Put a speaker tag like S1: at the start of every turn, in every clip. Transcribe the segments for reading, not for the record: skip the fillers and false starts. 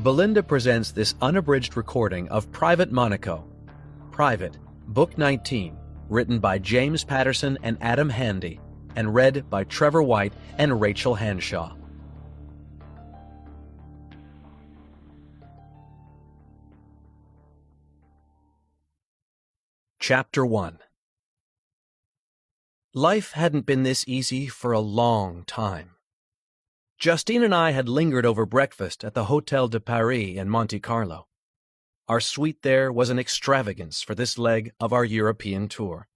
S1: Belinda presents this unabridged recording of Private Monaco. Private, Book 19, written by James Patterson and Adam Hamdy, and read by Trevor White and Rachel Hanshaw. Chapter 1. Life hadn't been this easy for a long time. Justine and I had lingered over breakfast at the Hôtel de Paris in Monte Carlo. Our suite there was an extravagance for this leg of our European tour.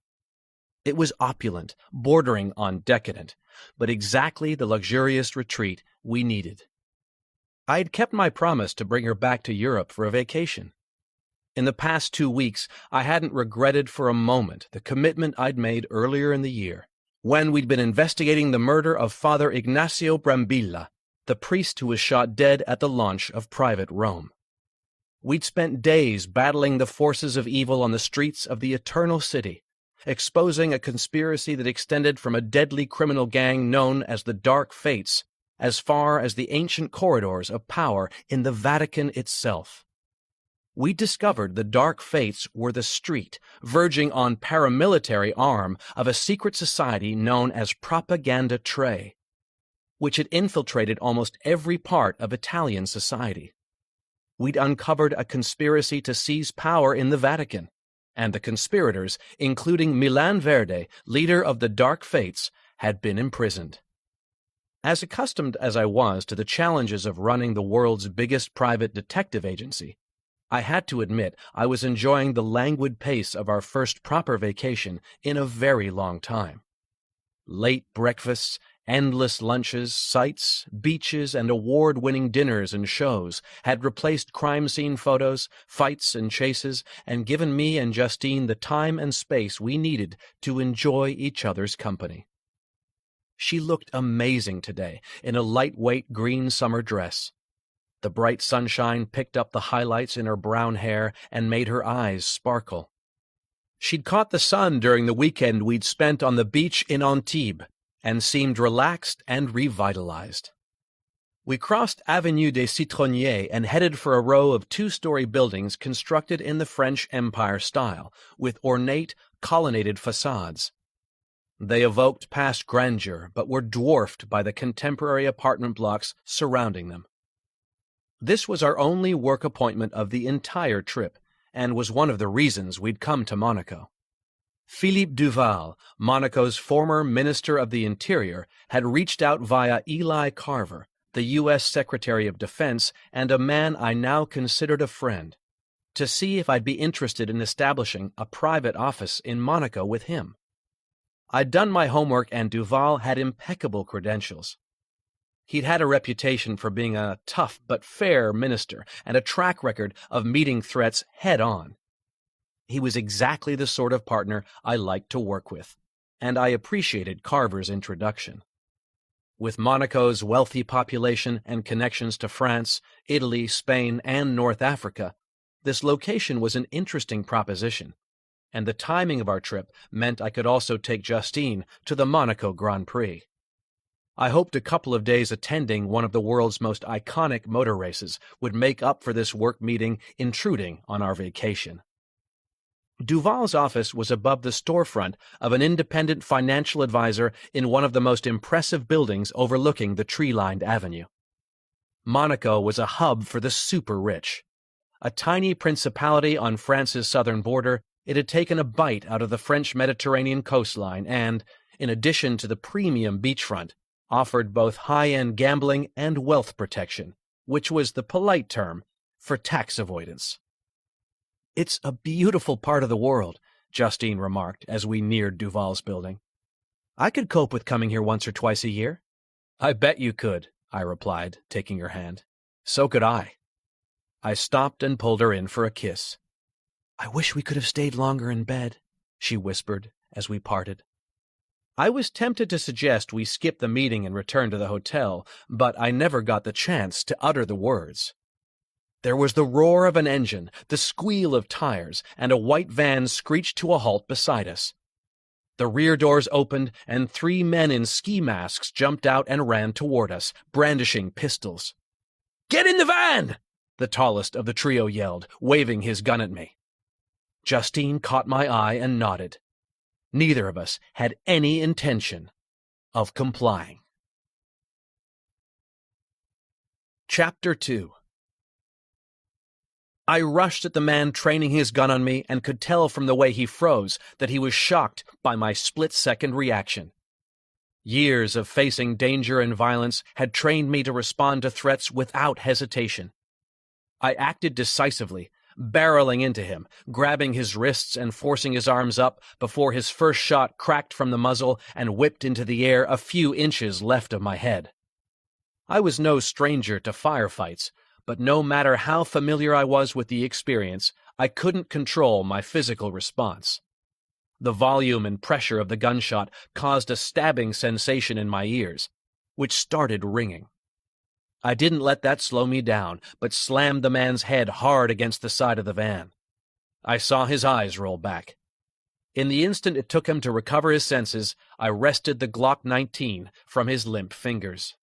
S1: It was opulent, bordering on decadent, but exactly the luxurious retreat we needed. I had kept my promise to bring her back to Europe for a vacation. In the past 2 weeks, I hadn't regretted for a moment the commitment I'd made earlier in the year, when we'd been investigating the murder of Father Ignacio Brambilla, the priest who was shot dead at the launch of Private Rome. We'd spent days battling the forces of evil on the streets of the Eternal City, exposing a conspiracy that extended from a deadly criminal gang known as the Dark Fates as far as the ancient corridors of power in the Vatican itself. We discovered the Dark Fates were the street, verging on paramilitary arm of a secret society known as Propaganda Tre, which had infiltrated almost every part of Italian society. We'd uncovered a conspiracy to seize power in the Vatican, and the conspirators, including Milan Verde, leader of the Dark Fates, had been imprisoned. As accustomed as I was to the challenges of running the world's biggest private detective agency, I had to admit I was enjoying the languid pace of our first proper vacation in a very long time. Late breakfasts, endless lunches, sights, beaches, and award-winning dinners and shows had replaced crime scene photos, fights, and chases, and given me and Justine the time and space we needed to enjoy each other's company. She looked amazing today in a lightweight green summer dress. The bright sunshine picked up the highlights in her brown hair and made her eyes sparkle. She'd caught the sun during the weekend we'd spent on the beach in Antibes and seemed relaxed and revitalized. We crossed Avenue des Citronniers and headed for a row of 2-story buildings constructed in the French Empire style, with ornate, colonnaded facades. They evoked past grandeur, but were dwarfed by the contemporary apartment blocks surrounding them. This was our only work appointment of the entire trip, and was one of the reasons we'd come to Monaco. Philippe Duval, Monaco's former Minister of the Interior, had reached out via Eli Carver, the U.S. Secretary of Defense and a man I now considered a friend, to see if I'd be interested in establishing a private office in Monaco with him. I'd done my homework, and Duval had impeccable credentials. He'd had a reputation for being a tough but fair minister and a track record of meeting threats head-on. He was exactly the sort of partner I liked to work with, and I appreciated Carver's introduction. With Monaco's wealthy population and connections to France, Italy, Spain, and North Africa, this location was an interesting proposition, and the timing of our trip meant I could also take Justine to the Monaco Grand Prix. I hoped a couple of days attending one of the world's most iconic motor races would make up for this work meeting intruding on our vacation. Duval's office was above the storefront of an independent financial advisor in one of the most impressive buildings overlooking the tree-lined avenue. Monaco was a hub for the super-rich. A tiny principality on France's southern border, it had taken a bite out of the French Mediterranean coastline and, in addition to the premium beachfront, offered both high-end gambling and wealth protection, which was the polite term for tax avoidance. "It's a beautiful part of the world," Justine remarked as we neared Duval's building. "I could cope with coming here once or twice a year." "I bet you could," I replied, taking her hand. "So could I." I stopped and pulled her in for a kiss. "I wish we could have stayed longer in bed," she whispered as we parted. I was tempted to suggest we skip the meeting and return to the hotel, but I never got the chance to utter the words. There was the roar of an engine, the squeal of tires, and a white van screeched to a halt beside us. The rear doors opened, and 3 men in ski masks jumped out and ran toward us, brandishing pistols. "Get in the van!" the tallest of the trio yelled, waving his gun at me. Justine caught my eye and nodded. Neither of us had any intention of complying. Chapter 2. I rushed at the man training his gun on me and could tell from the way he froze that he was shocked by my split-second reaction. Years of facing danger and violence had trained me to respond to threats without hesitation. I acted decisively, barreling into him, grabbing his wrists and forcing his arms up before his first shot cracked from the muzzle and whipped into the air a few inches left of my head. I was no stranger to firefights, but no matter how familiar I was with the experience, I couldn't control my physical response. The volume and pressure of the gunshot caused a stabbing sensation in my ears, which started ringing. I didn't let that slow me down, but slammed the man's head hard against the side of the van. I saw his eyes roll back. In the instant it took him to recover his senses, I wrested the Glock 19 from his limp fingers.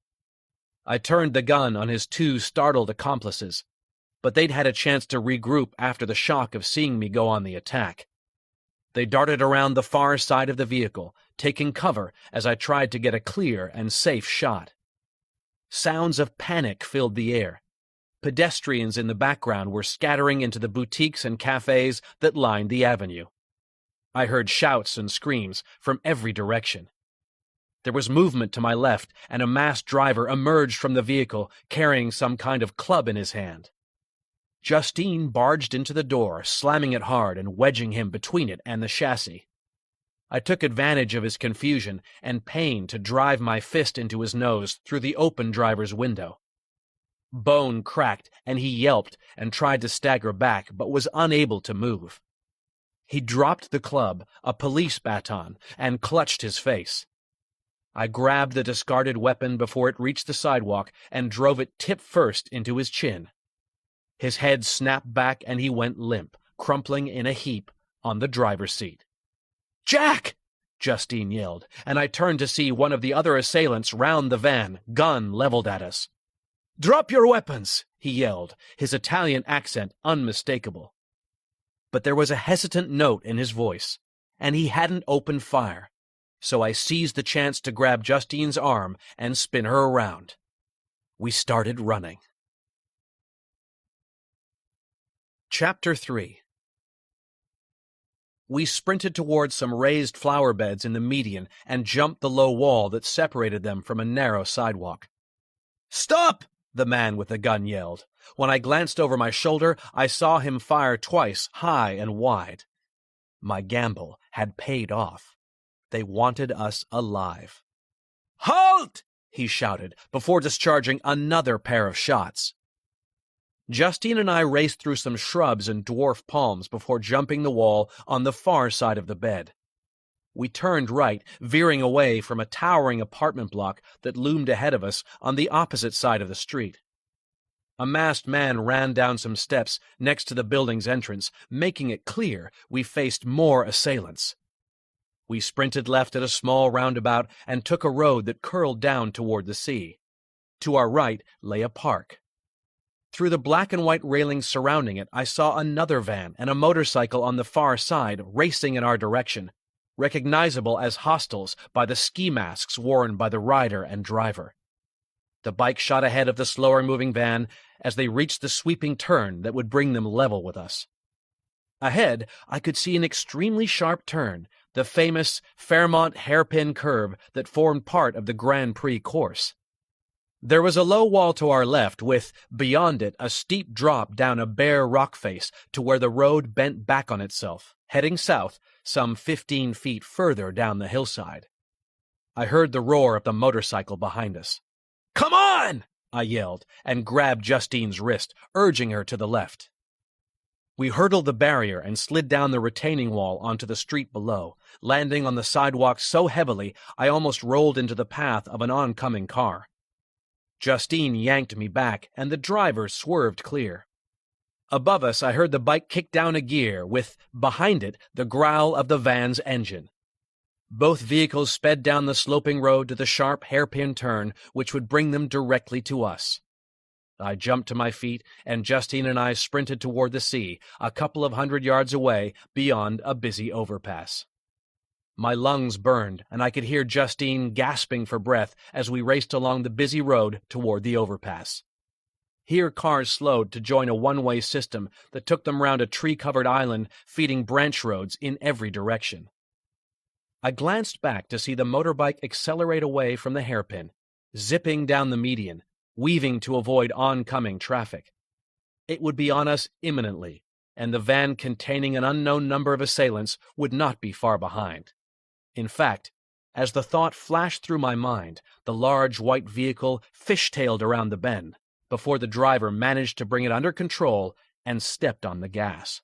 S1: I turned the gun on his two startled accomplices, but they'd had a chance to regroup after the shock of seeing me go on the attack. They darted around the far side of the vehicle, taking cover as I tried to get a clear and safe shot. Sounds of panic filled the air. Pedestrians in the background were scattering into the boutiques and cafes that lined the avenue. I heard shouts and screams from every direction. There was movement to my left, and a masked driver emerged from the vehicle carrying some kind of club in his hand. Justine barged into the door, slamming it hard and wedging him between it and the chassis. I took advantage of his confusion and pain to drive my fist into his nose through the open driver's window. Bone cracked, and he yelped and tried to stagger back, but was unable to move. He dropped the club, a police baton, and clutched his face. I grabbed the discarded weapon before it reached the sidewalk and drove it tip-first into his chin. His head snapped back and he went limp, crumpling in a heap on the driver's seat. "Jack!" Justine yelled, and I turned to see one of the other assailants round the van, gun leveled at us. "Drop your weapons!" he yelled, his Italian accent unmistakable. But there was a hesitant note in his voice, and he hadn't opened fire, so I seized the chance to grab Justine's arm and spin her around. We started running. Chapter 3. We sprinted towards some raised flower beds in the median and jumped the low wall that separated them from a narrow sidewalk. "Stop!" the man with the gun yelled. When I glanced over my shoulder, I saw him fire twice, high and wide. My gamble had paid off. They wanted us alive. "Halt!" he shouted, before discharging another pair of shots. Justine and I raced through some shrubs and dwarf palms before jumping the wall on the far side of the bed. We turned right, veering away from a towering apartment block that loomed ahead of us on the opposite side of the street. A masked man ran down some steps next to the building's entrance, making it clear we faced more assailants. We sprinted left at a small roundabout and took a road that curled down toward the sea. To our right lay a park. Through the black and white railings surrounding it, I saw another van and a motorcycle on the far side racing in our direction, recognizable as hostiles by the ski masks worn by the rider and driver. The bike shot ahead of the slower-moving van as they reached the sweeping turn that would bring them level with us. Ahead, I could see an extremely sharp turn, the famous Fairmont hairpin curve that formed part of the Grand Prix course. There was a low wall to our left with, beyond it, a steep drop down a bare rock face to where the road bent back on itself, heading south some 15 feet further down the hillside. I heard the roar of the motorcycle behind us. "Come on!" I yelled, and grabbed Justine's wrist, urging her to the left. We hurdled the barrier and slid down the retaining wall onto the street below, landing on the sidewalk so heavily I almost rolled into the path of an oncoming car. Justine yanked me back, and the driver swerved clear. Above us, I heard the bike kick down a gear, with, behind it, the growl of the van's engine. Both vehicles sped down the sloping road to the sharp hairpin turn, which would bring them directly to us. I jumped to my feet, and Justine and I sprinted toward the sea, a couple of 100 yards away, beyond a busy overpass. My lungs burned, and I could hear Justine gasping for breath as we raced along the busy road toward the overpass. Here cars slowed to join a one-way system that took them round a tree-covered island, feeding branch roads in every direction. I glanced back to see the motorbike accelerate away from the hairpin, zipping down the median, weaving to avoid oncoming traffic. It would be on us imminently, and the van containing an unknown number of assailants would not be far behind. In fact, as the thought flashed through my mind, the large white vehicle fishtailed around the bend before the driver managed to bring it under control and stepped on the gas.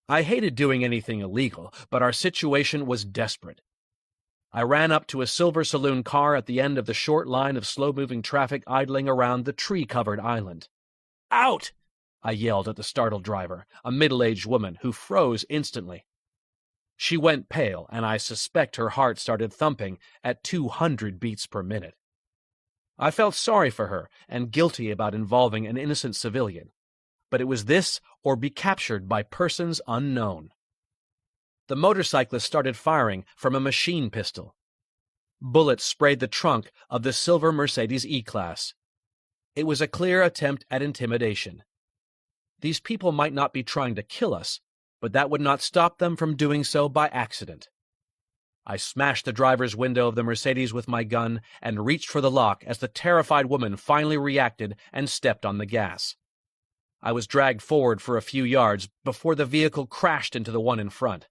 S1: I hated doing anything illegal, but our situation was desperate. I ran up to a silver saloon car at the end of the short line of slow-moving traffic idling around the tree-covered island. "Out!" I yelled at the startled driver, a middle-aged woman who froze instantly. She went pale, and I suspect her heart started thumping at 200 beats per minute. I felt sorry for her and guilty about involving an innocent civilian, but it was this or be captured by persons unknown. The motorcyclist started firing from a machine pistol. Bullets sprayed the trunk of the silver Mercedes E-Class. It was a clear attempt at intimidation. These people might not be trying to kill us, but that would not stop them from doing so by accident. I smashed the driver's window of the Mercedes with my gun and reached for the lock as the terrified woman finally reacted and stepped on the gas. I was dragged forward for a few yards before the vehicle crashed into the one in front.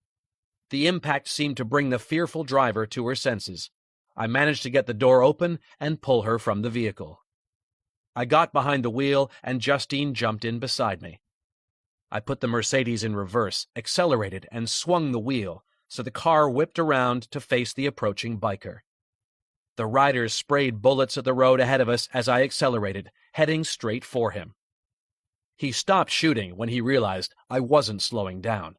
S1: The impact seemed to bring the fearful driver to her senses. I managed to get the door open and pull her from the vehicle. I got behind the wheel, and Justine jumped in beside me. I put the Mercedes in reverse, accelerated, and swung the wheel, so the car whipped around to face the approaching biker. The riders sprayed bullets at the road ahead of us as I accelerated, heading straight for him. He stopped shooting when he realized I wasn't slowing down,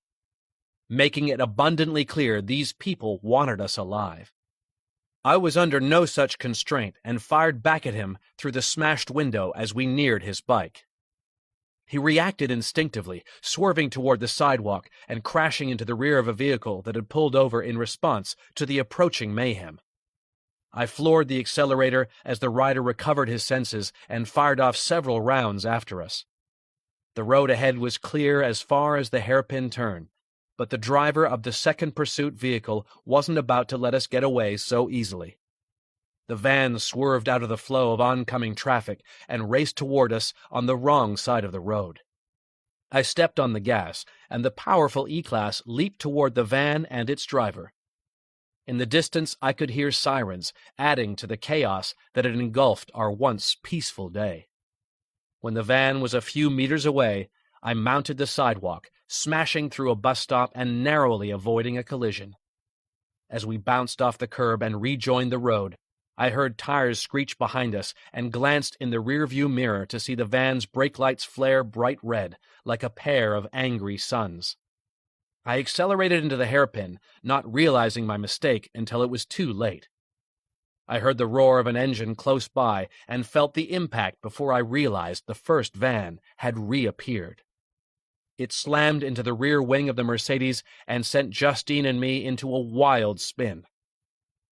S1: making it abundantly clear these people wanted us alive. I was under no such constraint and fired back at him through the smashed window as we neared his bike. He reacted instinctively, swerving toward the sidewalk and crashing into the rear of a vehicle that had pulled over in response to the approaching mayhem. I floored the accelerator as the rider recovered his senses and fired off several rounds after us. The road ahead was clear as far as the hairpin turn, but the driver of the second pursuit vehicle wasn't about to let us get away so easily. The van swerved out of the flow of oncoming traffic and raced toward us on the wrong side of the road. I stepped on the gas, and the powerful E-Class leaped toward the van and its driver. In the distance, I could hear sirens, adding to the chaos that had engulfed our once peaceful day. When the van was a few meters away, I mounted the sidewalk, smashing through a bus stop and narrowly avoiding a collision. As we bounced off the curb and rejoined the road, I heard tires screech behind us and glanced in the rearview mirror to see the van's brake lights flare bright red, like a pair of angry suns. I accelerated into the hairpin, not realizing my mistake until it was too late. I heard the roar of an engine close by and felt the impact before I realized the first van had reappeared. It slammed into the rear wing of the Mercedes and sent Justine and me into a wild spin.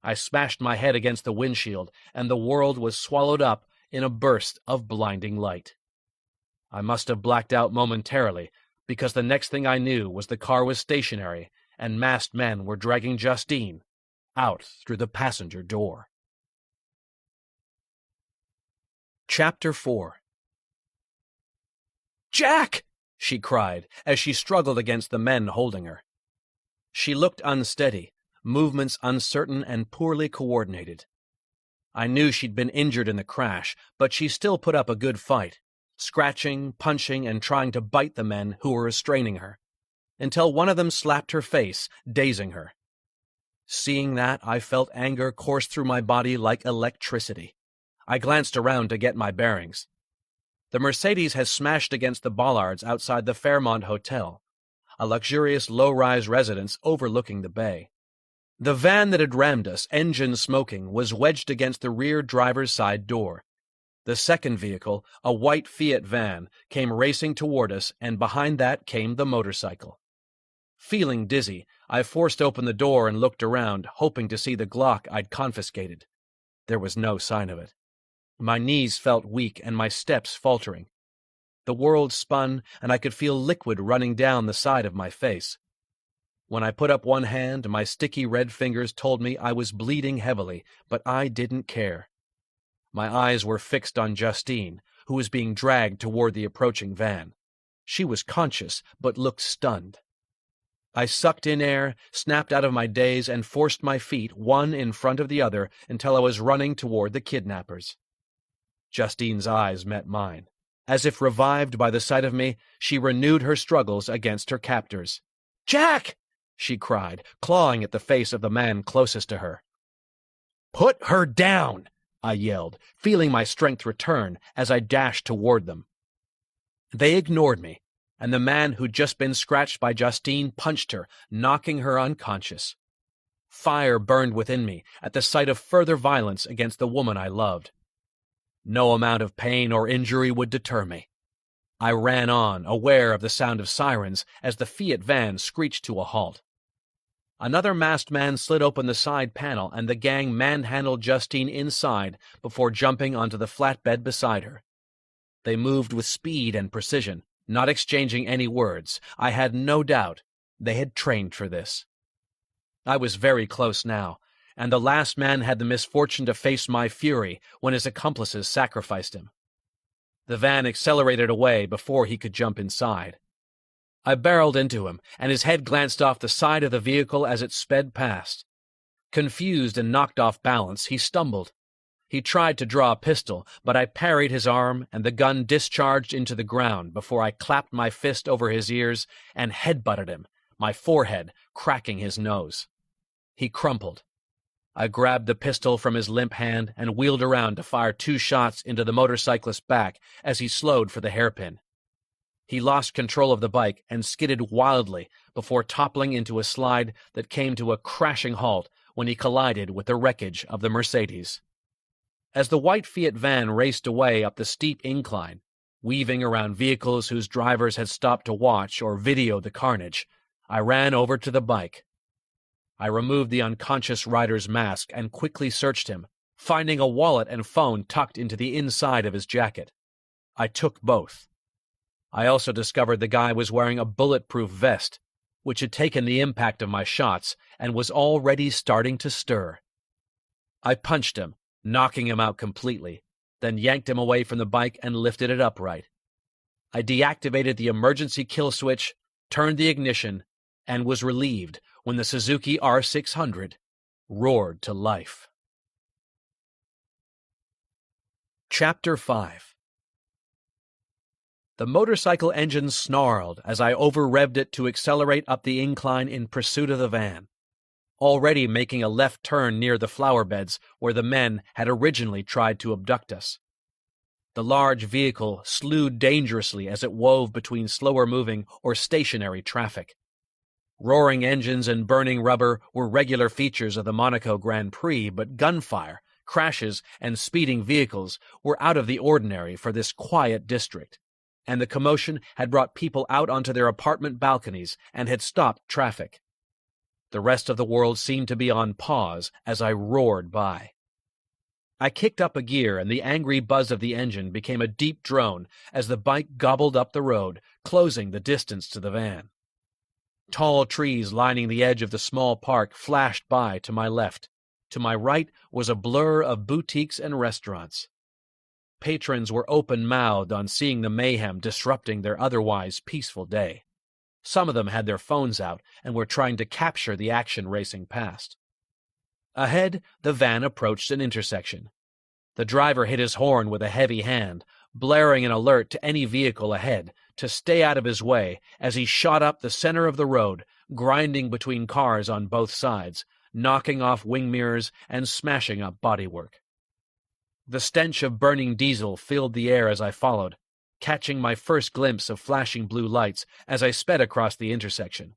S1: I smashed my head against the windshield, and the world was swallowed up in a burst of blinding light. I must have blacked out momentarily, because the next thing I knew was the car was stationary, and masked men were dragging Justine out through the passenger door. Chapter 4. "Jack!" she cried, as she struggled against the men holding her. She looked unsteady, movements uncertain and poorly coordinated. I knew she'd been injured in the crash, but she still put up a good fight, scratching, punching, and trying to bite the men who were restraining her, until one of them slapped her face, dazing her. Seeing that, I felt anger course through my body like electricity. I glanced around to get my bearings. The Mercedes had smashed against the bollards outside the Fairmont Hotel, a luxurious low-rise residence overlooking the bay. The van that had rammed us, engine smoking, was wedged against the rear driver's side door. The second vehicle, a white Fiat van, came racing toward us, and behind that came the motorcycle. Feeling dizzy, I forced open the door and looked around, hoping to see the Glock I'd confiscated. There was no sign of it. My knees felt weak and my steps faltering. The world spun, and I could feel liquid running down the side of my face. When I put up one hand, my sticky red fingers told me I was bleeding heavily, but I didn't care. My eyes were fixed on Justine, who was being dragged toward the approaching van. She was conscious, but looked stunned. I sucked in air, snapped out of my daze, and forced my feet one in front of the other until I was running toward the kidnappers. Justine's eyes met mine. As if revived by the sight of me, she renewed her struggles against her captors. "Jack!" she cried, clawing at the face of the man closest to her. "Put her down!" I yelled, feeling my strength return as I dashed toward them. They ignored me, and the man who'd just been scratched by Justine punched her, knocking her unconscious. Fire burned within me at the sight of further violence against the woman I loved. No amount of pain or injury would deter me. I ran on, aware of the sound of sirens, as the Fiat van screeched to a halt. Another masked man slid open the side panel, and the gang manhandled Justine inside before jumping onto the flatbed beside her. They moved with speed and precision, not exchanging any words. I had no doubt they had trained for this. I was very close now, and the last man had the misfortune to face my fury when his accomplices sacrificed him. The van accelerated away before he could jump inside. I barreled into him, and his head glanced off the side of the vehicle as it sped past. Confused and knocked off balance, he stumbled. He tried to draw a pistol, but I parried his arm, and the gun discharged into the ground before I clapped my fist over his ears and headbutted him, my forehead cracking his nose. He crumpled. I grabbed the pistol from his limp hand and wheeled around to fire 2 shots into the motorcyclist's back as he slowed for the hairpin. He lost control of the bike and skidded wildly before toppling into a slide that came to a crashing halt when he collided with the wreckage of the Mercedes. As the white Fiat van raced away up the steep incline, weaving around vehicles whose drivers had stopped to watch or video the carnage, I ran over to the bike. I removed the unconscious rider's mask and quickly searched him, finding a wallet and phone tucked into the inside of his jacket. I took both. I also discovered the guy was wearing a bulletproof vest, which had taken the impact of my shots and was already starting to stir. I punched him, knocking him out completely, then yanked him away from the bike and lifted it upright. I deactivated the emergency kill switch, turned the ignition, and was relieved when the Suzuki R600 roared to life. Chapter 5. The motorcycle engine snarled as I over-revved it to accelerate up the incline in pursuit of the van, already making a left turn near the flower beds where the men had originally tried to abduct us. The large vehicle slewed dangerously as it wove between slower-moving or stationary traffic. Roaring engines and burning rubber were regular features of the Monaco Grand Prix, but gunfire, crashes, and speeding vehicles were out of the ordinary for this quiet district, and the commotion had brought people out onto their apartment balconies and had stopped traffic. The rest of the world seemed to be on pause as I roared by. I kicked up a gear, and the angry buzz of the engine became a deep drone as the bike gobbled up the road, closing the distance to the van. Tall trees lining the edge of the small park flashed by to my left. To my right was a blur of boutiques and restaurants. Patrons were open-mouthed on seeing the mayhem disrupting their otherwise peaceful day. Some of them had their phones out and were trying to capture the action racing past. Ahead, the van approached an intersection. The driver hit his horn with a heavy hand, blaring an alert to any vehicle ahead to stay out of his way as he shot up the center of the road, grinding between cars on both sides, knocking off wing mirrors and smashing up bodywork. The stench of burning diesel filled the air as I followed, catching my first glimpse of flashing blue lights as I sped across the intersection.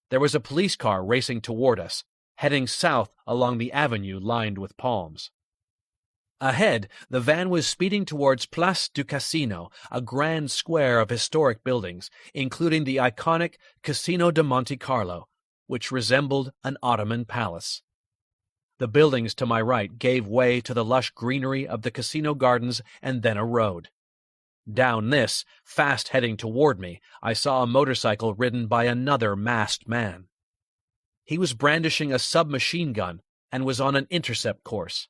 S1: There was a police car racing toward us, heading south along the avenue lined with palms. Ahead, the van was speeding towards Place du Casino, a grand square of historic buildings, including the iconic Casino de Monte Carlo, which resembled an Ottoman palace. The buildings to my right gave way to the lush greenery of the casino gardens and then a road. Down this, fast heading toward me, I saw a motorcycle ridden by another masked man. He was brandishing a submachine gun and was on an intercept course.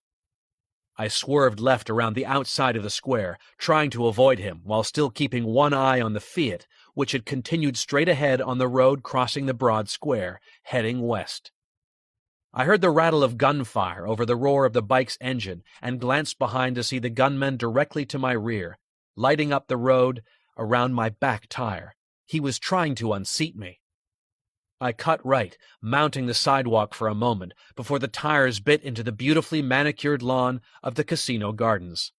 S1: I swerved left around the outside of the square, trying to avoid him while still keeping one eye on the Fiat, which had continued straight ahead on the road crossing the broad square, heading west. I heard the rattle of gunfire over the roar of the bike's engine and glanced behind to see the gunman directly to my rear, lighting up the road around my back tire. He was trying to unseat me. I cut right, mounting the sidewalk for a moment before the tires bit into the beautifully manicured lawn of the casino gardens.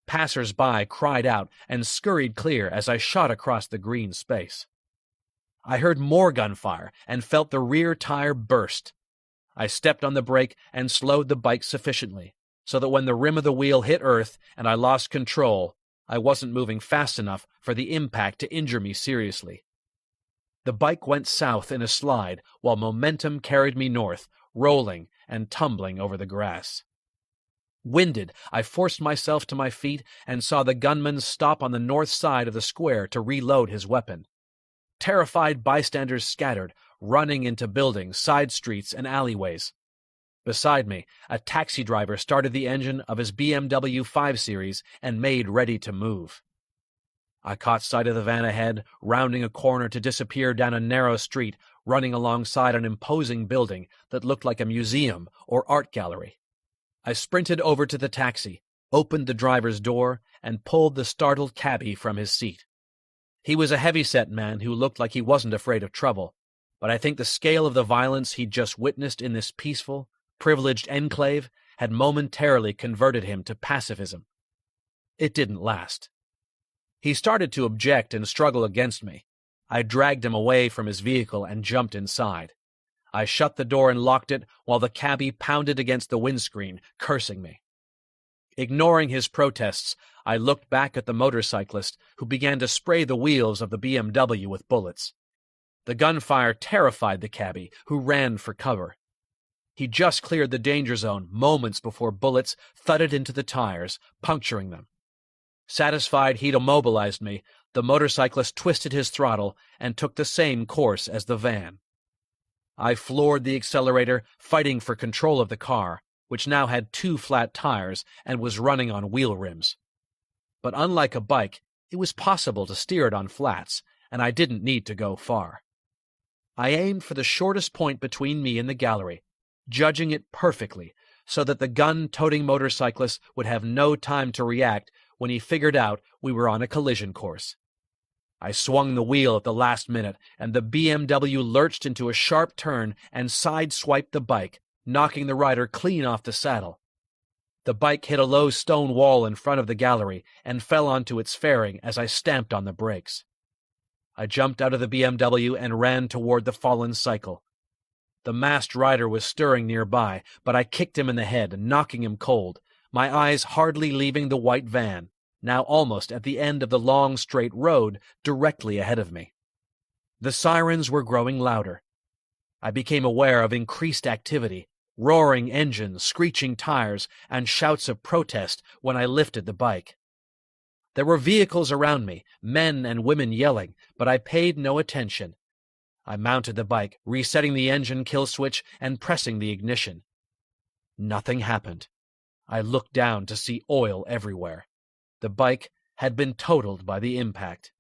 S1: Passers-by cried out and scurried clear as I shot across the green space. I heard more gunfire and felt the rear tire burst. I stepped on the brake and slowed the bike sufficiently, so that when the rim of the wheel hit earth and I lost control, I wasn't moving fast enough for the impact to injure me seriously. The bike went south in a slide, while momentum carried me north, rolling and tumbling over the grass. Winded, I forced myself to my feet and saw the gunman stop on the north side of the square to reload his weapon. Terrified bystanders scattered, running into buildings, side streets, and alleyways. Beside me, a taxi driver started the engine of his BMW 5 Series and made ready to move. I caught sight of the van ahead, rounding a corner to disappear down a narrow street, running alongside an imposing building that looked like a museum or art gallery. I sprinted over to the taxi, opened the driver's door, and pulled the startled cabbie from his seat. He was a heavy-set man who looked like he wasn't afraid of trouble, but I think the scale of the violence he'd just witnessed in this peaceful, privileged enclave had momentarily converted him to pacifism. It didn't last. He started to object and struggle against me. I dragged him away from his vehicle and jumped inside. I shut the door and locked it while the cabbie pounded against the windscreen, cursing me. Ignoring his protests, I looked back at the motorcyclist who began to spray the wheels of the BMW with bullets. The gunfire terrified the cabbie, who ran for cover. He just cleared the danger zone moments before bullets thudded into the tires, puncturing them. Satisfied he'd immobilized me, the motorcyclist twisted his throttle and took the same course as the van. I floored the accelerator, fighting for control of the car, which now had 2 flat tires and was running on wheel rims. But unlike a bike, it was possible to steer it on flats, and I didn't need to go far. I aimed for the shortest point between me and the gallery, judging it perfectly so that the gun-toting motorcyclist would have no time to react when he figured out we were on a collision course. I swung the wheel at the last minute, and the BMW lurched into a sharp turn and side-swiped the bike, knocking the rider clean off the saddle. The bike hit a low stone wall in front of the gallery and fell onto its fairing as I stamped on the brakes. I jumped out of the BMW and ran toward the fallen cycle. The masked rider was stirring nearby, but I kicked him in the head, knocking him cold, my eyes hardly leaving the white van, now almost at the end of the long, straight road directly ahead of me. The sirens were growing louder. I became aware of increased activity, roaring engines, screeching tires, and shouts of protest when I lifted the bike. There were vehicles around me, men and women yelling, but I paid no attention. I mounted the bike, resetting the engine kill switch and pressing the ignition. Nothing happened. I looked down to see oil everywhere. The bike had been totaled by the impact.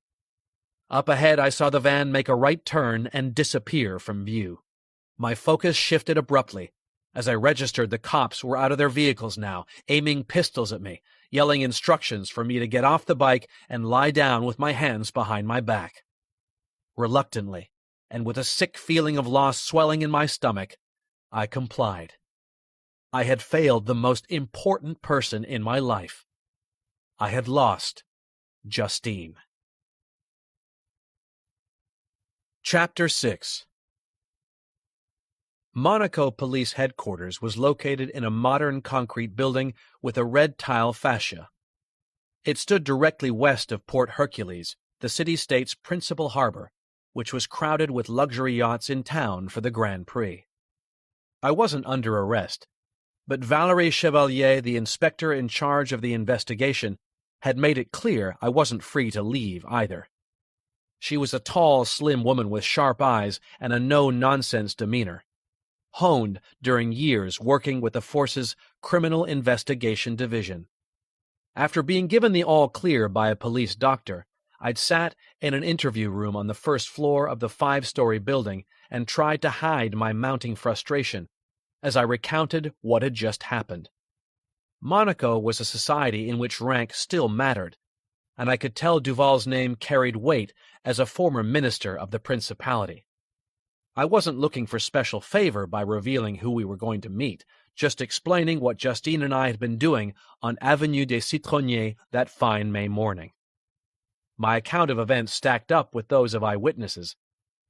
S1: Up ahead, I saw the van make a right turn and disappear from view. My focus shifted abruptly. As I registered, the cops were out of their vehicles now, aiming pistols at me, yelling instructions for me to get off the bike and lie down with my hands behind my back. Reluctantly, and with a sick feeling of loss swelling in my stomach, I complied. I had failed the most important person in my life. I had lost Justine. Chapter 6. Monaco Police Headquarters was located in a modern concrete building with a red tile fascia. It stood directly west of Port Hercules, the city-state's principal harbor, which was crowded with luxury yachts in town for the Grand Prix. I wasn't under arrest, but Valérie Chevalier, the inspector in charge of the investigation, had made it clear I wasn't free to leave either. She was a tall, slim woman with sharp eyes and a no-nonsense demeanor, honed during years working with the force's Criminal Investigation Division. After being given the all-clear by a police doctor, I'd sat in an interview room on the first floor of the 5-story building and tried to hide my mounting frustration as I recounted what had just happened. Monaco was a society in which rank still mattered, and I could tell Duval's name carried weight as a former minister of the principality. I wasn't looking for special favor by revealing who we were going to meet, just explaining what Justine and I had been doing on Avenue des Citronniers that fine May morning. My account of events stacked up with those of eyewitnesses,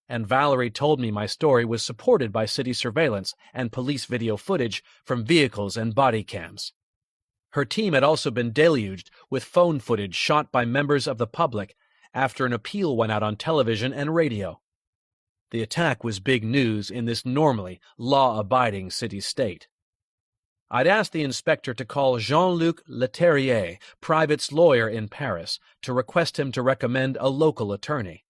S1: and Valérie told me my story was supported by city surveillance and police video footage from vehicles and body cams. Her team had also been deluged with phone footage shot by members of the public after an appeal went out on television and radio. The attack was big news in this normally law-abiding city-state. I'd asked the inspector to call Jean-Luc Leterrier, Private's lawyer in Paris, to request him to recommend a local attorney.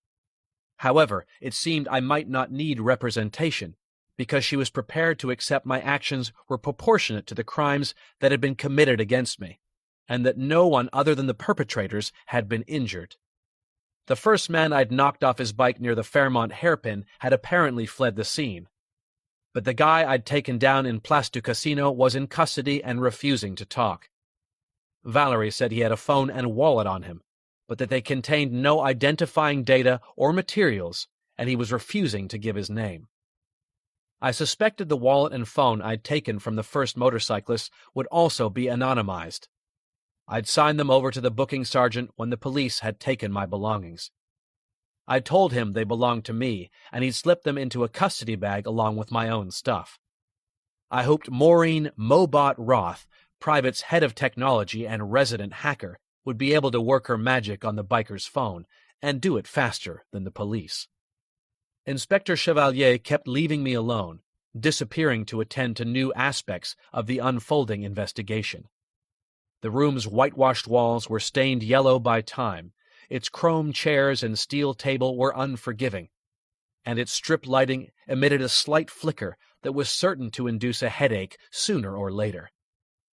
S1: However, it seemed I might not need representation, because she was prepared to accept my actions were proportionate to the crimes that had been committed against me, and that no one other than the perpetrators had been injured. The first man I'd knocked off his bike near the Fairmont hairpin had apparently fled the scene, but the guy I'd taken down in Place du Casino was in custody and refusing to talk. Valérie said he had a phone and wallet on him, but that they contained no identifying data or materials, and he was refusing to give his name. I suspected the wallet and phone I'd taken from the first motorcyclist would also be anonymized. I'd signed them over to the booking sergeant when the police had taken my belongings. I'd told him they belonged to me, and he'd slipped them into a custody bag along with my own stuff. I hoped Maureen Mobot Roth, Private's head of technology and resident hacker, would be able to work her magic on the biker's phone, and do it faster than the police. Inspector Chevalier kept leaving me alone, disappearing to attend to new aspects of the unfolding investigation. The room's whitewashed walls were stained yellow by time, its chrome chairs and steel table were unforgiving, and its strip lighting emitted a slight flicker that was certain to induce a headache sooner or later.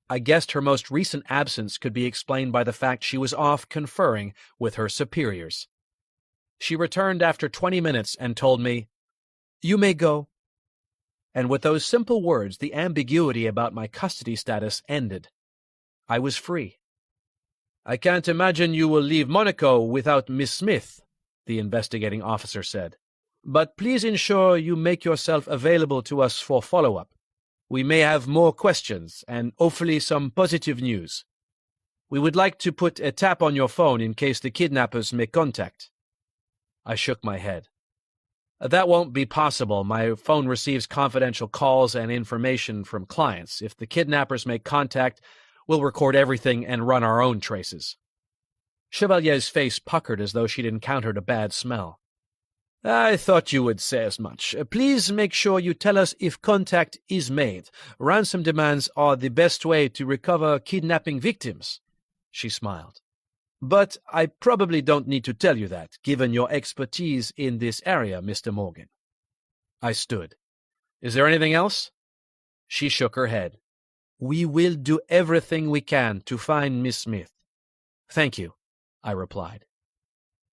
S1: I guessed her most recent absence could be explained by the fact she was off conferring with her superiors. She returned after 20 minutes and told me, "You may go." And with those simple words, the ambiguity about my custody status ended. I was free. "I can't imagine you will leave Monaco without Miss Smith," the investigating officer said. "But please ensure you make yourself available to us for follow-up. We may have more questions and hopefully some positive news. We would like to put a tap on your phone in case the kidnappers make contact." I shook my head. "That won't be possible. My phone receives confidential calls and information from clients. If the kidnappers make contact, we'll record everything and run our own traces." Chevalier's face puckered as though she'd encountered a bad smell. "I thought you would say as much. Please make sure you tell us if contact is made. Ransom demands are the best way to recover kidnapping victims." She smiled. "But I probably don't need to tell you that, given your expertise in this area, Mr. Morgan." I stood. "Is there anything else?" She shook her head. "We will do everything we can to find Miss Smith." "Thank you," I replied.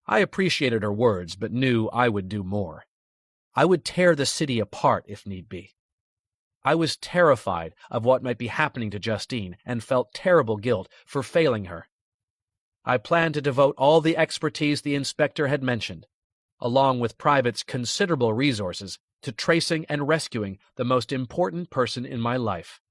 S1: I appreciated her words, but knew I would do more. I would tear the city apart if need be. I was terrified of what might be happening to Justine and felt terrible guilt for failing her. I planned to devote all the expertise the inspector had mentioned, along with Private's considerable resources, to tracing and rescuing the most important person in my life.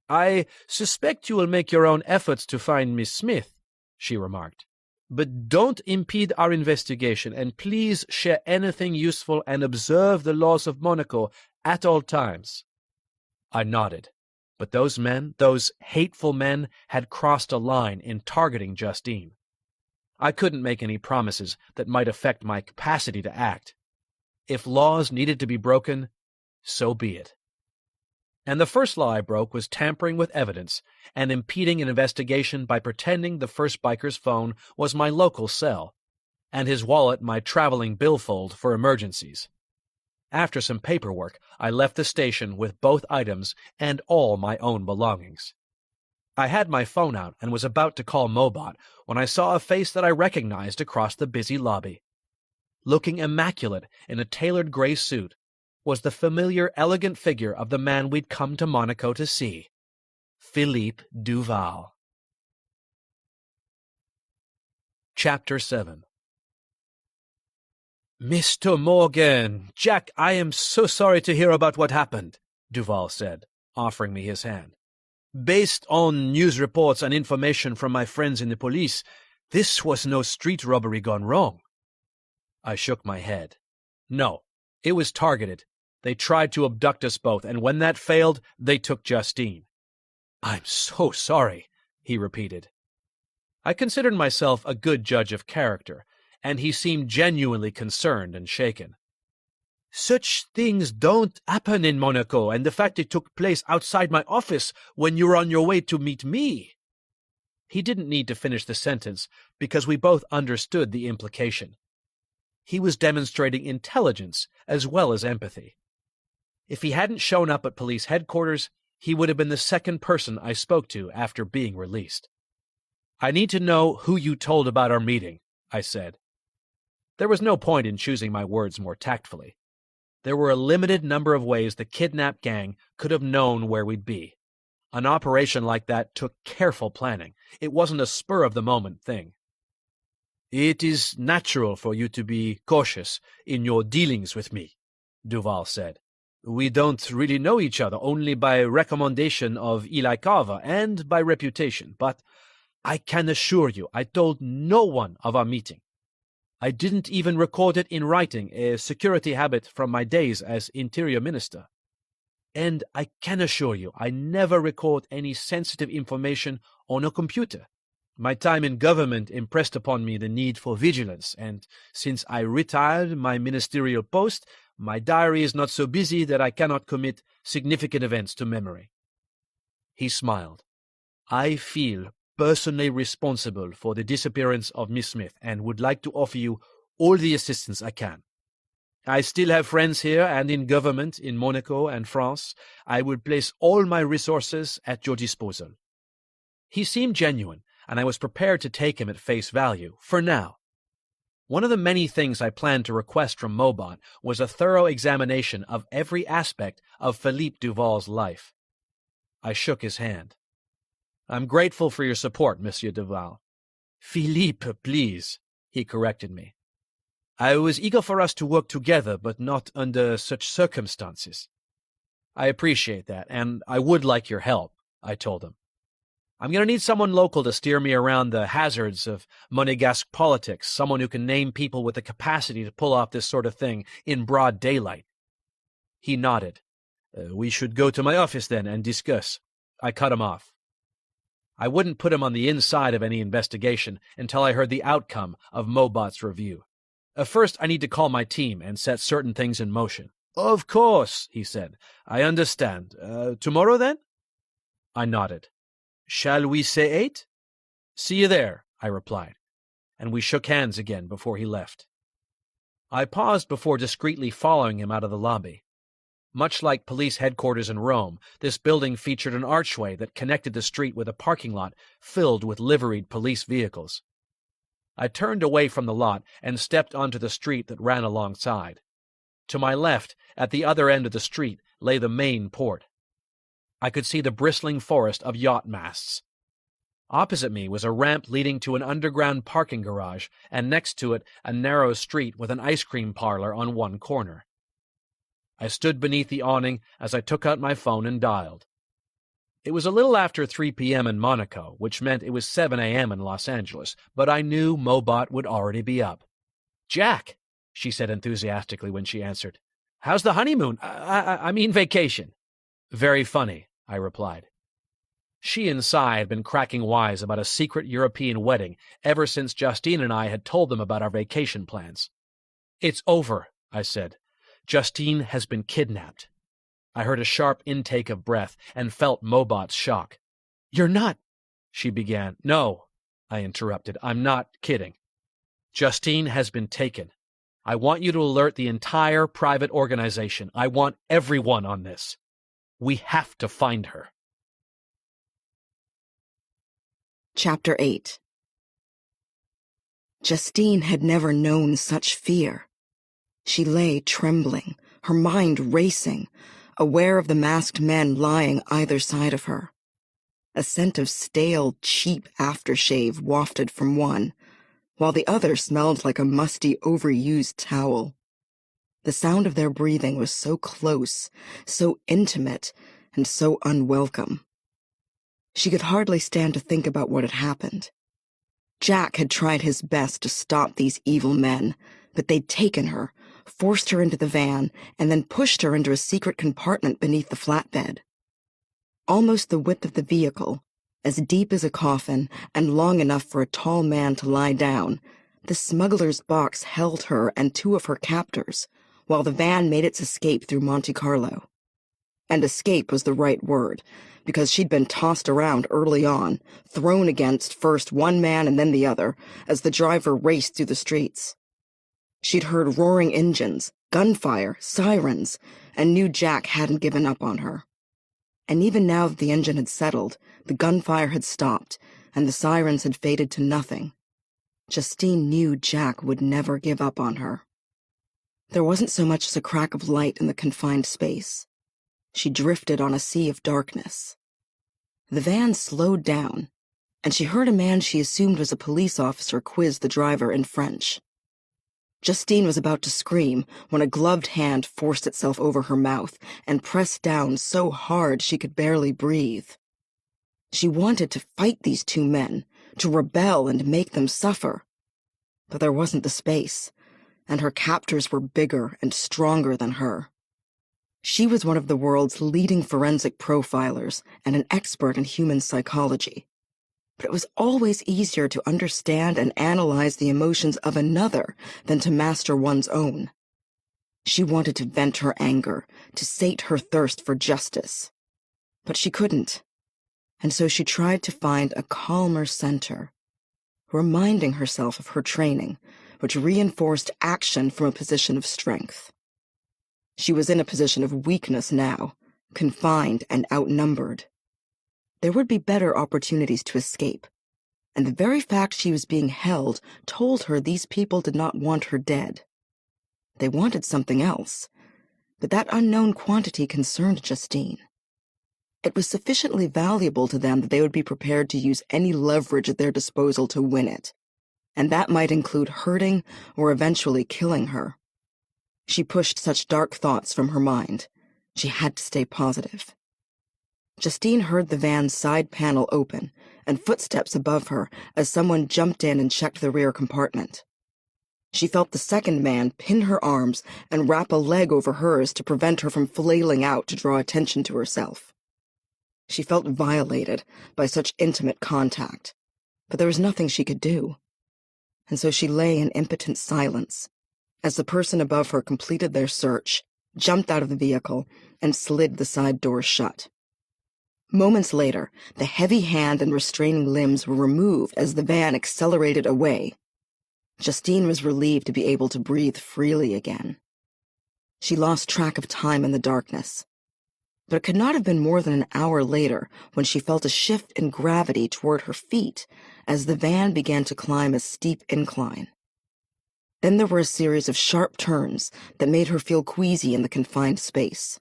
S1: "I suspect you will make your own efforts to find Miss Smith," she remarked. "But don't impede our investigation, and please share anything useful and observe the laws of Monaco At all times. I nodded. But those men, those hateful men, had crossed a line in targeting Justine. I couldn't make any promises that might affect my capacity to act. If laws needed to be broken, so be it. And the first law I broke was tampering with evidence and impeding an investigation by pretending the first biker's phone was my local cell, and his wallet my traveling billfold for emergencies. After some paperwork, I left the station with both items and all my own belongings. I had my phone out and was about to call Mobot when I saw a face that I recognized across the busy lobby. Looking immaculate in a tailored gray suit was the familiar, elegant figure of the man we'd come to Monaco to see, Philippe Duval. Chapter 7. "Mr. Morgan, Jack, I am so sorry to hear about what happened," Duval said, offering me his hand. "Based on news reports and information from my friends in the police, this was no street robbery gone wrong." I shook my head. No, it was targeted. They tried to abduct us both, and when that failed, they took Justine. "I'm so sorry," he repeated. I considered myself a good judge of character, and he seemed genuinely concerned and shaken. "Such things don't happen in Monaco, and the fact it took place outside my office when you were on your way to meet me." He didn't need to finish the sentence because we both understood the implication. He was demonstrating intelligence as well as empathy. If he hadn't shown up at police headquarters, he would have been the second person I spoke to after being released. "I need to know who you told about our meeting," I said. There was no point in choosing my words more tactfully. There were a limited number of ways the kidnapped gang could have known where we'd be. An operation like that took careful planning. It wasn't a spur-of-the-moment thing. "It is natural for you to be cautious in your dealings with me," Duval said. "We don't really know each other, only by recommendation of Eli Carver and by reputation, but I can assure you I told no one of our meeting. I didn't even record it in writing, a security habit from my days as Interior Minister. And I can assure you I never record any sensitive information on a computer. My time in government impressed upon me the need for vigilance, and since I retired my ministerial post, my diary is not so busy that I cannot commit significant events to memory." He smiled. "I feel personally responsible for the disappearance of Miss Smith and would like to offer you all the assistance I can. I still have friends here and in government in Monaco and France. I will place all my resources at your disposal." He seemed genuine, and I was prepared to take him at face value, for now. One of the many things I planned to request from Mobot was a thorough examination of every aspect of Philippe Duval's life. I shook his hand. "I'm grateful for your support, Monsieur Duval." "Philippe, please," he corrected me. "I was eager for us to work together, but not under such circumstances." "I appreciate that, and I would like your help," I told him. "I'm going to need someone local to steer me around the hazards of Monegasque politics, someone who can name people with the capacity to pull off this sort of thing in broad daylight." He nodded. "We should go to my office then and discuss." I cut him off. I wouldn't put him on the inside of any investigation until I heard the outcome of Mobot's review. First, I need to call my team and set certain things in motion. "Of course," he said. "I understand. Tomorrow, then?" I nodded. "Shall we say 8? "See you there," I replied, and we shook hands again before he left. I paused before discreetly following him out of the lobby. Much like police headquarters in Rome, this building featured an archway that connected the street with a parking lot filled with liveried police vehicles. I turned away from the lot and stepped onto the street that ran alongside. To my left, at the other end of the street, lay the main port. I could see the bristling forest of yacht masts. Opposite me was a ramp leading to an underground parking garage, and next to it a narrow street with an ice cream parlor on one corner. I stood beneath the awning as I took out my phone and dialed. It was a little after 3 p.m. in Monaco, which meant it was 7 a.m. in Los Angeles, but I knew Mobot would already be up. "Jack," she said enthusiastically when she answered. How's the honeymoon? I mean vacation. Very funny, I replied. She and Cy had been cracking wise about a secret European wedding ever since Justine and I had told them about our vacation plans. It's over, I said. Justine has been kidnapped. I heard a sharp intake of breath and felt Mobot's shock. You're not, she began. No, I interrupted. I'm not kidding. Justine has been taken. I want you to alert the entire private organization. I want everyone on this. We have to find her.
S2: Chapter 8. Justine had never known such fear. She lay trembling, her mind racing, aware of the masked men lying either side of her. A scent of stale, cheap aftershave wafted from one, while the other smelled like a musty, overused towel. The sound of their breathing was so close, so intimate, and so unwelcome. She could hardly stand to think about what had happened. Jack had tried his best to stop these evil men, but they'd taken her, forced her into the van, and then pushed her into a secret compartment beneath the flatbed. Almost the width of the vehicle, as deep as a coffin and long enough for a tall man to lie down, the smuggler's box held her and two of her captors, while the van made its escape through Monte Carlo. And escape was the right word, because she'd been tossed around early on, thrown against first one man and then the other, as the driver raced through the streets. She'd heard roaring engines, gunfire, sirens, and knew Jack hadn't given up on her. And even now that the engine had settled, the gunfire had stopped, and the sirens had faded to nothing, Justine knew Jack would never give up on her. There wasn't so much as a crack of light in the confined space. She drifted on a sea of darkness. The van slowed down, and she heard a man she assumed was a police officer quiz the driver in French. Justine was about to scream when a gloved hand forced itself over her mouth and pressed down so hard she could barely breathe. She wanted to fight these two men, to rebel and make them suffer. But there wasn't the space, and her captors were bigger and stronger than her. She was one of the world's leading forensic profilers and an expert in human psychology. But it was always easier to understand and analyze the emotions of another than to master one's own. She wanted to vent her anger, to sate her thirst for justice. But she couldn't, and so she tried to find a calmer center, reminding herself of her training, which reinforced action from a position of strength. She was in a position of weakness now, confined and outnumbered. There would be better opportunities to escape, and the very fact she was being held told her these people did not want her dead. They wanted something else, but that unknown quantity concerned Justine. It was sufficiently valuable to them that they would be prepared to use any leverage at their disposal to win it, and that might include hurting or eventually killing her. She pushed such dark thoughts from her mind. She had to stay positive. Justine heard the van's side panel open and footsteps above her as someone jumped in and checked the rear compartment. She felt the second man pin her arms and wrap a leg over hers to prevent her from flailing out to draw attention to herself. She felt violated by such intimate contact, but there was nothing she could do. And so she lay in impotent silence as the person above her completed their search, jumped out of the vehicle, and slid the side door shut. Moments later, the heavy hand and restraining limbs were removed as the van accelerated away. Justine was relieved to be able to breathe freely again. She lost track of time in the darkness. But it could not have been more than an hour later when she felt a shift in gravity toward her feet as the van began to climb a steep incline. Then there were a series of sharp turns that made her feel queasy in the confined space.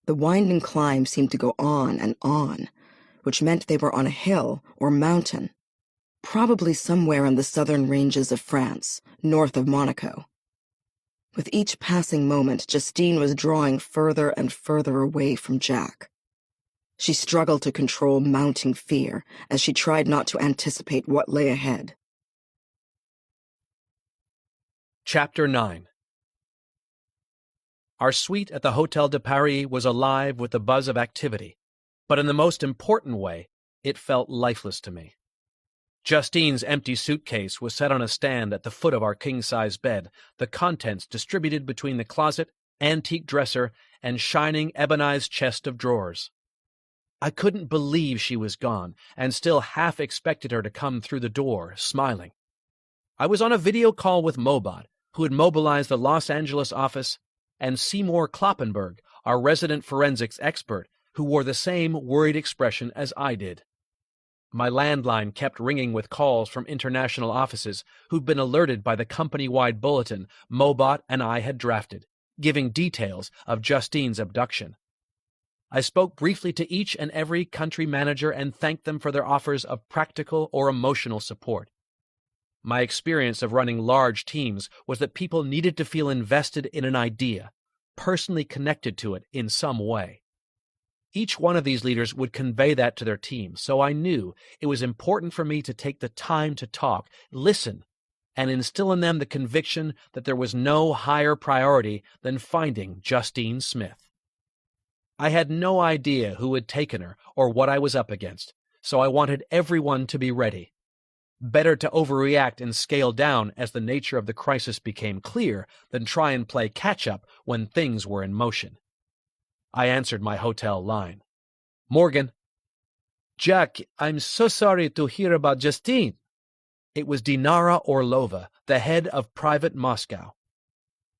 S2: The winding climb seemed to go on, which meant they were on a hill or mountain, probably somewhere in the southern ranges of France, north of Monaco. With each passing moment, Justine was drawing further and further away from Jack. She struggled to control mounting fear as she tried not to anticipate what lay ahead.
S1: Chapter 9. Our suite at the Hotel de Paris was alive with the buzz of activity, but in the most important way, it felt lifeless to me. Justine's empty suitcase was set on a stand at the foot of our king-size bed, the contents distributed between the closet, antique dresser, and shining ebonized chest of drawers. I couldn't believe she was gone, and still half expected her to come through the door, smiling. I was on a video call with Mobot, who had mobilized the Los Angeles office, and Seymour Kloppenberg, our resident forensics expert, who wore the same worried expression as I did. My landline kept ringing with calls from international offices who'd been alerted by the company-wide bulletin Mobot and I had drafted, giving details of Justine's abduction. I spoke briefly to each and every country manager and thanked them for their offers of practical or emotional support. My experience of running large teams was that people needed to feel invested in an idea, personally connected to it in some way. Each one of these leaders would convey that to their team, so I knew it was important for me to take the time to talk, listen, and instill in them the conviction that there was no higher priority than finding Justine Smith. I had no idea who had taken her or what I was up against, so I wanted everyone to be ready. Better to overreact and scale down as the nature of the crisis became clear than try and play catch-up when things were in motion. I answered my hotel line. "Morgan." "Jack, I'm so sorry to hear about Justine." It was Dinara Orlova, the head of Private Moscow.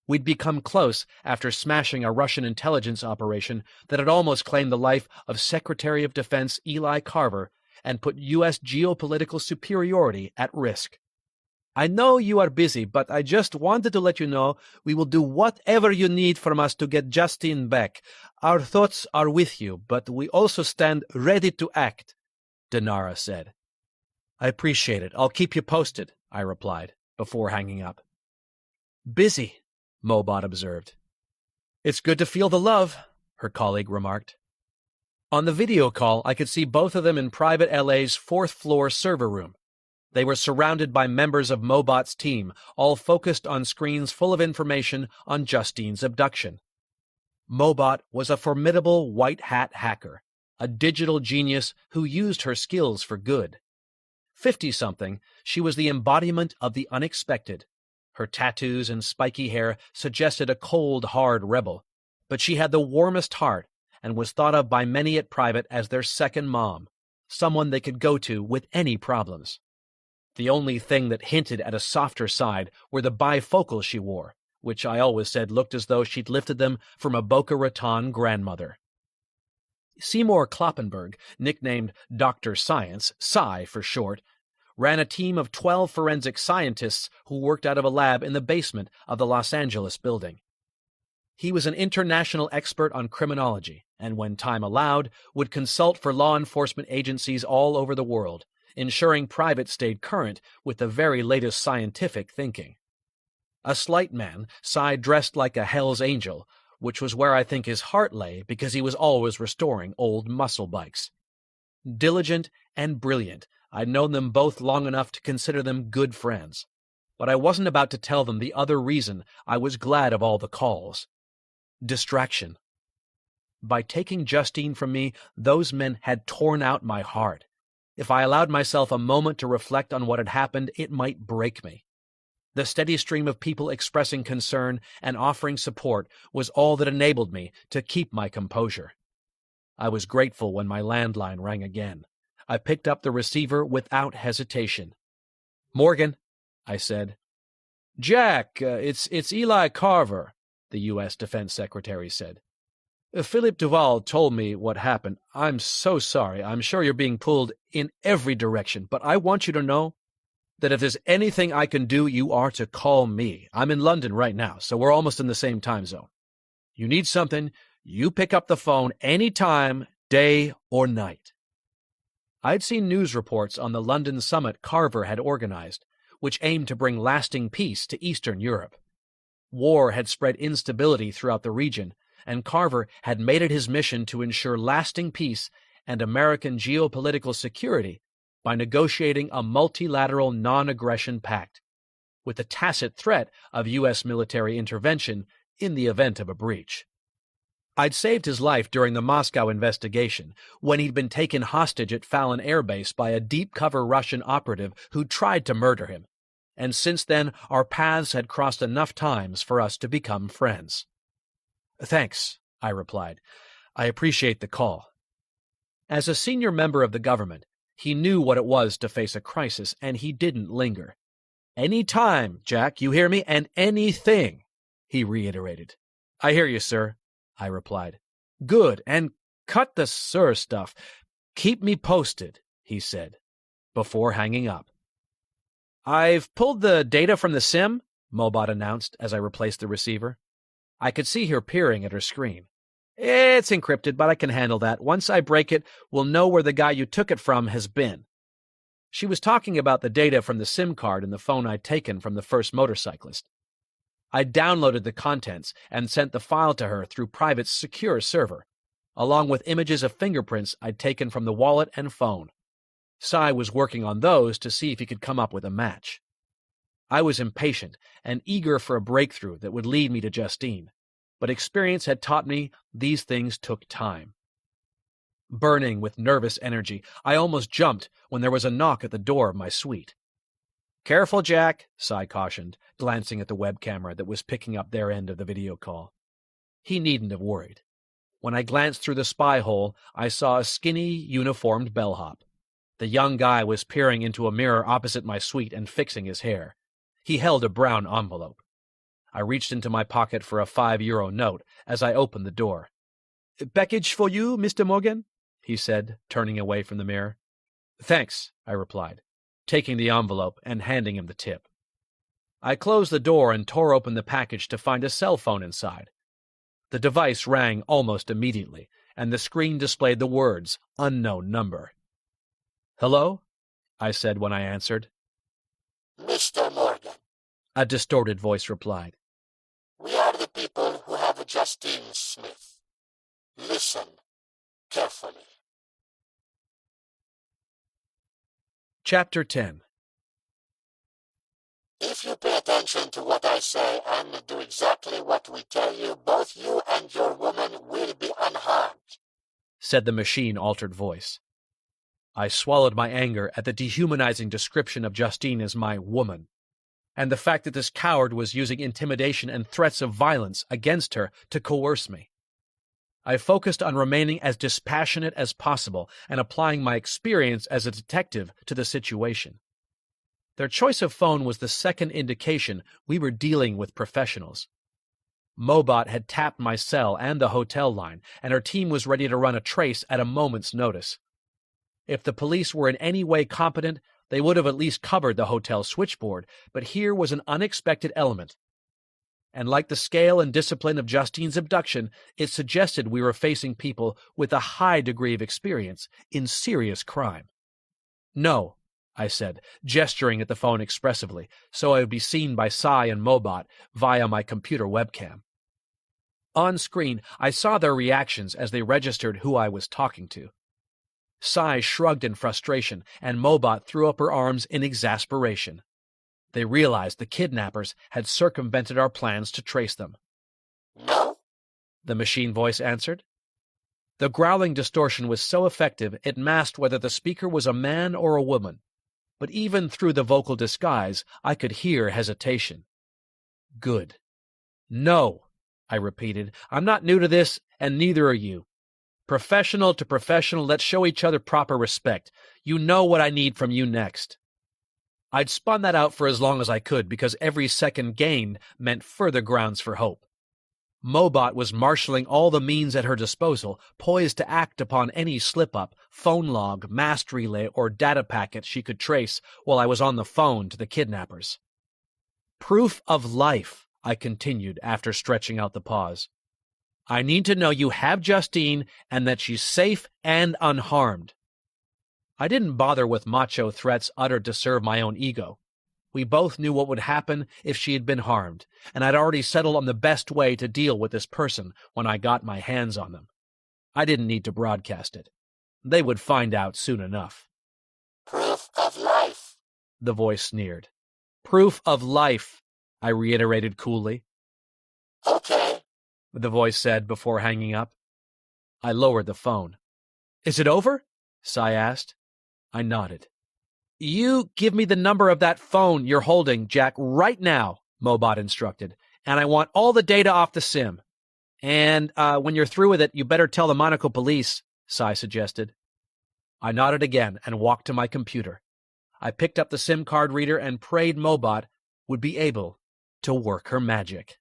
S1: We'd become close after smashing a Russian intelligence operation that had almost claimed the life of Secretary of Defense Eli Carver and put U.S. geopolitical superiority at risk. "I know you are busy, but I just wanted to let you know we will do whatever you need from us to get Justine back. Our thoughts are with you, but we also stand ready to act," Dinara said. "I appreciate it. I'll keep you posted," I replied, before hanging up. "Busy," Mobot observed. "It's good to feel the love," her colleague remarked. On the video call, I could see both of them in Private LA's fourth-floor server room. They were surrounded by members of Mobot's team, all focused on screens full of information on Justine's abduction. Mobot was a formidable white-hat hacker, a digital genius who used her skills for good. 50-something, she was the embodiment of the unexpected. Her tattoos and spiky hair suggested a cold, hard rebel, but she had the warmest heart and was thought of by many at Private as their second mom, someone they could go to with any problems. The only thing that hinted at a softer side were the bifocals she wore, which I always said looked as though she'd lifted them from a Boca Raton grandmother. Seymour Kloppenberg, nicknamed Dr. Science, Cy for short, ran a team of 12 forensic scientists who worked out of a lab in the basement of the Los Angeles building. He was an international expert on criminology, and when time allowed, would consult for law enforcement agencies all over the world, ensuring Private stayed current with the very latest scientific thinking. A slight man, Cy dressed like a Hell's Angel, which was where I think his heart lay because he was always restoring old muscle bikes. Diligent and brilliant, I'd known them both long enough to consider them good friends. But I wasn't about to tell them the other reason I was glad of all the calls. Distraction. By taking Justine from me, those men had torn out my heart. If I allowed myself a moment to reflect on what had happened, it might break me. The steady stream of people expressing concern and offering support was all that enabled me to keep my composure. I was grateful when my landline rang again. I picked up the receiver without hesitation. "Morgan," I said. "Jack, it's Eli Carver," the U.S. Defense Secretary said. "Philippe Duval told me what happened. I'm so sorry. I'm sure you're being pulled in every direction, but I want you to know that if there's anything I can do, you are to call me. I'm in London right now, so we're almost in the same time zone. You need something, you pick up the phone any time, day or night." I'd seen news reports on the London summit Carver had organized, which aimed to bring lasting peace to Eastern Europe. War had spread instability throughout the region, and Carver had made it his mission to ensure lasting peace and American geopolitical security by negotiating a multilateral non-aggression pact, with the tacit threat of U.S. military intervention in the event of a breach. I'd saved his life during the Moscow investigation, when he'd been taken hostage at Fallon Air Base by a deep-cover Russian operative who tried to murder him, and since then our paths had crossed enough times for us to become friends. "Thanks," I replied. "I appreciate the call." As a senior member of the government, he knew what it was to face a crisis, and he didn't linger. "Any time, Jack, you hear me? And anything," he reiterated. "I hear you, sir," I replied. "Good, and cut the sir stuff. Keep me posted," he said, before hanging up. "I've pulled the data from the SIM," Mobot announced as I replaced the receiver. I could see her peering at her screen. "It's encrypted, but I can handle that. Once I break it, we'll know where the guy you took it from has been." She was talking about the data from the SIM card in the phone I'd taken from the first motorcyclist. I downloaded the contents and sent the file to her through private secure server, along with images of fingerprints I'd taken from the wallet and phone. Cy was working on those to see if he could come up with a match. I was impatient and eager for a breakthrough that would lead me to Justine, but experience had taught me these things took time. Burning with nervous energy, I almost jumped when there was a knock at the door of my suite. "Careful, Jack," Cy cautioned, glancing at the web camera that was picking up their end of the video call. He needn't have worried. When I glanced through the spy hole, I saw a skinny, uniformed bellhop. The young guy was peering into a mirror opposite my suite and fixing his hair. He held a brown envelope. I reached into my pocket for a €5 note as I opened the door. "Package for you, Mr. Morgan?" he said, turning away from the mirror. "Thanks," I replied, taking the envelope and handing him the tip. I closed the door and tore open the package to find a cell phone inside. The device rang almost immediately, and the screen displayed the words, "Unknown number." "Hello?" I said when I answered.
S3: "Mr. Morgan,"
S1: a distorted voice replied.
S3: "we are the people who have Justine Smith. Listen carefully."
S1: Chapter 10.
S3: If you pay attention to what I say and do exactly what we tell you, both you and your woman will be unharmed,
S1: said the machine-altered voice. I swallowed my anger at the dehumanizing description of Justine as my woman, and the fact that this coward was using intimidation and threats of violence against her to coerce me. I focused on remaining as dispassionate as possible and applying my experience as a detective to the situation. Their choice of phone was the second indication we were dealing with professionals. Mobot had tapped my cell and the hotel line, and her team was ready to run a trace at a moment's notice. If the police were in any way competent, they would have at least covered the hotel switchboard, but here was an unexpected element. And like the scale and discipline of Justine's abduction, it suggested we were facing people with a high degree of experience in serious crime. "No," I said, gesturing at the phone expressively, so I would be seen by Cy and Mobot via my computer webcam. On screen, I saw their reactions as they registered who I was talking to. Cy shrugged in frustration, and Mobot threw up her arms in exasperation. They realized the kidnappers had circumvented our plans to trace them.
S3: "No?"
S1: the machine voice answered. The growling distortion was so effective it masked whether the speaker was a man or a woman, but even through the vocal disguise, I could hear hesitation. "Good. No," I repeated. "I'm not new to this, and neither are you. Professional to professional, let's show each other proper respect. You know what I need from you next." I'd spun that out for as long as I could because every second gained meant further grounds for hope. Mobot was marshalling all the means at her disposal, poised to act upon any slip-up, phone log, mast relay, or data packet she could trace while I was on the phone to the kidnappers. "Proof of life," I continued after stretching out the pause. "I need to know you have Justine and that she's safe and unharmed." I didn't bother with macho threats uttered to serve my own ego. We both knew what would happen if she had been harmed, and I'd already settled on the best way to deal with this person when I got my hands on them. I didn't need to broadcast it. They would find out soon enough.
S3: "Proof of life,"
S1: the voice sneered. "Proof of life," I reiterated coolly.
S3: "Okay,
S1: the voice said before hanging up. I lowered the phone. Is it over? Cy asked. I nodded. You give me the number of that phone you're holding, Jack, right now, Mobot instructed, and I want all the data off the SIM. And when you're through with it, you better tell the Monaco police, Cy suggested. I nodded again and walked to my computer. I picked up the SIM card reader and prayed Mobot would be able to work her magic.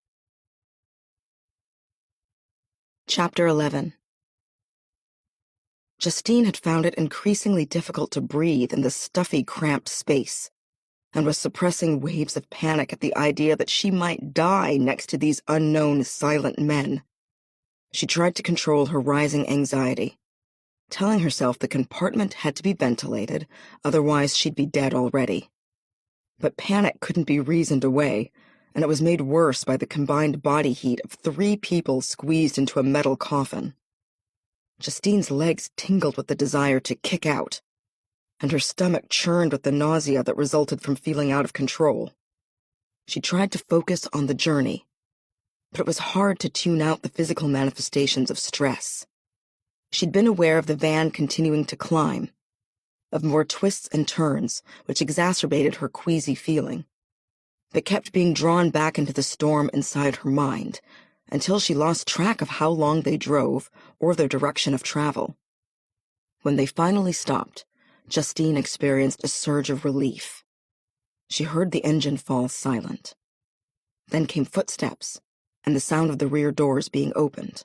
S2: Chapter 11. Justine had found it increasingly difficult to breathe in the stuffy, cramped space, and was suppressing waves of panic at the idea that she might die next to these unknown, silent men. She tried to control her rising anxiety, telling herself the compartment had to be ventilated, otherwise she'd be dead already. But panic couldn't be reasoned away, and it was made worse by the combined body heat of 3 people squeezed into a metal coffin. Justine's legs tingled with the desire to kick out, and her stomach churned with the nausea that resulted from feeling out of control. She tried to focus on the journey, but it was hard to tune out the physical manifestations of stress. She'd been aware of the van continuing to climb, of more twists and turns, which exacerbated her queasy feeling, but kept being drawn back into the storm inside her mind, until she lost track of how long they drove or their direction of travel. When they finally stopped, Justine experienced a surge of relief. She heard the engine fall silent. Then came footsteps, and the sound of the rear doors being opened.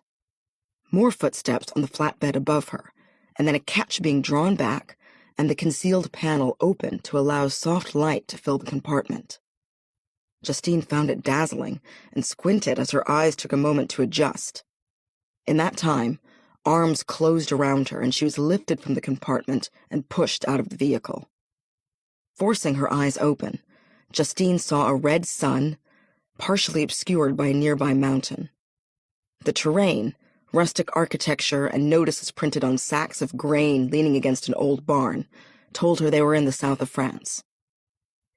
S2: More footsteps on the flatbed above her, and then a catch being drawn back, and the concealed panel opened to allow soft light to fill the compartment. Justine found it dazzling and squinted as her eyes took a moment to adjust. In that time, arms closed around her and she was lifted from the compartment and pushed out of the vehicle. Forcing her eyes open, Justine saw a red sun, partially obscured by a nearby mountain. The terrain, rustic architecture, and notices printed on sacks of grain leaning against an old barn told her they were in the south of France.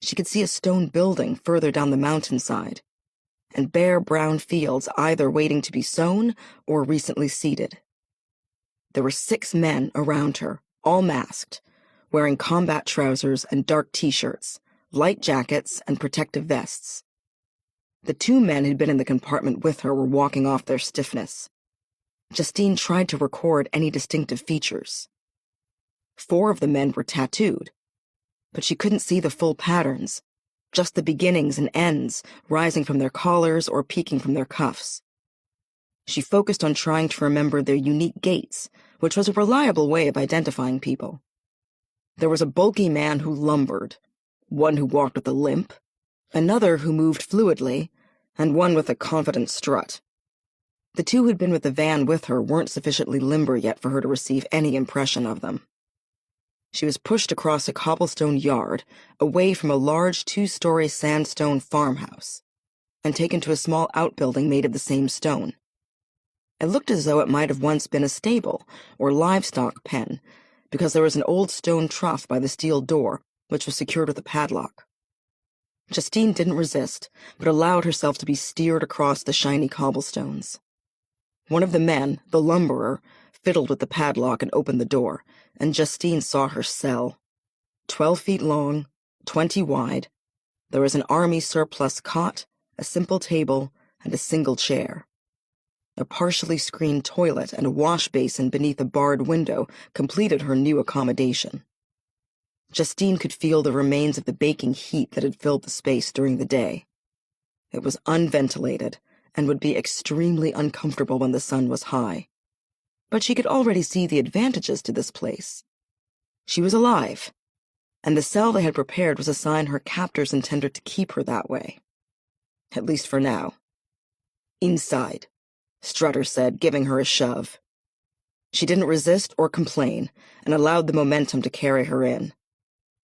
S2: She could see a stone building further down the mountainside, and bare brown fields either waiting to be sown or recently seeded. There were 6 men around her, all masked, wearing combat trousers and dark t-shirts, light jackets, and protective vests. The 2 men who'd been in the compartment with her were walking off their stiffness. Justine tried to record any distinctive features. 4 of the men were tattooed, but she couldn't see the full patterns, just the beginnings and ends rising from their collars or peeking from their cuffs. She focused on trying to remember their unique gaits, which was a reliable way of identifying people. There was a bulky man who lumbered, one who walked with a limp, another who moved fluidly, and one with a confident strut. The 2 who'd been with the van with her weren't sufficiently limber yet for her to receive any impression of them. She was pushed across a cobblestone yard, away from a large 2-story sandstone farmhouse, and taken to a small outbuilding made of the same stone. It looked as though it might have once been a stable or livestock pen, because there was an old stone trough by the steel door, which was secured with a padlock. Justine didn't resist, but allowed herself to be steered across the shiny cobblestones. One of the men, the lumberer, fiddled with the padlock and opened the door, and Justine saw her cell. 12 feet long, 20 wide. There was an army surplus cot, a simple table, and a single chair. A partially screened toilet and a wash basin beneath a barred window completed her new accommodation. Justine could feel the remains of the baking heat that had filled the space during the day. It was unventilated and would be extremely uncomfortable when the sun was high. But she could already see the advantages to this place. She was alive, and the cell they had prepared was a sign her captors intended to keep her that way. At least for now. Inside, Strutter said, giving her a shove. She didn't resist or complain, and allowed the momentum to carry her in.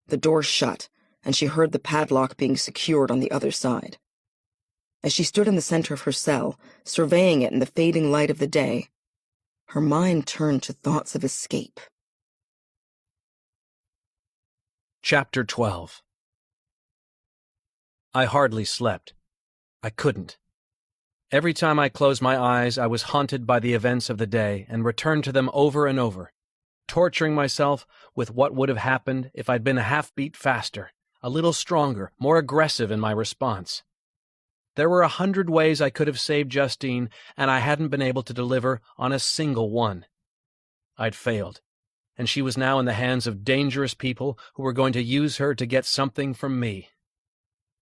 S2: The door shut, and she heard the padlock being secured on the other side. As she stood in the center of her cell, surveying it in the fading light of the day, her mind turned to thoughts of escape.
S1: Chapter 12. I hardly slept. I couldn't. Every time I closed my eyes, I was haunted by the events of the day and returned to them over and over, torturing myself with what would have happened if I'd been a half-beat faster, a little stronger, more aggressive in my response. There were 100 ways I could have saved Justine, and I hadn't been able to deliver on a single one. I'd failed, and she was now in the hands of dangerous people who were going to use her to get something from me.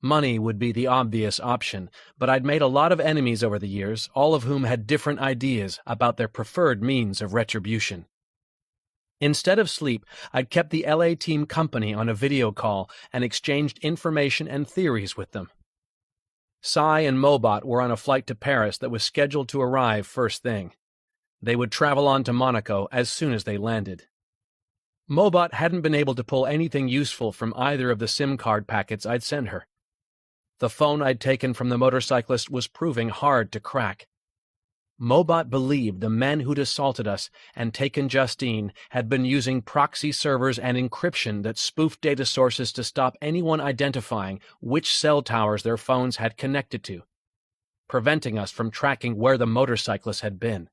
S1: Money would be the obvious option, but I'd made a lot of enemies over the years, all of whom had different ideas about their preferred means of retribution. Instead of sleep, I'd kept the LA team company on a video call and exchanged information and theories with them. Cy and Mobot were on a flight to Paris that was scheduled to arrive first thing. They would travel on to Monaco as soon as they landed. Mobot hadn't been able to pull anything useful from either of the SIM card packets I'd sent her. The phone I'd taken from the motorcyclist was proving hard to crack. Mobot believed the men who'd assaulted us and taken Justine had been using proxy servers and encryption that spoofed data sources to stop anyone identifying which cell towers their phones had connected to, preventing us from tracking where the motorcyclist had been.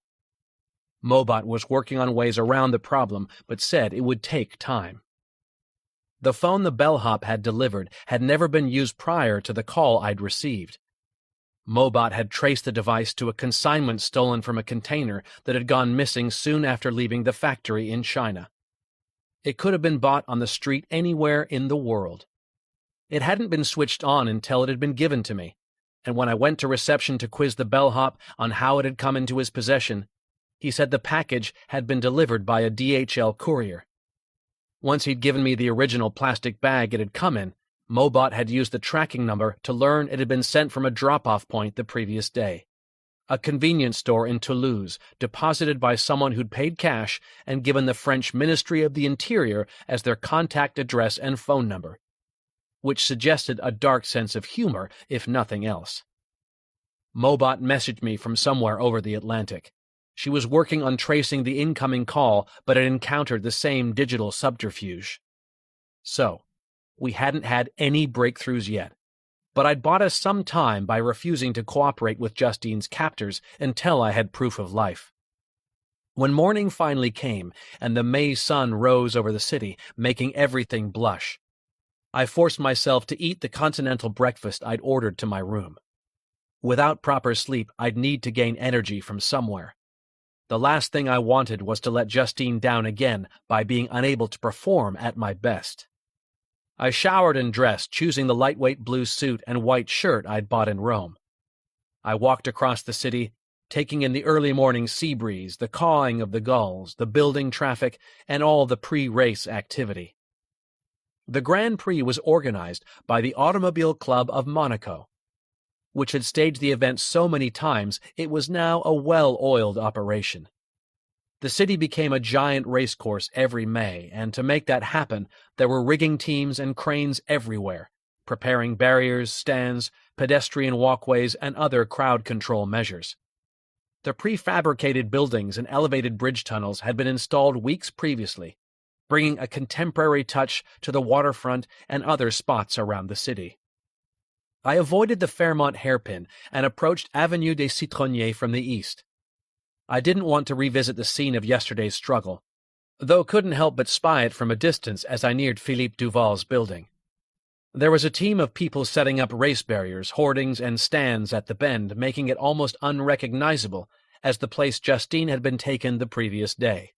S1: Mobot was working on ways around the problem, but said it would take time. The phone the bellhop had delivered had never been used prior to the call I'd received. Mobot had traced the device to a consignment stolen from a container that had gone missing soon after leaving the factory in China. It could have been bought on the street anywhere in the world. It hadn't been switched on until it had been given to me, and when I went to reception to quiz the bellhop on how it had come into his possession, he said the package had been delivered by a DHL courier. Once he'd given me the original plastic bag it had come in, Mobot had used the tracking number to learn it had been sent from a drop-off point the previous day, a convenience store in Toulouse, deposited by someone who'd paid cash and given the French Ministry of the Interior as their contact address and phone number, which suggested a dark sense of humor, if nothing else. Mobot messaged me from somewhere over the Atlantic. She was working on tracing the incoming call, but had encountered the same digital subterfuge. So, we hadn't had any breakthroughs yet, but I'd bought us some time by refusing to cooperate with Justine's captors until I had proof of life. When morning finally came and the May sun rose over the city, making everything blush, I forced myself to eat the continental breakfast I'd ordered to my room. Without proper sleep, I'd need to gain energy from somewhere. The last thing I wanted was to let Justine down again by being unable to perform at my best. I showered and dressed, choosing the lightweight blue suit and white shirt I'd bought in Rome. I walked across the city, taking in the early morning sea breeze, the cawing of the gulls, the building traffic, and all the pre-race activity. The Grand Prix was organized by the Automobile Club of Monaco, which had staged the event so many times it was now a well-oiled operation. The city became a giant racecourse every May, and to make that happen, there were rigging teams and cranes everywhere, preparing barriers, stands, pedestrian walkways, and other crowd control measures. The prefabricated buildings and elevated bridge tunnels had been installed weeks previously, bringing a contemporary touch to the waterfront and other spots around the city. I avoided the Fairmont hairpin and approached Avenue des Citronniers from the east. I didn't want to revisit the scene of yesterday's struggle, though couldn't help but spy it from a distance as I neared Philippe Duval's building. There was a team of people setting up race barriers, hoardings, and stands at the bend, making it almost unrecognizable as the place Justine had been taken the previous day.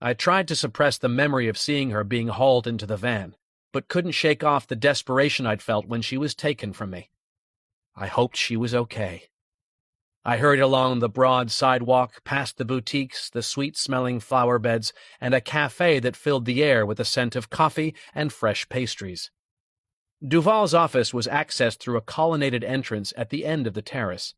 S1: I tried to suppress the memory of seeing her being hauled into the van, but couldn't shake off the desperation I'd felt when she was taken from me. I hoped she was okay. I hurried along the broad sidewalk, past the boutiques, the sweet-smelling flower beds, and a cafe that filled the air with the scent of coffee and fresh pastries. Duval's office was accessed through a colonnaded entrance at the end of the terrace.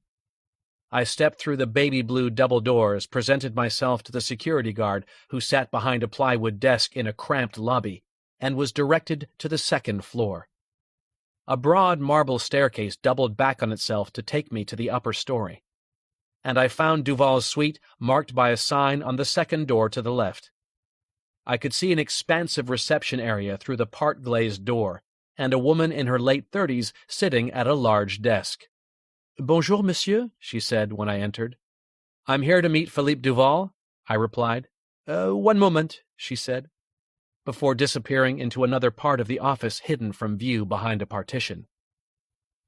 S1: I stepped through the baby-blue double doors, presented myself to the security guard who sat behind a plywood desk in a cramped lobby, and was directed to the second floor. A broad marble staircase doubled back on itself to take me to the upper story, and I found Duval's suite marked by a sign on the second door to the left. I could see an expansive reception area through the part-glazed door, and a woman in her late 30s sitting at a large desk. Bonjour, monsieur, she said when I entered. I'm here to meet Philippe Duval, I replied. One moment, she said, before disappearing into another part of the office hidden from view behind a partition.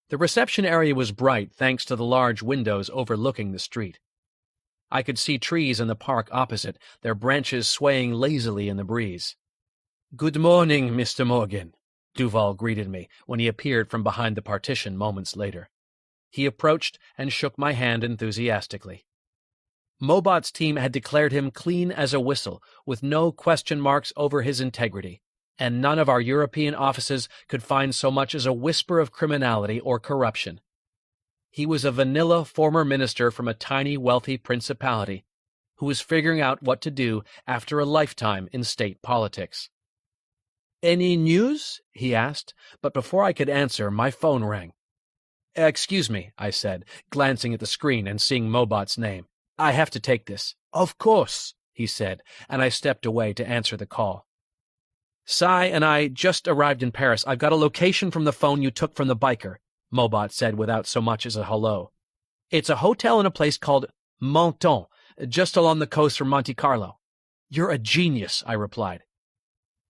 S1: The reception area was bright thanks to the large windows overlooking the street. I could see trees in the park opposite, their branches swaying lazily in the breeze. Good morning, Mr. Morgan, Duval greeted me when he appeared from behind the partition moments later. He approached and shook my hand enthusiastically. Mobot's team had declared him clean as a whistle, with no question marks over his integrity, and none of our European offices could find so much as a whisper of criminality or corruption. He was a vanilla former minister from a tiny, wealthy principality who was figuring out what to do after a lifetime in state politics. Any news? He asked, but before I could answer, my phone rang. Excuse me, I said, glancing at the screen and seeing Mobot's name. I have to take this. Of course, he said, and I stepped away to answer the call. Sai and I just arrived in Paris. I've got a location from the phone you took from the biker, Mobot said without so much as a hello. It's a hotel in a place called Menton, just along the coast from Monte Carlo. You're a genius, I replied.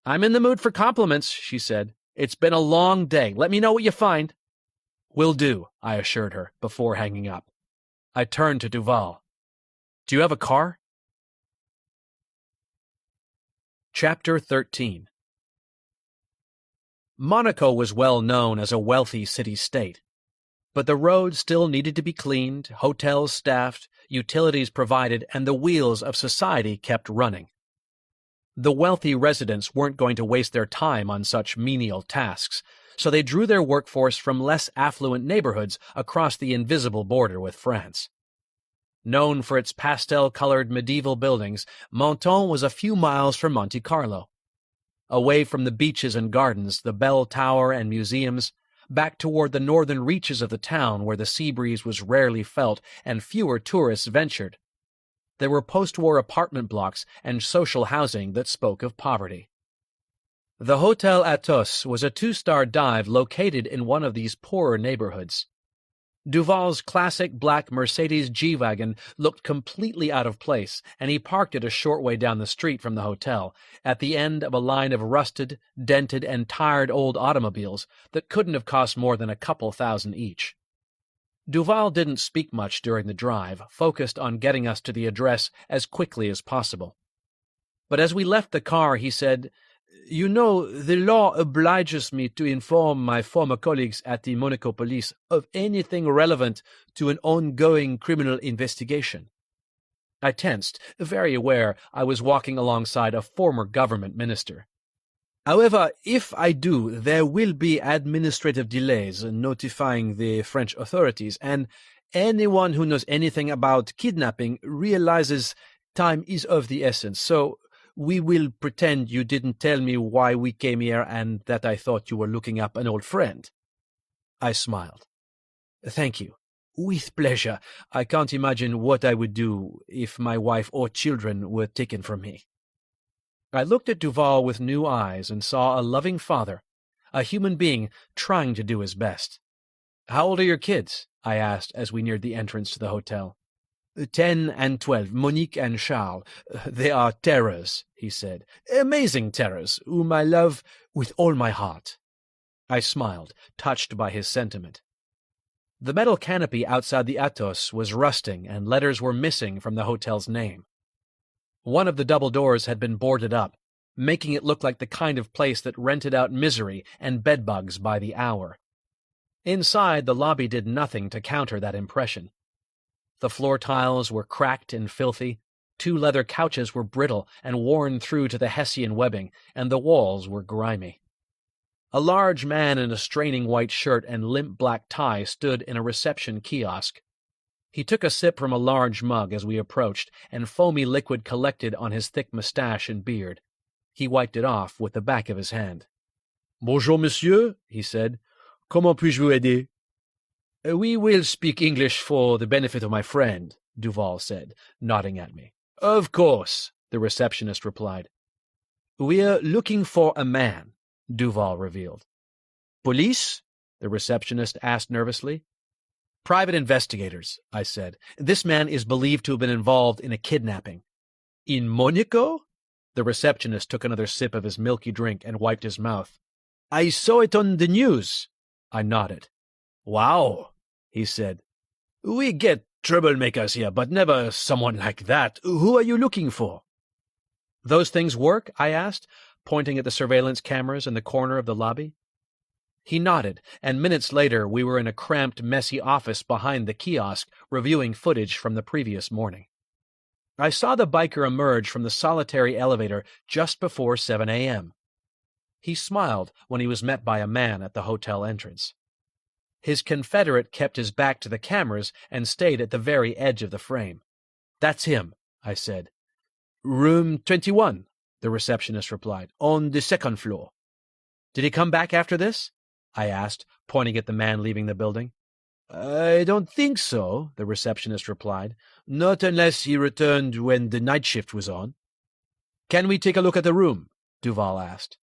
S1: I'm in the mood for compliments, she said. It's been a long day. Let me know what you find. Will do, I assured her, before hanging up. I turned to Duval. Do you have a car? Chapter 13. Monaco was well known as a wealthy city-state, but the roads still needed to be cleaned, hotels staffed, utilities provided, and the wheels of society kept running. The wealthy residents weren't going to waste their time on such menial tasks, so they drew their workforce from less affluent neighborhoods across the invisible border with France. Known for its pastel-colored medieval buildings, Menton was a few miles from Monte Carlo. Away from the beaches and gardens, the bell tower and museums, back toward the northern reaches of the town where the sea breeze was rarely felt and fewer tourists ventured. There were post-war apartment blocks and social housing that spoke of poverty. The Hotel Athos was a 2-star dive located in one of these poorer neighborhoods. Duval's classic black Mercedes G-Wagon looked completely out of place, and he parked it a short way down the street from the hotel, at the end of a line of rusted, dented, and tired old automobiles that couldn't have cost more than a couple thousand each. Duval didn't speak much during the drive, focused on getting us to the address as quickly as possible. But as we left the car, he said, You know, the law obliges me to inform my former colleagues at the Monaco police of anything relevant to an ongoing criminal investigation. I tensed, very aware I was walking alongside a former government minister. However, if I do, there will be administrative delays notifying the French authorities, and anyone who knows anything about kidnapping realizes time is of the essence, so we will pretend you didn't tell me why we came here and that I thought you were looking up an old friend. I smiled. Thank you. With pleasure. I can't imagine what I would do if my wife or children were taken from me. I looked at Duval with new eyes and saw a loving father, a human being trying to do his best. How old are your kids? I asked as we neared the entrance to the hotel. 10 and 12, Monique and Charles. They are terrors, he said. Amazing terrors, whom I love with all my heart. I smiled, touched by his sentiment. The metal canopy outside the Athos was rusting, and letters were missing from the hotel's name. One of the double doors had been boarded up, making it look like the kind of place that rented out misery and bedbugs by the hour. Inside, the lobby did nothing to counter that impression. The floor tiles were cracked and filthy, 2 leather couches were brittle and worn through to the Hessian webbing, and the walls were grimy. A large man in a straining white shirt and limp black tie stood in a reception kiosk. He took a sip from a large mug as we approached, and foamy liquid collected on his thick mustache and beard. He wiped it off with the back of his hand. Bonjour, monsieur, he said. Comment puis-je vous aider? We will speak English for the benefit of my friend, Duval said, nodding at me. Of course, the receptionist replied. We're looking for a man, Duval revealed. Police? The receptionist asked nervously. Private investigators, I said. This man is believed to have been involved in a kidnapping. In Monaco? The receptionist took another sip of his milky drink and wiped his mouth. I saw it on the news. I nodded. Wow, he said. We get troublemakers here, but never someone like that. Who are you looking for? Those things work? I asked, pointing at the surveillance cameras in the corner of the lobby. He nodded, and minutes later we were in a cramped, messy office behind the kiosk, reviewing footage from the previous morning. I saw the biker emerge from the solitary elevator just before 7 a.m. He smiled when he was met by a man at the hotel entrance. His confederate kept his back to the cameras and stayed at the very edge of the frame. That's him, I said. Room 21, the receptionist replied, on the second floor. Did he come back after this? I asked, pointing at the man leaving the building. I don't think so, the receptionist replied. Not unless he returned when the night shift was on. Can we take a look at the room? Duval asked.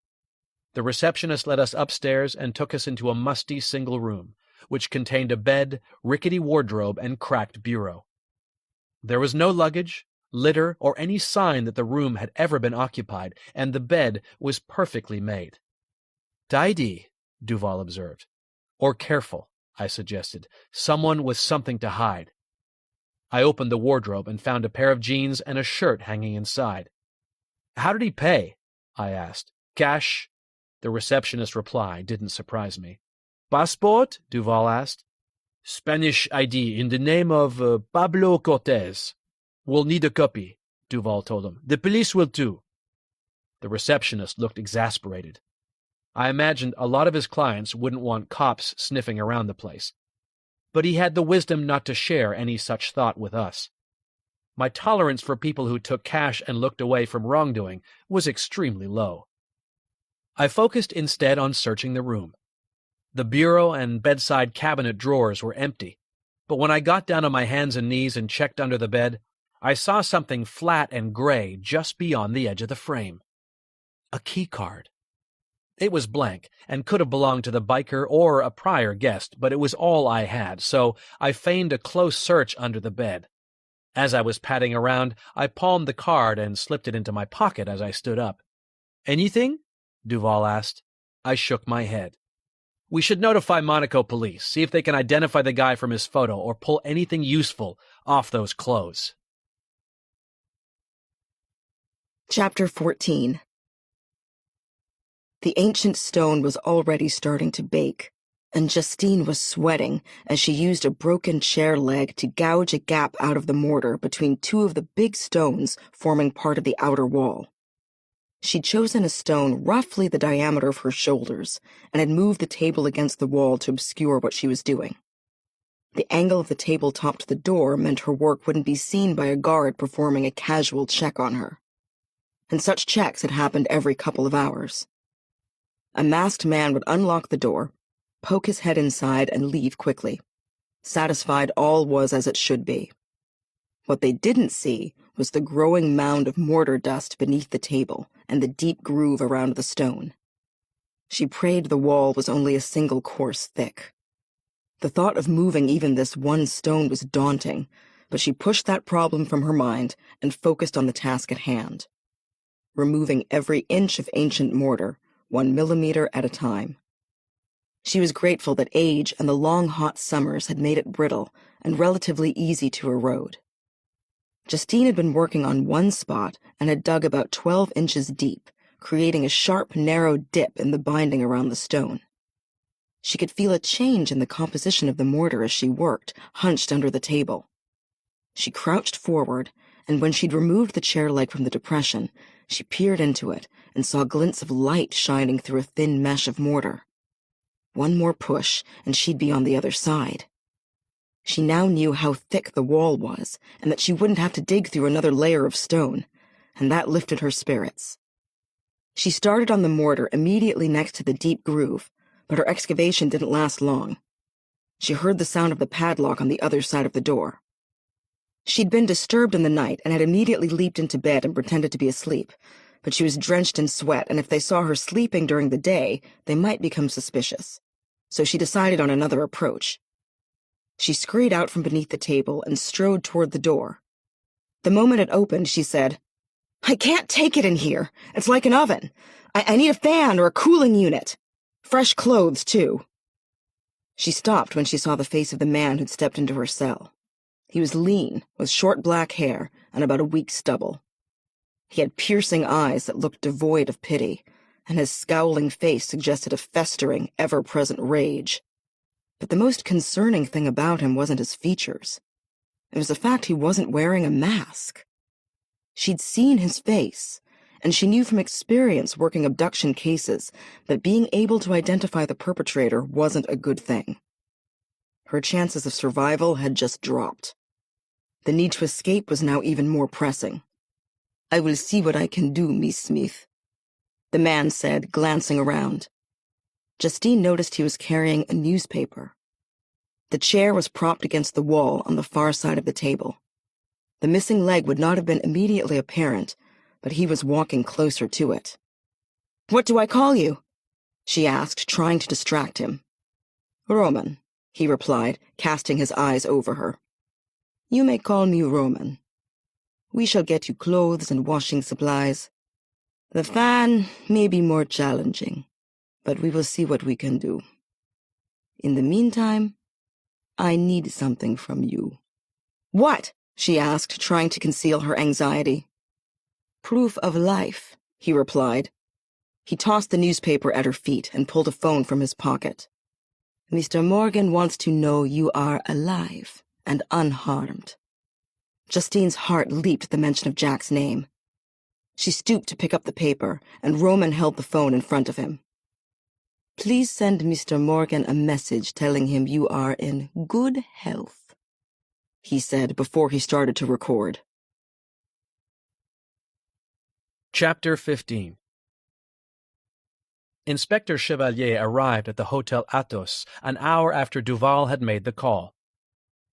S1: The receptionist led us upstairs and took us into a musty single room, which contained a bed, rickety wardrobe, and cracked bureau. There was no luggage, litter, or any sign that the room had ever been occupied, and the bed was perfectly made. Tidy, Duval observed. Or careful, I suggested. Someone with something to hide. I opened the wardrobe and found a pair of jeans and a shirt hanging inside. How did he pay? I asked. Cash? The receptionist's reply didn't surprise me. Passport? Duval asked. Spanish ID in the name of Pablo Cortez. We'll need a copy, Duval told him. The police will too. The receptionist looked exasperated. I imagined a lot of his clients wouldn't want cops sniffing around the place. But he had the wisdom not to share any such thought with us. My tolerance for people who took cash and looked away from wrongdoing was extremely low. I focused instead on searching the room. The bureau and bedside cabinet drawers were empty, but when I got down on my hands and knees and checked under the bed, I saw something flat and gray just beyond the edge of the frame. A key card. It was blank and could have belonged to the biker or a prior guest, but it was all I had, so I feigned a close search under the bed. As I was padding around, I palmed the card and slipped it into my pocket as I stood up. Anything? Duval asked. I shook my head. We should notify Monaco police, see if they can identify the guy from his photo or pull anything useful off those clothes.
S2: Chapter 14. The ancient stone was already starting to bake, and Justine was sweating as she used a broken chair leg to gouge a gap out of the mortar between two of the big stones forming part of the outer wall. She'd chosen a stone roughly the diameter of her shoulders and had moved the table against the wall to obscure what she was doing. The angle of the tabletop to the door meant her work wouldn't be seen by a guard performing a casual check on her. And such checks had happened every couple of hours. A masked man would unlock the door, poke his head inside, and leave quickly, satisfied all was as it should be. What they didn't see was the growing mound of mortar dust beneath the table and the deep groove around the stone. She prayed the wall was only a single course thick. The thought of moving even this one stone was daunting, but she pushed that problem from her mind and focused on the task at hand, removing every inch of ancient mortar, 1 millimeter at a time. She was grateful that age and the long hot summers had made it brittle and relatively easy to erode. Justine had been working on one spot and had dug about 12 inches deep, creating a sharp, narrow dip in the binding around the stone. She could feel a change in the composition of the mortar as she worked, hunched under the table. She crouched forward, and when she'd removed the chair leg from the depression, she peered into it and saw glints of light shining through a thin mesh of mortar. One more push, and she'd be on the other side. She now knew how thick the wall was, and that she wouldn't have to dig through another layer of stone, and that lifted her spirits. She started on the mortar immediately next to the deep groove, but her excavation didn't last long. She heard the sound of the padlock on the other side of the door. She'd been disturbed in the night and had immediately leaped into bed and pretended to be asleep, but she was drenched in sweat, and if they saw her sleeping during the day, they might become suspicious. So she decided on another approach. She scurried out from beneath the table and strode toward the door. The moment it opened, she said, "I can't take it in here. It's like an oven. I need a fan or a cooling unit. Fresh clothes, too." She stopped when she saw the face of the man who'd stepped into her cell. He was lean, with short black hair and about a week's stubble. He had piercing eyes that looked devoid of pity, and his scowling face suggested a festering, ever-present rage. But the most concerning thing about him wasn't his features. It was the fact he wasn't wearing a mask. She'd seen his face, and she knew from experience working abduction cases that being able to identify the perpetrator wasn't a good thing. Her chances of survival had just dropped. The need to escape was now even more pressing. "I will see what I can do, Miss Smith," the man said, glancing around. Justine noticed he was carrying a newspaper. The chair was propped against the wall on the far side of the table. The missing leg would not have been immediately apparent, but he was walking closer to it. "What do I call you?" she asked, trying to distract him. "Roman," he replied, casting his eyes over her. "You may call me Roman. We shall get you clothes and washing supplies. The fan may be more challenging, but we will see what we can do. In the meantime, I need something from you." "What?" she asked, trying to conceal her anxiety. "Proof of life," he replied. He tossed the newspaper at her feet and pulled a phone from his pocket. "Mr. Morgan wants to know you are alive and unharmed." Justine's heart leaped at the mention of Jack's name. She stooped to pick up the paper, and Roman held the phone in front of him. "Please send Mr. Morgan a message telling him you are in good health," he said before he started to record.
S1: Chapter 15. Inspector Chevalier arrived at the Hotel Athos an hour after Duval had made the call.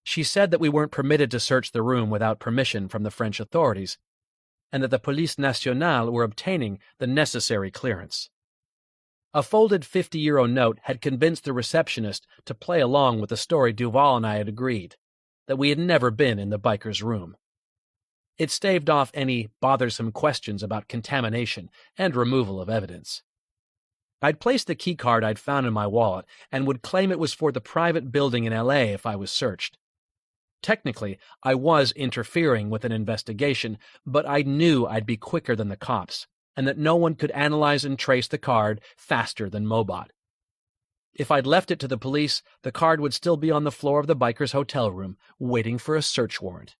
S1: She said that we weren't permitted to search the room without permission from the French authorities, and that the Police Nationale were obtaining the necessary clearance. A folded 50-euro note had convinced the receptionist to play along with the story Duval and I had agreed, that we had never been in the biker's room. It staved off any bothersome questions about contamination and removal of evidence. I'd placed the keycard I'd found in my wallet and would claim it was for the private building in L.A. if I was searched. Technically, I was interfering with an investigation, but I knew I'd be quicker than the cops, and that no one could analyze and trace the card faster than Mobot. If I'd left it to the police, the card would still be on the floor of the biker's hotel room, waiting for a search warrant.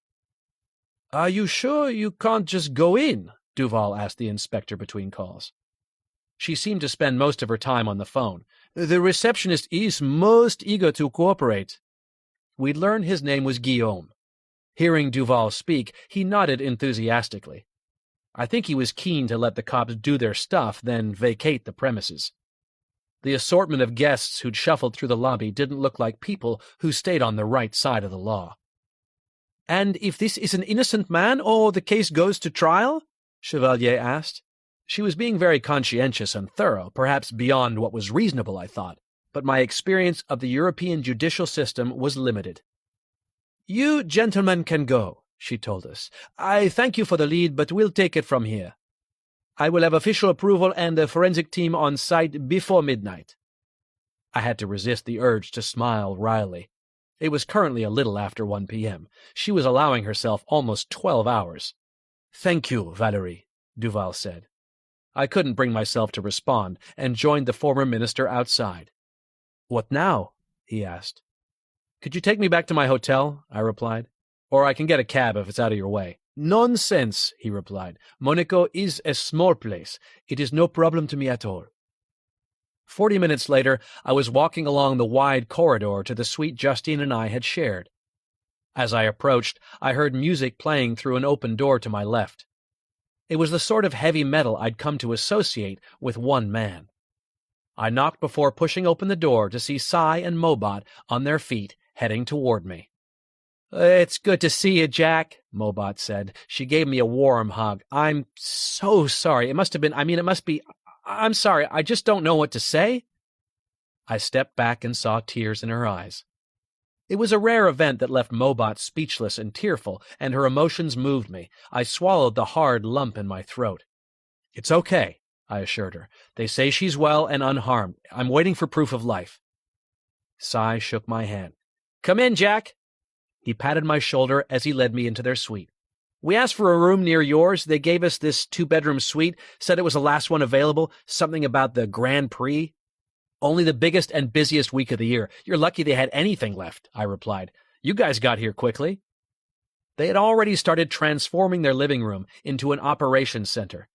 S1: "Are you sure you can't just go in?" Duval asked the inspector between calls. She seemed to spend most of her time on the phone. "The receptionist is most eager to cooperate." We'd learned his name was Guillaume. Hearing Duval speak, he nodded enthusiastically. I think he was keen to let the cops do their stuff, then vacate the premises. The assortment of guests who'd shuffled through the lobby didn't look like people who stayed on the right side of the law. "And if this is an innocent man, or the case goes to trial?" Chevalier asked. She was being very conscientious and thorough, perhaps beyond what was reasonable, I thought, but my experience of the European judicial system was limited. "You gentlemen can go," she told us. "I thank you for the lead, but we'll take it from here. I will have official approval and a forensic team on site before midnight." I had to resist the urge to smile wryly. It was currently a little after 1 p.m. She was allowing herself almost 12 hours. "Thank you, Valerie," Duval said. I couldn't bring myself to respond, and joined the former minister outside. "What now?" he asked. "Could you take me back to my hotel?" I replied. "Or I can get a cab if it's out of your way." "Nonsense," he replied. "Monaco is a small place. It is no problem to me at all." 40 minutes later, I was walking along the wide corridor to the suite Justine and I had shared. As I approached, I heard music playing through an open door to my left. It was the sort of heavy metal I'd come to associate with one man. I knocked before pushing open the door to see Cy and Mobot on their feet, heading toward me. "It's good to see you, Jack," Mobot said. She gave me a warm hug. "I'm so sorry. I'm sorry. I just don't know what to say." I stepped back and saw tears in her eyes. It was a rare event that left Mobot speechless and tearful, and her emotions moved me. I swallowed the hard lump in my throat. "It's okay," I assured her. "They say she's well and unharmed. I'm waiting for proof of life." Cy shook my hand. "Come in, Jack." He patted my shoulder as he led me into their suite. "We asked for a room near yours. They gave us this 2-bedroom suite, said it was the last one available, something about the Grand Prix. Only the biggest and busiest week of the year. You're lucky they had anything left," I replied. "You guys got here quickly." They had already started transforming their living room into an operations center.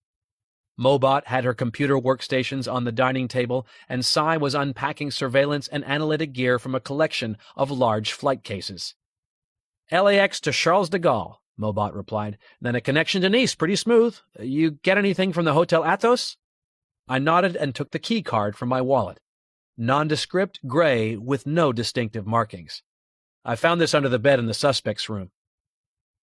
S1: Mobot had her computer workstations on the dining table, and Cy was unpacking surveillance and analytic gear from a collection of large flight cases. "LAX to Charles de Gaulle," Mobot replied. "Then a connection to Nice, pretty smooth. You get anything from the Hotel Athos?" I nodded and took the key card from my wallet. Nondescript, gray, with no distinctive markings. "I found this under the bed in the suspect's room."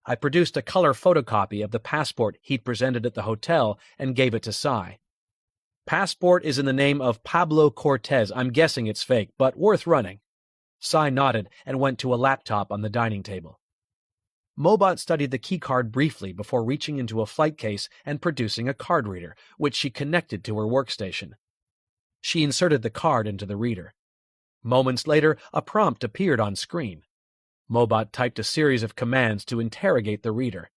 S1: I produced a color photocopy of the passport he'd presented at the hotel and gave it to Cy. "Passport is in the name of Pablo Cortez. I'm guessing it's fake, but worth running." Cy nodded and went to a laptop on the dining table. Mobot studied the keycard briefly before reaching into a flight case and producing a card reader, which she connected to her workstation. She inserted the card into the reader. Moments later, a prompt appeared on screen. Mobot typed a series of commands to interrogate the reader.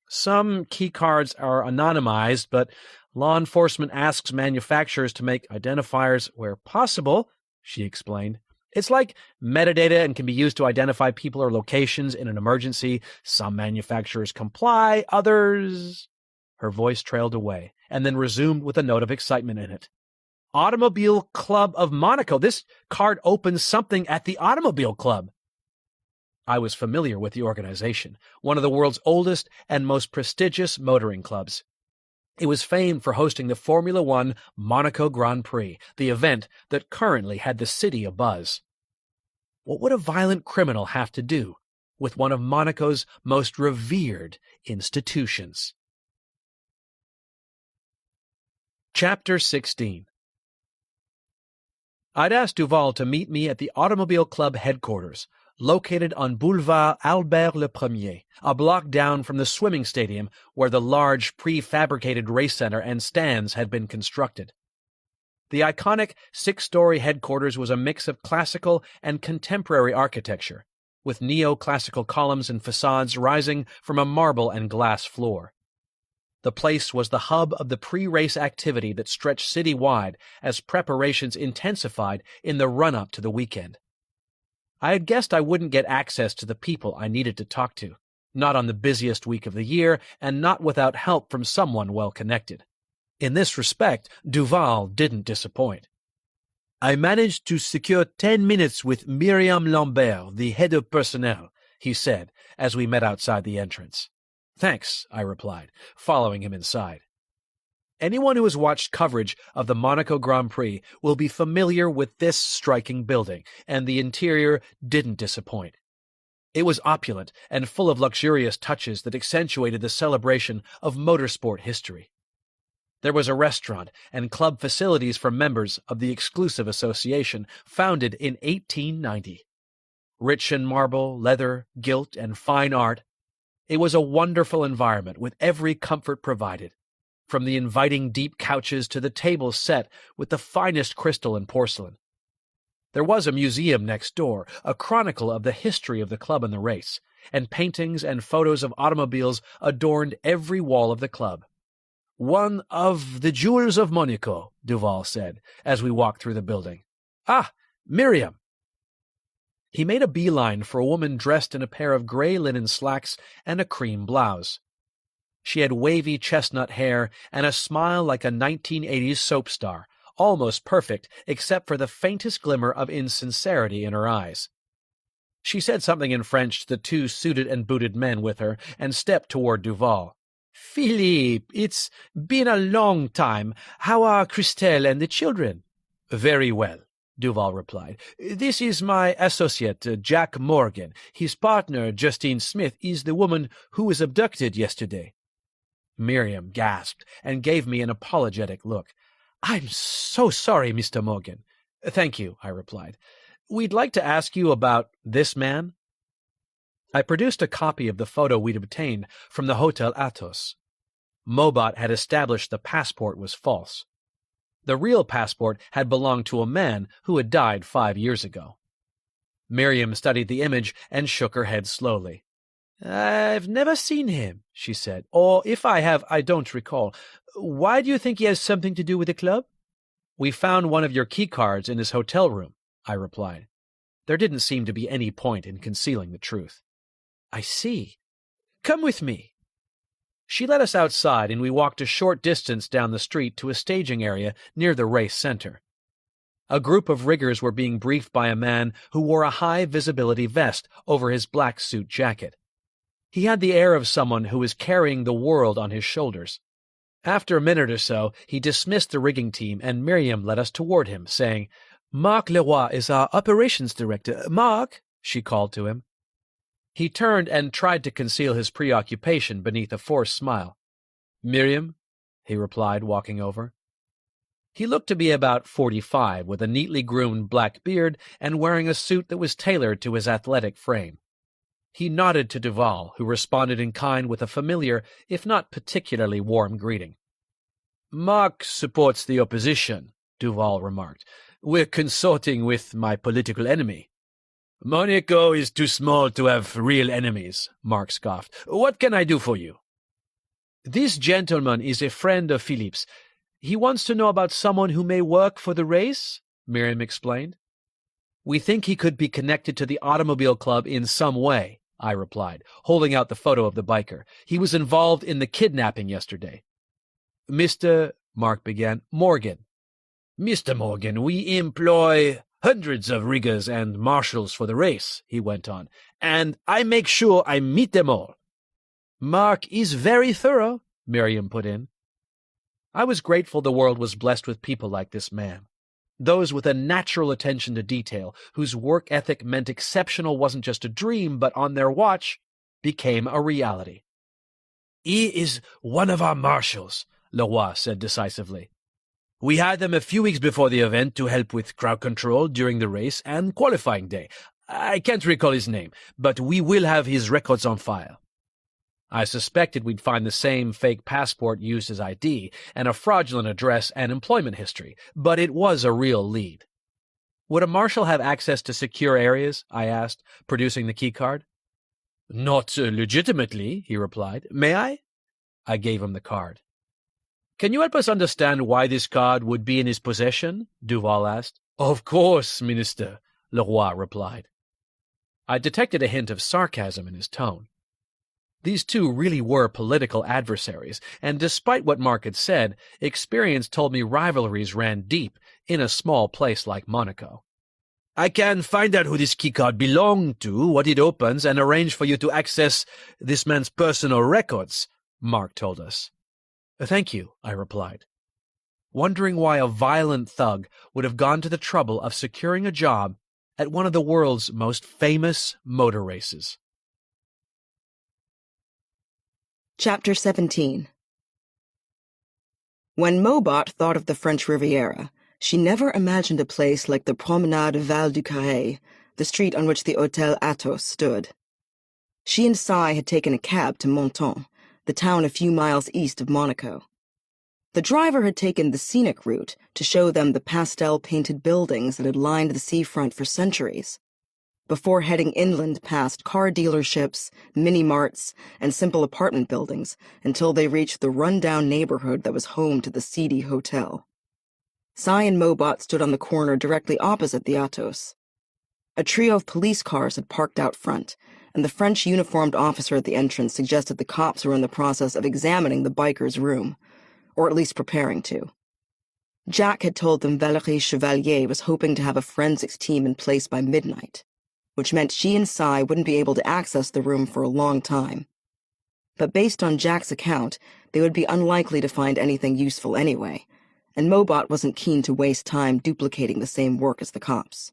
S1: "Some keycards are anonymized, but law enforcement asks manufacturers to make identifiers where possible," she explained. "It's like metadata and can be used to identify people or locations in an emergency. Some manufacturers comply, others—" Her voice trailed away, and then resumed with a note of excitement in it. "Automobile Club of Monaco. This card opens something at the Automobile Club." I was familiar with the organization, one of the world's oldest and most prestigious motoring clubs. It was famed for hosting the Formula One Monaco Grand Prix, the event that currently had the city abuzz. What would a violent criminal have to do with one of Monaco's most revered institutions? Chapter 16. I'd asked Duval to meet me at the Automobile Club headquarters, located on Boulevard Albert le Premier, a block down from the swimming stadium where the large prefabricated race center and stands had been constructed. The iconic 6-story headquarters was a mix of classical and contemporary architecture, with neoclassical columns and facades rising from a marble and glass floor. The place was the hub of the pre-race activity that stretched citywide as preparations intensified in the run-up to the weekend. I had guessed I wouldn't get access to the people I needed to talk to, not on the busiest week of the year, and not without help from someone well-connected. In this respect, Duval didn't disappoint. "I managed to secure 10 minutes with Myriam Lambert, the head of personnel," he said, as we met outside the entrance. "Thanks," I replied, following him inside. Anyone who has watched coverage of the Monaco Grand Prix will be familiar with this striking building, and the interior didn't disappoint. It was opulent and full of luxurious touches that accentuated the celebration of motorsport history. There was a restaurant and club facilities for members of the exclusive association, founded in 1890. Rich in marble, leather, gilt, and fine art, it was a wonderful environment with every comfort provided, from the inviting deep couches to the tables set with the finest crystal and porcelain. There was a museum next door, a chronicle of the history of the club and the race, and paintings and photos of automobiles adorned every wall of the club. "One of the jewels of Monaco," Duval said, as we walked through the building. "Ah, Miriam!" He made a beeline for a woman dressed in a pair of gray linen slacks and a cream blouse. She had wavy chestnut hair and a smile like a 1980s soap star, almost perfect except for the faintest glimmer of insincerity in her eyes. She said something in French to the 2 suited and booted men with her and stepped toward Duval. "Philippe, it's been a long time. How are Christelle and the children?" "Very well," Duval replied. "This is my associate, Jack Morgan. His partner, Justine Smith, is the woman who was abducted yesterday." Miriam gasped and gave me an apologetic look. "I'm so sorry, Mr. Morgan." "Thank you," I replied. We'd like to ask you about this man. I produced a copy of the photo we'd obtained from the Hotel Athos. Mobot had established the passport was false. The real passport had belonged to a man who had died 5 years ago. Miriam studied the image and shook her head slowly. "I've never seen him," she said. "Or if I have, I don't recall. Why do you think he has something to do with the club?" "We found one of your keycards in his hotel room," I replied. There didn't seem to be any point in concealing the truth. "I see. Come with me." She led us outside, and we walked a short distance down the street to a staging area near the race center. A group of riggers were being briefed by a man who wore a high-visibility vest over his black suit jacket. He had the air of someone who is carrying the world on his shoulders. After a minute or so, he dismissed the rigging team, and Miriam led us toward him, saying, "Marc Leroy is our operations director. Marc," she called to him. He turned and tried to conceal his preoccupation beneath a forced smile. "Miriam," he replied, walking over. He looked to be about 45, with a neatly groomed black beard and wearing a suit that was tailored to his athletic frame. He nodded to Duval, who responded in kind with a familiar, if not particularly warm greeting. "Marc supports the opposition," Duval remarked. "We're consorting with my political enemy." "Monaco is too small to have real enemies," Marc scoffed. "What can I do for you?" "This gentleman is a friend of Philippe's. He wants to know about someone who may work for the race," Miriam explained. "We think he could be connected to the automobile club in some way," I replied, holding out the photo of the biker. "He was involved in the kidnapping yesterday." "Mr. Mark began. "Morgan." "Mr. Morgan, we employ hundreds of riggers and marshals for the race," he went on, "and I make sure I meet them all." "Mark is very thorough," Miriam put in. I was grateful the world was blessed with people like this man. Those with a natural attention to detail, whose work ethic meant exceptional wasn't just a dream, but on their watch, became a reality. "He is one of our marshals," Leroy said decisively. "We hired them a few weeks before the event to help with crowd control during the race and qualifying day. I can't recall his name, but we will have his records on file." I suspected we'd find the same fake passport used as ID and a fraudulent address and employment history, but it was a real lead. "Would a marshal have access to secure areas?" I asked, producing the keycard. "Not legitimately," he replied. "May I?" I gave him the card. "Can you help us understand why this card would be in his possession?" Duval asked. "Of course, Minister," Leroy replied. I detected a hint of sarcasm in his tone. These two really were political adversaries, and despite what Mark had said, experience told me rivalries ran deep in a small place like Monaco. "I can find out who this keycard belonged to, what it opens, and arrange for you to access this man's personal records," Mark told us. "Thank you," I replied, wondering why a violent thug would have gone to the trouble of securing a job at one of the world's most famous motor races.
S2: Chapter 17. When Mobot thought of the French Riviera, she never imagined a place like the Promenade Val du Carré, the street on which the Hôtel Athos stood. She and Cy had taken a cab to Menton, the town a few miles east of Monaco. The driver had taken the scenic route to show them the pastel-painted buildings that had lined the seafront for centuries, before heading inland past car dealerships, mini-marts, and simple apartment buildings until they reached the run-down neighborhood that was home to the seedy hotel. Cy and Mobot stood on the corner directly opposite the Athos. A trio of police cars had parked out front, and the French uniformed officer at the entrance suggested the cops were in the process of examining the biker's room, or at least preparing to. Jack had told them Valérie Chevalier was hoping to have a forensics team in place by midnight, which meant she and Cy wouldn't be able to access the room for a long time. But based on Jack's account, they would be unlikely to find anything useful anyway, and Mobot wasn't keen to waste time duplicating the same work as the cops.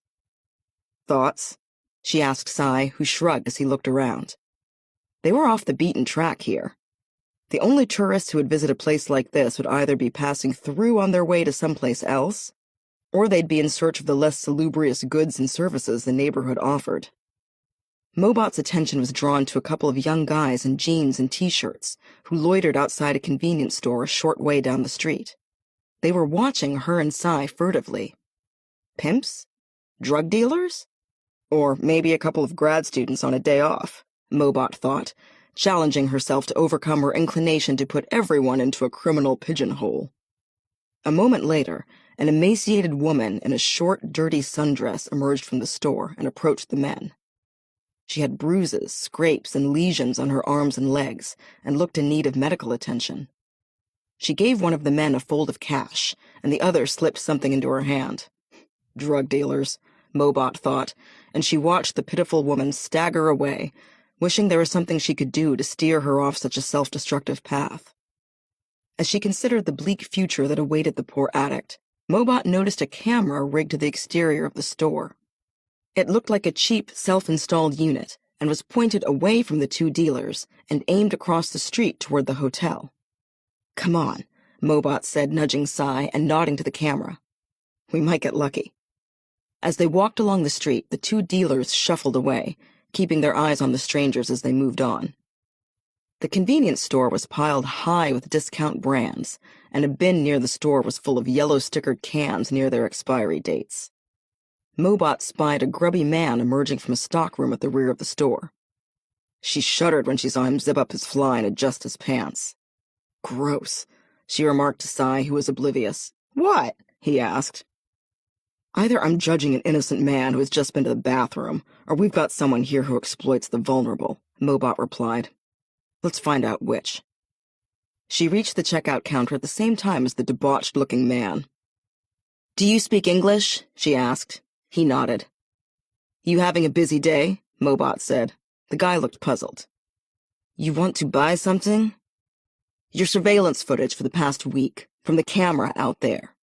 S2: "Thoughts?" she asked Cy, who shrugged as he looked around. They were off the beaten track here. The only tourists who would visit a place like this would either be passing through on their way to someplace else, or they'd be in search of the less salubrious goods and services the neighborhood offered. Mobot's attention was drawn to a couple of young guys in jeans and t-shirts who loitered outside a convenience store a short way down the street. They were watching her and Cy furtively. Pimps? Drug dealers? Or maybe a couple of grad students on a day off, Mobot thought, challenging herself to overcome her inclination to put everyone into a criminal pigeonhole. A moment later, an emaciated woman in a short, dirty sundress emerged from the store and approached the men. She had bruises, scrapes, and lesions on her arms and legs, and looked in need of medical attention. She gave one of the men a fold of cash, and the other slipped something into her hand. Drug dealers, Mobot thought, and she watched the pitiful woman stagger away, wishing there was something she could do to steer her off such a self-destructive path. As she considered the bleak future that awaited the poor addict, Mobot noticed a camera rigged to the exterior of the store. It looked like a cheap, self-installed unit and was pointed away from the two dealers and aimed across the street toward the hotel. "Come on," Mobot said, nudging Cy and nodding to the camera. "We might get lucky." As they walked along the street, the two dealers shuffled away, keeping their eyes on the strangers as they moved on. The convenience store was piled high with discount brands, and a bin near the store was full of yellow-stickered cans near their expiry dates. Mobot spied a grubby man emerging from a stockroom at the rear of the store. She shuddered when she saw him zip up his fly and adjust his pants. "Gross," she remarked to Cy, who was oblivious. "What?" he asked. "Either I'm judging an innocent man who has just been to the bathroom, or we've got someone here who exploits the vulnerable," Mobot replied. "Let's find out which." She reached the checkout counter at the same time as the debauched-looking man. "Do you speak English?" she asked. He nodded. "You having a busy day?" Mobot said. The guy looked puzzled. "You want to buy something?" "Your surveillance footage for the past week, from the camera out there."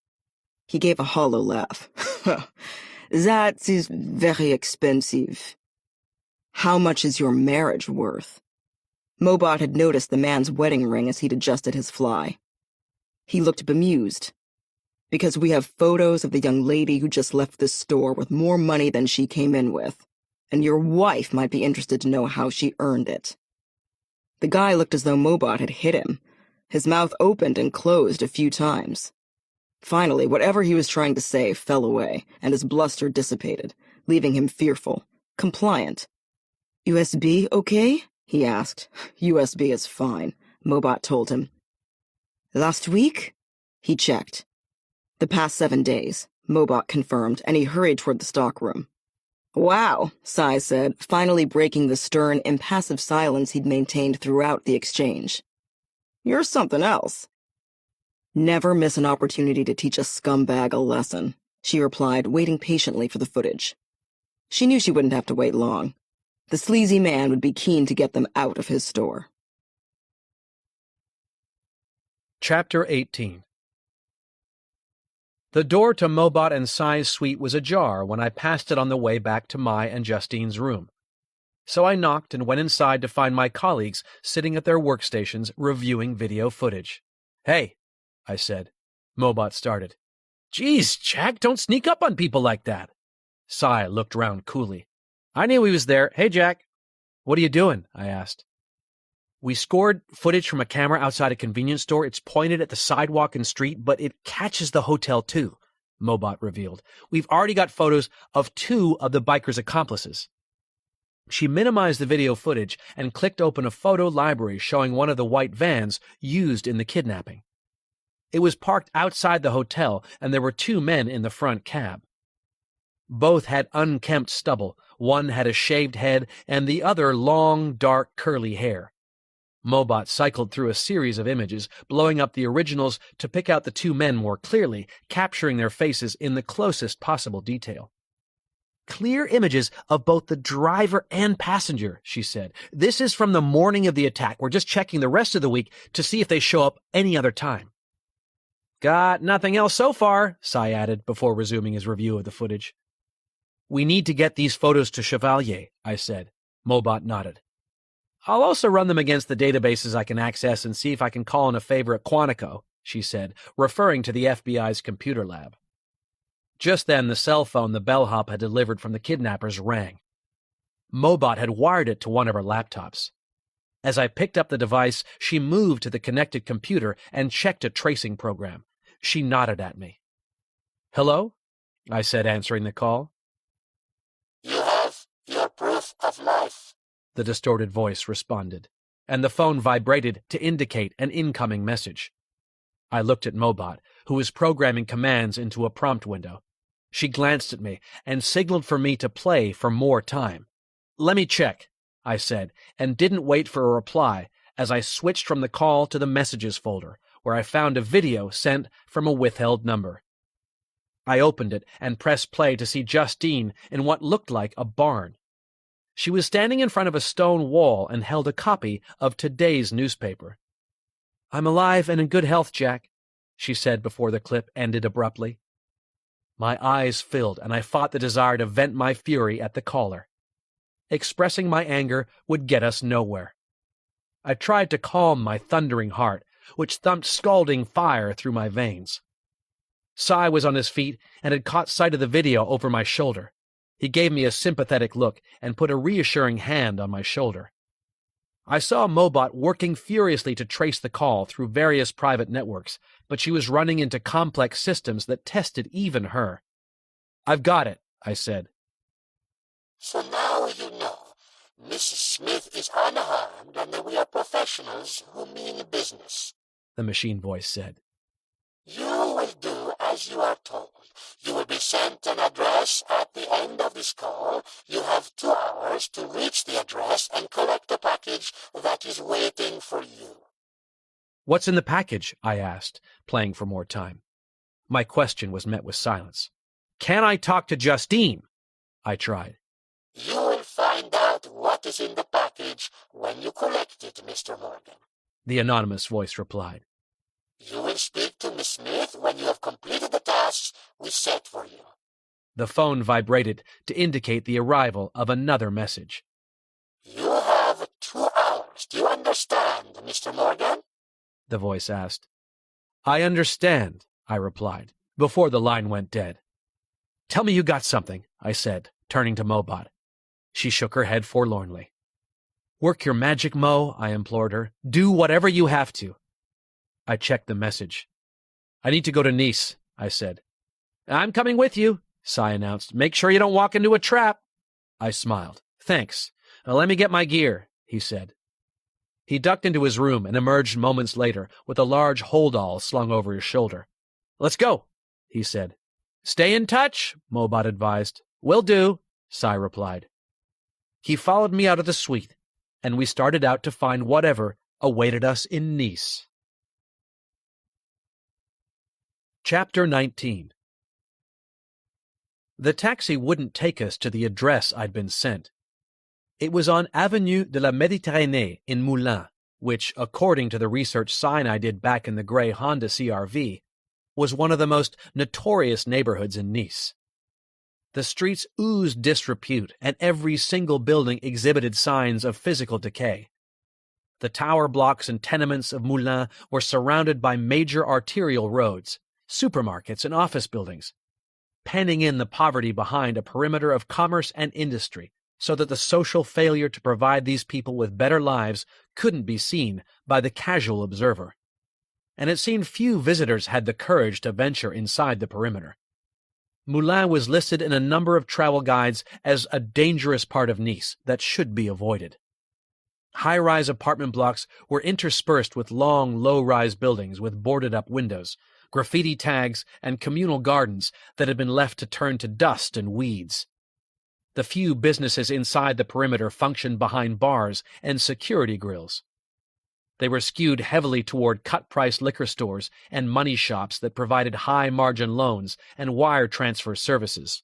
S2: He gave a hollow laugh. "That is very expensive." "How much is your marriage worth?" Mobot had noticed the man's wedding ring as he'd adjusted his fly. He looked bemused. "Because we have photos of the young lady who just left this store with more money than she came in with, and your wife might be interested to know how she earned it." The guy looked as though Mobot had hit him. His mouth opened and closed a few times. Finally, whatever he was trying to say fell away, and his bluster dissipated, leaving him fearful, compliant. "USB okay?" he asked. "USB is fine," Mobot told him. "Last week?" He checked. "The past 7 days," Mobot confirmed, and he hurried toward the stockroom. "Wow," Cy said, finally breaking the stern, impassive silence he'd maintained throughout the exchange. "You're something else." "Never miss an opportunity to teach a scumbag a lesson," she replied, waiting patiently for the footage. She knew she wouldn't have to wait long. The sleazy man would be keen to get them out of his store.
S1: Chapter 18. The door to Mobot and Cy's suite was ajar when I passed it on the way back to my and Justine's room. So I knocked and went inside to find my colleagues sitting at their workstations reviewing video footage. "Hey," I said. Mobot started. "Geez, Jack, don't sneak up on people like that." Cy looked round coolly. "I knew he was there. Hey, Jack." "What are you doing?" I asked. "We scored footage from a camera outside a convenience store. It's pointed at the sidewalk and street, but it catches the hotel too," Mobot revealed. "We've already got photos of 2 of the biker's accomplices." She minimized the video footage and clicked open a photo library showing one of the white vans used in the kidnapping. It was parked outside the hotel, and there were 2 men in the front cab. Both had unkempt stubble. One had a shaved head, and the other long, dark, curly hair. Mobot cycled through a series of images, blowing up the originals to pick out the 2 men more clearly, capturing their faces in the closest possible detail. "Clear images of both the driver and passenger," she said. "This is from the morning of the attack. We're just checking the rest of the week to see if they show up any other time." "Got nothing else so far," Cy added before resuming his review of the footage. "We need to get these photos to Chevalier," I said. Mobot nodded. "I'll also run them against the databases I can access and see if I can call in a favor at Quantico," she said, referring to the FBI's computer lab. Just then, the cell phone the bellhop had delivered from the kidnappers rang. Mobot had wired it to one of her laptops. As I picked up the device, she moved to the connected computer and checked a tracing program. She nodded at me. "Hello?" I said, answering the call.
S3: "You have your proof of life,"
S1: the distorted voice responded, and the phone vibrated to indicate an incoming message. I looked at Mobot, who was programming commands into a prompt window. She glanced at me and signaled for me to play for more time. "Let me check," I said, and didn't wait for a reply as I switched from the call to the messages folder, where I found a video sent from a withheld number. I opened it and pressed play to see Justine in what looked like a barn. She was standing in front of a stone wall and held a copy of today's newspaper. "I'm alive and in good health, Jack," she said before the clip ended abruptly. My eyes filled, and I fought the desire to vent my fury at the caller. Expressing my anger would get us nowhere. I tried to calm my thundering heart, which thumped scalding fire through my veins. Cy was on his feet and had caught sight of the video over my shoulder. He gave me a sympathetic look and put a reassuring hand on my shoulder. I saw Mobot working furiously to trace the call through various private networks, but she was running into complex systems that tested even her. "I've got it," I said.
S3: "So now you know. Mrs. Smith is unharmed, and that we are professionals who mean business,"
S1: the machine voice said.
S3: "You will do as you are told. You will be sent an address at the end of this call. You have 2 hours to reach the address and collect the package that is waiting for you."
S1: "What's in the package?" I asked, playing for more time. My question was met with silence. "Can I talk to Justine?" I tried.
S3: "You will find out what is in the package when you collect it, Mr. Morgan,"
S1: the anonymous voice replied.
S3: "You will speak to Miss Smith when you have completed the tasks we set for you."
S1: The phone vibrated to indicate the arrival of another message.
S3: "You have 2 hours. Do you understand, Mr. Morgan?"
S1: the voice asked. "I understand," I replied, before the line went dead. "Tell me you got something," I said, turning to Mobot. She shook her head forlornly. "Work your magic, Mo," I implored her. "Do whatever you have to." I checked the message. "I need to go to Nice," I said. "I'm coming with you," Cy announced. "Make sure you don't walk into a trap." I smiled. "Thanks. Let me get my gear," he said. He ducked into his room and emerged moments later with a large holdall slung over his shoulder. "Let's go," he said. "Stay in touch," Mobot advised. "Will do," Cy replied. He followed me out of the suite, and we started out to find whatever awaited us in Nice. Chapter 19. The taxi wouldn't take us to the address I'd been sent. It was on Avenue de la Méditerranée in Moulins, which, according to the research sign I did back in the gray Honda CR-V, was one of the most notorious neighborhoods in Nice. The streets oozed disrepute, and every single building exhibited signs of physical decay. The tower blocks and tenements of Moulins were surrounded by major arterial roads, supermarkets, and office buildings, penning in the poverty behind a perimeter of commerce and industry, so that the social failure to provide these people with better lives couldn't be seen by the casual observer. And it seemed few visitors had the courage to venture inside the perimeter. Moulins was listed in a number of travel guides as a dangerous part of Nice that should be avoided. High-rise apartment blocks were interspersed with long, low-rise buildings with boarded-up windows, graffiti tags, and communal gardens that had been left to turn to dust and weeds. The few businesses inside the perimeter functioned behind bars and security grills. They were skewed heavily toward cut-price liquor stores and money shops that provided high-margin loans and wire transfer services.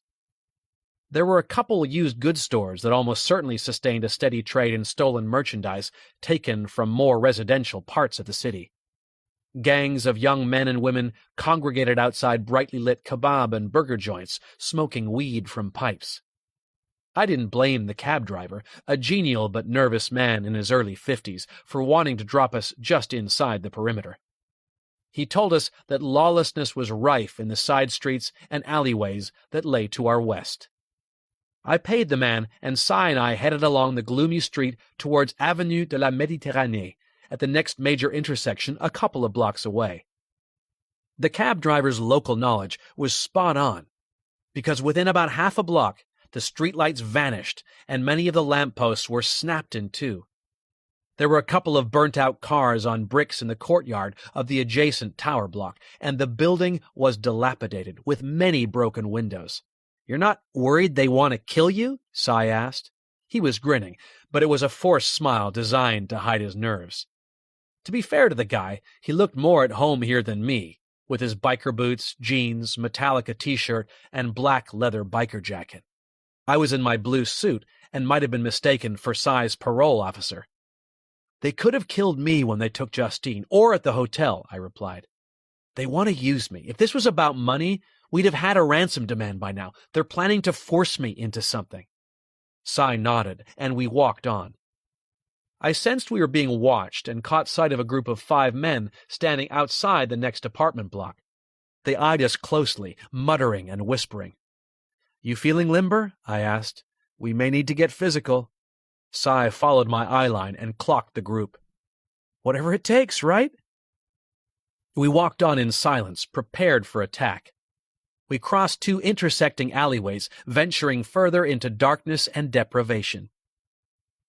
S1: There were a couple used goods stores that almost certainly sustained a steady trade in stolen merchandise taken from more residential parts of the city. Gangs of young men and women congregated outside brightly lit kebab and burger joints, smoking weed from pipes. I didn't blame the cab driver, a genial but nervous man in his early 50s, for wanting to drop us just inside the perimeter. He told us that lawlessness was rife in the side streets and alleyways that lay to our west. I paid the man, and Cy and I headed along the gloomy street towards Avenue de la Méditerranée, at the next major intersection a couple of blocks away. The cab driver's local knowledge was spot on, because within about half a block, the streetlights vanished, and many of the lampposts were snapped in two. There were a couple of burnt-out cars on bricks in the courtyard of the adjacent tower block, and the building was dilapidated, with many broken windows. "You're not worried they want to kill you?" Cy asked. He was grinning, but it was a forced smile designed to hide his nerves. To be fair to the guy, he looked more at home here than me, with his biker boots, jeans, Metallica t-shirt, and black leather biker jacket. I was in my blue suit and might have been mistaken for Cy's parole officer. "They could have killed me when they took Justine, or at the hotel," I replied. "They want to use me. If this was about money, we'd have had a ransom demand by now. They're planning to force me into something." Cy nodded, and we walked on. I sensed we were being watched and caught sight of a group of 5 men standing outside the next apartment block. They eyed us closely, muttering and whispering. "You feeling limber?" I asked. "We may need to get physical." Cy followed my eyeline and clocked the group. "Whatever it takes, right?" We walked on in silence, prepared for attack. We crossed 2 intersecting alleyways, venturing further into darkness and deprivation.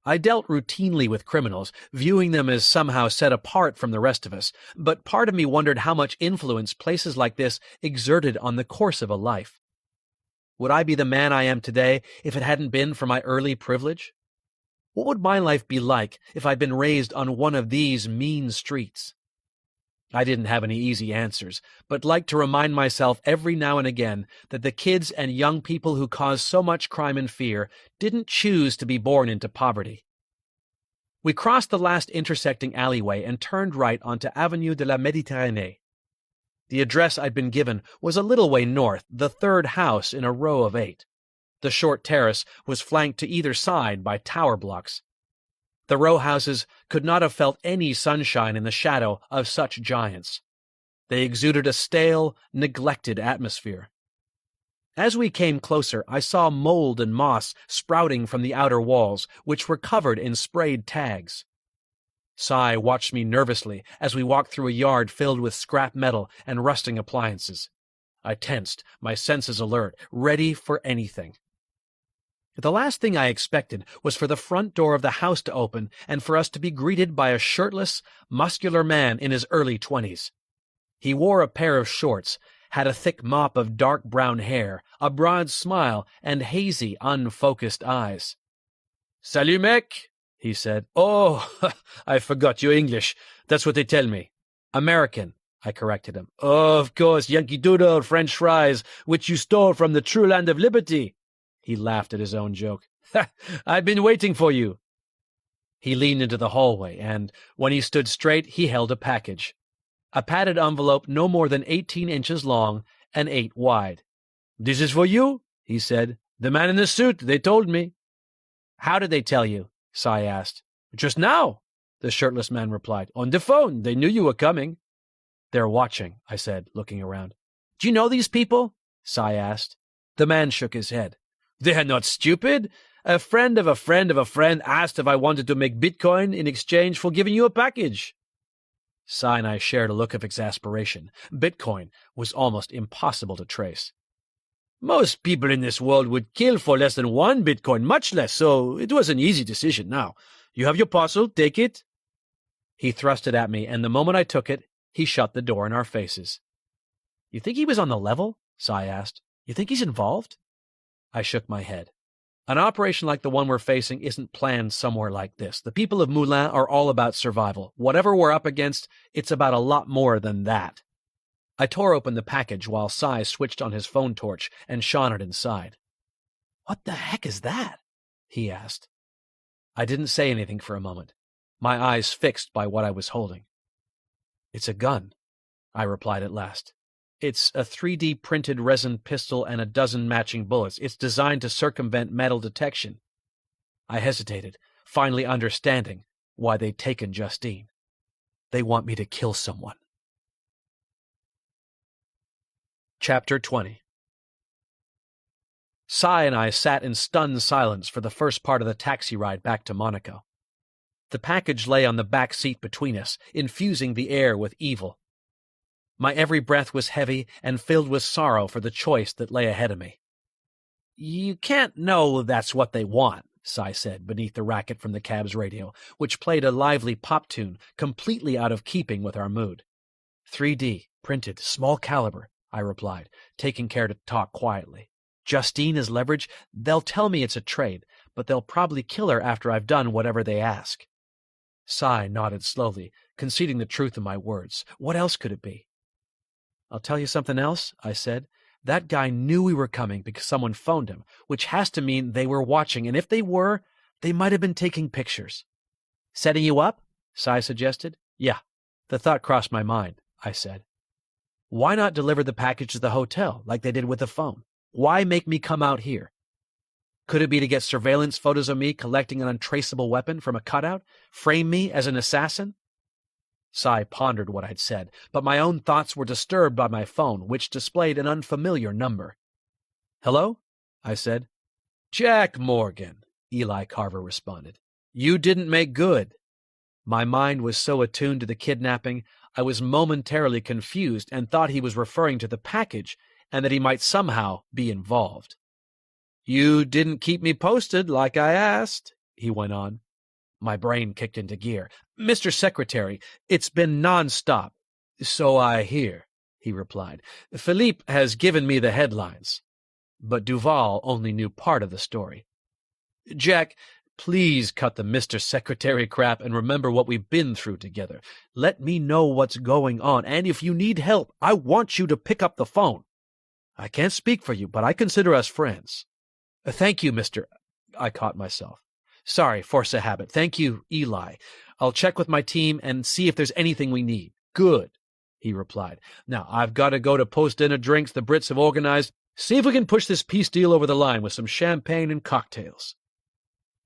S1: I dealt routinely with criminals, viewing them as somehow set apart from the rest of us, but part of me wondered how much influence places like this exerted on the course of a life. Would I be the man I am today if it hadn't been for my early privilege? What would my life be like if I'd been raised on one of these mean streets? I didn't have any easy answers, but liked to remind myself every now and again that the kids and young people who cause so much crime and fear didn't choose to be born into poverty. We crossed the last intersecting alleyway and turned right onto Avenue de la Méditerranée. The address I'd been given was a little way north, the 3rd house in a row of 8. The short terrace was flanked to either side by tower blocks. The row houses could not have felt any sunshine in the shadow of such giants. They exuded a stale, neglected atmosphere. As we came closer, I saw mold and moss sprouting from the outer walls, which were covered in sprayed tags. Cy watched me nervously as we walked through a yard filled with scrap metal and rusting appliances. I tensed, my senses alert, ready for anything. The last thing I expected was for the front door of the house to open and for us to be greeted by a shirtless, muscular man in his early 20s. He wore a pair of shorts, had a thick mop of dark brown hair, a broad smile, and hazy, unfocused eyes. "Salut, mec," he said. "Oh, I forgot you're English. That's what they tell me." "American," I corrected him. "Oh, of course, Yankee Doodle, French fries, which you stole from the true land of liberty." He laughed at his own joke. "I've been waiting for you." He leaned into the hallway, and when he stood straight, he held a package. A padded envelope no more than 18 inches long and 8 wide. "This is for you," he said. "The man in the suit, they told me." "How did they tell you?" Cy asked. "Just now," the shirtless man replied. "On the phone. They knew you were coming." "They're watching," I said, looking around. "Do you know these people?" Cy asked. The man shook his head. "They are not stupid. A friend of a friend of a friend asked if I wanted to make Bitcoin in exchange for giving you a package." Cy and I shared a look of exasperation. Bitcoin was almost impossible to trace. "Most people in this world would kill for less than 1 Bitcoin, much less, so it was an easy decision. Now, you have your parcel, take it." He thrust it at me, and the moment I took it, he shut the door in our faces. "You think he was on the level?" Cy asked. "You think he's involved?" I shook my head. An operation like the one we're facing isn't planned somewhere like this. The people of Moulin are all about survival. Whatever we're up against, it's about a lot more than that. I tore open the package while Cy switched on his phone torch and shone it inside. "What the heck is that?" he asked. I didn't say anything for a moment, my eyes fixed by what I was holding. "It's a gun," I replied at last. "It's a 3D printed resin pistol and a dozen matching bullets. It's designed to circumvent metal detection." I hesitated, finally understanding why they'd taken Justine. "They want me to kill someone." Chapter 20. Cy and I sat in stunned silence for the first part of the taxi ride back to Monaco. The package lay on the back seat between us, infusing the air with evil. My every breath was heavy and filled with sorrow for the choice that lay ahead of me. "You can't know that's what they want," Cy said beneath the racket from the cab's radio, which played a lively pop tune completely out of keeping with our mood. 3D, printed, small caliber, I replied, taking care to talk quietly. Justine is leverage. They'll tell me it's a trade, but they'll probably kill her after I've done whatever they ask. Cy nodded slowly, conceding the truth of my words. What else could it be? "I'll tell you something else," I said. "That guy knew we were coming because someone phoned him, which has to mean they were watching, and if they were, they might have been taking pictures." "Setting you up?" Cy suggested. "Yeah, the thought crossed my mind," I said. "Why not deliver the package to the hotel, like they did with the phone? Why make me come out here? Could it be to get surveillance photos of me collecting an untraceable weapon from a cutout? Frame me as an assassin?" Cy pondered what I'd said, but my own thoughts were disturbed by my phone, which displayed an unfamiliar number. "Hello?" I said. "Jack Morgan," Eli Carver responded. "You didn't make good." My mind was so attuned to the kidnapping, I was momentarily confused and thought he was referring to the package and that he might somehow be involved. "You didn't keep me posted like I asked," he went on. My brain kicked into gear. "Mr. Secretary, it's been non-stop." "So I hear," he replied. "Philippe has given me the headlines." But Duval only knew part of the story. "Jack, please cut the Mr. Secretary crap and remember what we've been through together. Let me know what's going on, and if you need help, I want you to pick up the phone. I can't speak for you, but I consider us friends." "Thank you, Mr. I caught myself. "Sorry, force a habit. Thank you, Eli. I'll check with my team and see if there's anything we need." "Good," he replied. "Now, I've got to go to post-dinner drinks the Brits have organized. See if we can push this peace deal over the line with some champagne and cocktails."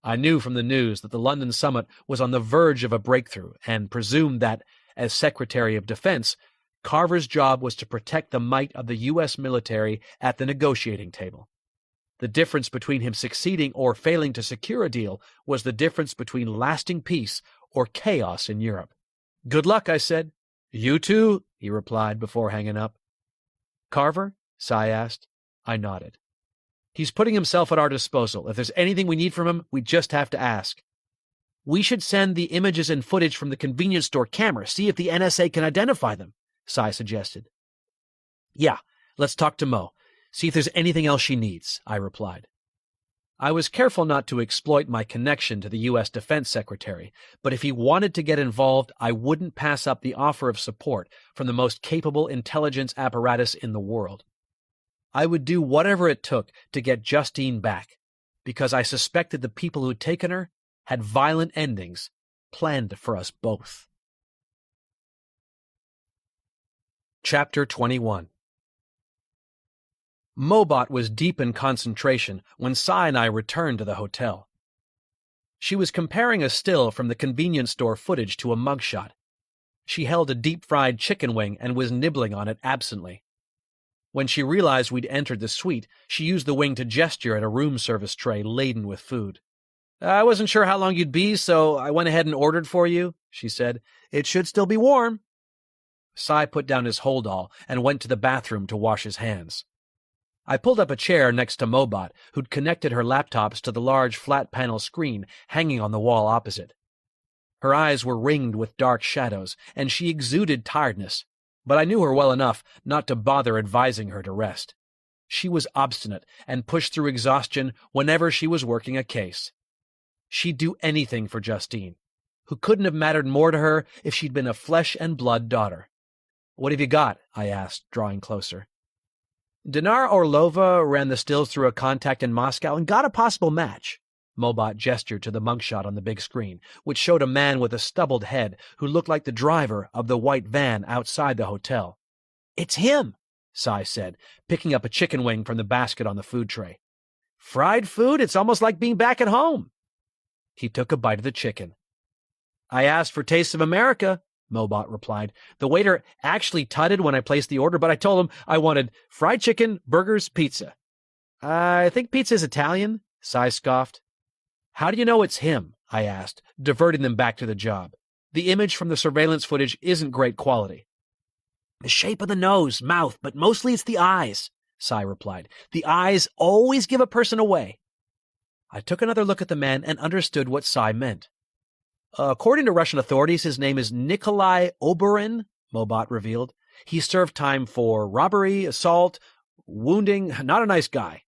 S1: I knew from the news that the London summit was on the verge of a breakthrough and presumed that, as Secretary of Defense, Carver's job was to protect the might of the U.S. military at the negotiating table. The difference between him succeeding or failing to secure a deal was the difference between lasting peace or chaos in Europe. "Good luck," I said. "You too," he replied before hanging up. "Carver?" Cy asked. I nodded. "He's putting himself at our disposal. If there's anything we need from him, we just have to ask." "We should send the images and footage from the convenience store camera, see if the NSA can identify them," Cy suggested. "Yeah, let's talk to Mo. See if there's anything else she needs," I replied. I was careful not to exploit my connection to the U.S. Defense Secretary, but if he wanted to get involved, I wouldn't pass up the offer of support from the most capable intelligence apparatus in the world. I would do whatever it took to get Justine back, because I suspected the people who'd taken her had violent endings planned for us both. Chapter 21. Mobot was deep in concentration when Cy and I returned to the hotel. She was comparing a still from the convenience store footage to a mugshot. She held a deep-fried chicken wing and was nibbling on it absently. When she realized we'd entered the suite, she used the wing to gesture at a room service tray laden with food. "I wasn't sure how long you'd be, so I went ahead and ordered for you," she said. "It should still be warm." Cy put down his holdall and went to the bathroom to wash his hands. I pulled up a chair next to Mobot, who'd connected her laptops to the large flat-panel screen hanging on the wall opposite. Her eyes were ringed with dark shadows, and she exuded tiredness, but I knew her well enough not to bother advising her to rest. She was obstinate and pushed through exhaustion whenever she was working a case. She'd do anything for Justine, who couldn't have mattered more to her if she'd been a flesh-and-blood daughter. "What have you got?" I asked, drawing closer. "Dinar Orlova ran the stills through a contact in Moscow and got a possible match." Mobot gestured to the mugshot on the big screen, which showed a man with a stubbled head who looked like the driver of the white van outside the hotel. "It's him," Cy said, picking up a chicken wing from the basket on the food tray. "Fried food? It's almost like being back at home." He took a bite of the chicken. "I asked for Taste of America," Mobot replied. The waiter actually tutted when I placed the order, but I told him I wanted fried chicken, burgers, pizza. I think pizza's Italian, Sai scoffed. How do you know it's him? I asked, diverting them back to the job. The image from the surveillance footage isn't great quality. The shape of the nose, mouth, but mostly it's the eyes, Sai replied. The eyes always give a person away. I took another look at the man and understood what Sai meant. According to Russian authorities, his name is Nikolai Oberin, Mobot revealed. He served time for robbery, assault, wounding. Not a nice guy.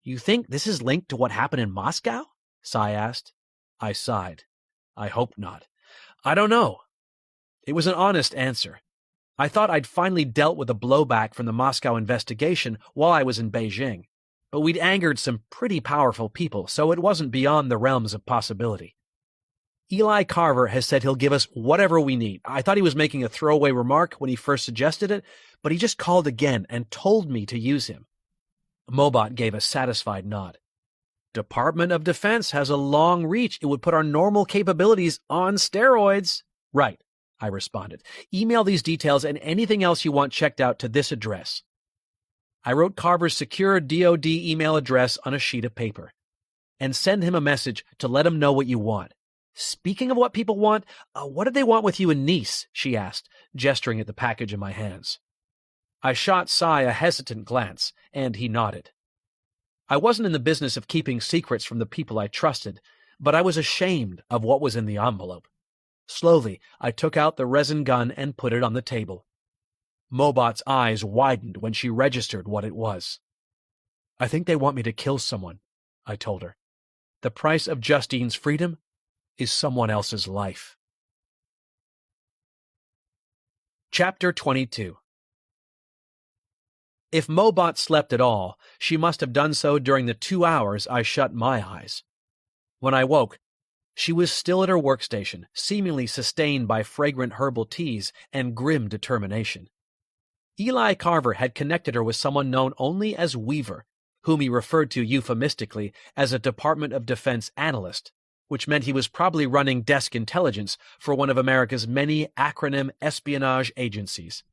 S1: You think this is linked to what happened in Moscow? Sai asked. I sighed. I hope not. I don't know. It was an honest answer. I thought I'd finally dealt with the blowback from the Moscow investigation while I was in Beijing, but we'd angered some pretty powerful people, so it wasn't beyond the realms of possibility. Eli Carver has said he'll give us whatever we need. I thought he was making a throwaway remark when he first suggested it, but he just called again and told me to use him. Mobot gave a satisfied nod. Department of Defense has a long reach. It would put our normal capabilities on steroids. Right, I responded. Email these details and anything else you want checked out to this address. I wrote Carver's secure DoD email address on a sheet of paper. And send him a message to let him know what you want. Speaking of what people want, what did they want with you in Nice? She asked, gesturing at the package in my hands. I shot Sai a hesitant glance, and he nodded. I wasn't in the business of keeping secrets from the people I trusted, but I was ashamed of what was in the envelope. Slowly, I took out the resin gun and put it on the table. Mobot's eyes widened when she registered what it was. I think they want me to kill someone, I told her. The price of Justine's freedom is someone else's life. Chapter 22. If Mobot slept at all, she must have done so during the 2 hours I shut my eyes. When I woke, she was still at her workstation, seemingly sustained by fragrant herbal teas and grim determination. Eli Carver had connected her with someone known only as Weaver, whom he referred to euphemistically as a Department of Defense analyst, which meant he was probably running desk intelligence for one of America's many acronym espionage agencies.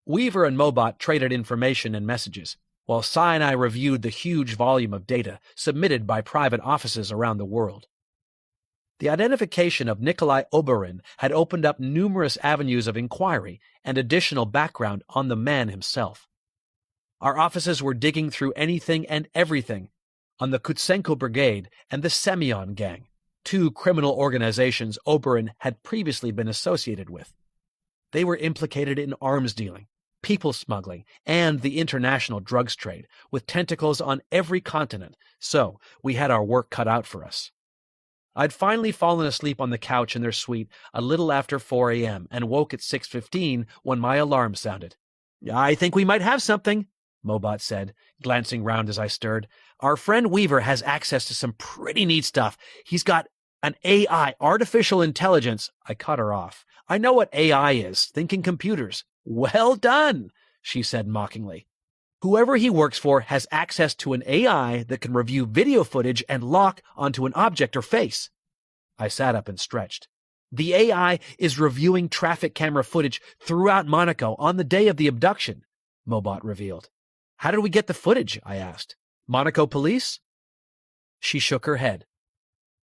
S1: Weaver and Mobot traded information and messages, while Sai and I reviewed the huge volume of data submitted by private offices around the world. The identification of Nikolai Oberin had opened up numerous avenues of inquiry and additional background on the man himself. Our offices were digging through anything and everything on the Kutsenko Brigade and the Semyon Gang, two criminal organizations Oberin had previously been associated with. They were implicated in arms dealing, people smuggling, and the international drugs trade, with tentacles on every continent, so we had our work cut out for us. I'd finally fallen asleep on the couch in their suite a little after 4 a.m. and woke at 6:15 when my alarm sounded. I think we might have something, Mobot said, glancing round as I stirred. Our friend Weaver has access to some pretty neat stuff. He's got an AI, artificial intelligence. I cut her off. I know what AI is, thinking computers. Well done, she said mockingly. Whoever he works for has access to an AI that can review video footage and lock onto an object or face. I sat up and stretched. The AI is reviewing traffic camera footage throughout Monaco on the day of the abduction, Mobot revealed. How did we get the footage? I asked. Monaco police? She shook her head.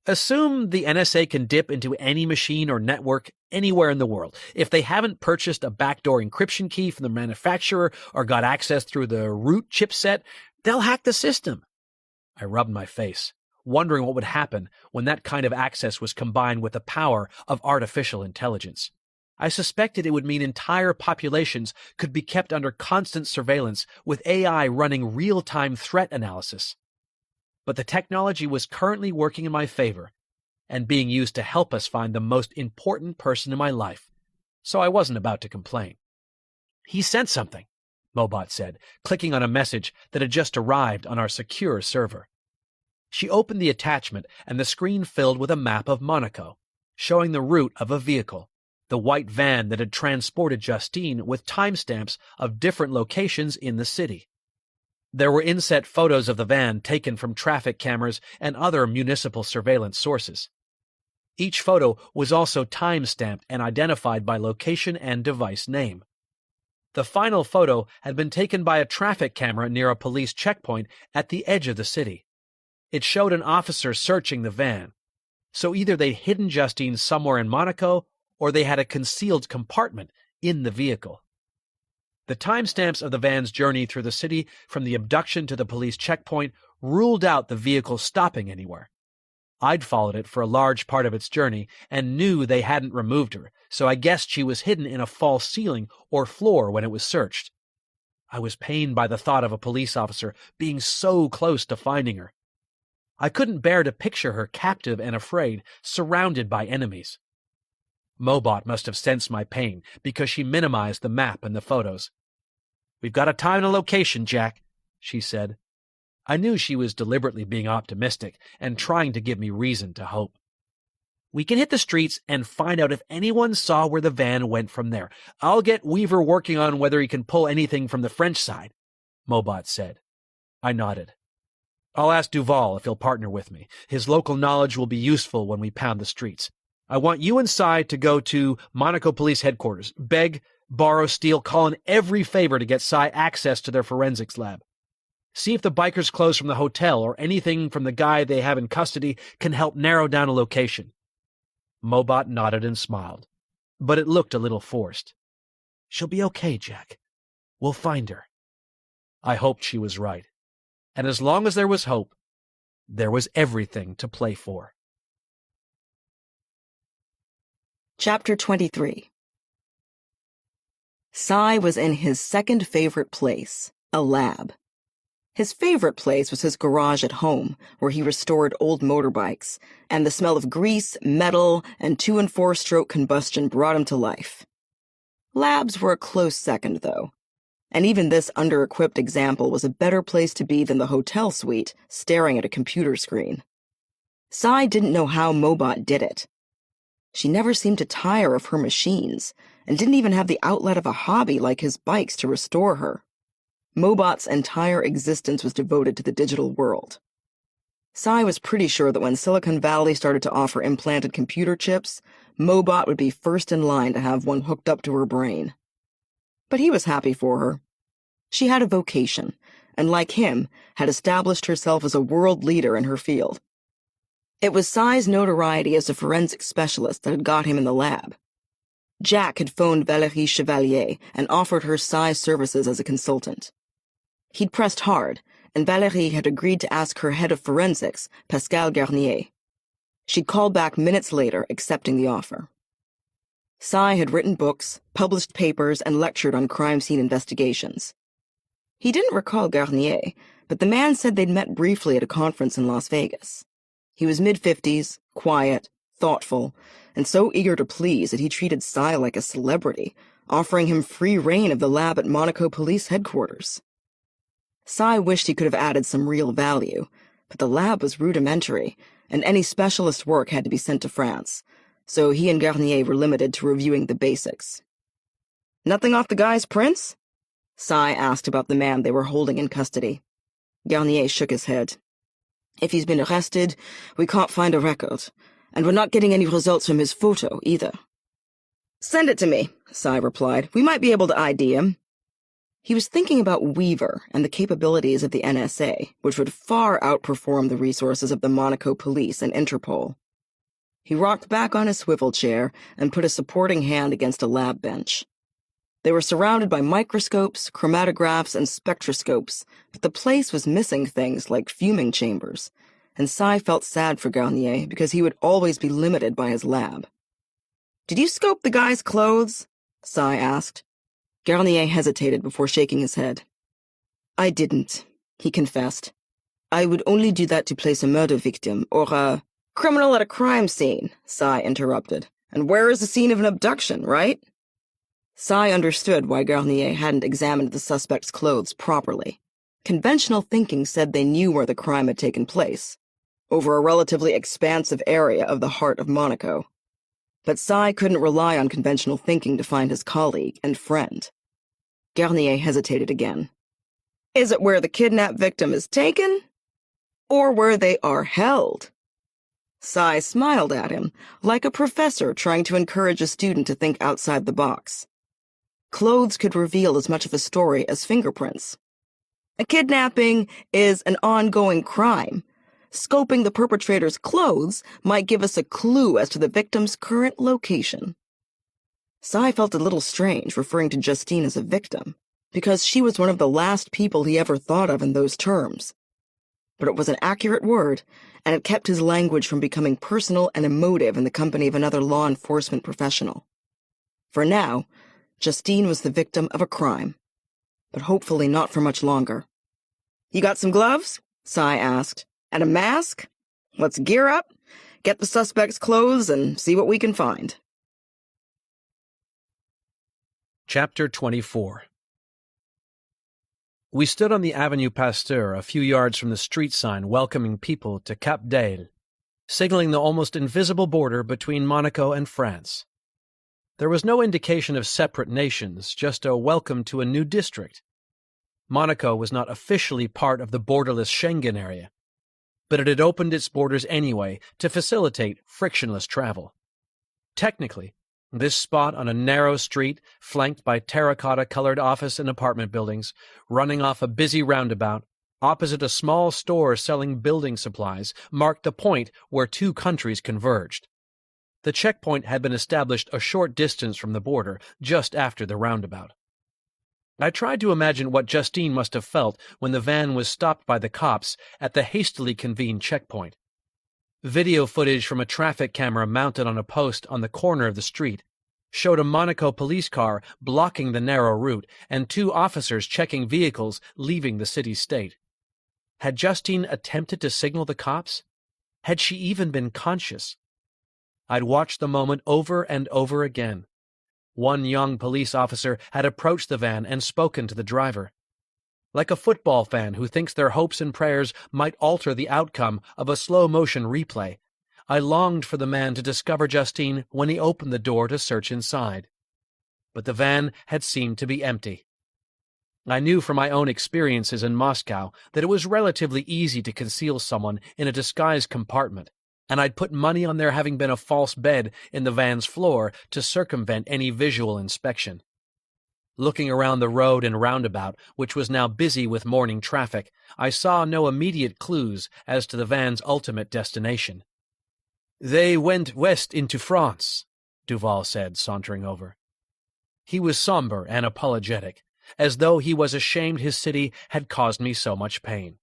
S1: Assume the NSA can dip into any machine or network anywhere in the world. If they haven't purchased a backdoor encryption key from the manufacturer or got access through the root chipset, they'll hack the system. I rubbed my face, wondering what would happen when that kind of access was combined with the power of artificial intelligence. I suspected it would mean entire populations could be kept under constant surveillance with AI running real-time threat analysis. But the technology was currently working in my favor and being used to help us find the most important person in my life, so I wasn't about to complain. He sent something, Mobot said, clicking on a message that had just arrived on our secure server. She opened the attachment and the screen filled with a map of Monaco, showing the route of a vehicle, the white van that had transported Justine with timestamps of different locations in the city. There were inset photos of the van taken from traffic cameras and other municipal surveillance sources. Each photo was also time-stamped and identified by location and device name. The final photo had been taken by a traffic camera near a police checkpoint at the edge of the city. It showed an officer searching the van. So either they'd hidden Justine somewhere in Monaco, or they had a concealed compartment in the vehicle. The timestamps of the van's journey through the city from the abduction to the police checkpoint ruled out the vehicle stopping anywhere. I'd followed it for a large part of its journey and knew they hadn't removed her, so I guessed she was hidden in a false ceiling or floor when it was searched. I was pained by the thought of a police officer being so close to finding her. I couldn't bear to picture her captive and afraid, surrounded by enemies. Mobot must have sensed my pain because she minimized the map and the photos. "We've got a time and a location, Jack," she said. I knew she was deliberately being optimistic and trying to give me reason to hope. "We can hit the streets and find out if anyone saw where the van went from there. I'll get Weaver working on whether he can pull anything from the French side," Mobot said. I nodded. "I'll ask Duval if he'll partner with me. His local knowledge will be useful when we pound the streets. I want you and Cy to go to Monaco Police Headquarters. Beg, borrow, steal, call in every favor to get Cy access to their forensics lab. See if the biker's clothes from the hotel or anything from the guy they have in custody can help narrow down a location." Mobot nodded and smiled, but it looked a little forced. "She'll be okay, Jack. We'll find her." I hoped she was right. And as long as there was hope, there was everything to play for.
S2: Chapter 23. Cy was in his second favorite place, a lab. His favorite place was his garage at home, where he restored old motorbikes, and the smell of grease, metal, and 2- and 4-stroke combustion brought him to life. Labs were a close second, though, and even this under-equipped example was a better place to be than the hotel suite, staring at a computer screen. Cy didn't know how Mobot did it. She never seemed to tire of her machines, and didn't even have the outlet of a hobby like his bikes to restore her. Mobot's entire existence was devoted to the digital world. Cy was pretty sure that when Silicon Valley started to offer implanted computer chips, Mobot would be first in line to have one hooked up to her brain. But he was happy for her. She had a vocation, and like him, had established herself as a world leader in her field. It was Cy's notoriety as a forensic specialist that had got him in the lab. Jack had phoned Valérie Chevalier and offered her Cy's services as a consultant. He'd pressed hard, and Valérie had agreed to ask her head of forensics, Pascal Garnier. She'd called back minutes later, accepting the offer. Cy had written books, published papers, and lectured on crime scene investigations. He didn't recall Garnier, but the man said they'd met briefly at a conference in Las Vegas. He was mid-50s, quiet, thoughtful, and so eager to please that he treated Cy like a celebrity, offering him free reign of the lab at Monaco Police Headquarters. Cy wished he could have added some real value, but the lab was rudimentary, and any specialist work had to be sent to France, so he and Garnier were limited to reviewing the basics. "Nothing off the guy's prints?" Cy asked about the man they were holding in custody. Garnier shook his head. "If he's been arrested, we can't find a record, and we're not getting any results from his photo, either." "Send it to me," Cy replied. "We might be able to ID him." He was thinking about Weaver and the capabilities of the NSA, which would far outperform the resources of the Monaco police and Interpol. He rocked back on his swivel chair and put a supporting hand against a lab bench. They were surrounded by microscopes, chromatographs, and spectroscopes, but the place was missing things like fuming chambers, and Cy felt sad for Garnier because he would always be limited by his lab. "Did you scope the guy's clothes?" Cy asked. Garnier hesitated before shaking his head. "I didn't," he confessed. "I would only do that to place a murder victim or a—" "Criminal at a crime scene," Cy interrupted. "And where is the scene of an abduction, right?" Cy understood why Garnier hadn't examined the suspect's clothes properly. Conventional thinking said they knew where the crime had taken place, over a relatively expansive area of the heart of Monaco. But Cy couldn't rely on conventional thinking to find his colleague and friend. Garnier hesitated again. "Is it where the kidnapped victim is taken? Or where they are held?" Sai smiled at him, like a professor trying to encourage a student to think outside the box. Clothes could reveal as much of a story as fingerprints. A kidnapping is an ongoing crime. Scoping the perpetrator's clothes might give us a clue as to the victim's current location. Sai felt a little strange referring to Justine as a victim, because she was one of the last people he ever thought of in those terms. But it was an accurate word, and it kept his language from becoming personal and emotive in the company of another law enforcement professional. For now, Justine was the victim of a crime, but hopefully not for much longer. "You got some gloves?" Sai asked. "And a mask? Let's gear up, get the suspect's clothes, and see what we can find."
S1: Chapter 24. We stood on the Avenue Pasteur a few yards from the street sign welcoming people to Cap d'Aile, signaling the almost invisible border between Monaco and France. There was no indication of separate nations, just a welcome to a new district. Monaco was not officially part of the borderless Schengen area, but it had opened its borders anyway to facilitate frictionless travel. Technically, this spot on a narrow street, flanked by terracotta-colored office and apartment buildings, running off a busy roundabout, opposite a small store selling building supplies, marked the point where two countries converged. The checkpoint had been established a short distance from the border, just after the roundabout. I tried to imagine what Justine must have felt when the van was stopped by the cops at the hastily convened checkpoint. Video footage from a traffic camera mounted on a post on the corner of the street showed a Monaco police car blocking the narrow route and two officers checking vehicles leaving the city-state. Had Justine attempted to signal the cops? Had she even been conscious? I'd watched the moment over and over again. One young police officer had approached the van and spoken to the driver. Like a football fan who thinks their hopes and prayers might alter the outcome of a slow-motion replay, I longed for the man to discover Justine when he opened the door to search inside. But the van had seemed to be empty. I knew from my own experiences in Moscow that it was relatively easy to conceal someone in a disguised compartment, and I'd put money on there having been a false bed in the van's floor to circumvent any visual inspection. Looking around the road and roundabout, which was now busy with morning traffic, I saw no immediate clues as to the van's ultimate destination. "They went west into France," Duval said, sauntering over. He was somber and apologetic, as though he was ashamed his city had caused me so much pain.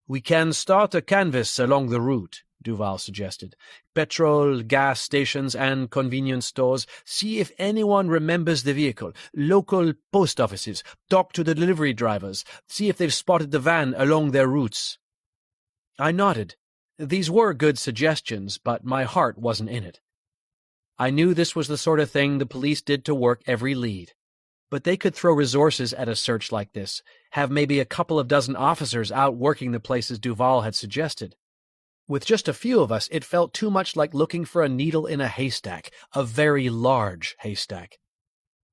S1: "We can start a canvass along the route," Duval suggested. "Petrol, gas stations, and convenience stores. See if anyone remembers the vehicle. Local post offices. Talk to the delivery drivers. See if they've spotted the van along their routes." I nodded. These were good suggestions, but my heart wasn't in it. I knew this was the sort of thing the police did to work every lead. But they could throw resources at a search like this, have maybe a couple of dozen officers out working the places Duval had suggested. With just a few of us, it felt too much like looking for a needle in a haystack, a very large haystack.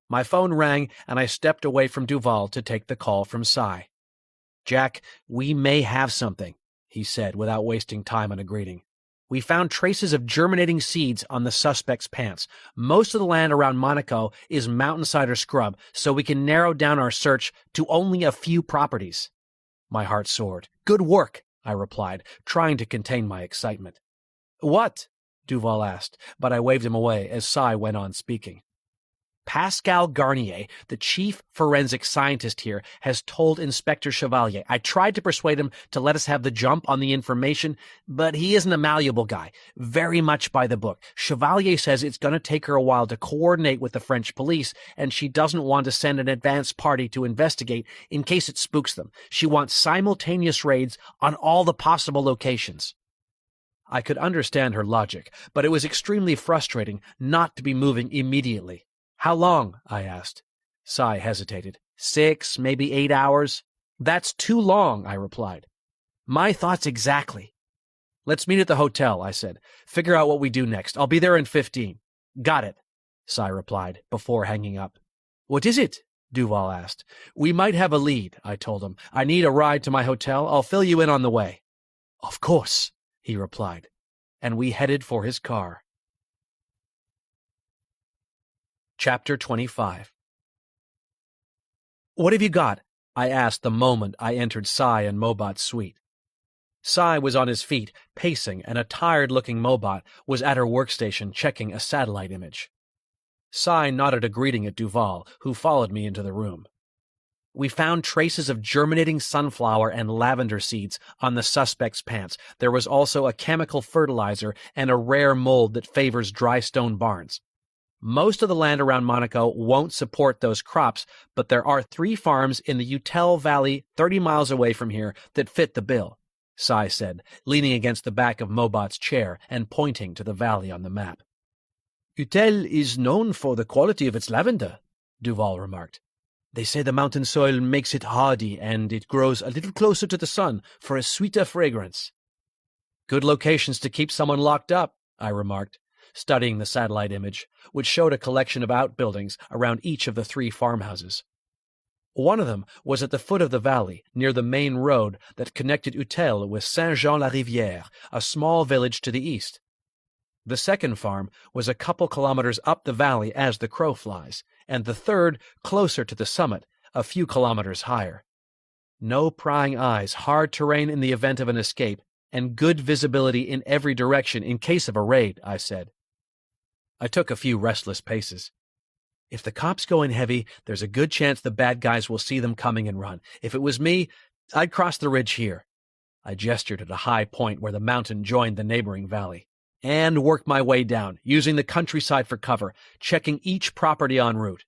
S1: My phone rang, and I stepped away from Duval to take the call from Sai. "Jack, we may have something," he said without wasting time on a greeting. "We found traces of germinating seeds on the suspect's pants. Most of the land around Monaco is mountainside or scrub, so we can narrow down our search to only a few properties." My heart soared. "Good work," I replied, trying to contain my excitement. "What?" Duval asked, but I waved him away as Sai went on speaking. "Pascal Garnier, the chief forensic scientist here, has told Inspector Chevalier. I tried to persuade him to let us have the jump on the information, but he isn't a malleable guy, very much by the book. Chevalier says it's going to take her a while to coordinate with the French police, and she doesn't want to send an advance party to investigate in case it spooks them. She wants simultaneous raids on all the possible locations." I could understand her logic, but it was extremely frustrating not to be moving immediately. "How long?" I asked. Sai hesitated. 6, maybe 8 hours. "That's too long," I replied. "My thoughts exactly." "Let's meet at the hotel," I said. "Figure out what we do next. I'll be there in 15. "Got it," Sai replied, before hanging up. "What is it?" Duval asked. "We might have a lead," I told him. "I need a ride to my hotel. I'll fill you in on the way." "Of course," he replied. and we headed for his car. Chapter 25. "What have you got?" I asked the moment I entered Cy and Mobot's suite. Cy was on his feet, pacing, and a tired-looking Mobot was at her workstation checking a satellite image. Cy nodded a greeting at Duval, who followed me into the room. "We found traces of germinating sunflower and lavender seeds on the suspect's pants. There was also a chemical fertilizer and a rare mold that favors dry stone barns. Most of the land around Monaco won't support those crops, but there are 3 farms in the Utel Valley 30 miles away from here that fit the bill," Cy said, leaning against the back of Mobot's chair and pointing to the valley on the map. "Utel is known for the quality of its lavender," Duval remarked. "They say the mountain soil makes it hardy and it grows a little closer to the sun for a sweeter fragrance." "Good locations to keep someone locked up," I remarked, studying the satellite image, which showed a collection of outbuildings around each of the 3 farmhouses. One of them was at the foot of the valley, near the main road that connected Utel with Saint-Jean-la-Rivière, a small village to the east. The second farm was a couple kilometers up the valley as the crow flies, and the third closer to the summit, a few kilometers higher. No prying eyes, hard terrain in the event of an escape, and good visibility in every direction in case of a raid, I said. I took a few restless paces. "If the cops go in heavy, there's a good chance the bad guys will see them coming and run. If it was me, I'd cross the ridge here." I gestured at a high point where the mountain joined the neighboring valley, and worked my way down, using the countryside for cover, checking each property en route.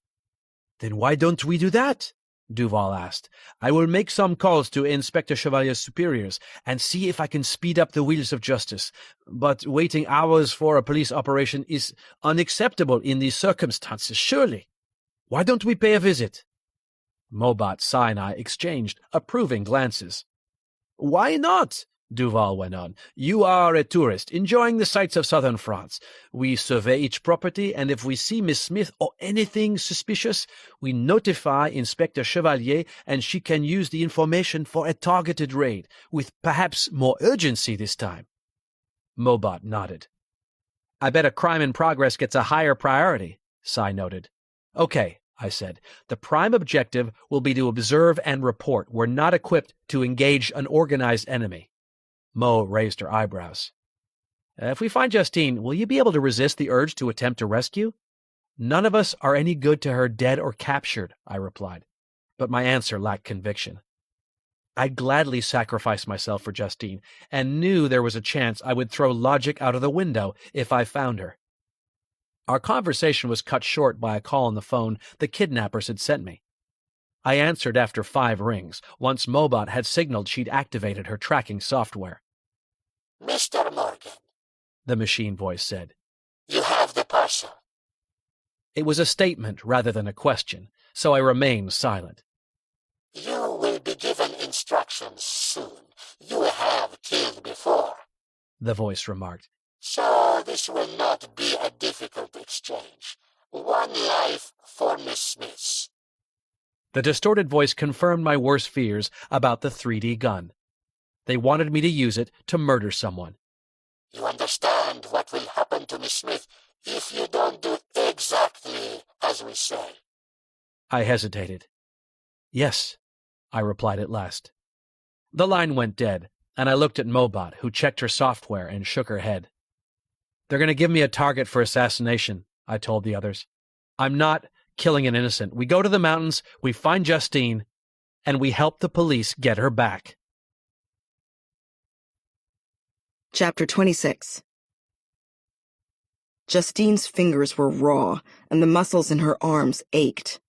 S1: "Then why don't we do that?" Duval asked. "I will make some calls to Inspector Chevalier's superiors and see if I can speed up the wheels of justice. But waiting hours for a police operation is unacceptable in these circumstances, surely. Why don't we pay a visit?" Mobot, Cy, and I exchanged approving glances. "Why not?" Duval went on. "You are a tourist, enjoying the sights of southern France. We survey each property, and if we see Miss Smith or anything suspicious, we notify Inspector Chevalier, and she can use the information for a targeted raid, with perhaps more urgency this time." Mobot nodded. "I bet a crime in progress gets a higher priority," Cy noted. "Okay," I said. "The prime objective will be to observe and report. We're not equipped to engage an organized enemy." Mo raised her eyebrows. "If we find Justine, will you be able to resist the urge to attempt to rescue?" "None of us are any good to her dead or captured," I replied, but my answer lacked conviction. I'd gladly sacrifice myself for Justine, and knew there was a chance I would throw logic out of the window if I found her. Our conversation was cut short by a call on the phone the kidnappers had sent me. I answered after 5 rings, once Mobot had signaled she'd activated her tracking software.
S3: "Mr. Morgan,"
S1: the machine voice said.
S3: "you have the parcel."
S1: It was a statement rather than a question, so I remained silent.
S3: "You will be given instructions soon. You have killed before,"
S1: the voice remarked.
S3: "so this will not be a difficult exchange. 1 life for Miss Smith."
S1: The distorted voice confirmed my worst fears about the 3D gun. They wanted me to use it to murder someone.
S3: "You understand what will happen to Miss Smith if you don't do exactly as we say?"
S1: I hesitated. "Yes," I replied at last. The line went dead, and I looked at Mobot, who checked her software and shook her head. "They're going to give me a target for assassination," I told the others. "I'm not killing an innocent. We go to the mountains, we find Justine, and we help the police get her back."
S2: Chapter 26. Justine's fingers were raw, and the muscles in her arms ached.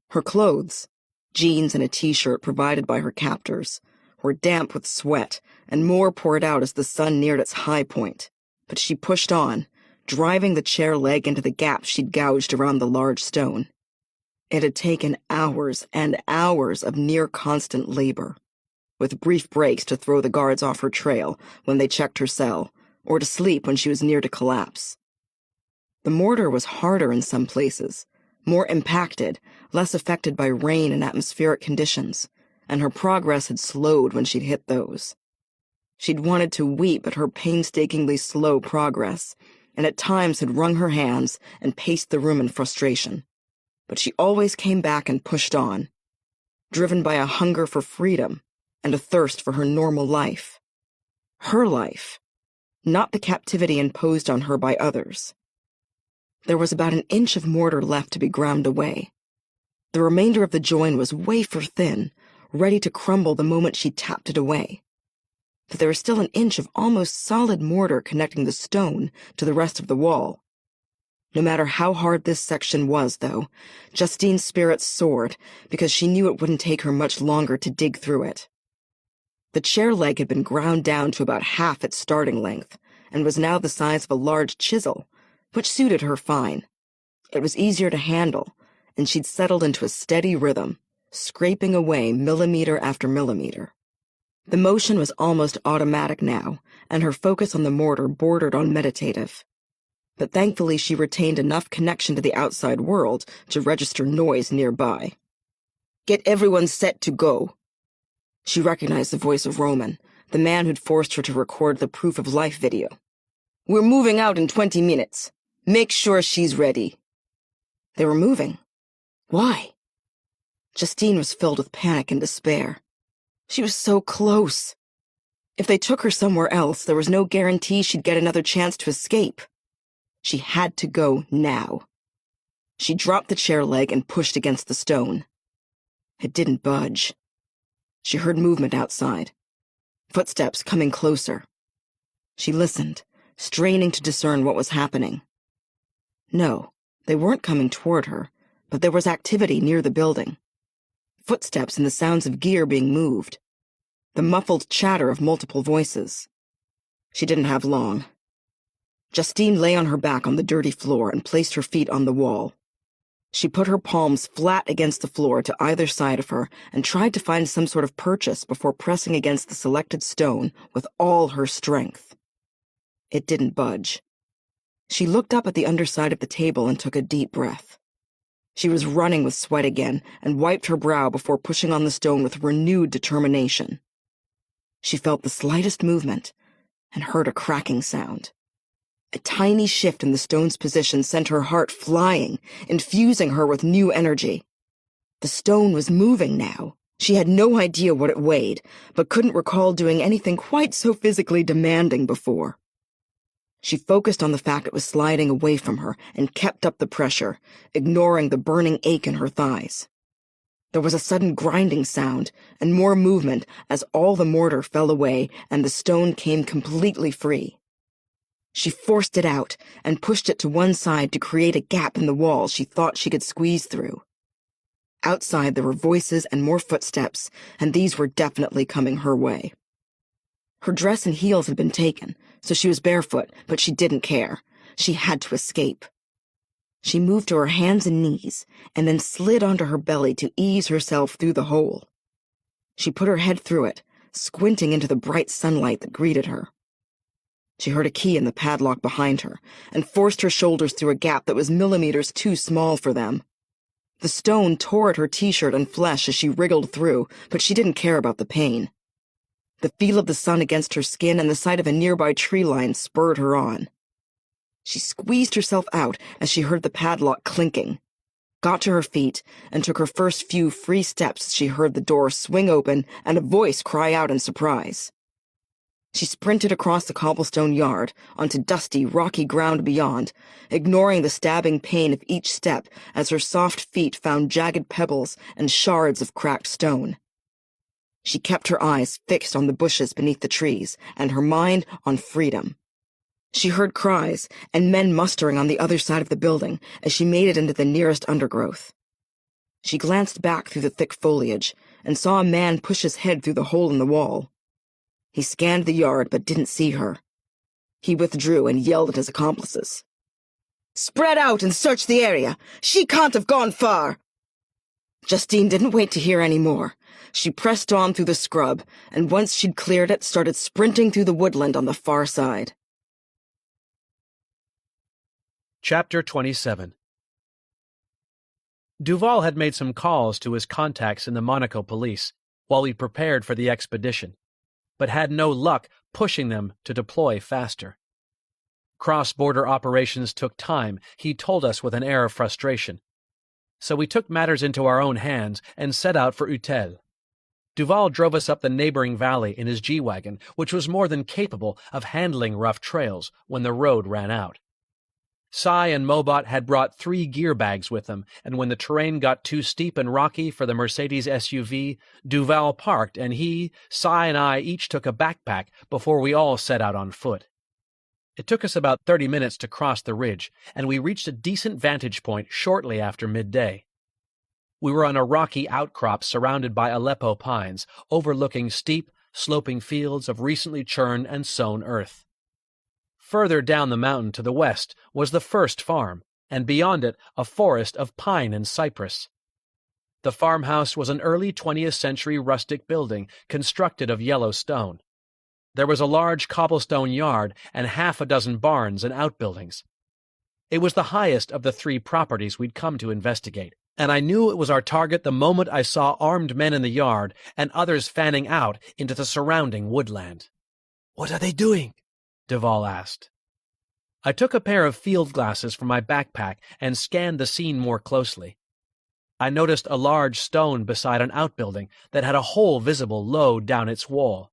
S2: Her clothes, jeans and a t-shirt provided by her captors, were damp with sweat, and more poured out as the sun neared its high point. But she pushed on, driving the chair leg into the gap she'd gouged around the large stone. It had taken hours and hours of near-constant labor, with brief breaks to throw the guards off her trail when they checked her cell, or to sleep when she was near to collapse. The mortar was harder in some places, more impacted, less affected by rain and atmospheric conditions, and her progress had slowed when she'd hit those. She'd wanted to weep at her painstakingly slow progress, and at times had wrung her hands and paced the room in frustration. But she always came back and pushed on, driven by a hunger for freedom and a thirst for her normal life. Her life, not the captivity imposed on her by others. There was about an inch of mortar left to be ground away. The remainder of the join was wafer thin, ready to crumble the moment she tapped it away. But there was still an inch of almost solid mortar connecting the stone to the rest of the wall. No matter how hard this section was, though, Justine's spirits soared because she knew it wouldn't take her much longer to dig through it. The chair leg had been ground down to about half its starting length and was now the size of a large chisel, which suited her fine. It was easier to handle, and she'd settled into a steady rhythm, scraping away millimeter after millimeter. The motion was almost automatic now, and her focus on the mortar bordered on meditative. But thankfully she retained enough connection to the outside world to register noise nearby. "Get everyone set to go." She recognized the voice of Roman, the man who'd forced her to record the proof of life video. "We're moving out in 20 minutes. Make sure she's ready." They were moving. Why? Justine was filled with panic and despair. She was so close. If they took her somewhere else, there was no guarantee she'd get another chance to escape. She had to go now. She dropped the chair leg and pushed against the stone. It didn't budge. She heard movement outside. Footsteps coming closer. She listened, straining to discern what was happening. No, they weren't coming toward her, but there was activity near the building. Footsteps and the sounds of gear being moved. The muffled chatter of multiple voices. She didn't have long. Justine lay on her back on the dirty floor and placed her feet on the wall. She put her palms flat against the floor to either side of her and tried to find some sort of purchase before pressing against the selected stone with all her strength. It didn't budge. She looked up at the underside of the table and took a deep breath. She was running with sweat again and wiped her brow before pushing on the stone with renewed determination. She felt the slightest movement and heard a cracking sound. A tiny shift in the stone's position sent her heart flying, infusing her with new energy. The stone was moving now. She had no idea what it weighed, but couldn't recall doing anything quite so physically demanding before. She focused on the fact it was sliding away from her and kept up the pressure, ignoring the burning ache in her thighs. There was a sudden grinding sound and more movement as all the mortar fell away and the stone came completely free. She forced it out and pushed it to one side to create a gap in the wall she thought she could squeeze through. Outside there were voices and more footsteps, and these were definitely coming her way. Her dress and heels had been taken, so she was barefoot, but she didn't care. She had to escape. She moved to her hands and knees, and then slid onto her belly to ease herself through the hole. She put her head through it, squinting into the bright sunlight that greeted her. She heard a key in the padlock behind her, and forced her shoulders through a gap that was millimeters too small for them. The stone tore at her t-shirt and flesh as she wriggled through, but she didn't care about the pain. The feel of the sun against her skin and the sight of a nearby tree line spurred her on. She squeezed herself out as she heard the padlock clinking, got to her feet, and took her first few free steps as she heard the door swing open and a voice cry out in surprise. She sprinted across the cobblestone yard, onto dusty, rocky ground beyond, ignoring the stabbing pain of each step as her soft feet found jagged pebbles and shards of cracked stone. She kept her eyes fixed on the bushes beneath the trees, and her mind on freedom. She heard cries and men mustering on the other side of the building as she made it into the nearest undergrowth. She glanced back through the thick foliage and saw a man push his head through the hole in the wall. He scanned the yard but didn't see her. He withdrew and yelled at his accomplices. "Spread out and search the area! She can't have gone far!" Justine didn't wait to hear any more. She pressed on through the scrub, and once she'd cleared it, started sprinting through the woodland on the far side.
S1: Chapter 27. Duval had made some calls to his contacts in the Monaco police while he prepared for the expedition, but had no luck pushing them to deploy faster. Cross-border operations took time, he told us with an air of frustration. So we took matters into our own hands and set out for Utel. Duval drove us up the neighboring valley in his G-Wagon, which was more than capable of handling rough trails when the road ran out. Cy and Mobot had brought 3 gear bags with them, and when the terrain got too steep and rocky for the Mercedes SUV, Duval parked, and he, Cy, and I each took a backpack before we all set out on foot. It took us about 30 minutes to cross the ridge, and we reached a decent vantage point shortly after midday. We were on a rocky outcrop surrounded by Aleppo pines, overlooking steep, sloping fields of recently churned and sown earth. Further down the mountain to the west was the first farm, and beyond it a forest of pine and cypress. The farmhouse was an early 20th century rustic building constructed of yellow stone. There was a large cobblestone yard and half a dozen barns and outbuildings. It was the highest of the 3 properties we'd come to investigate, and I knew it was our target the moment I saw armed men in the yard and others fanning out into the surrounding woodland. "What are they doing?" Duval asked. I took a pair of field glasses from my backpack and scanned the scene more closely. I noticed a large stone beside an outbuilding that had a hole visible low down its wall.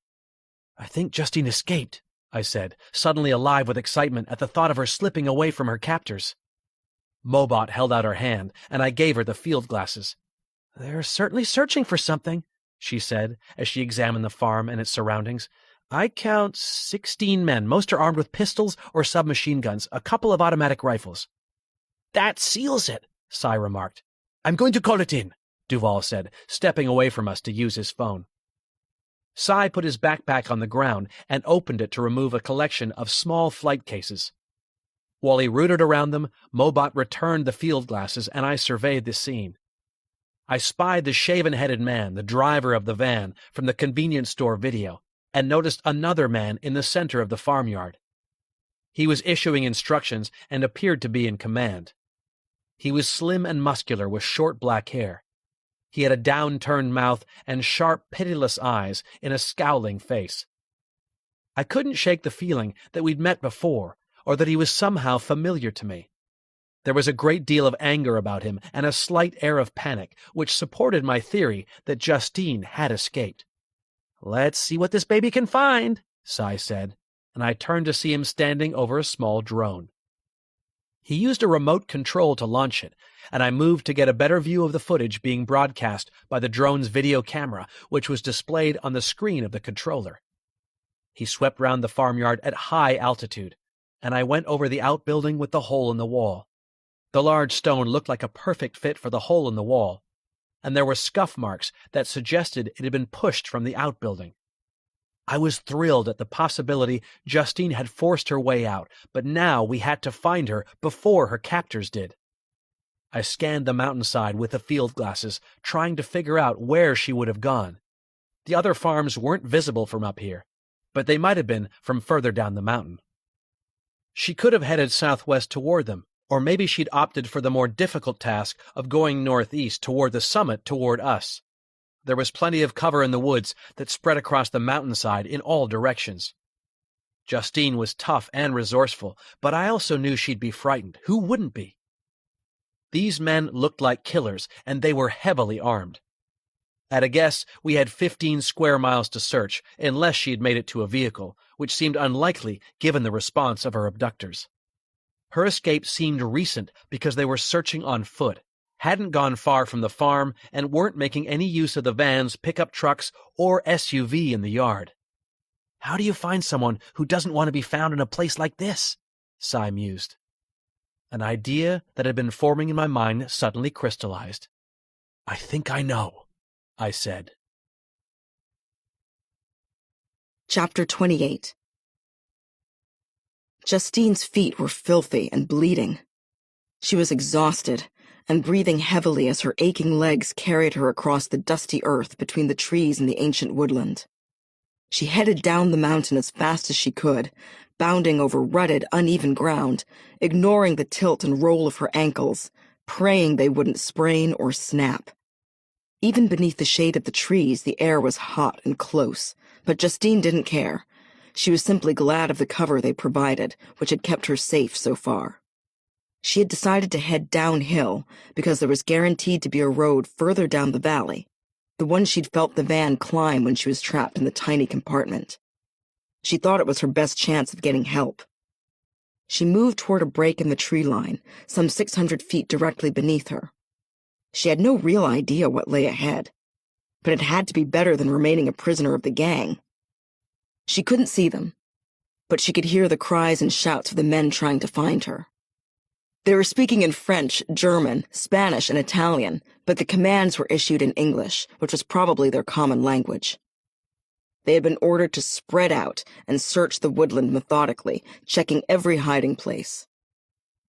S1: "I think Justine escaped," I said, suddenly alive with excitement at the thought of her slipping away from her captors. Mobot held out her hand, and I gave her the field glasses. "They're certainly searching for something," she said, as she examined the farm and its surroundings. "I count 16 men. Most are armed with pistols or submachine guns, a couple of automatic rifles." "That seals it," Cy remarked. "I'm going to call it in," Duval said, stepping away from us to use his phone. Cy put his backpack on the ground and opened it to remove a collection of small flight cases. While he rooted around them, Mobot returned the field glasses, and I surveyed the scene. I spied the shaven-headed man, the driver of the van, from the convenience store video, and noticed another man in the center of the farmyard. He was issuing instructions and appeared to be in command. He was slim and muscular with short black hair. He had a down-turned mouth and sharp, pitiless eyes in a scowling face. I couldn't shake the feeling that we'd met before, or that he was somehow familiar to me. There was a great deal of anger about him and a slight air of panic, which supported my theory that Justine had escaped. "Let's see what this baby can find," Cy said, and I turned to see him standing over a small drone. He used a remote control to launch it, and I moved to get a better view of the footage being broadcast by the drone's video camera, which was displayed on the screen of the controller. He swept round the farmyard at high altitude, and I went over the outbuilding with the hole in the wall. The large stone looked like a perfect fit for the hole in the wall, and there were scuff marks that suggested it had been pushed from the outbuilding. I was thrilled at the possibility Justine had forced her way out, but now we had to find her before her captors did. I scanned the mountainside with the field glasses, trying to figure out where she would have gone. The other farms weren't visible from up here, but they might have been from further down the mountain. She could have headed southwest toward them, or maybe she'd opted for the more difficult task of going northeast toward the summit toward us. There was plenty of cover in the woods that spread across the mountainside in all directions. Justine was tough and resourceful, but I also knew she'd be frightened. Who wouldn't be? These men looked like killers, and they were heavily armed. At a guess, we had 15 square miles to search, unless she had made it to a vehicle, which seemed unlikely given the response of her abductors. Her escape seemed recent because they were searching on foot, hadn't gone far from the farm, and weren't making any use of the vans, pickup trucks, or SUV in the yard. "How do you find someone who doesn't want to be found in a place like this?" Cy mused. An idea that had been forming in my mind suddenly crystallized. "I think I know," I said.
S2: Chapter 28. Justine's feet were filthy and bleeding. She was exhausted and breathing heavily as her aching legs carried her across the dusty earth between the trees in the ancient woodland. She headed down the mountain as fast as she could, bounding over rutted, uneven ground, ignoring the tilt and roll of her ankles, praying they wouldn't sprain or snap. Even beneath the shade of the trees, the air was hot and close, but Justine didn't care. She was simply glad of the cover they provided, which had kept her safe so far. She had decided to head downhill because there was guaranteed to be a road further down the valley, the one she'd felt the van climb when she was trapped in the tiny compartment. She thought it was her best chance of getting help. She moved toward a break in the tree line, some 600 feet directly beneath her. She had no real idea what lay ahead, but it had to be better than remaining a prisoner of the gang. She couldn't see them, but she could hear the cries and shouts of the men trying to find her. They were speaking in French, German, Spanish, and Italian, but the commands were issued in English, which was probably their common language. They had been ordered to spread out and search the woodland methodically, checking every hiding place.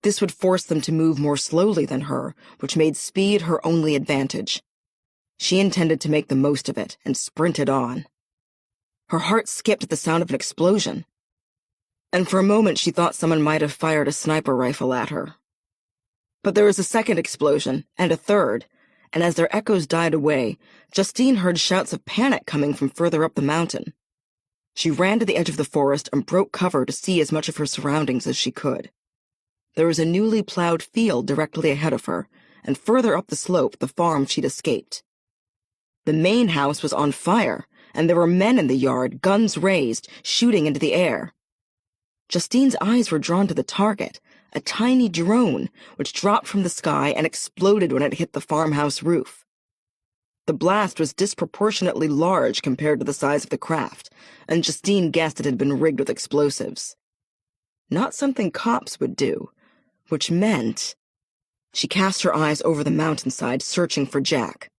S2: This would force them to move more slowly than her, which made speed her only advantage. She intended to make the most of it and sprinted on. Her heart skipped at the sound of an explosion, and for a moment she thought someone might have fired a sniper rifle at her. But there was a second explosion, and a third, and as their echoes died away, Justine heard shouts of panic coming from further up the mountain. She ran to the edge of the forest and broke cover to see as much of her surroundings as she could. There was a newly plowed field directly ahead of her, and further up the slope the farm she'd escaped. The main house was on fire, and there were men in the yard, guns raised, shooting into the air. Justine's eyes were drawn to the target, a tiny drone, which dropped from the sky and exploded when it hit the farmhouse roof. The blast was disproportionately large compared to the size of the craft, and Justine guessed it had been rigged with explosives. Not something cops would do, which meant... She cast her eyes over the mountainside, searching for Jack,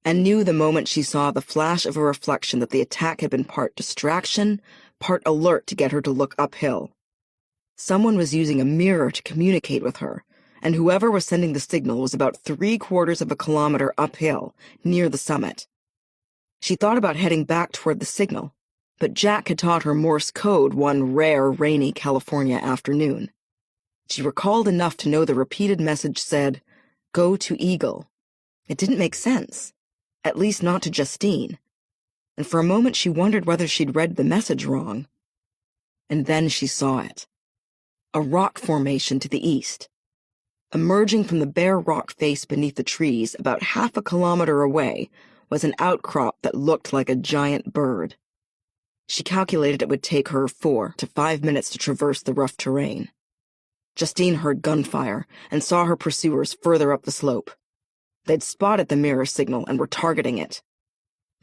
S2: and knew the moment she saw the flash of a reflection that the attack had been part distraction, part alert to get her to look uphill. Someone was using a mirror to communicate with her, and whoever was sending the signal was about 3/4 of a kilometer uphill, near the summit. She thought about heading back toward the signal, but Jack had taught her Morse code one rare, rainy California afternoon. She recalled enough to know the repeated message said, "Go to Eagle." It didn't make sense, at least not to Justine, and for a moment she wondered whether she'd read the message wrong. And then she saw it. A rock formation to the east. Emerging from the bare rock face beneath the trees, about 1/2 kilometer away, was an outcrop that looked like a giant bird. She calculated it would take her 4 to 5 minutes to traverse the rough terrain. Justine heard gunfire and saw her pursuers further up the slope. They'd spotted the mirror signal and were targeting it.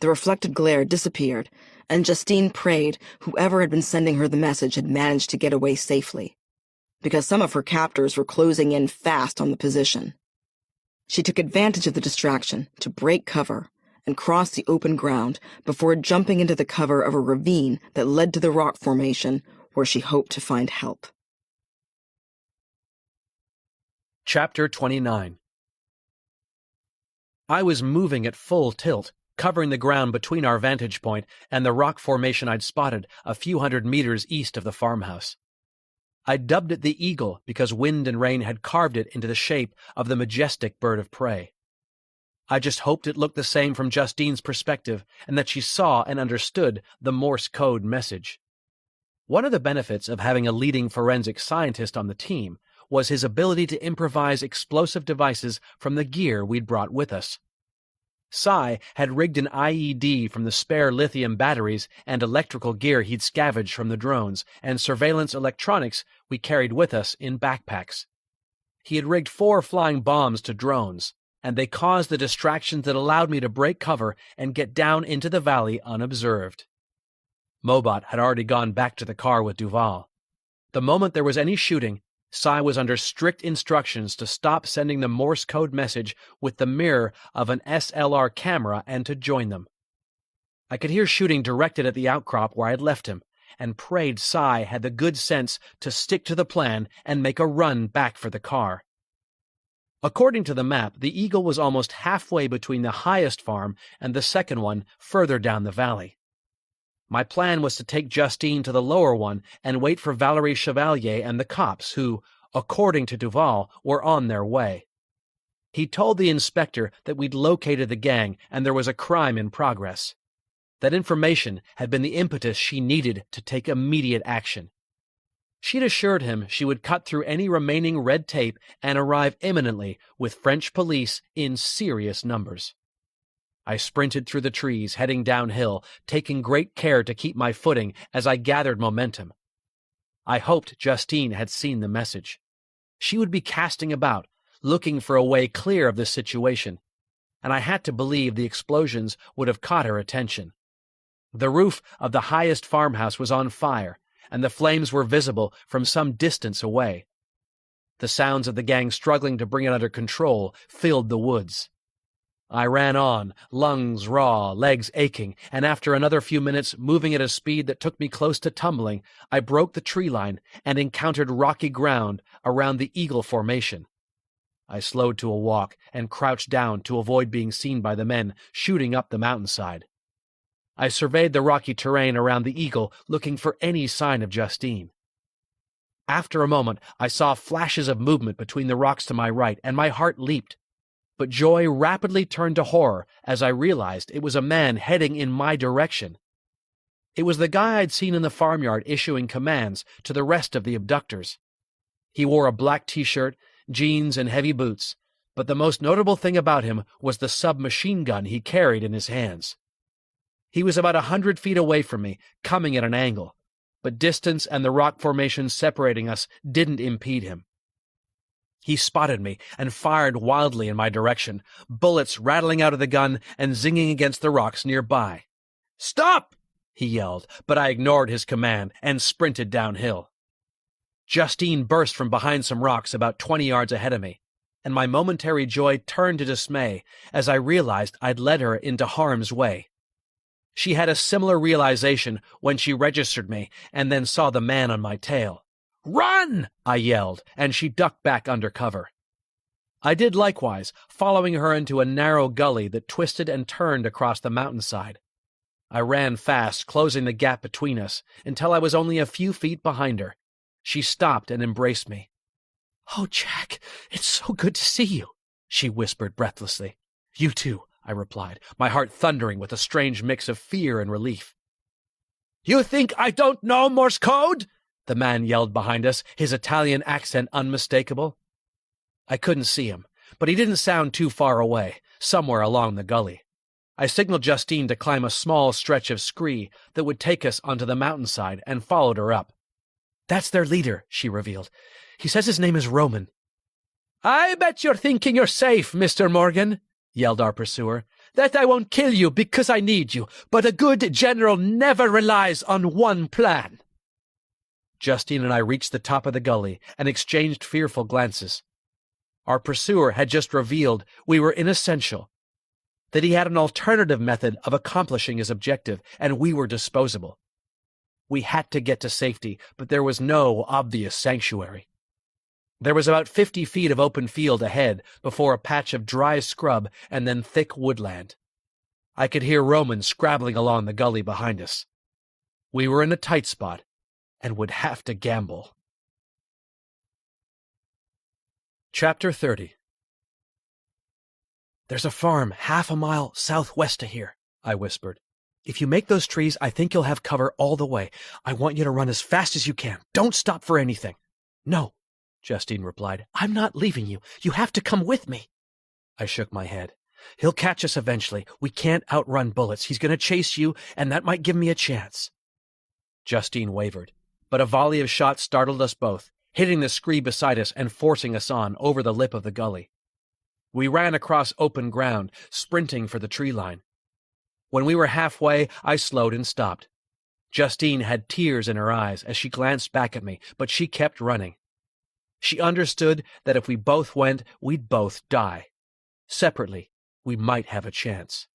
S2: The reflected glare disappeared, and Justine prayed whoever had been sending her the message had managed to get away safely, because some of her captors were closing in fast on the position. She took advantage of the distraction to break cover and cross the open ground before jumping into the cover of a ravine that led to the rock formation where she hoped to find help.
S1: Chapter 29. I was moving at full tilt, covering the ground between our vantage point and the rock formation I'd spotted a few hundred meters east of the farmhouse. I dubbed it the Eagle because wind and rain had carved it into the shape of the majestic bird of prey. I just hoped it looked the same from Justine's perspective and that she saw and understood the Morse code message. One of the benefits of having a leading forensic scientist on the team was his ability to improvise explosive devices from the gear we'd brought with us. Cy had rigged an IED from the spare lithium batteries and electrical gear he'd scavenged from the drones and surveillance electronics we carried with us in backpacks. He had rigged 4 flying bombs to drones, and they caused the distractions that allowed me to break cover and get down into the valley unobserved. Mobot had already gone back to the car with Duval. The moment there was any shooting, Cy was under strict instructions to stop sending the Morse code message with the mirror of an SLR camera and to join them. I could hear shooting directed at the outcrop where I had left him, and prayed Cy had the good sense to stick to the plan and make a run back for the car. According to the map, the Eagle was almost halfway between the highest farm and the second one further down the valley. My plan was to take Justine to the lower one and wait for Valerie Chevalier and the cops who, according to Duval, were on their way. He told the inspector that we'd located the gang and there was a crime in progress. That information had been the impetus she needed to take immediate action. She'd assured him she would cut through any remaining red tape and arrive imminently with French police in serious numbers. I sprinted through the trees, heading downhill, taking great care to keep my footing as I gathered momentum. I hoped Justine had seen the message. She would be casting about, looking for a way clear of this situation, and I had to believe the explosions would have caught her attention. The roof of the highest farmhouse was on fire, and the flames were visible from some distance away. The sounds of the gang struggling to bring it under control filled the woods. I ran on, lungs raw, legs aching, and after another few minutes moving at a speed that took me close to tumbling, I broke the tree line and encountered rocky ground around the Eagle Formation. I slowed to a walk and crouched down to avoid being seen by the men shooting up the mountainside. I surveyed the rocky terrain around the Eagle, looking for any sign of Justine. After a moment, I saw flashes of movement between the rocks to my right, and my heart leaped. But joy rapidly turned to horror as I realized it was a man heading in my direction. It was the guy I'd seen in the farmyard issuing commands to the rest of the abductors. He wore a black t-shirt, jeans, and heavy boots, but the most notable thing about him was the submachine gun he carried in his hands. He was about 100 feet away from me, coming at an angle, but distance and the rock formation separating us didn't impede him. He spotted me and fired wildly in my direction, bullets rattling out of the gun and zinging against the rocks nearby. "Stop!" he yelled, but I ignored his command and sprinted downhill. Justine burst from behind some rocks about 20 yards ahead of me, and my momentary joy turned to dismay as I realized I'd led her into harm's way. She had a similar realization when she registered me and then saw the man on my tail. "Run!" I yelled, and she ducked back under cover. I did likewise, following her into a narrow gully that twisted and turned across the mountainside. I ran fast, closing the gap between us, until I was only a few feet behind her. She stopped and embraced me. "Oh, Jack, it's so good to see you," she whispered breathlessly. "You too," I replied, my heart thundering with a strange mix of fear and relief. "You think I don't know Morse code?" the man yelled behind us, his Italian accent unmistakable. I couldn't see him, but he didn't sound too far away, somewhere along the gully. I signaled Justine to climb a small stretch of scree that would take us onto the mountainside and followed her up. "That's their leader," she revealed. "He says his name is Roman." "I bet you're thinking you're safe, Mr. Morgan," yelled our pursuer, "that I won't kill you because I need you, but a good general never relies on one plan." Justine and I reached the top of the gully and exchanged fearful glances. Our pursuer had just revealed we were inessential, that he had an alternative method of accomplishing his objective, and we were disposable. We had to get to safety, but there was no obvious sanctuary. There was about 50 feet of open field ahead before a patch of dry scrub and then thick woodland. I could hear Roman scrabbling along the gully behind us. We were in a tight spot and would have to gamble. Chapter 30. "There's a farm half a mile southwest of here," I whispered. "If you make those trees, I think you'll have cover all the way. I want you to run as fast as you can. Don't stop for anything." "No," Justine replied. "I'm not leaving you. You have to come with me." I shook my head. "He'll catch us eventually. We can't outrun bullets. He's going to chase you, and that might give me a chance." Justine wavered, but a volley of shots startled us both, hitting the scree beside us and forcing us on over the lip of the gully. We ran across open ground, sprinting for the tree line. When we were halfway, I slowed and stopped. Justine had tears in her eyes as she glanced back at me, but she kept running. She understood that if we both went, we'd both die. Separately, we might have a chance.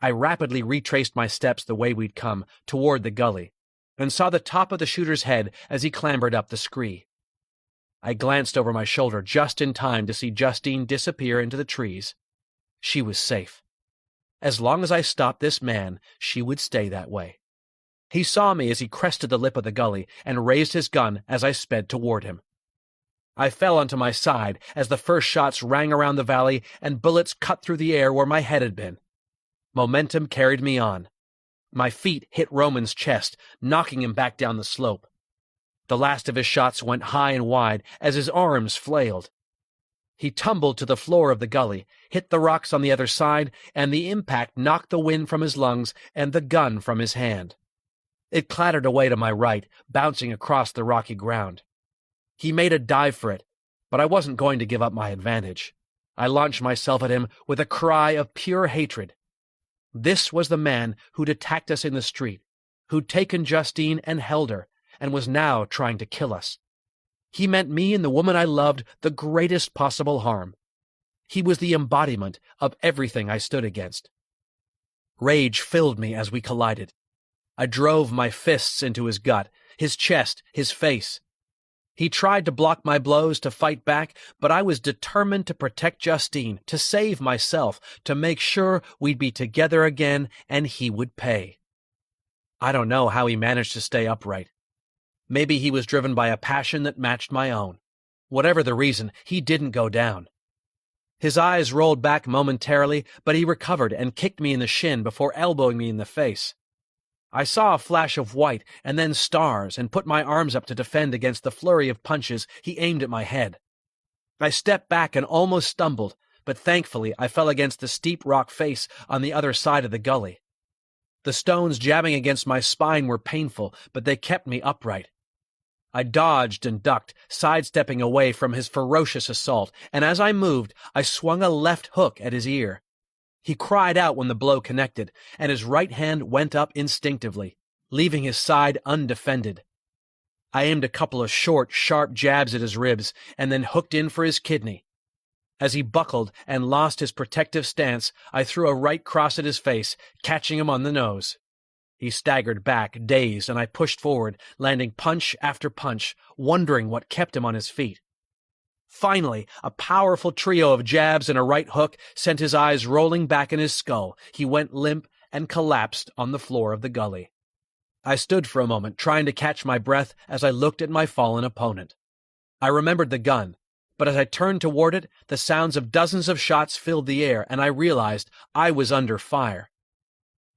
S1: I rapidly retraced my steps the way we'd come, toward the gully, and saw the top of the shooter's head as he clambered up the scree. I glanced over my shoulder just in time to see Justine disappear into the trees. She was safe. As long as I stopped this man, she would stay that way. He saw me as he crested the lip of the gully and raised his gun as I sped toward him. I fell onto my side as the first shots rang around the valley and bullets cut through the air where my head had been. Momentum carried me on. My feet hit Roman's chest, knocking him back down the slope. The last of his shots went high and wide as his arms flailed. He tumbled to the floor of the gully, hit the rocks on the other side, and the impact knocked the wind from his lungs and the gun from his hand. It clattered away to my right, bouncing across the rocky ground. He made a dive for it, but I wasn't going to give up my advantage. I launched myself at him with a cry of pure hatred. This was the man who'd attacked us in the street, who'd taken Justine and held her, and was now trying to kill us. He meant me and the woman I loved the greatest possible harm. He was the embodiment of everything I stood against. Rage filled me as we collided. I drove my fists into his gut, his chest, his face. He tried to block my blows, to fight back, but I was determined to protect Justine, to save myself, to make sure we'd be together again and he would pay. I don't know how he managed to stay upright. Maybe he was driven by a passion that matched my own. Whatever the reason, he didn't go down. His eyes rolled back momentarily, but he recovered and kicked me in the shin before elbowing me in the face. I saw a flash of white and then stars and put my arms up to defend against the flurry of punches he aimed at my head. I stepped back and almost stumbled, but thankfully I fell against the steep rock face on the other side of the gully. The stones jabbing against my spine were painful, but they kept me upright. I dodged and ducked, sidestepping away from his ferocious assault, and as I moved, I swung a left hook at his ear. He cried out when the blow connected, and his right hand went up instinctively, leaving his side undefended. I aimed a couple of short, sharp jabs at his ribs, and then hooked in for his kidney. As he buckled and lost his protective stance, I threw a right cross at his face, catching him on the nose. He staggered back, dazed, and I pushed forward, landing punch after punch, wondering what kept him on his feet. Finally, a powerful trio of jabs and a right hook sent his eyes rolling back in his skull. He went limp and collapsed on the floor of the gully. I stood for a moment, trying to catch my breath as I looked at my fallen opponent. I remembered the gun, but as I turned toward it, the sounds of dozens of shots filled the air, and I realized I was under fire.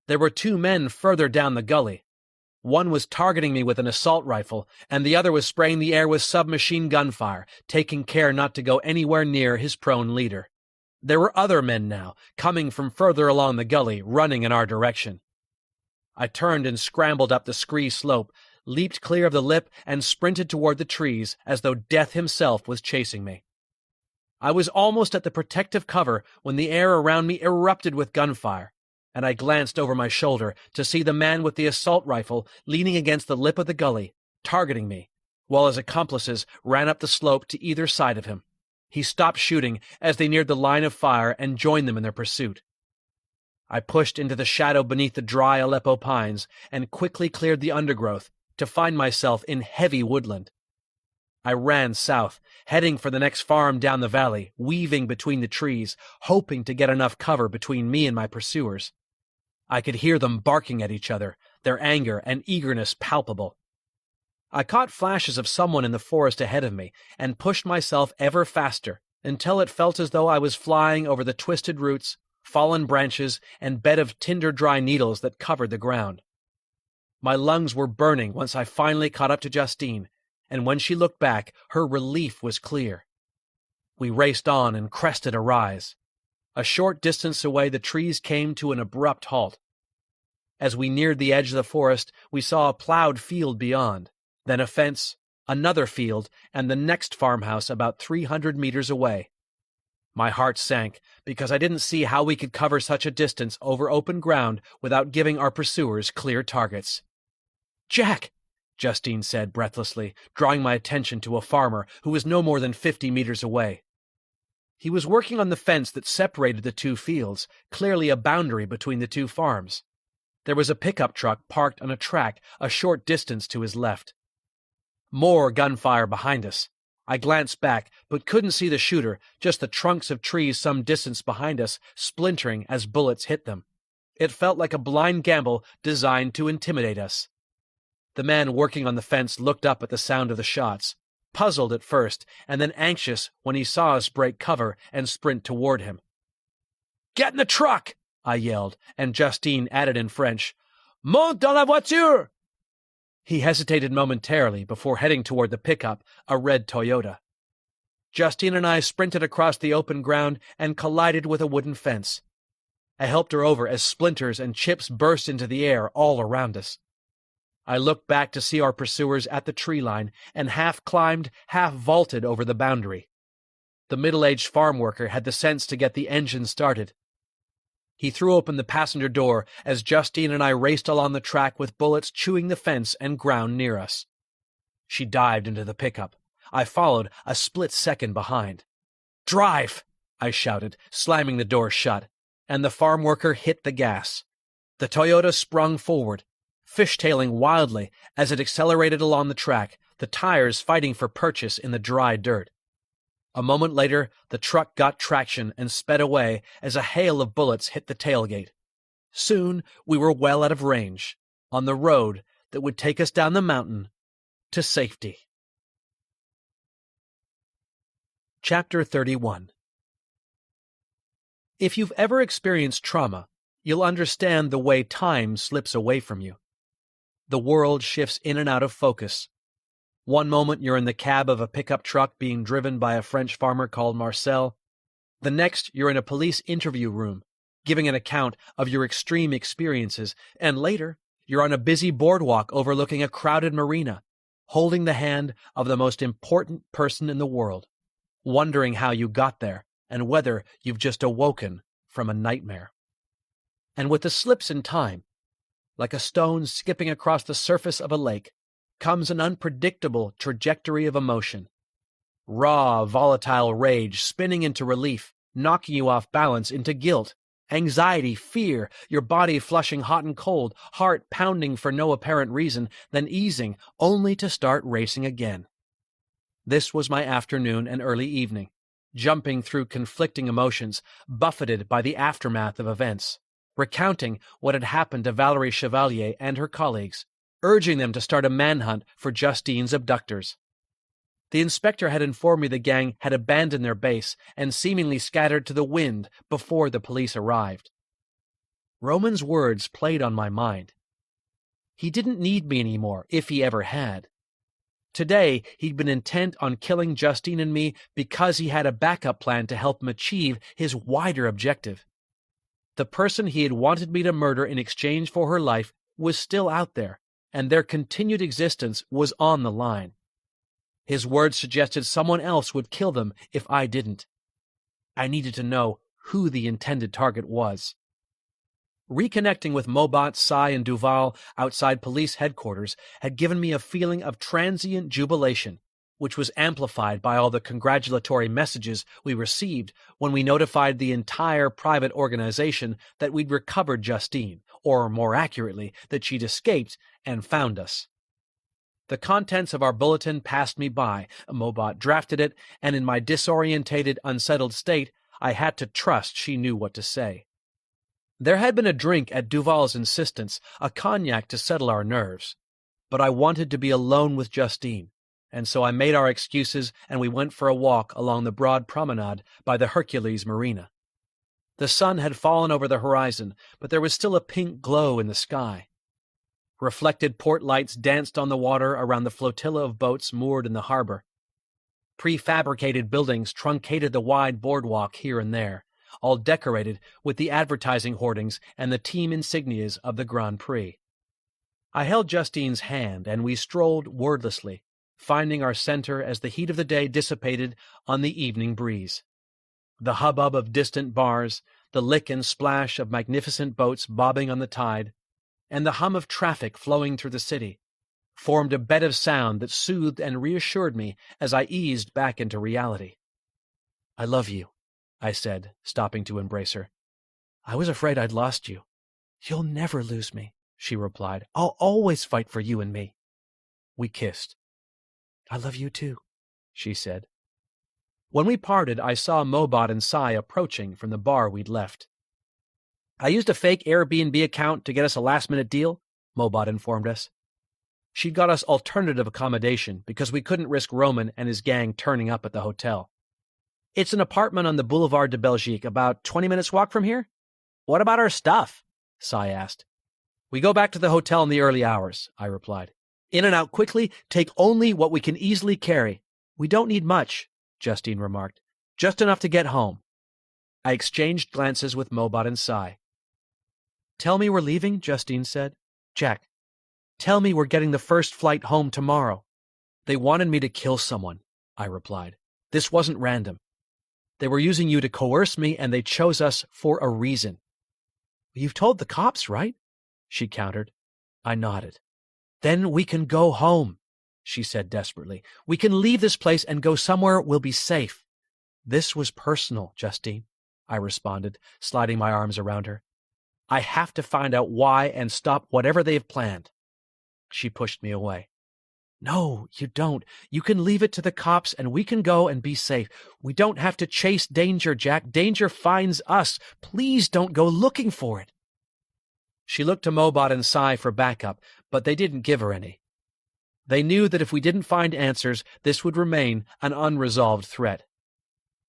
S1: There were two men further down the gully. One was targeting me with an assault rifle, and the other was spraying the air with submachine gun fire, taking care not to go anywhere near his prone leader. There were other men now, coming from further along the gully, running in our direction. I turned and scrambled up the scree slope, leaped clear of the lip, and sprinted toward the trees as though death himself was chasing me. I was almost at the protective cover when the air around me erupted with gunfire, and I glanced over my shoulder to see the man with the assault rifle leaning against the lip of the gully, targeting me, while his accomplices ran up the slope to either side of him. He stopped shooting as they neared the line of fire and joined them in their pursuit. I pushed into the shadow beneath the dry Aleppo pines and quickly cleared the undergrowth to find myself in heavy woodland. I ran south, heading for the next farm down the valley, weaving between the trees, hoping to get enough cover between me and my pursuers. I could hear them barking at each other, their anger and eagerness palpable. I caught flashes of someone in the forest ahead of me and pushed myself ever faster until it felt as though I was flying over the twisted roots, fallen branches, and bed of tinder-dry needles that covered the ground. My lungs were burning once I finally caught up to Justine, and when she looked back, her relief was clear. We raced on and crested a rise. A short distance away, the trees came to an abrupt halt. As we neared the edge of the forest, we saw a plowed field beyond, then a fence, another field, and the next farmhouse about 300 meters away. My heart sank, because I didn't see how we could cover such a distance over open ground without giving our pursuers clear targets. "Jack," Justine said breathlessly, drawing my attention to a farmer who was no more than 50 meters away. He was working on the fence that separated the two fields, clearly a boundary between the two farms. There was a pickup truck parked on a track a short distance to his left. More gunfire behind us. I glanced back, but couldn't see the shooter, just the trunks of trees some distance behind us, splintering as bullets hit them. It felt like a blind gamble designed to intimidate us. The man working on the fence looked up at the sound of the shots, puzzled at first, and then anxious when he saw us break cover and sprint toward him. "Get in the truck!" I yelled, and Justine added in French, Monte dans la voiture! He hesitated momentarily before heading toward the pickup, a red Toyota. Justine and I sprinted across the open ground and collided with a wooden fence. I helped her over as splinters and chips burst into the air all around us. I looked back to see our pursuers at the tree line and half climbed, half vaulted over the boundary. The middle-aged farm worker had the sense to get the engine started. He threw open the passenger door as Justine and I raced along the track with bullets chewing the fence and ground near us. She dived into the pickup. I followed a split second behind. "Drive!" I shouted, slamming the door shut, and the farm worker hit the gas. The Toyota sprung forward, fishtailing wildly as it accelerated along the track, the tires fighting for purchase in the dry dirt. A moment later, the truck got traction and sped away as a hail of bullets hit the tailgate. Soon, we were well out of range, on the road that would take us down the mountain to safety. Chapter 31. If you've ever experienced trauma, you'll understand the way time slips away from you. The world shifts in and out of focus. One moment you're in the cab of a pickup truck being driven by a French farmer called Marcel. The next you're in a police interview room, giving an account of your extreme experiences, and later you're on a busy boardwalk overlooking a crowded marina, holding the hand of the most important person in the world, wondering how you got there and whether you've just awoken from a nightmare. And with the slips in time, like a stone skipping across the surface of a lake, comes an unpredictable trajectory of emotion. Raw, volatile rage spinning into relief, knocking you off balance into guilt, anxiety, fear, your body flushing hot and cold, heart pounding for no apparent reason, then easing only to start racing again. This was my afternoon and early evening, jumping through conflicting emotions, buffeted by the aftermath of events, recounting what had happened to Valerie Chevalier and her colleagues, urging them to start a manhunt for Justine's abductors. The inspector had informed me the gang had abandoned their base and seemingly scattered to the wind before the police arrived. Roman's words played on my mind. He didn't need me anymore, if he ever had. Today, he'd been intent on killing Justine and me because he had a backup plan to help him achieve his wider objective. The person he had wanted me to murder in exchange for her life was still out there, and their continued existence was on the line. His words suggested someone else would kill them if I didn't. I needed to know who the intended target was. Reconnecting with Mobot, Sai, and Duval outside police headquarters had given me a feeling of transient jubilation, which was amplified by all the congratulatory messages we received when we notified the entire private organization that we'd recovered Justine, or more accurately, that she'd escaped and found us. The contents of our bulletin passed me by. Mobot drafted it, and in my disorientated, unsettled state, I had to trust she knew what to say. There had been a drink at Duval's insistence, a cognac to settle our nerves. But I wanted to be alone with Justine, and so I made our excuses and we went for a walk along the broad promenade by the Hercules Marina. The sun had fallen over the horizon, but there was still a pink glow in the sky. Reflected port lights danced on the water around the flotilla of boats moored in the harbor. Prefabricated buildings truncated the wide boardwalk here and there, all decorated with the advertising hoardings and the team insignias of the Grand Prix. I held Justine's hand, and we strolled wordlessly, finding our center as the heat of the day dissipated on the evening breeze. The hubbub of distant bars, the lick and splash of magnificent boats bobbing on the tide, and the hum of traffic flowing through the city, formed a bed of sound that soothed and reassured me as I eased back into reality. "I love you," I said, stopping to embrace her. "I was afraid I'd lost you." "You'll never lose me," she replied. "I'll always fight for you and me." We kissed. "I love you too," she said. When we parted, I saw Mobot and Sai approaching from the bar we'd left. "I used a fake Airbnb account to get us a last-minute deal," Mobot informed us. She'd got us alternative accommodation because we couldn't risk Roman and his gang turning up at the hotel. "It's an apartment on the Boulevard de Belgique, about 20 minutes walk from here." "What about our stuff?" Sai asked. We go back to the hotel in the early hours, I replied. In and out quickly, take only what we can easily carry. We don't need much, Justine remarked. Just enough to get home. I exchanged glances with Mobot and Sai. Tell me we're leaving, Justine said. Jack, tell me we're getting the first flight home tomorrow. They wanted me to kill someone, I replied. This wasn't random. They were using you to coerce me, and they chose us for a reason. You've told the cops, right? She countered. I nodded. Then we can go home, she said desperately. We can leave this place and go somewhere we'll be safe. This was personal, Justine, I responded, sliding my arms around her. I have to find out why and stop whatever they've planned. She pushed me away. No, you don't. You can leave it to the cops and we can go and be safe. We don't have to chase danger, Jack. Danger finds us. Please don't go looking for it. She looked to Mobot and Sai for backup, but they didn't give her any. They knew that if we didn't find answers, this would remain an unresolved threat.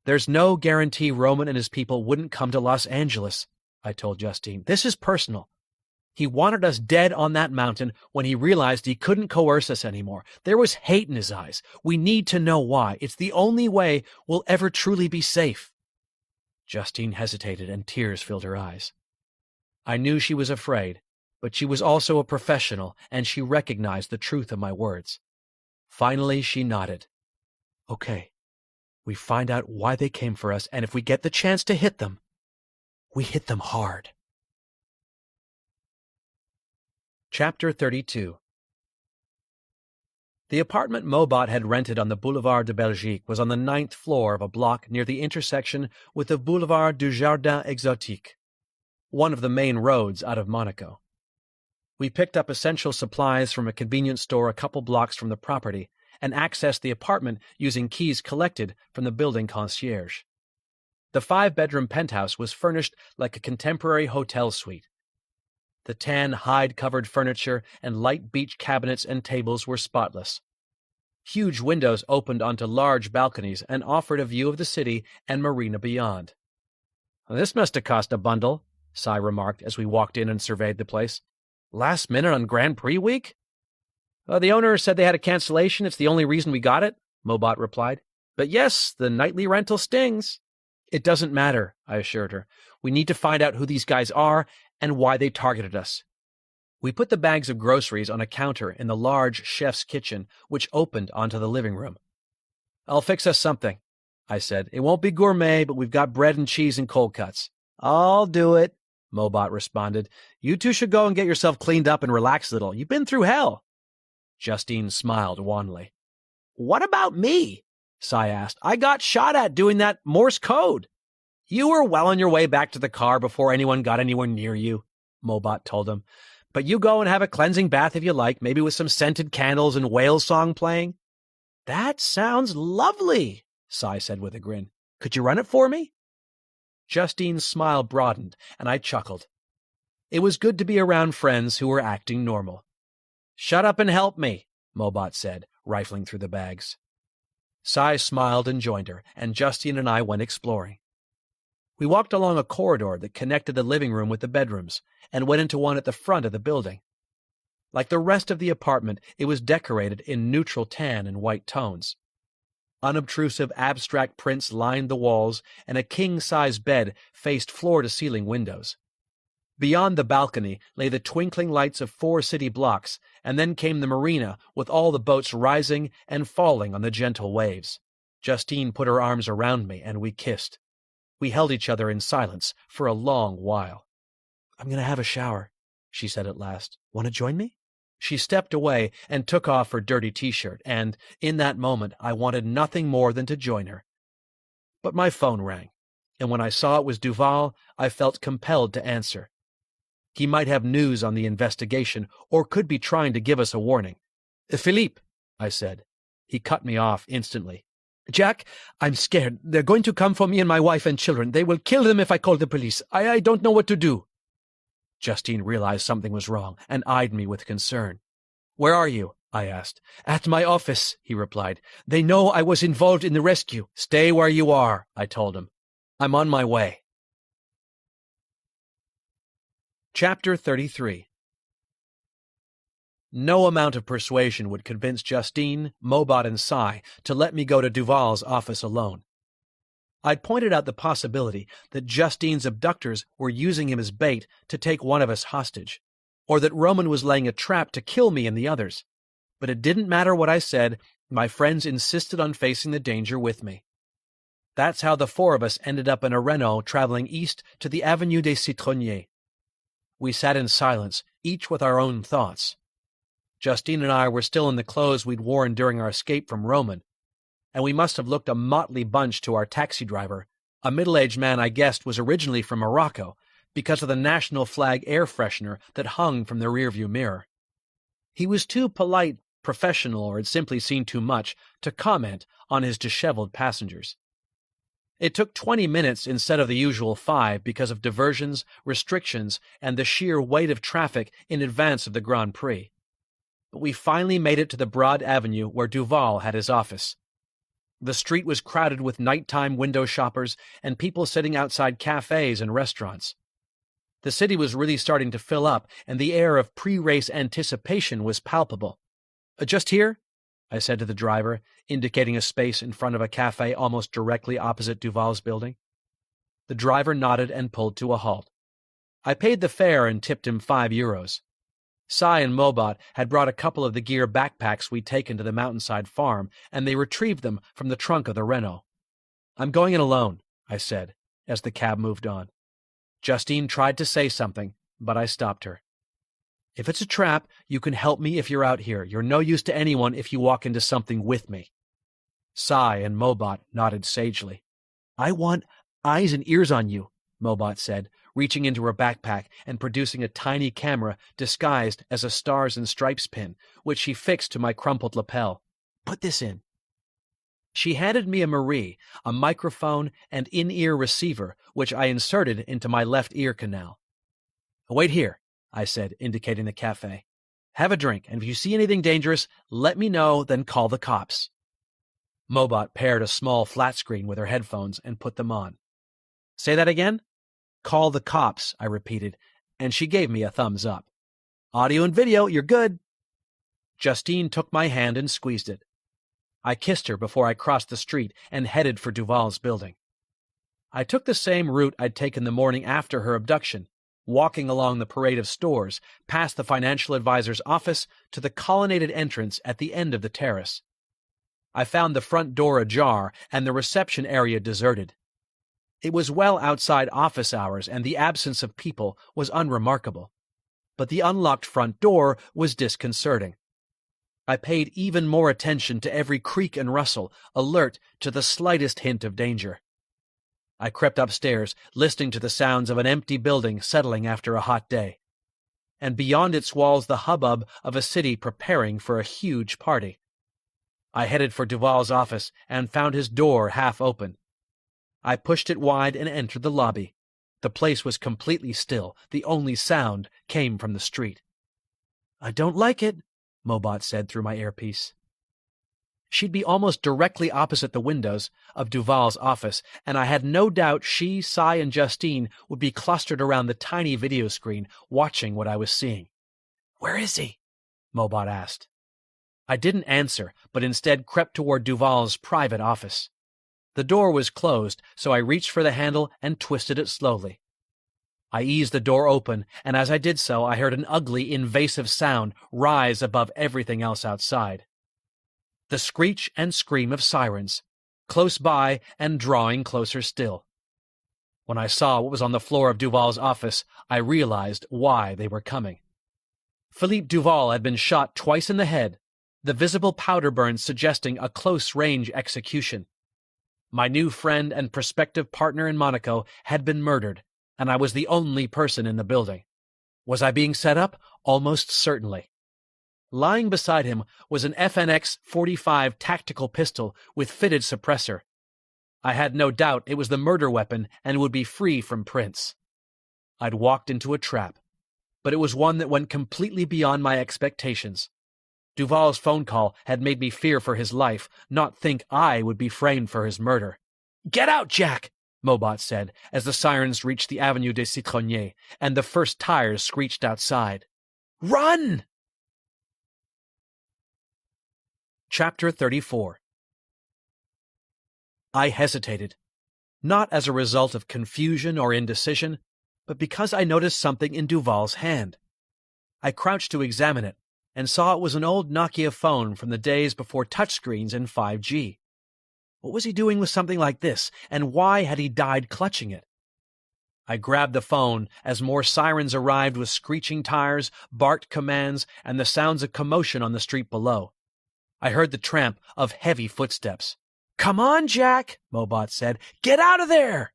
S1: There's no guarantee Roman and his people wouldn't come to Los Angeles, I told Justine. This is personal. He wanted us dead on that mountain when he realized he couldn't coerce us anymore. There was hate in his eyes. We need to know why. It's the only way we'll ever truly be safe. Justine hesitated and tears filled her eyes. I knew she was afraid, but she was also a professional, and she recognized the truth of my words. Finally, she nodded. Okay, we find out why they came for us, and if we get the chance to hit them, we hit them hard. Chapter 32. The apartment Mobot had rented on the Boulevard de Belgique was on the 9th floor of a block near the intersection with the Boulevard du Jardin Exotique, one of the main roads out of Monaco. We picked up essential supplies from a convenience store a couple blocks from the property and accessed the apartment using keys collected from the building concierge. The 5-bedroom penthouse was furnished like a contemporary hotel suite. The tan hide-covered furniture and light beech cabinets and tables were spotless. Huge windows opened onto large balconies and offered a view of the city and marina beyond. This must have cost a bundle, Sai remarked as we walked in and surveyed the place. Last minute on Grand Prix week? The owner said they had a cancellation. It's the only reason we got it, Mobot replied. But yes, the nightly rental stings. It doesn't matter, I assured her. We need to find out who these guys are and why they targeted us. We put the bags of groceries on a counter in the large chef's kitchen, which opened onto the living room. I'll fix us something, I said. It won't be gourmet, but we've got bread and cheese and cold cuts. I'll do it, Mobot responded. You two should go and get yourself cleaned up and relax a little. You've been through hell. Justine smiled wanly. What about me? Sai asked. I got shot at doing that Morse code. You were well on your way back to the car before anyone got anywhere near you, Mobot told him. But you go and have a cleansing bath if you like, maybe with some scented candles and whale song playing. That sounds lovely, Sai said with a grin. Could you run it for me? Justine's smile broadened, and I chuckled. It was good to be around friends who were acting normal. Shut up and help me, Mobot said, rifling through the bags. Sai smiled and joined her, and Justine and I went exploring. We walked along a corridor that connected the living room with the bedrooms, and went into one at the front of the building. Like the rest of the apartment, it was decorated in neutral tan and white tones. Unobtrusive abstract prints lined the walls, and a king-size bed faced floor-to-ceiling windows. Beyond the balcony lay the twinkling lights of 4 city blocks, and then came the marina with all the boats rising and falling on the gentle waves. Justine put her arms around me, and we kissed. We held each other in silence for a long while. I'm going to have a shower, she said at last. Want to join me? She stepped away and took off her dirty T-shirt, and in that moment I wanted nothing more than to join her. But my phone rang, and when I saw it was Duval, I felt compelled to answer. He might have news on the investigation, or could be trying to give us a warning. Philippe, I said. He cut me off instantly. Jack, I'm scared. They're going to come for me and my wife and children. They will kill them if I call the police. I don't know what to do. Justine realized something was wrong and eyed me with concern. Where are you? I asked. At my office, he replied. They know I was involved in the rescue. Stay where you are, I told him. I'm on my way. Chapter 33. No amount of persuasion would convince Justine, Mobot, and Cy to let me go to Duval's office alone. I'd pointed out the possibility that Justine's abductors were using him as bait to take one of us hostage, or that Roman was laying a trap to kill me and the others. But it didn't matter what I said, my friends insisted on facing the danger with me. That's how the four of us ended up in a Renault traveling east to the Avenue des Citronniers. We sat in silence, each with our own thoughts. Justine and I were still in the clothes we'd worn during our escape from Roman, and we must have looked a motley bunch to our taxi driver, a middle-aged man I guessed was originally from Morocco, because of the national flag air freshener that hung from the rearview mirror. He was too polite, professional, or had simply seen too much to comment on his disheveled passengers. It took 20 minutes instead of the usual 5 because of diversions, restrictions, and the sheer weight of traffic in advance of the Grand Prix. But we finally made it to the broad avenue where Duval had his office. The street was crowded with nighttime window shoppers and people sitting outside cafes and restaurants. The city was really starting to fill up, and the air of pre-race anticipation was palpable. Just here?" I said to the driver, indicating a space in front of a cafe almost directly opposite Duval's building. The driver nodded and pulled to a halt. I paid the fare and tipped him €5. Cy and Mobot had brought a couple of the gear backpacks we'd taken to the mountainside farm, and they retrieved them from the trunk of the Renault. "I'm going in alone," I said, as the cab moved on. Justine tried to say something, but I stopped her. "If it's a trap, you can help me if you're out here. You're no use to anyone if you walk into something with me." Cy and Mobot nodded sagely. "I want eyes and ears on you," Mobot said, reaching into her backpack and producing a tiny camera disguised as a stars and stripes pin, which she fixed to my crumpled lapel. "Put this in." She handed me a Marie, a microphone, and in-ear receiver, which I inserted into my left ear canal. "Wait here," I said, indicating the cafe. "Have a drink, and if you see anything dangerous, let me know, then call the cops." Mobot paired a small flat screen with her headphones and put them on. "Say that again?" "Call the cops," I repeated, and she gave me a thumbs up. "Audio and video, you're good." Justine took my hand and squeezed it. I kissed her before I crossed the street and headed for Duval's building. I took the same route I'd taken the morning after her abduction, walking along the parade of stores, past the financial advisor's office to the colonnaded entrance at the end of the terrace. I found the front door ajar and the reception area deserted. It was well outside office hours, and the absence of people was unremarkable. But the unlocked front door was disconcerting. I paid even more attention to every creak and rustle, alert to the slightest hint of danger. I crept upstairs, listening to the sounds of an empty building settling after a hot day, and beyond its walls the hubbub of a city preparing for a huge party. I headed for Duval's office and found his door half open. I pushed it wide and entered the lobby. The place was completely still. The only sound came from the street. "I don't like it," Mobot said through my earpiece. She'd be almost directly opposite the windows of Duval's office, and I had no doubt she, Cy, and Justine would be clustered around the tiny video screen, watching what I was seeing. "Where is he?" Mobot asked. I didn't answer, but instead crept toward Duval's private office. The door was closed, so I reached for the handle and twisted it slowly. I eased the door open, and as I did so, I heard an ugly, invasive sound rise above everything else outside. The screech and scream of sirens, close by and drawing closer still. When I saw what was on the floor of Duval's office, I realized why they were coming. Philippe Duval had been shot twice in the head, the visible powder burns suggesting a close-range execution. My new friend and prospective partner in Monaco had been murdered, and I was the only person in the building. Was I being set up? Almost certainly. Lying beside him was an FNX 45 tactical pistol with fitted suppressor. I had no doubt it was the murder weapon and would be free from prints. I'd walked into a trap, but it was one that went completely beyond my expectations. Duval's phone call had made me fear for his life, not think I would be framed for his murder. "Get out, Jack!" Mobot said, as the sirens reached the Avenue des Citronniers, and the first tires screeched outside. "Run!" Chapter 34. I hesitated, not as a result of confusion or indecision, but because I noticed something in Duval's hand. I crouched to examine it, and saw it was an old Nokia phone from the days before touchscreens and 5G. What was he doing with something like this, and why had he died clutching it? I grabbed the phone as more sirens arrived with screeching tires, barked commands, and the sounds of commotion on the street below. I heard the tramp of heavy footsteps. "Come on, Jack," Mobot said. "Get out of there!"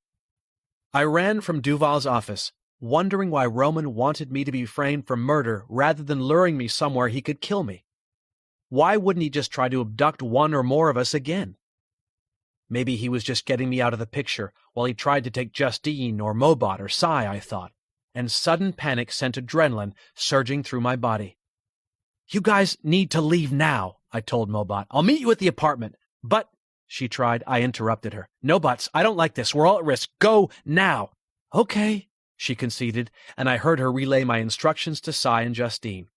S1: I ran from Duval's office, wondering why Roman wanted me to be framed for murder rather than luring me somewhere he could kill me. Why wouldn't he just try to abduct one or more of us again? Maybe he was just getting me out of the picture while he tried to take Justine or Mobot or Sai, I thought, and sudden panic sent adrenaline surging through my body. "You guys need to leave now," I told Mobot. "I'll meet you at the apartment." "But," she tried. I interrupted her. "No buts. I don't like this. We're all at risk. Go now." "Okay," she conceded, and I heard her relay my instructions to Sai and Justine.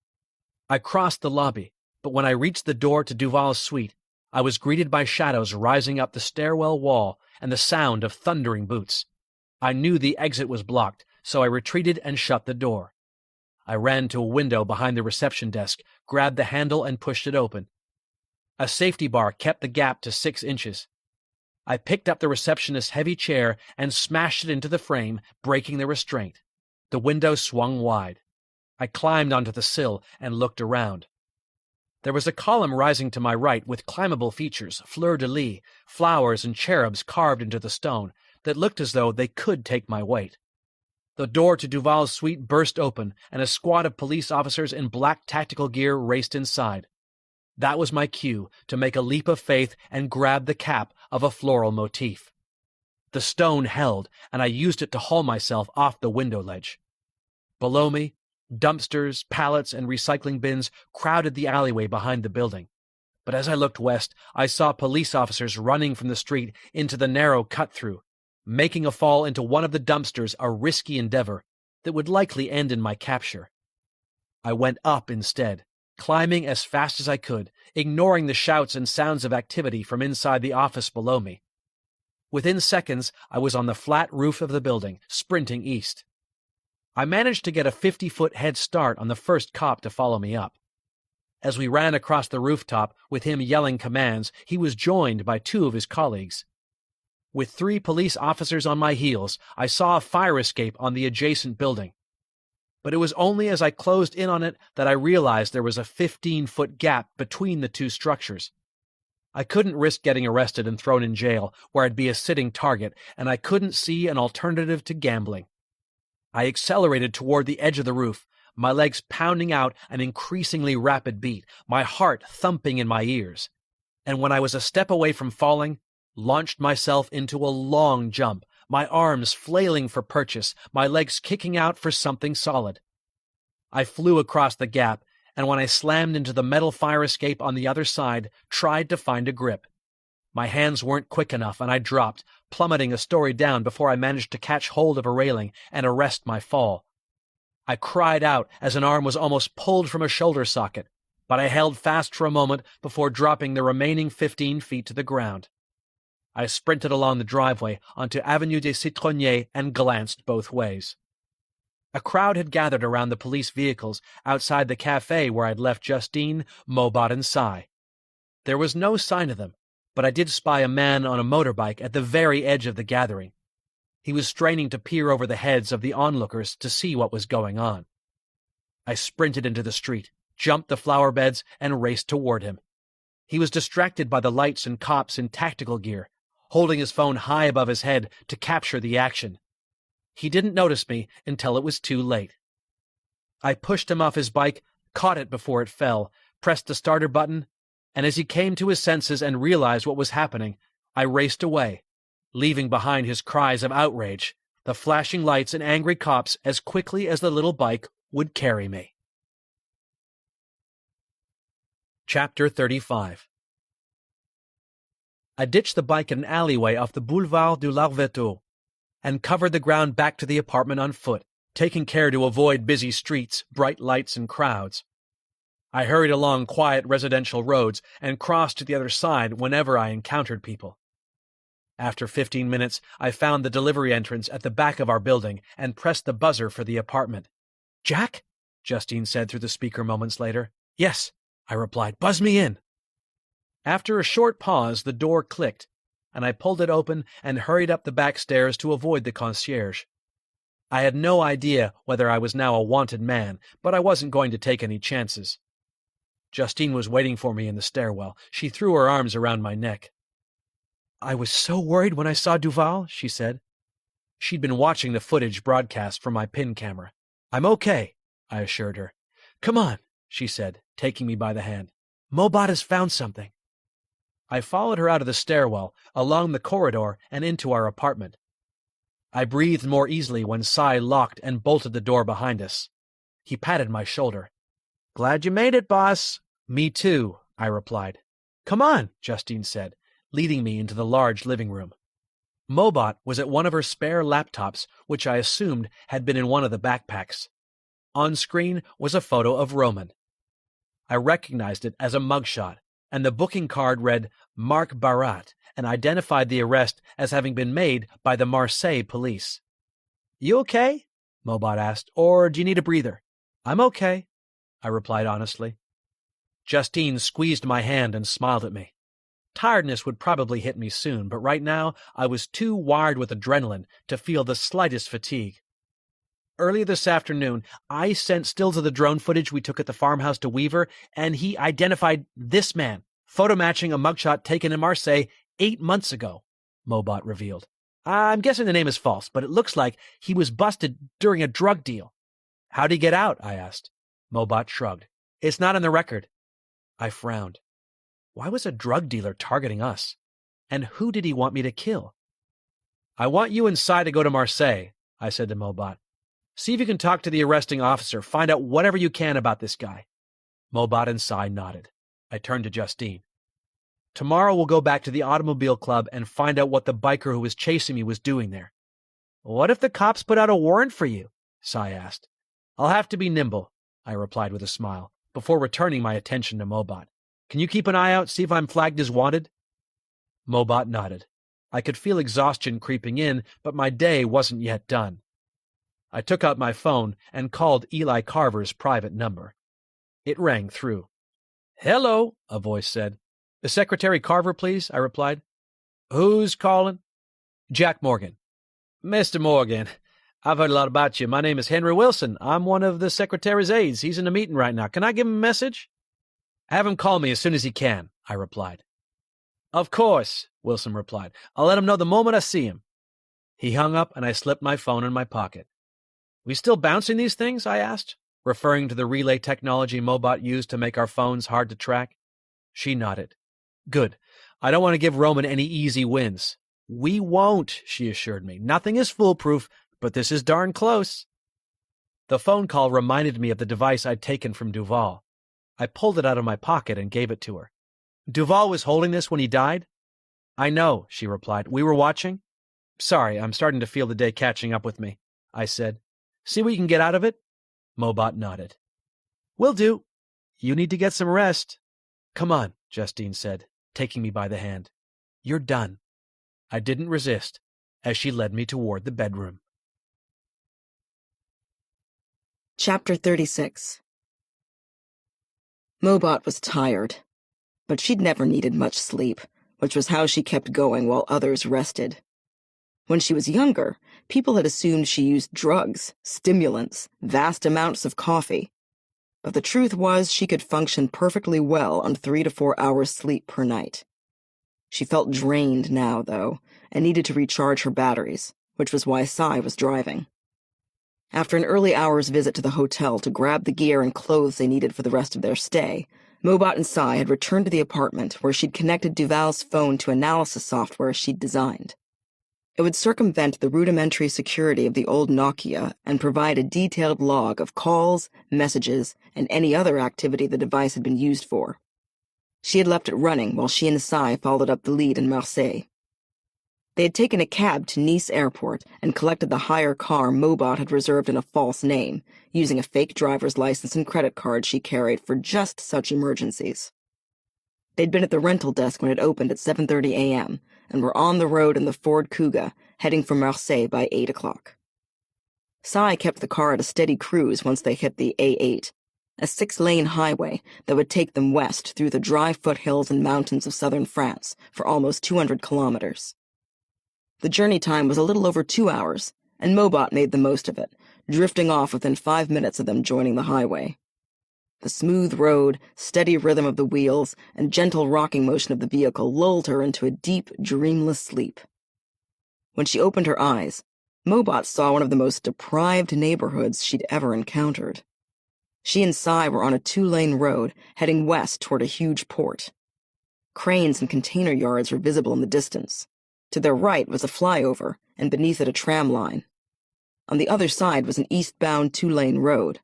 S1: I crossed the lobby, but when I reached the door to Duval's suite, I was greeted by shadows rising up the stairwell wall and the sound of thundering boots. I knew the exit was blocked, so I retreated and shut the door. I ran to a window behind the reception desk, grabbed the handle and pushed it open. A safety bar kept the gap to 6 inches. I picked up the receptionist's heavy chair and smashed it into the frame, breaking the restraint. The window swung wide. I climbed onto the sill and looked around. There was a column rising to my right with climbable features, fleur-de-lis, flowers and cherubs carved into the stone, that looked as though they could take my weight. The door to Duval's suite burst open, and a squad of police officers in black tactical gear raced inside. That was my cue to make a leap of faith and grab the cap of a floral motif. The stone held, and I used it to haul myself off the window ledge. Below me, dumpsters, pallets, and recycling bins crowded the alleyway behind the building. But as I looked west, I saw police officers running from the street into the narrow cut-through, making a fall into one of the dumpsters a risky endeavor that would likely end in my capture. I went up instead, climbing as fast as I could, ignoring the shouts and sounds of activity from inside the office below me. Within seconds, I was on the flat roof of the building, sprinting east. I managed to get a 50-foot head start on the first cop to follow me up. As we ran across the rooftop, with him yelling commands, he was joined by 2 of his colleagues. With 3 police officers on my heels, I saw a fire escape on the adjacent building. But it was only as I closed in on it that I realized there was a 15-foot gap between the 2 structures. I couldn't risk getting arrested and thrown in jail, where I'd be a sitting target, and I couldn't see an alternative to gambling. I accelerated toward the edge of the roof, my legs pounding out an increasingly rapid beat, my heart thumping in my ears. And when I was a step away from falling, launched myself into a long jump, my arms flailing for purchase, my legs kicking out for something solid. I flew across the gap, and when I slammed into the metal fire escape on the other side, tried to find a grip. My hands weren't quick enough, and I dropped, plummeting a story down before I managed to catch hold of a railing and arrest my fall. I cried out as an arm was almost pulled from a shoulder socket, but I held fast for a moment before dropping the remaining 15 feet to the ground. I sprinted along the driveway onto Avenue des Citronniers and glanced both ways. A crowd had gathered around the police vehicles outside the cafe where I'd left Justine, Mobot, and Sai. There was no sign of them, but I did spy a man on a motorbike at the very edge of the gathering. He was straining to peer over the heads of the onlookers to see what was going on. I sprinted into the street, jumped the flower beds, and raced toward him. He was distracted by the lights and cops in tactical gear, holding his phone high above his head to capture the action. He didn't notice me until it was too late. I pushed him off his bike, caught it before it fell, pressed the starter button, and as he came to his senses and realized what was happening, I raced away, leaving behind his cries of outrage, the flashing lights and angry cops as quickly as the little bike would carry me. Chapter 35. I ditched the bike in an alleyway off the Boulevard du Larveteau and covered the ground back to the apartment on foot, taking care to avoid busy streets, bright lights, and crowds. I hurried along quiet residential roads and crossed to the other side whenever I encountered people. After 15 minutes, I found the delivery entrance at the back of our building and pressed the buzzer for the apartment. "Jack?" Justine said through the speaker moments later. "Yes," I replied. "Buzz me in." After a short pause, the door clicked, and I pulled it open and hurried up the back stairs to avoid the concierge. I had no idea whether I was now a wanted man, but I wasn't going to take any chances. Justine was waiting for me in the stairwell. She threw her arms around my neck. "I was so worried when I saw Duval," she said. She'd been watching the footage broadcast from my pin camera. "I'm okay," I assured her. "Come on," she said, taking me by the hand. "Mobot has found something." I followed her out of the stairwell, along the corridor, and into our apartment. I breathed more easily when Cy locked and bolted the door behind us. He patted my shoulder. "Glad you made it, boss." "Me too," I replied. "Come on," Justine said, leading me into the large living room. Mobot was at one of her spare laptops, which I assumed had been in one of the backpacks. On screen was a photo of Roman. I recognized it as a mugshot, and the booking card read Marc Barat and identified the arrest as having been made by the Marseille police. "You okay?" Mobot asked, "or do you need a breather?" "I'm okay," I replied honestly. Justine squeezed my hand and smiled at me. Tiredness would probably hit me soon, but right now I was too wired with adrenaline to feel the slightest fatigue. Earlier this afternoon, I sent stills of the drone footage we took at the farmhouse to Weaver, and he identified this man, photo-matching a mugshot taken in Marseille 8 months ago, Mobot revealed. "I'm guessing the name is false, but it looks like he was busted during a drug deal." "How'd he get out?" I asked. Mobot shrugged. "It's not in the record." I frowned. Why was a drug dealer targeting us? And who did he want me to kill? "I want you and Cy to go to Marseille," I said to Mobot. "See if you can talk to the arresting officer. Find out whatever you can about this guy." Mobot and Cy nodded. I turned to Justine. "Tomorrow we'll go back to the automobile club and find out what the biker who was chasing me was doing there." "What if the cops put out a warrant for you?" Cy asked. "I'll have to be nimble," I replied with a smile, before returning my attention to Mobot. "Can you keep an eye out, see if I'm flagged as wanted?" Mobot nodded. I could feel exhaustion creeping in, but my day wasn't yet done. I took out my phone and called Eli Carver's private number. It rang through. "Hello," a voice said. "The Secretary Carver, please," I replied. "Who's calling?" "Jack Morgan." "Mr. Morgan, I've heard a lot about you. My name is Henry Wilson. I'm one of the Secretary's aides. He's in a meeting right now. Can I give him a message?" "Have him call me as soon as he can," I replied. "Of course," Wilson replied. "I'll let him know the moment I see him." He hung up, and I slipped my phone in my pocket. "We still bouncing these things?" I asked, referring to the relay technology Mobot used to make our phones hard to track. She nodded. "Good. I don't want to give Roman any easy wins." "We won't," she assured me. "Nothing is foolproof, but this is darn close." The phone call reminded me of the device I'd taken from Duval. I pulled it out of my pocket and gave it to her. "Duval was holding this when he died?" "I know," she replied. "We were watching." "Sorry, I'm starting to feel the day catching up with me," I said. "See what you can get out of it?" Mobot nodded. "Will do. You need to get some rest." "Come on," Justine said, taking me by the hand. "You're done." I didn't resist as she led me toward the bedroom.
S2: Chapter 36. Mobot was tired, but she'd never needed much sleep, which was how she kept going while others rested. When she was younger, people had assumed she used drugs, stimulants, vast amounts of coffee. But the truth was she could function perfectly well on 3 to 4 hours sleep per night. She felt drained now, though, and needed to recharge her batteries, which was why Cy was driving. After an early hour's visit to the hotel to grab the gear and clothes they needed for the rest of their stay, Mobot and Cy had returned to the apartment where she'd connected Duval's phone to analysis software she'd designed. It would circumvent the rudimentary security of the old Nokia and provide a detailed log of calls, messages, and any other activity the device had been used for. She had left it running while she and Cy followed up the lead in Marseille. They had taken a cab to Nice airport and collected the hire car Mobot had reserved in a false name, using a fake driver's license and credit card she carried for just such emergencies. They'd been at the rental desk when it opened at 7:30 a.m. and were on the road in the Ford Kuga, heading for Marseille by 8 o'clock. Cy kept the car at a steady cruise once they hit the A8, a 6-lane highway that would take them west through the dry foothills and mountains of southern France for almost 200 kilometers. The journey time was a little over 2 hours, and Mobot made the most of it, drifting off within 5 minutes of them joining the highway. The smooth road, steady rhythm of the wheels, and gentle rocking motion of the vehicle lulled her into a deep, dreamless sleep. When she opened her eyes, Mobot saw one of the most deprived neighborhoods she'd ever encountered. She and Cy were on a 2-lane road, heading west toward a huge port. Cranes and container yards were visible in the distance. To their right was a flyover, and beneath it a tram line. On the other side was an eastbound 2-lane road.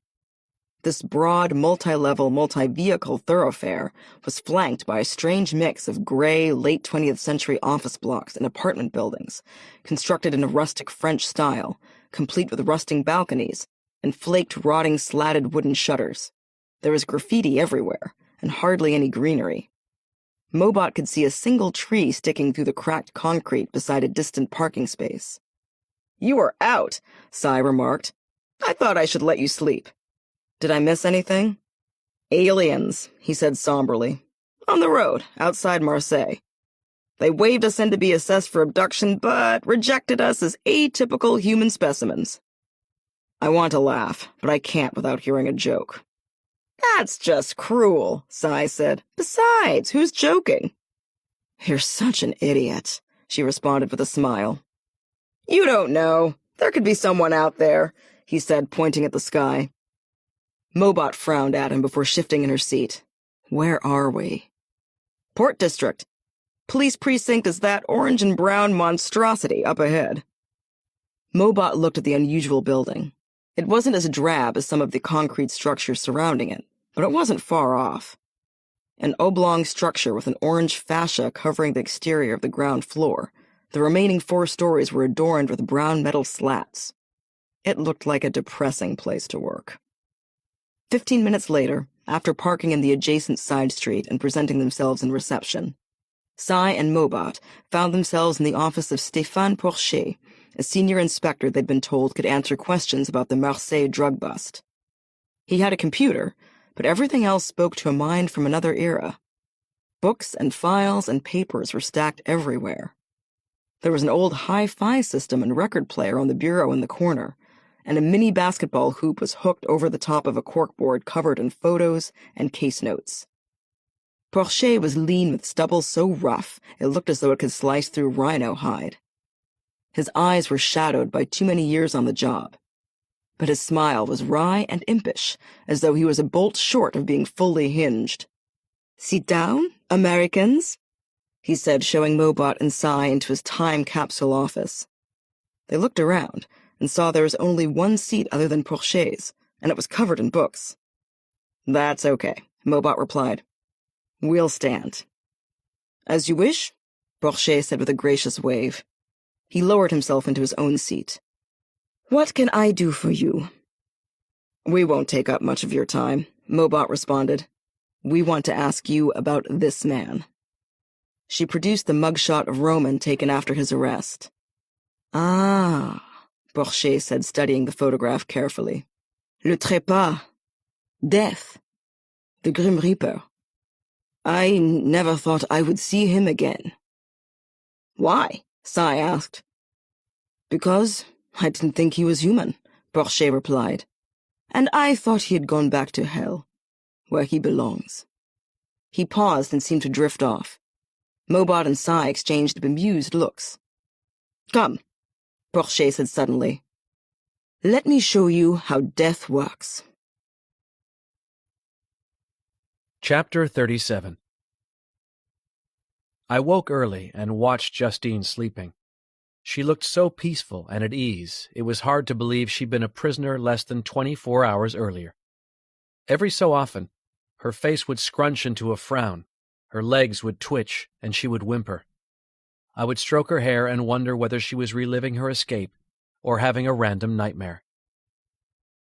S2: This broad, multi-level, multi-vehicle thoroughfare was flanked by a strange mix of gray, late 20th century office blocks and apartment buildings, constructed in a rustic French style, complete with rusting balconies and flaked, rotting, slatted wooden shutters. There was graffiti everywhere, and hardly any greenery. Mobot could see a single tree sticking through the cracked concrete beside a distant parking space. "You are out," Cy remarked. "I thought I should let you sleep. Did I miss anything?" "Aliens," he said somberly. "On the road, outside Marseille. They waved us in to be assessed for abduction, but rejected us as atypical human specimens." I want to laugh, but I can't without hearing a joke. "That's just cruel," Cy said. "Besides, who's joking?" "You're such an idiot," she responded with a smile. "You don't know. There could be someone out there," he said, pointing at the sky. Mobot frowned at him before shifting in her seat. "Where are we?" "Port District. Police precinct is that orange and brown monstrosity up ahead." Mobot looked at the unusual building. It wasn't as drab as some of the concrete structures surrounding it, but it wasn't far off. An oblong structure with an orange fascia covering the exterior of the ground floor, the remaining 4 stories were adorned with brown metal slats. It looked like a depressing place to work. 15 minutes later, after parking in the adjacent side street and presenting themselves in reception, Cy and Mobot found themselves in the office of Stéphane Porcher, a senior inspector they'd been told could answer questions about the Marseille drug bust. He had a computer, but everything else spoke to a mind from another era. Books and files and papers were stacked everywhere. There was an old hi-fi system and record player on the bureau in the corner, and a mini basketball hoop was hooked over the top of a corkboard covered in photos and case notes. Porcher was lean with stubble so rough it looked as though it could slice through rhino hide. His eyes were shadowed by too many years on the job, but his smile was wry and impish, as though he was a bolt short of being fully hinged. "Sit down, Americans," he said, showing Mobot and Cy into his time capsule office. They looked around and saw there was only one seat other than Porcher's, and it was covered in books. "That's okay," Mobot replied. "We'll stand." "As you wish," Porcher said with a gracious wave. He lowered himself into his own seat. "What can I do for you?" "We won't take up much of your time," Mobot responded. "We want to ask you about this man." She produced the mugshot of Roman taken after his arrest. "Ah," Porcher said, studying the photograph carefully. "Le trépas. Death. The Grim Reaper. I never thought I would see him again." "Why?" Cy asked. "Because I didn't think he was human," Porcher replied. "And I thought he had gone back to hell, where he belongs." He paused and seemed to drift off. Mobot and Cy exchanged bemused looks. "Come," Porcher said suddenly. "Let me show you how death works."
S1: Chapter 37. I woke early and watched Justine sleeping. She looked so peaceful and at ease, it was hard to believe she'd been a prisoner less than 24 hours earlier. Every so often, her face would scrunch into a frown, her legs would twitch, and she would whimper. I would stroke her hair and wonder whether she was reliving her escape or having a random nightmare.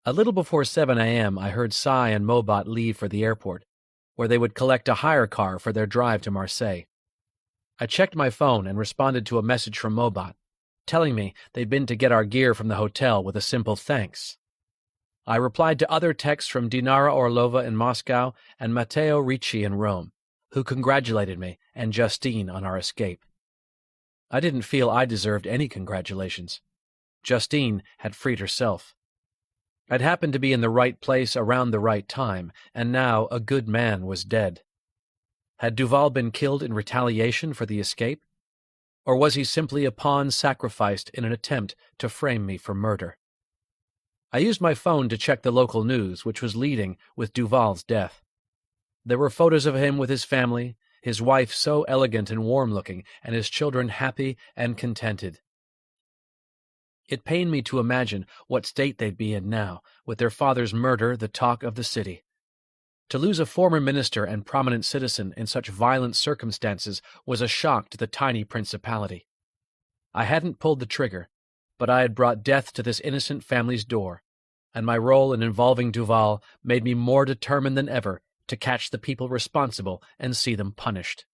S1: A little before 7 a.m., I heard Sai and Mobot leave for the airport, where they would collect a hire car for their drive to Marseille. I checked my phone and responded to a message from Mobot, telling me they'd been to get our gear from the hotel with a simple thanks. I replied to other texts from Dinara Orlova in Moscow and Matteo Ricci in Rome, who congratulated me and Justine on our escape. I didn't feel I deserved any congratulations. Justine had freed herself. I'd happened to be in the right place around the right time, and now a good man was dead. Had Duval been killed in retaliation for the escape? Or was he simply a pawn sacrificed in an attempt to frame me for murder? I used my phone to check the local news, which was leading with Duval's death. There were photos of him with his family, his wife so elegant and warm-looking, and his children happy and contented. It pained me to imagine what state they'd be in now, with their father's murder the talk of the city. To lose a former minister and prominent citizen in such violent circumstances was a shock to the tiny principality. I hadn't pulled the trigger, but I had brought death to this innocent family's door, and my role in involving Duval made me more determined than ever to catch the people responsible and see them punished.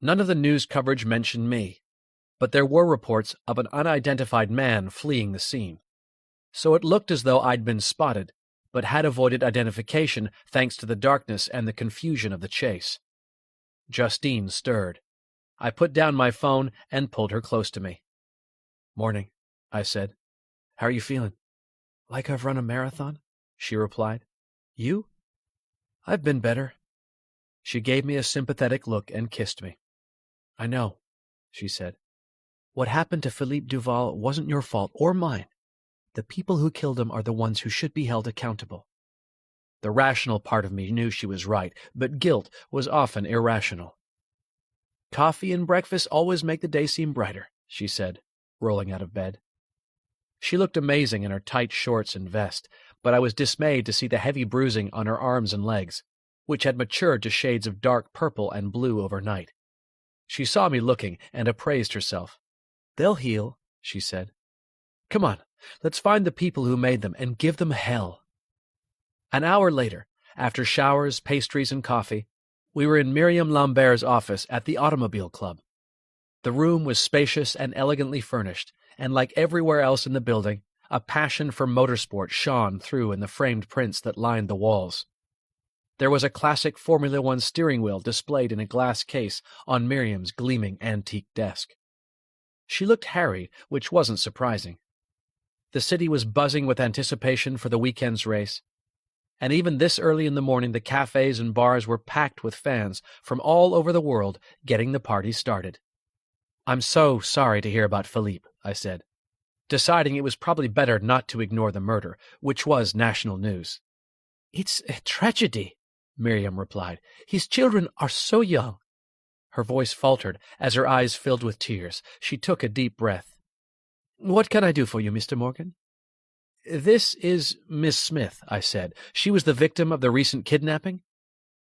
S1: None of the news coverage mentioned me, but there were reports of an unidentified man fleeing the scene. So it looked as though I'd been spotted, but had avoided identification thanks to the darkness and the confusion of the chase. Justine stirred. I put down my phone and pulled her close to me. "Morning," I said. "How are you feeling?" "Like I've run a marathon," she replied. "You?" "I've been better." She gave me a sympathetic look and kissed me. "I know," she said. "What happened to Philippe Duval wasn't your fault or mine. The people who killed him are the ones who should be held accountable." The rational part of me knew she was right, but guilt was often irrational. "Coffee and breakfast always make the day seem brighter," she said, rolling out of bed. She looked amazing in her tight shorts and vest, but I was dismayed to see the heavy bruising on her arms and legs, which had matured to shades of dark purple and blue overnight. She saw me looking and appraised herself. "They'll heal," she said. "Come on, let's find the people who made them and give them hell." An hour later, after showers, pastries, and coffee, we were in Miriam Lambert's office at the Automobile Club. The room was spacious and elegantly furnished, and like everywhere else in the building, a passion for motorsport shone through in the framed prints that lined the walls. There was a classic Formula One steering wheel displayed in a glass case on Miriam's gleaming antique desk. She looked harried, which wasn't surprising. The city was buzzing with anticipation for the weekend's race, and even this early in the morning the cafes and bars were packed with fans from all over the world getting the party started. "I'm so sorry to hear about Philippe," I said, deciding it was probably better not to ignore the murder, which was national news. "It's a tragedy," Miriam replied. "His children are so young." Her voice faltered as her eyes filled with tears. She took a deep breath. "What can I do for you, Mr. Morgan?" "This is Miss Smith," I said. "She was the victim of the recent kidnapping?"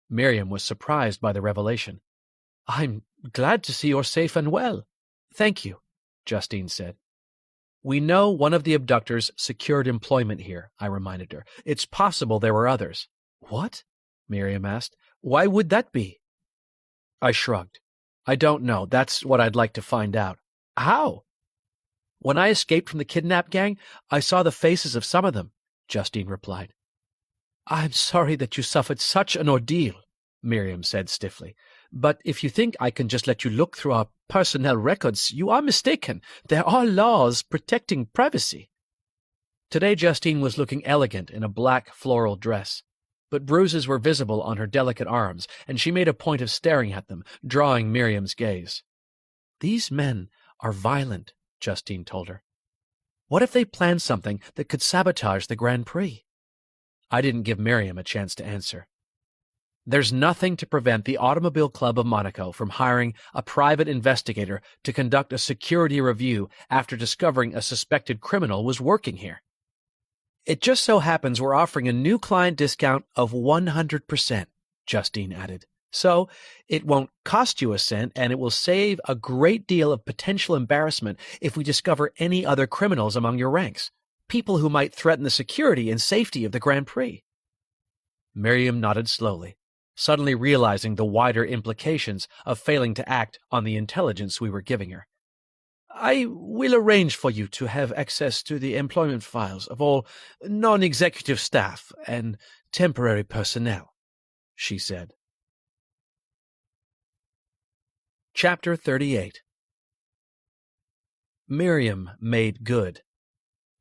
S1: Miriam was surprised by the revelation. "I'm glad to see you're safe and well." "Thank you," Justine said. "We know one of the abductors secured employment here," I reminded her. "It's possible there were others." "What?" Miriam asked. "Why would that be?" I shrugged. "I don't know. That's what I'd like to find out." "How?" "When I escaped from the kidnap gang, I saw the faces of some of them," Justine replied. "I'm sorry that you suffered such an ordeal," Miriam said stiffly. "But if you think I can just let you look through our personnel records, you are mistaken. There are laws protecting privacy." Today Justine was looking elegant in a black floral dress, but bruises were visible on her delicate arms, and she made a point of staring at them, drawing Miriam's gaze. "These men are violent," Justine told her. "What if they planned something that could sabotage the Grand Prix?" I didn't give Miriam a chance to answer. There's nothing to prevent the Automobile Club of Monaco from hiring a private investigator to conduct a security review after discovering a suspected criminal was working here. It just so happens we're offering a new client discount of 100%, Justine added. So it won't cost you a cent, and it will save a great deal of potential embarrassment if we discover any other criminals among your ranks, people who might threaten the security and safety of the Grand Prix. Miriam nodded slowly, suddenly realizing the wider implications of failing to act on the intelligence we were giving her. I will arrange for you to have access to the employment files of all non-executive staff and temporary personnel, she said. Chapter 38. Miriam made good.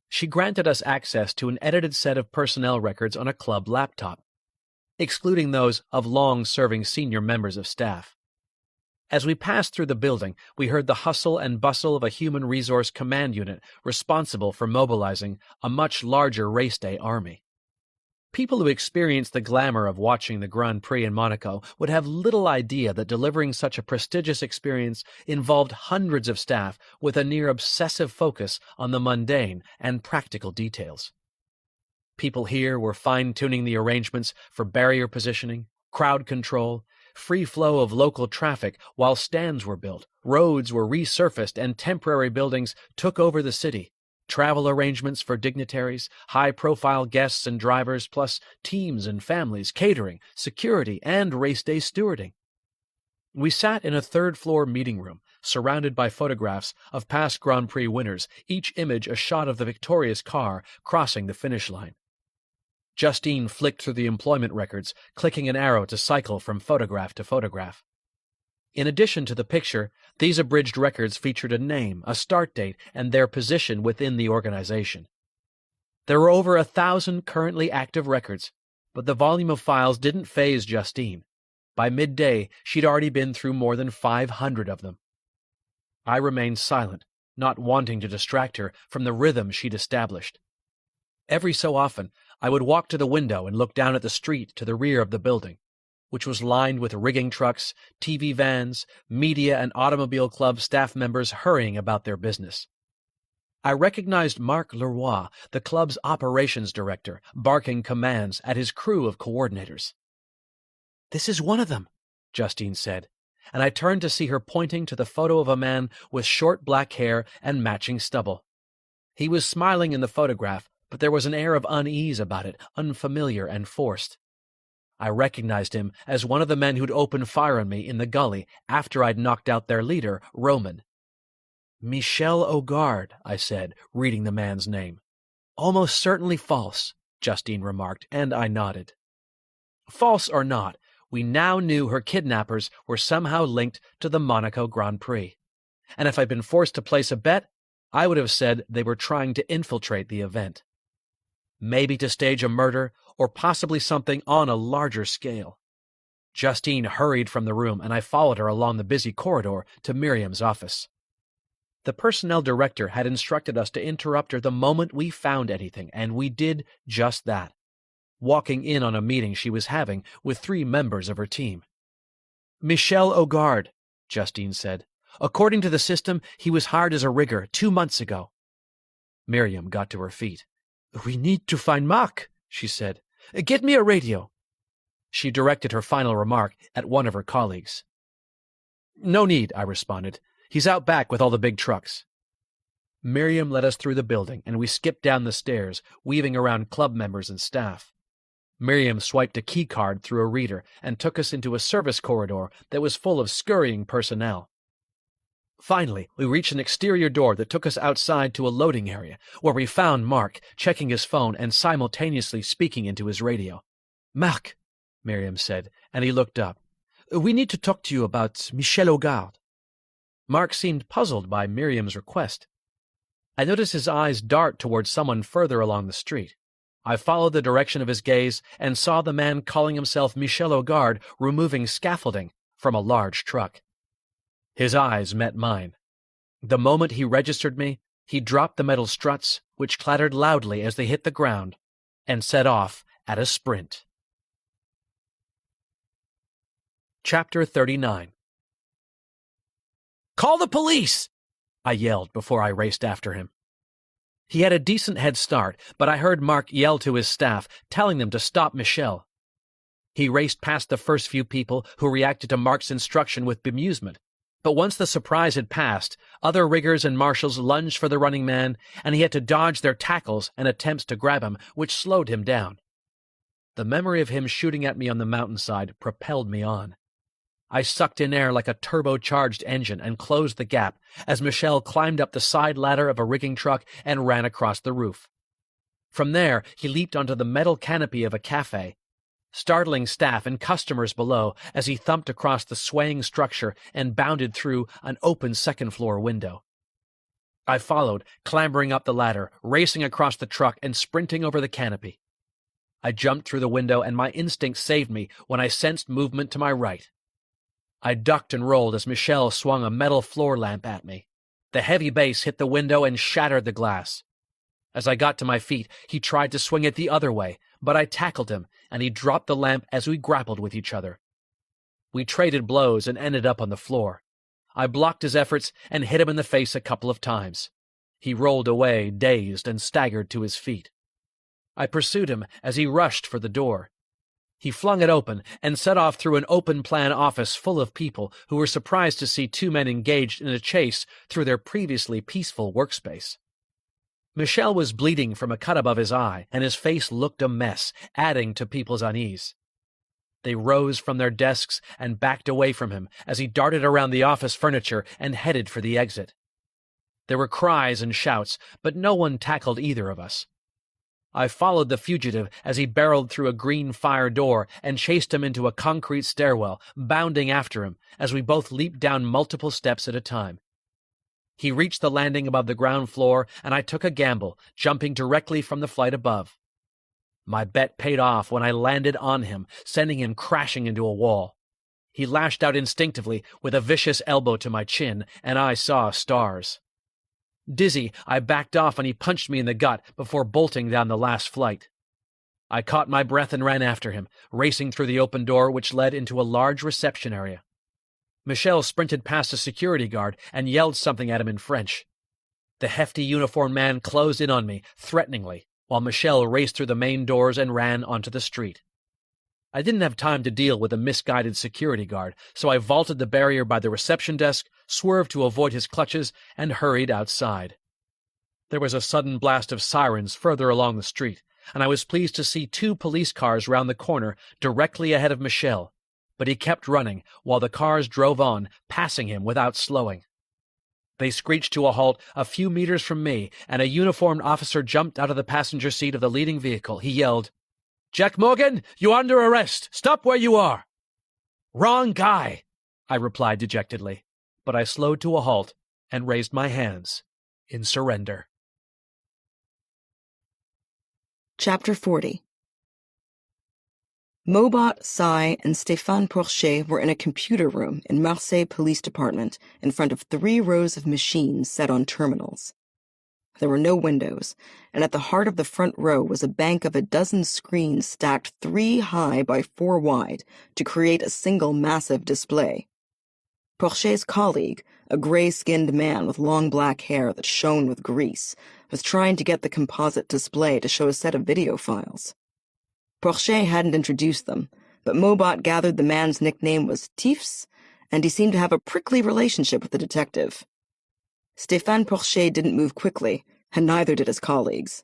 S1: She granted us access to an edited set of personnel records on a club laptop, excluding those of long-serving senior members of staff. As we passed through the building, we heard the hustle and bustle of a human resource command unit responsible for mobilizing a much larger race day army. People who experienced the glamour of watching the Grand Prix in Monaco would have little idea that delivering such a prestigious experience involved hundreds of staff with a near-obsessive focus on the mundane and practical details. People here were fine-tuning the arrangements for barrier positioning, crowd control, free flow of local traffic while stands were built, roads were resurfaced, and temporary buildings took over the city. Travel arrangements for dignitaries, high-profile guests and drivers, plus teams and families, catering, security, and race day stewarding. We sat in a third-floor meeting room, surrounded by photographs of past Grand Prix winners, each image a shot of the victorious car crossing the finish line. Justine flicked through the employment records, clicking an arrow to cycle from photograph to photograph. In addition to the picture, these abridged records featured a name, a start date, and their position within the organization. There were over 1,000 currently active records, but the volume of files didn't faze Justine. By midday, she'd already been through more than 500 of them. I remained silent, not wanting to distract her from the rhythm she'd established. Every so often, I would walk to the window and look down at the street to the rear of the building, which was lined with rigging trucks, TV vans, media and automobile club staff members hurrying about their business. I recognized Marc Leroy, the club's operations director, barking commands at his crew of coordinators. "This is one of them," Justine said, and I turned to see her pointing to the photo of a man with short black hair and matching stubble. He was smiling in the photograph, but there was an air of unease about it, unfamiliar and forced. I recognized him as one of the men who'd opened fire on me in the gully after I'd knocked out their leader, Roman. "Michel Augarde," I said, reading the man's name. "Almost certainly false," Justine remarked, and I nodded. False or not, we now knew her kidnappers were somehow linked to the Monaco Grand Prix. And if I'd been forced to place a bet, I would have said they were trying to infiltrate the event. Maybe to stage a murder, or possibly something on a larger scale. Justine hurried from the room, and I followed her along the busy corridor to Miriam's office. The personnel director had instructed us to interrupt her the moment we found anything, and we did just that, walking in on a meeting she was having with 3 members of her team. "Michel Augarde," Justine said. "According to the system, he was hired as a rigger 2 months ago." Miriam got to her feet. "We need to find Marc," she said. "Get me a radio." She directed her final remark at one of her colleagues. "No need," I responded. "He's out back with all the big trucks." Miriam led us through the building, and we skipped down the stairs, weaving around club members and staff. Miriam swiped a key card through a reader and took us into a service corridor that was full of scurrying personnel. Finally, we reached an exterior door that took us outside to a loading area, where we found Marc, checking his phone and simultaneously speaking into his radio. "Marc," Miriam said, and he looked up. "We need to talk to you about Michel Augarde." Marc seemed puzzled by Miriam's request. I noticed his eyes dart towards someone further along the street. I followed the direction of his gaze and saw the man calling himself Michel Augarde removing scaffolding from a large truck. His eyes met mine. The moment he registered me, he dropped the metal struts, which clattered loudly as they hit the ground, and set off at a sprint. Chapter 39. "Call the police!" I yelled before I raced after him. He had a decent head start, but I heard Marc yell to his staff, telling them to stop Michel. He raced past the first few people who reacted to Mark's instruction with bemusement. But once the surprise had passed, other riggers and marshals lunged for the running man, and he had to dodge their tackles and attempts to grab him, which slowed him down. The memory of him shooting at me on the mountainside propelled me on. I sucked in air like a turbocharged engine and closed the gap as Michel climbed up the side ladder of a rigging truck and ran across the roof. From there, he leaped onto the metal canopy of a cafe, startling staff and customers below as he thumped across the swaying structure and bounded through an open second-floor window. I followed, clambering up the ladder, racing across the truck and sprinting over the canopy. I jumped through the window, and my instinct saved me when I sensed movement to my right. I ducked and rolled as Michel swung a metal floor lamp at me. The heavy base hit the window and shattered the glass. As I got to my feet, he tried to swing it the other way, but I tackled him, and he dropped the lamp as we grappled with each other. We traded blows and ended up on the floor. I blocked his efforts and hit him in the face a couple of times. He rolled away, dazed, and staggered to his feet. I pursued him as he rushed for the door. He flung it open and set off through an open-plan office full of people who were surprised to see two men engaged in a chase through their previously peaceful workspace. Michel was bleeding from a cut above his eye, and his face looked a mess, adding to people's unease. They rose from their desks and backed away from him as he darted around the office furniture and headed for the exit. There were cries and shouts, but no one tackled either of us. I followed the fugitive as he barreled through a green fire door and chased him into a concrete stairwell, bounding after him as we both leaped down multiple steps at a time. He reached the landing above the ground floor, and I took a gamble, jumping directly from the flight above. My bet paid off when I landed on him, sending him crashing into a wall. He lashed out instinctively with a vicious elbow to my chin, and I saw stars. Dizzy, I backed off and he punched me in the gut before bolting down the last flight. I caught my breath and ran after him, racing through the open door which led into a large reception area. Michel sprinted past a security guard and yelled something at him in French. The hefty uniformed man closed in on me, threateningly, while Michel raced through the main doors and ran onto the street. I didn't have time to deal with a misguided security guard, so I vaulted the barrier by the reception desk, swerved to avoid his clutches, and hurried outside. There was a sudden blast of sirens further along the street, and I was pleased to see 2 police cars round the corner directly ahead of Michel, but he kept running while the cars drove on, passing him without slowing. They screeched to a halt a few meters from me, and a uniformed officer jumped out of the passenger seat of the leading vehicle. He yelled, "Jack Morgan, you're under arrest! Stop where you are!" "Wrong guy," I replied dejectedly, but I slowed to a halt and raised my hands in surrender.
S2: Chapter 40. Mobot, Sai, and Stéphane Porcher were in a computer room in Marseille Police Department in front of 3 rows of machines set on terminals. There were no windows, and at the heart of the front row was a bank of a dozen screens stacked 3 high by 4 wide to create a single massive display. Porcher's colleague, a gray-skinned man with long black hair that shone with grease, was trying to get the composite display to show a set of video files. Porcher hadn't introduced them, but Mobot gathered the man's nickname was Tiefs, and he seemed to have a prickly relationship with the detective. Stéphane Porcher didn't move quickly, and neither did his colleagues.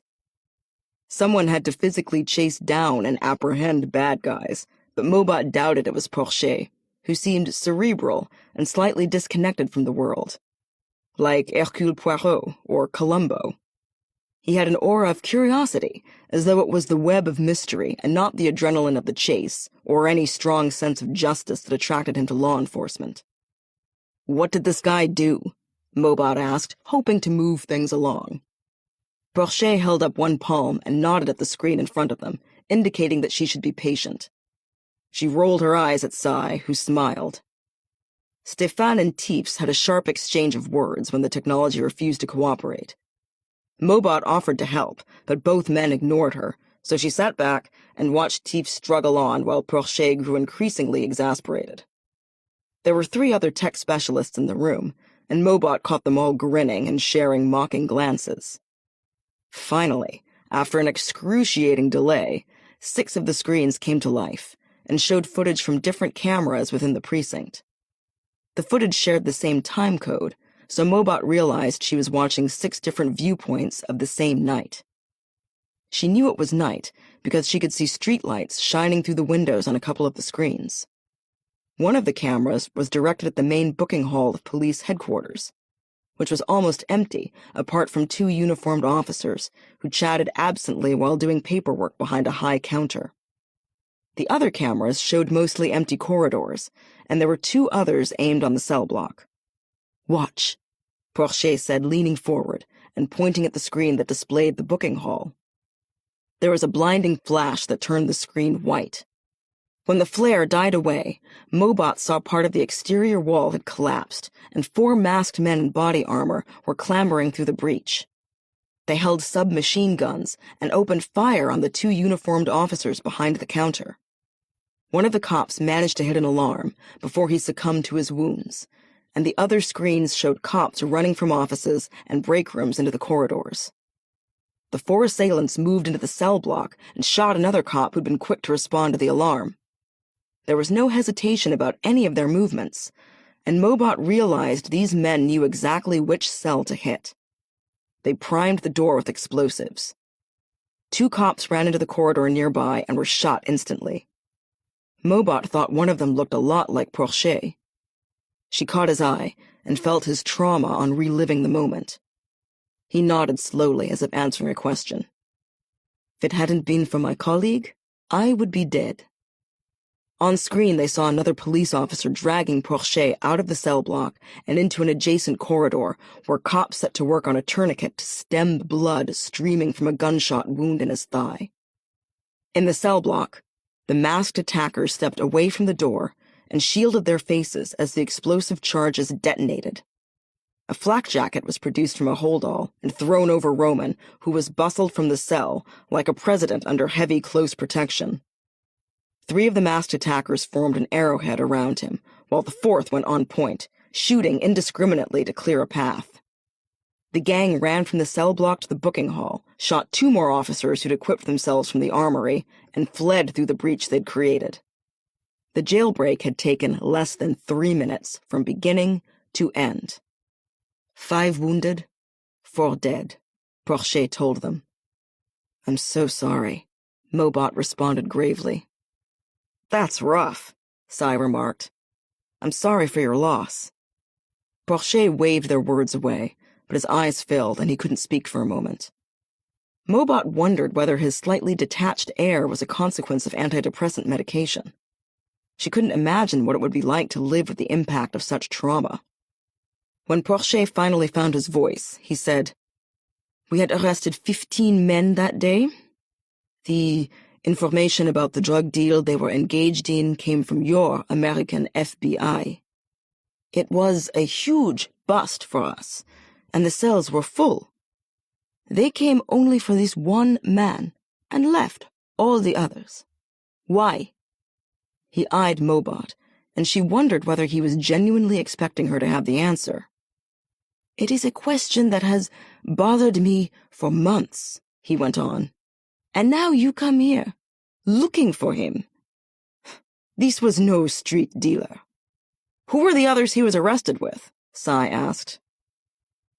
S2: Someone had to physically chase down and apprehend bad guys, but Mobot doubted it was Porcher, who seemed cerebral and slightly disconnected from the world. Like Hercule Poirot or Columbo. He had an aura of curiosity, as though it was the web of mystery and not the adrenaline of the chase or any strong sense of justice that attracted him to law enforcement. "What did this guy do?" Mobot asked, hoping to move things along. Porcher held up one palm and nodded at the screen in front of them, indicating that she should be patient. She rolled her eyes at Sai, who smiled. Stéphane and Tiefs had a sharp exchange of words when the technology refused to cooperate. Mobot offered to help, but both men ignored her, so she sat back and watched Tiefs struggle on while Porcher grew increasingly exasperated. There were 3 other tech specialists in the room, and Mobot caught them all grinning and sharing mocking glances. Finally, after an excruciating delay, 6 of the screens came to life, and showed footage from different cameras within the precinct. The footage shared the same time code, so Mobot realized she was watching 6 different viewpoints of the same night. She knew it was night because she could see streetlights shining through the windows on a couple of the screens. One of the cameras was directed at the main booking hall of police headquarters, which was almost empty apart from 2 uniformed officers who chatted absently while doing paperwork behind a high counter. The other cameras showed mostly empty corridors, and there were 2 others aimed on the cell block. "Watch," Porcher said, leaning forward and pointing at the screen that displayed the booking hall. There was a blinding flash that turned the screen white. When the flare died away, Mobot saw part of the exterior wall had collapsed, and 4 masked men in body armor were clambering through the breach. They held submachine guns and opened fire on the 2 uniformed officers behind the counter. One of the cops managed to hit an alarm before he succumbed to his wounds, and the other screens showed cops running from offices and break rooms into the corridors. The 4 assailants moved into the cell block and shot another cop who'd been quick to respond to the alarm. There was no hesitation about any of their movements, and Mobot realized these men knew exactly which cell to hit. They primed the door with explosives. 2 cops ran into the corridor nearby and were shot instantly. Mobot thought one of them looked a lot like Porcher. She caught his eye and felt his trauma on reliving the moment. He nodded slowly as if answering a question. "If it hadn't been for my colleague, I would be dead." On screen, they saw another police officer dragging Porcher out of the cell block and into an adjacent corridor where cops set to work on a tourniquet to stem the blood streaming from a gunshot wound in his thigh. In the cell block, the masked attackers stepped away from the door and shielded their faces as the explosive charges detonated. A flak jacket was produced from a holdall and thrown over Roman, who was bustled from the cell like a president under heavy, close protection. 3 of the masked attackers formed an arrowhead around him, while the 4th went on point, shooting indiscriminately to clear a path. The gang ran from the cell block to the booking hall, shot 2 more officers who'd equipped themselves from the armory, and fled through the breach they'd created. The jailbreak had taken less than 3 minutes from beginning to end. 5 wounded, 4 dead, Porcher told them. "I'm so sorry," Mobot responded gravely. "That's rough," Sy remarked. "I'm sorry for your loss." Porcher waved their words away, but his eyes filled and he couldn't speak for a moment. Mobot wondered whether his slightly detached air was a consequence of antidepressant medication. She couldn't imagine what it would be like to live with the impact of such trauma. When Porcher finally found his voice, he said, "We had arrested 15 men that day. The information about the drug deal they were engaged in came from your American FBI. It was a huge bust for us, and the cells were full. They came only for this one man and left all the others. Why?" He eyed Mobot, and she wondered whether he was genuinely expecting her to have the answer. "It is a question that has bothered me for months," he went on. "And now you come here, looking for him. This was no street dealer." "Who were the others he was arrested with?" Sy asked.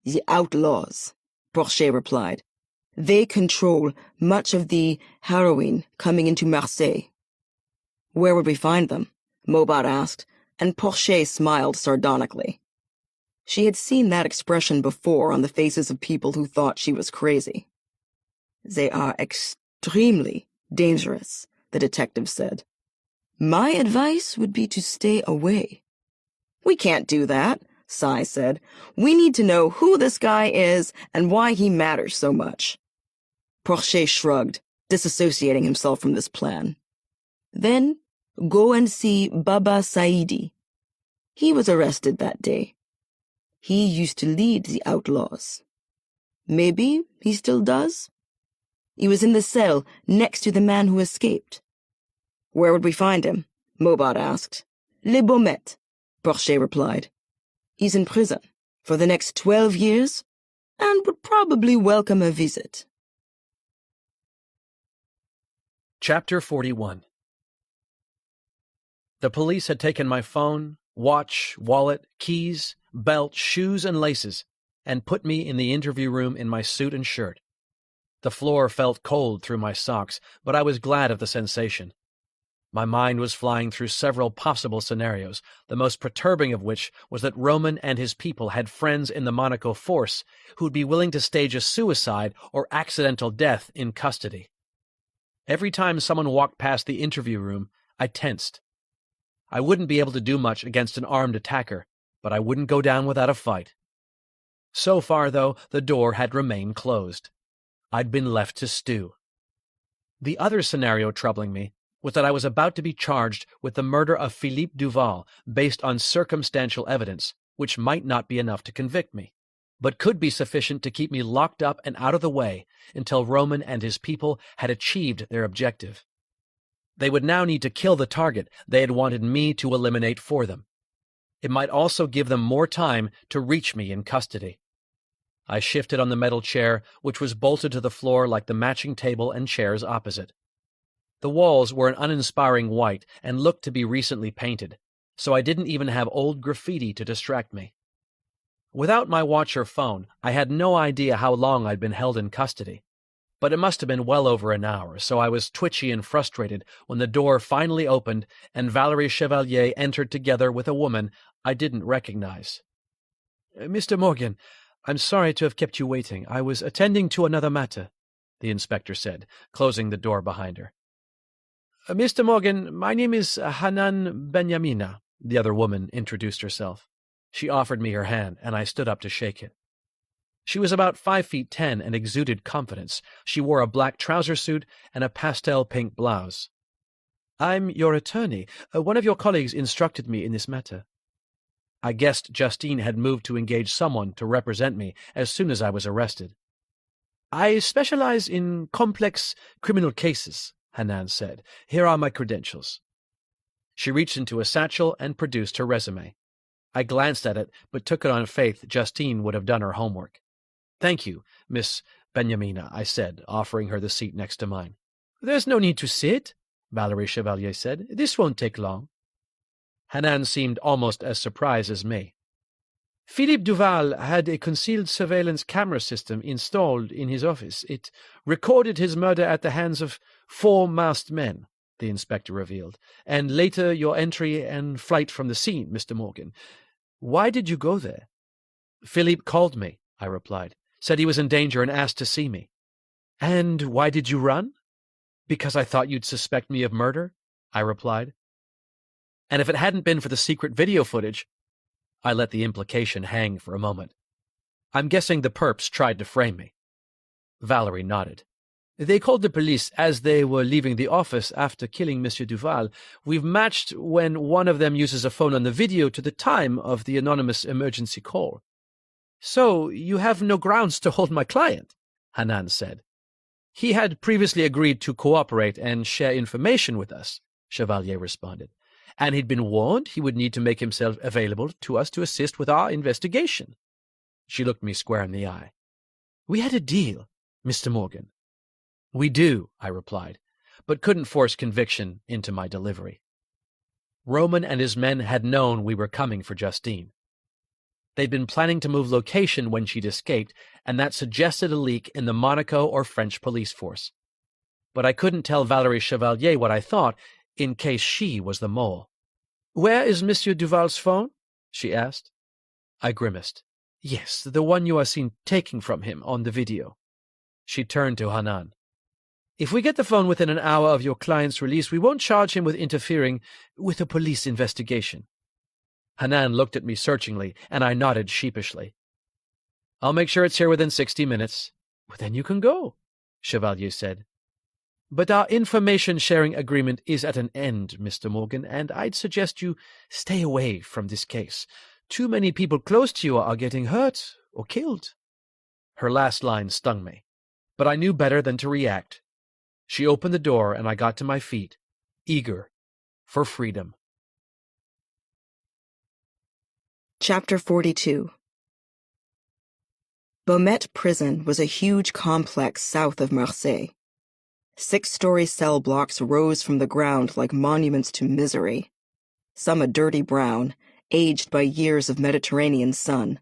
S2: "The outlaws," Porcher replied. "They control much of the heroin coming into Marseille." "Where would we find them?" Mobot asked, and Porcher smiled sardonically. She had seen that expression before on the faces of people who thought she was crazy. "They are extremely dangerous," the detective said. "My advice would be to stay away." "We can't do that," Sy said. "We need to know who this guy is and why he matters so much." Porcher shrugged, disassociating himself from this plan. "Then go and see Baba Saidi. He was arrested that day. He used to lead the outlaws. Maybe he still does? He was in the cell next to the man who escaped." "Where would we find him?" Mobot asked. "Les Baumettes," Porcher replied. "He's in prison for the next 12 years and would probably welcome a visit."
S1: Chapter 41. The police had taken my phone, watch, wallet, keys, belt, shoes, and laces, and put me in the interview room in my suit and shirt. The floor felt cold through my socks, but I was glad of the sensation. My mind was flying through several possible scenarios, the most perturbing of which was that Roman and his people had friends in the Monaco force who would be willing to stage a suicide or accidental death in custody. Every time someone walked past the interview room, I tensed. I wouldn't be able to do much against an armed attacker, but I wouldn't go down without a fight. So far, though, the door had remained closed. I'd been left to stew. The other scenario troubling me was that I was about to be charged with the murder of Philippe Duval based on circumstantial evidence, which might not be enough to convict me, but could be sufficient to keep me locked up and out of the way until Roman and his people had achieved their objective. They would now need to kill the target they had wanted me to eliminate for them. It might also give them more time to reach me in custody. I shifted on the metal chair, which was bolted to the floor like the matching table and chairs opposite. The walls were an uninspiring white and looked to be recently painted, so I didn't even have old graffiti to distract me. Without my watch or phone, I had no idea how long I'd been held in custody, but it must have been well over an hour, so I was twitchy and frustrated when the door finally opened and Valerie Chevalier entered together with a woman I didn't recognize. "Mr. Morgan, I'm sorry to have kept you waiting. I was attending to another matter," the inspector said, closing the door behind her. "Mr. Morgan, my name is Hanan Benyamina," the other woman introduced herself. She offered me her hand, and I stood up to shake it. She was about 5'10" and exuded confidence. She wore a black trouser suit and a pastel pink blouse. "I'm your attorney. One of your colleagues instructed me in this matter." I guessed Justine had moved to engage someone to represent me as soon as I was arrested. "I specialize in complex criminal cases," Hanan said. "Here are my credentials." She reached into a satchel and produced her resume. I glanced at it, but took it on faith Justine would have done her homework. "Thank you, Miss Benyamina," I said, offering her the seat next to mine. "There's no need to sit," Valerie Chevalier said. "This won't take long." Hanan seemed almost as surprised as me. "Philippe Duval had a concealed surveillance camera system installed in his office. It recorded his murder at the hands of 4 masked men," the inspector revealed, "and later your entry and flight from the scene, Mr. Morgan. Why did you go there?" "Philippe called me," I replied, "said he was in danger and asked to see me." "And why did you run?" "Because I thought you'd suspect me of murder," I replied. "And if it hadn't been for the secret video footage—" I let the implication hang for a moment. "I'm guessing the perps tried to frame me." Valerie nodded. "They called the police as they were leaving the office after killing Monsieur Duval. We've matched when one of them uses a phone on the video to the time of the anonymous emergency call." "So you have no grounds to hold my client," Hanan said. "He had previously agreed to cooperate and share information with us," Chevalier responded. "And he'd been warned he would need to make himself available to us to assist with our investigation." She looked me square in the eye. "We had a deal, Mr. Morgan." "We do," I replied, but couldn't force conviction into my delivery. Roman and his men had known we were coming for Justine. They'd been planning to move location when she'd escaped, and that suggested a leak in the Monaco or French police force. But I couldn't tell Valerie Chevalier what I thought, in case she was the mole. "Where is Monsieur Duval's phone?" she asked. I grimaced. "Yes, the one you are seen taking from him on the video." She turned to Hanan. "If we get the phone within an hour of your client's release, we won't charge him with interfering with a police investigation." Hanan looked at me searchingly, and I nodded sheepishly. "I'll make sure it's here within 60 minutes. "Well, then you can go," Chevalier said. "But our information-sharing agreement is at an end, Mr. Morgan, and I'd suggest you stay away from this case. Too many people close to you are getting hurt or killed." Her last line stung me, but I knew better than to react. She opened the door, and I got to my feet, eager for freedom.
S2: Chapter 42. Beaumet Prison was a huge complex south of Marseille. 6-story cell blocks rose from the ground like monuments to misery. some a dirty brown, aged by years of Mediterranean sun.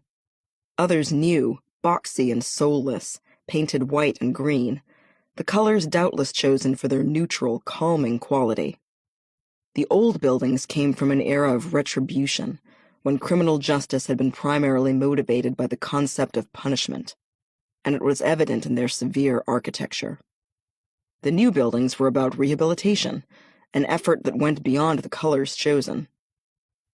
S2: Others new, boxy and soulless, painted white and green, the colors doubtless chosen for their neutral, calming quality. The old buildings came from an era of retribution, when criminal justice had been primarily motivated by the concept of punishment, and it was evident in their severe architecture. The new buildings were about rehabilitation, an effort that went beyond the colors chosen.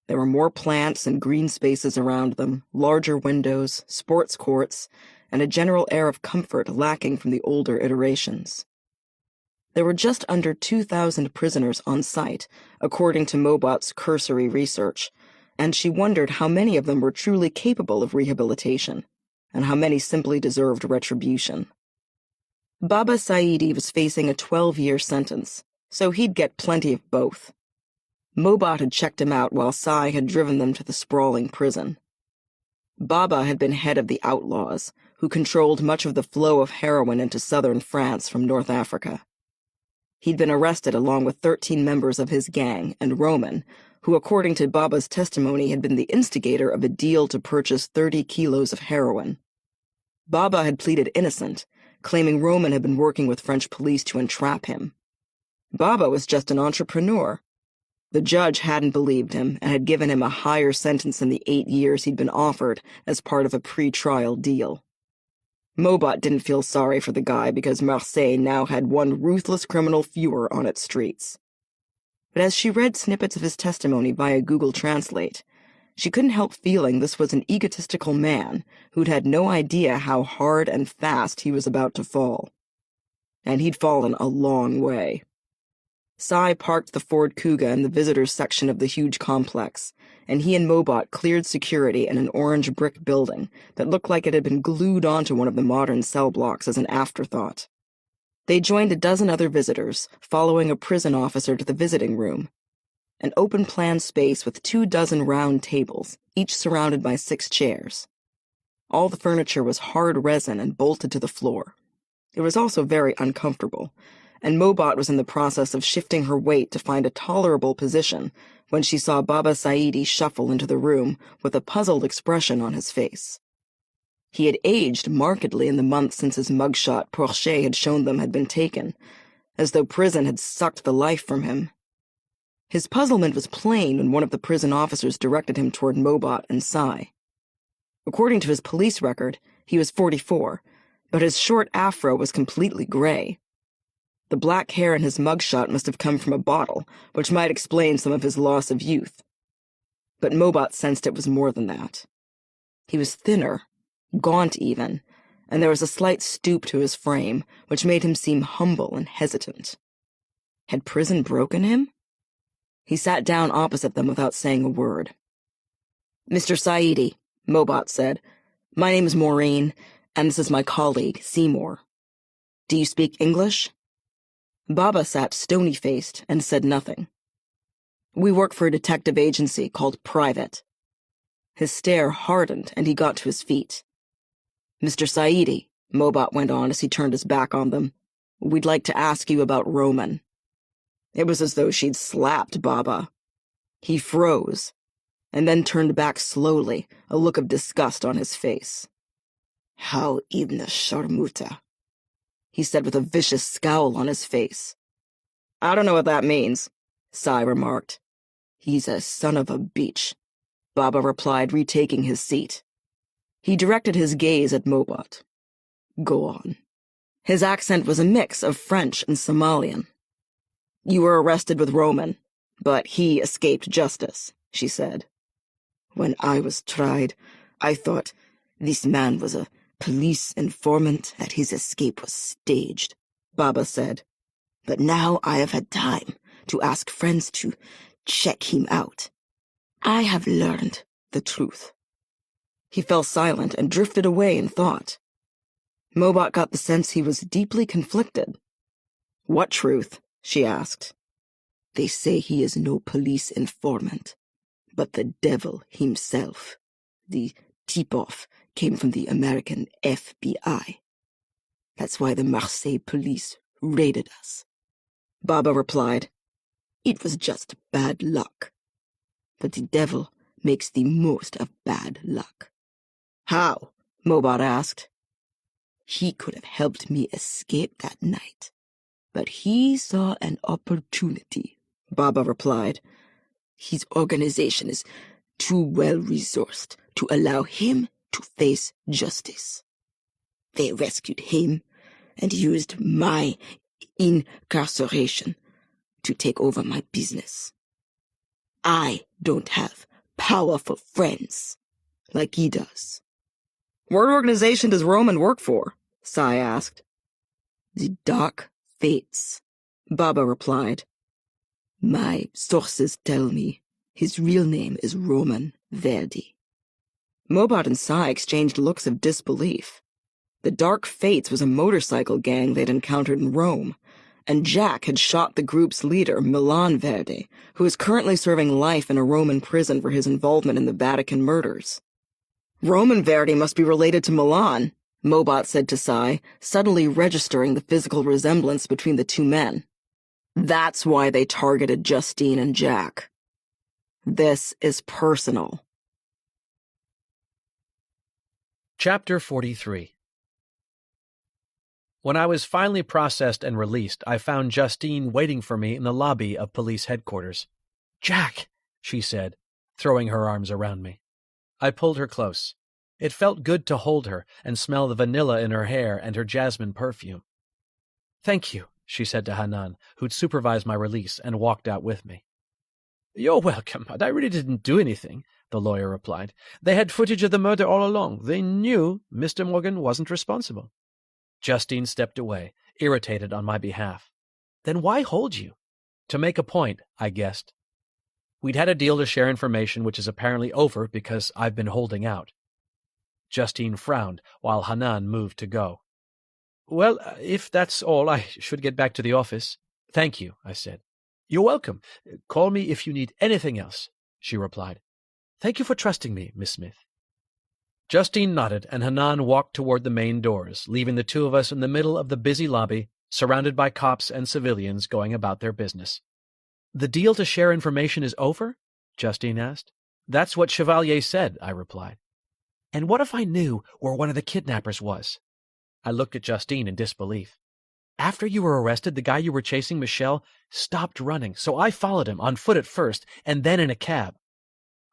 S2: There were more plants and green spaces around them, larger windows, sports courts, and a general air of comfort lacking from the older iterations. There were just under 2,000 prisoners on site, according to Mobot's cursory research, and she wondered how many of them were truly capable of rehabilitation, and how many simply deserved retribution. Baba Saidi was facing a 12-year sentence, so he'd get plenty of both. Mobot had checked him out while Sai had driven them to the sprawling prison. Baba had been head of the outlaws, who controlled much of the flow of heroin into southern France from North Africa. He'd been arrested along with 13 members of his gang and Roman, who, according to Baba's testimony, had been the instigator of a deal to purchase 30 kilos of heroin. Baba had pleaded innocent, claiming Roman had been working with French police to entrap him. Baba was just an entrepreneur. The judge hadn't believed him and had given him a higher sentence than the 8 years he'd been offered as part of a pre-trial deal. Mobot didn't feel sorry for the guy because Marseille now had one ruthless criminal fewer on its streets. But as she read snippets of his testimony via Google Translate, she couldn't help feeling this was an egotistical man who'd had no idea how hard and fast he was about to fall. And he'd fallen a long way. Sai parked the Ford Kuga in the visitors section of the huge complex, and he and Mobot cleared security in an orange brick building that looked like it had been glued onto one of the modern cell blocks as an afterthought. They joined a dozen other visitors, following a prison officer to the visiting room, an open-plan space with 24 round tables, each surrounded by 6 chairs. All the furniture was hard resin and bolted to the floor. It was also very uncomfortable, and Mobot was in the process of shifting her weight to find a tolerable position when she saw Baba Saidi shuffle into the room with a puzzled expression on his face. He had aged markedly in the months since his mugshot Porcher had shown them had been taken, as though prison had sucked the life from him. His puzzlement was plain when one of the prison officers directed him toward Mobot and Sai. According to his police record, he was 44, but his short afro was completely gray. The black hair in his mugshot must have come from a bottle, which might explain some of his loss of youth. But Mobot sensed it was more than that. He was thinner, gaunt even, and there was a slight stoop to his frame, which made him seem humble and hesitant. Had prison broken him? He sat down opposite them without saying a word. "Mr. Saidi," Mobot said, "my name is Maureen, and this is my colleague, Seymour. Do you speak English?" Baba sat stony-faced and said nothing. "We work for a detective agency called Private." His stare hardened, and he got to his feet. "Mr. Saidi," Mobot went on as he turned his back on them, "we'd like to ask you about Roman." It was as though she'd slapped Baba. He froze, and then turned back slowly, a look of disgust on his face. "How ibn Sharmuta," he said with a vicious scowl on his face. "I don't know what that means," Sai remarked. "He's a son of a bitch," Baba replied, retaking his seat. He directed his gaze at Mobot. "Go on." His accent was a mix of French and Somalian. "You were arrested with Roman, but he escaped justice," she said. "When I was tried, I thought this man was a police informant, that his escape was staged," Baba said. "But now I have had time to ask friends to check him out. I have learned the truth." He fell silent and drifted away in thought. Mobot got the sense he was deeply conflicted. "What truth?" she asked. "They say he is no police informant, but the devil himself. The tip-off came from the American FBI. That's why the Marseille police raided us." Baba replied, "It was just bad luck." but the devil makes the most of bad luck. How? Mobot asked. He could have helped me escape that night, but he saw an opportunity, Baba replied. His organization is too well-resourced to allow him to face justice. They rescued him and used my incarceration to take over my business. I don't have powerful friends like he does. What organization does Roman work for? Sai asked. The Dark Fates, Baba replied. My sources tell me his real name is Roman Verdi. Mobot and Sai exchanged looks of disbelief. The Dark Fates was a motorcycle gang they'd encountered in Rome, and Jack had shot the group's leader, Milan Verdi, who is currently serving life in a Roman prison for his involvement in the Vatican murders. Roman Verdi must be related to Milan, Mobot said to Sai, suddenly registering the physical resemblance between the two men. That's why they targeted Justine and Jack. This is personal.
S1: Chapter 43. When I was finally processed and released, I found Justine waiting for me in the lobby of police headquarters. "Jack," she said, throwing her arms around me. I pulled her close. It felt good to hold her and smell the vanilla in her hair and her jasmine perfume. "Thank you," she said to Hanan, who'd supervised my release and walked out with me. "You're welcome, but I really didn't do anything," the lawyer replied. "They had footage of the murder all along. They knew Mr. Morgan wasn't responsible." Justine stepped away, irritated on my behalf. "Then why hold you?" "To make a point," I guessed. We'd had a deal to share information which is apparently over because I've been holding out. Justine frowned while Hanan moved to go. "Well, if that's all, I should get back to the office." "Thank you," I said. "You're welcome. Call me if you need anything else," she replied. "Thank you for trusting me, Miss Smith." Justine nodded, and Hanan walked toward the main doors, leaving the two of us in the middle of the busy lobby, surrounded by cops and civilians going about their business. "The deal to share information is over?" Justine asked. "That's what Chevalier said," I replied. "And what if I knew where one of the kidnappers was?" I looked at Justine in disbelief. "After you were arrested, the guy you were chasing, Michel, stopped running, so I followed him, on foot at first, and then in a cab."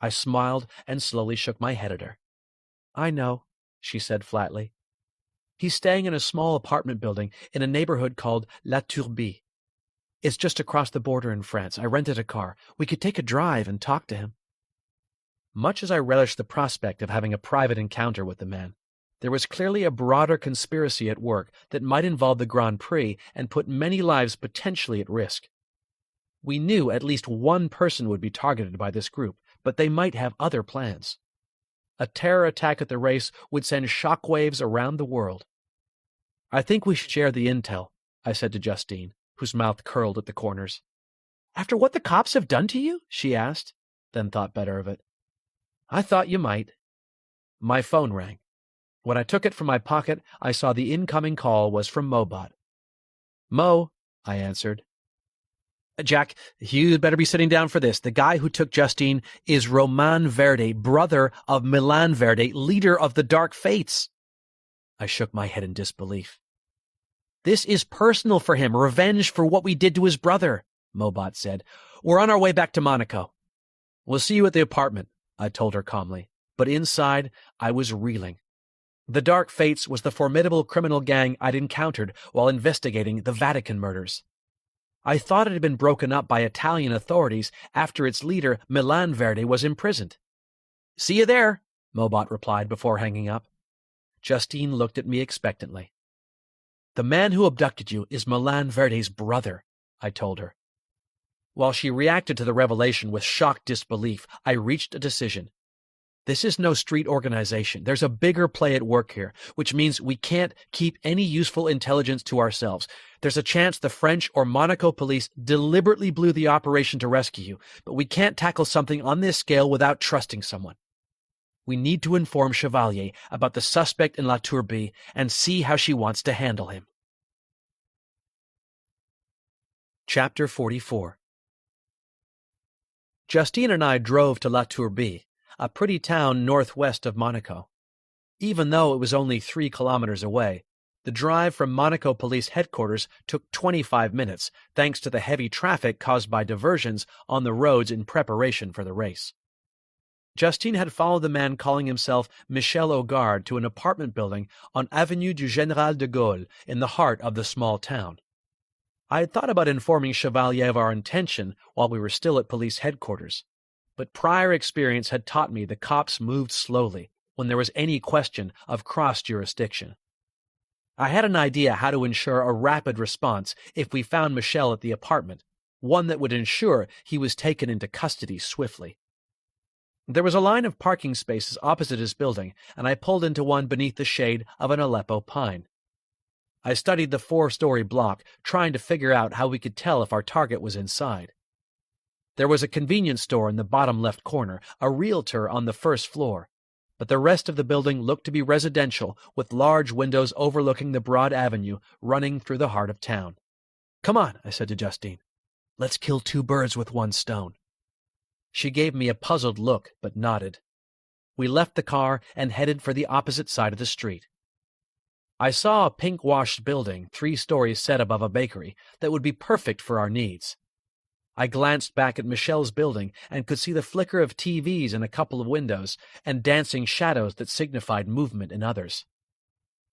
S1: I smiled and slowly shook my head at her. "I know," she said flatly. "He's staying in a small apartment building in a neighborhood called La Turbie. It's just across the border in France. I rented a car. We could take a drive and talk to him." Much as I relished the prospect of having a private encounter with the man, there was clearly a broader conspiracy at work that might involve the Grand Prix and put many lives potentially at risk. We knew at least one person would be targeted by this group, but they might have other plans. A terror attack at the race would send shockwaves around the world. "I think we should share the intel," I said to Justine, whose mouth curled at the corners. "After what the cops have done to you?" she asked, then thought better of it. "I thought you might." My phone rang. When I took it from my pocket, I saw the incoming call was from Mobot. "Mo," I answered. "Jack, you'd better be sitting down for this. The guy who took Justine is Roman Verdi, brother of Milan Verdi, leader of the Dark Fates." I shook my head in disbelief. "This is personal for him, revenge for what we did to his brother," Mobot said. "We're on our way back to Monaco." "We'll see you at the apartment," I told her calmly, but inside I was reeling. The Dark Fates was the formidable criminal gang I'd encountered while investigating the Vatican murders. I thought it had been broken up by Italian authorities after its leader, Milan Verdi, was imprisoned. "See you there," Mobot replied before hanging up. Justine looked at me expectantly. "The man who abducted you is Milan Verdi's brother," I told her. While she reacted to the revelation with shocked disbelief, I reached a decision. This is no street organization. There's a bigger play at work here, which means we can't keep any useful intelligence to ourselves. There's a chance the French or Monaco police deliberately blew the operation to rescue you, but we can't tackle something on this scale without trusting someone. We need to inform Chevalier about the suspect in La Turbie and see how she wants to handle him. Chapter 44. Justine and I drove to La Tourbie, a pretty town northwest of Monaco. Even though it was only 3 kilometers away, the drive from Monaco Police Headquarters took 25 minutes, thanks to the heavy traffic caused by diversions on the roads in preparation for the race. Justine had followed the man calling himself Michel Augarde to an apartment building on Avenue du Général de Gaulle in the heart of the small town. I had thought about informing Chevalier of our intention while we were still at police headquarters, but prior experience had taught me the cops moved slowly when there was any question of cross-jurisdiction. I had an idea how to ensure a rapid response if we found Michel at the apartment, one that would ensure he was taken into custody swiftly. There was a line of parking spaces opposite his building, and I pulled into one beneath the shade of an Aleppo pine. I studied the 4-story block, trying to figure out how we could tell if our target was inside. There was a convenience store in the bottom left corner, a realtor on the first floor, but the rest of the building looked to be residential with large windows overlooking the broad avenue running through the heart of town. "Come on," I said to Justine. "Let's kill 2 birds with 1 stone." She gave me a puzzled look, but nodded. We left the car and headed for the opposite side of the street. I saw a pink-washed building 3 stories set above a bakery that would be perfect for our needs. I glanced back at Michel's building and could see the flicker of TVs in a couple of windows and dancing shadows that signified movement in others.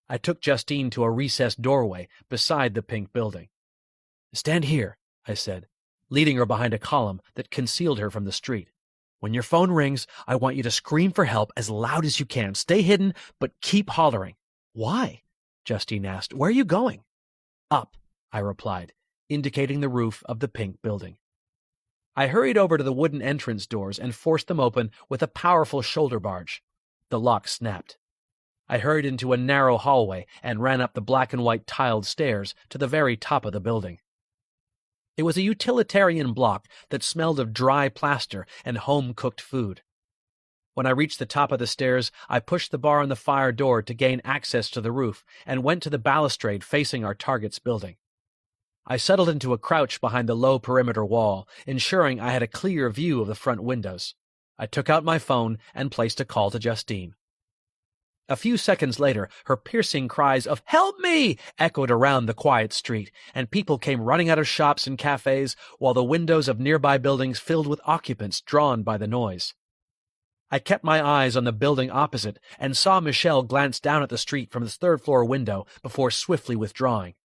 S1: I took Justine to a recessed doorway beside the pink building. "Stand here," I said, leading her behind a column that concealed her from the street. "When your phone rings, I want you to scream for help as loud as you can. Stay hidden, but keep hollering." "Why?" Justine asked. "Where are you going?" "Up," I replied, indicating the roof of the pink building. I hurried over to the wooden entrance doors and forced them open with a powerful shoulder barge. The lock snapped. I hurried into a narrow hallway and ran up the black and white tiled stairs to the very top of the building. It was a utilitarian block that smelled of dry plaster and home-cooked food. When I reached the top of the stairs, I pushed the bar on the fire door to gain access to the roof and went to the balustrade facing our target's building. I settled into a crouch behind the low perimeter wall, ensuring I had a clear view of the front windows. I took out my phone and placed a call to Justine. A few seconds later, her piercing cries of "Help me!" echoed around the quiet street, and people came running out of shops and cafes, while the windows of nearby buildings filled with occupants drawn by the noise. I kept my eyes on the building opposite and saw Michel glance down at the street from his 3rd-floor window before swiftly withdrawing.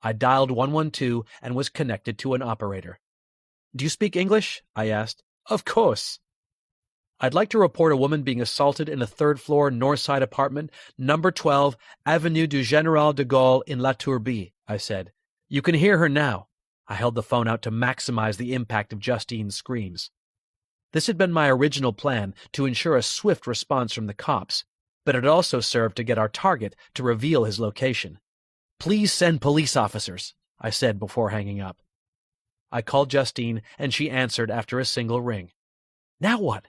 S1: I dialed 112 and was connected to an operator. "Do you speak English?" I asked. "Of course." "I'd like to report a woman being assaulted in a 3rd-floor north-side apartment, number 12, Avenue du Général de Gaulle in La Tourbie," I said. "You can hear her now." I held the phone out to maximize the impact of Justine's screams. This had been my original plan to ensure a swift response from the cops, but it also served to get our target to reveal his location. "Please send police officers," I said before hanging up. I called Justine, and she answered after a single ring. "Now what?"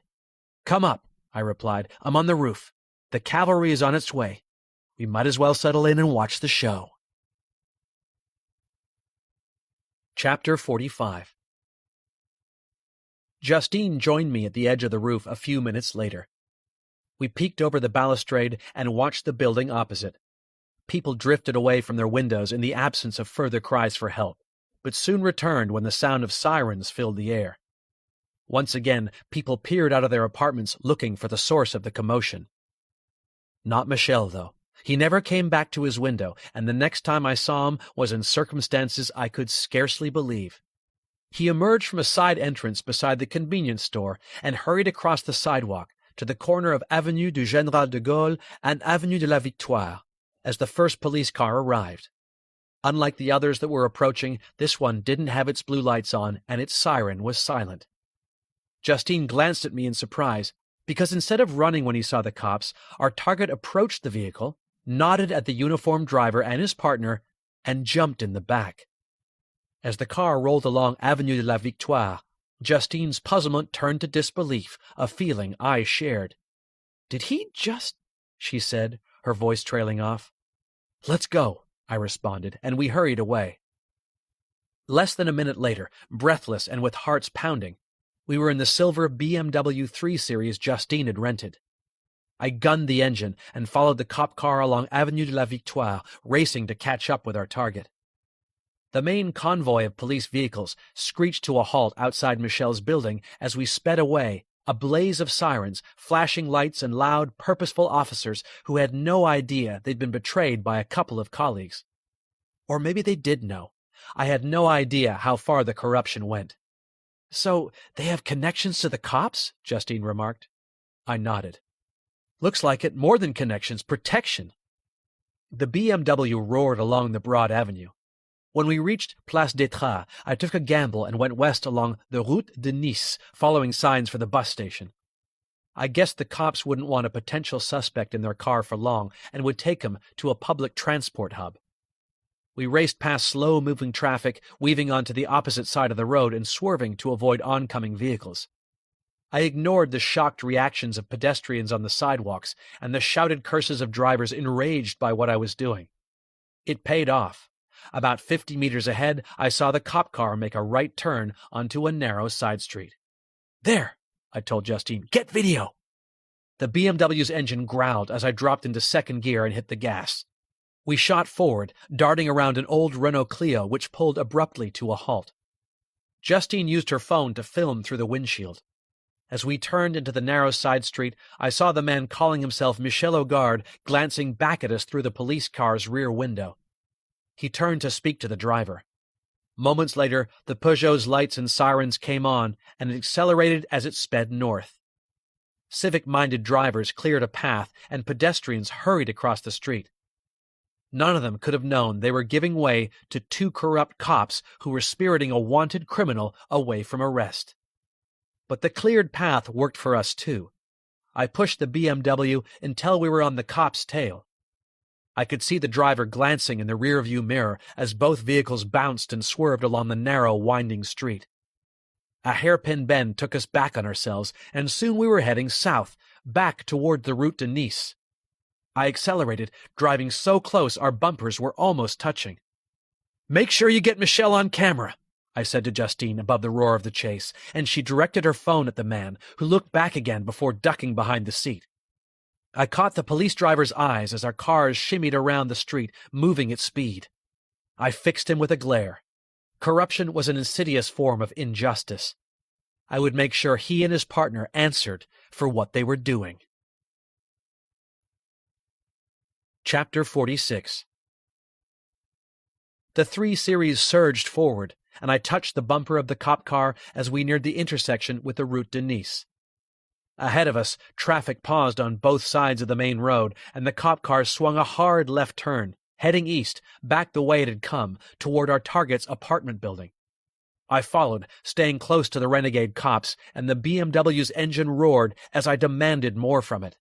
S1: "Come up," I replied. "I'm on the roof. The cavalry is on its way. We might as well settle in and watch the show." Chapter 45. Justine joined me at the edge of the roof a few minutes later. We peeked over the balustrade and watched the building opposite. People drifted away from their windows in the absence of further cries for help, but soon returned when the sound of sirens filled the air. Once again, people peered out of their apartments looking for the source of the commotion. Not Michel, though. He never came back to his window, and the next time I saw him was in circumstances I could scarcely believe. He emerged from a side entrance beside the convenience store and hurried across the sidewalk to the corner of Avenue du Général de Gaulle and Avenue de la Victoire as the first police car arrived. Unlike the others that were approaching, this one didn't have its blue lights on, and its siren was silent. Justine glanced at me in surprise, because instead of running when he saw the cops, our target approached the vehicle, nodded at the uniformed driver and his partner, and jumped in the back. As the car rolled along Avenue de la Victoire, Justine's puzzlement turned to disbelief, a feeling I shared. "Did he just—" she said, her voice trailing off. "Let's go," I responded, and we hurried away. Less than a minute later, breathless and with hearts pounding, We were in the silver BMW 3 Series Justine had rented. I gunned the engine and followed the cop car along Avenue de la Victoire, racing to catch up with our target. The main convoy of police vehicles screeched to a halt outside Michel's building as we sped away, a blaze of sirens, flashing lights, and loud, purposeful officers who had no idea they'd been betrayed by a couple of colleagues. Or maybe they did know. I had no idea how far the corruption went. "So, they have connections to the cops?" Justine remarked. I nodded. "Looks like it. More than connections, protection." The BMW roared along the broad avenue. When we reached Place d'État, I took a gamble and went west along the Route de Nice, following signs for the bus station. I guessed the cops wouldn't want a potential suspect in their car for long and would take him to a public transport hub. We raced past slow-moving traffic, weaving onto the opposite side of the road and swerving to avoid oncoming vehicles. I ignored the shocked reactions of pedestrians on the sidewalks and the shouted curses of drivers enraged by what I was doing. It paid off. About 50 meters ahead, I saw the cop car make a right turn onto a narrow side street. "There," I told Justine. "Get video." The BMW's engine growled as I dropped into second gear and hit the gas. We shot forward, darting around an old Renault Clio which pulled abruptly to a halt. Justine used her phone to film through the windshield. As we turned into the narrow side street, I saw the man calling himself Michel Augarde glancing back at us through the police car's rear window. He turned to speak to the driver. Moments later, the Peugeot's lights and sirens came on, and it accelerated as it sped north. Civic-minded drivers cleared a path, and pedestrians hurried across the street. None of them could have known they were giving way to two corrupt cops who were spiriting a wanted criminal away from arrest. But the cleared path worked for us, too. I pushed the BMW until we were on the cop's tail. I could see the driver glancing in the rearview mirror as both vehicles bounced and swerved along the narrow, winding street. A hairpin bend took us back on ourselves, and soon we were heading south, back toward the Route de Nice. I accelerated, driving so close our bumpers were almost touching. "Make sure you get Michel on camera," I said to Justine above the roar of the chase, and she directed her phone at the man, who looked back again before ducking behind the seat. I caught the police driver's eyes as our cars shimmied around the street, moving at speed. I fixed him with a glare. Corruption was an insidious form of injustice. I would make sure he and his partner answered for what they were doing. Chapter 46. The 3 Series surged forward, and I touched the bumper of the cop car as we neared the intersection with the Route de Nice. Ahead of us, traffic paused on both sides of the main road, and the cop car swung a hard left turn, heading east, back the way it had come, toward our target's apartment building. I followed, staying close to the renegade cops, and the BMW's engine roared as I demanded more from it.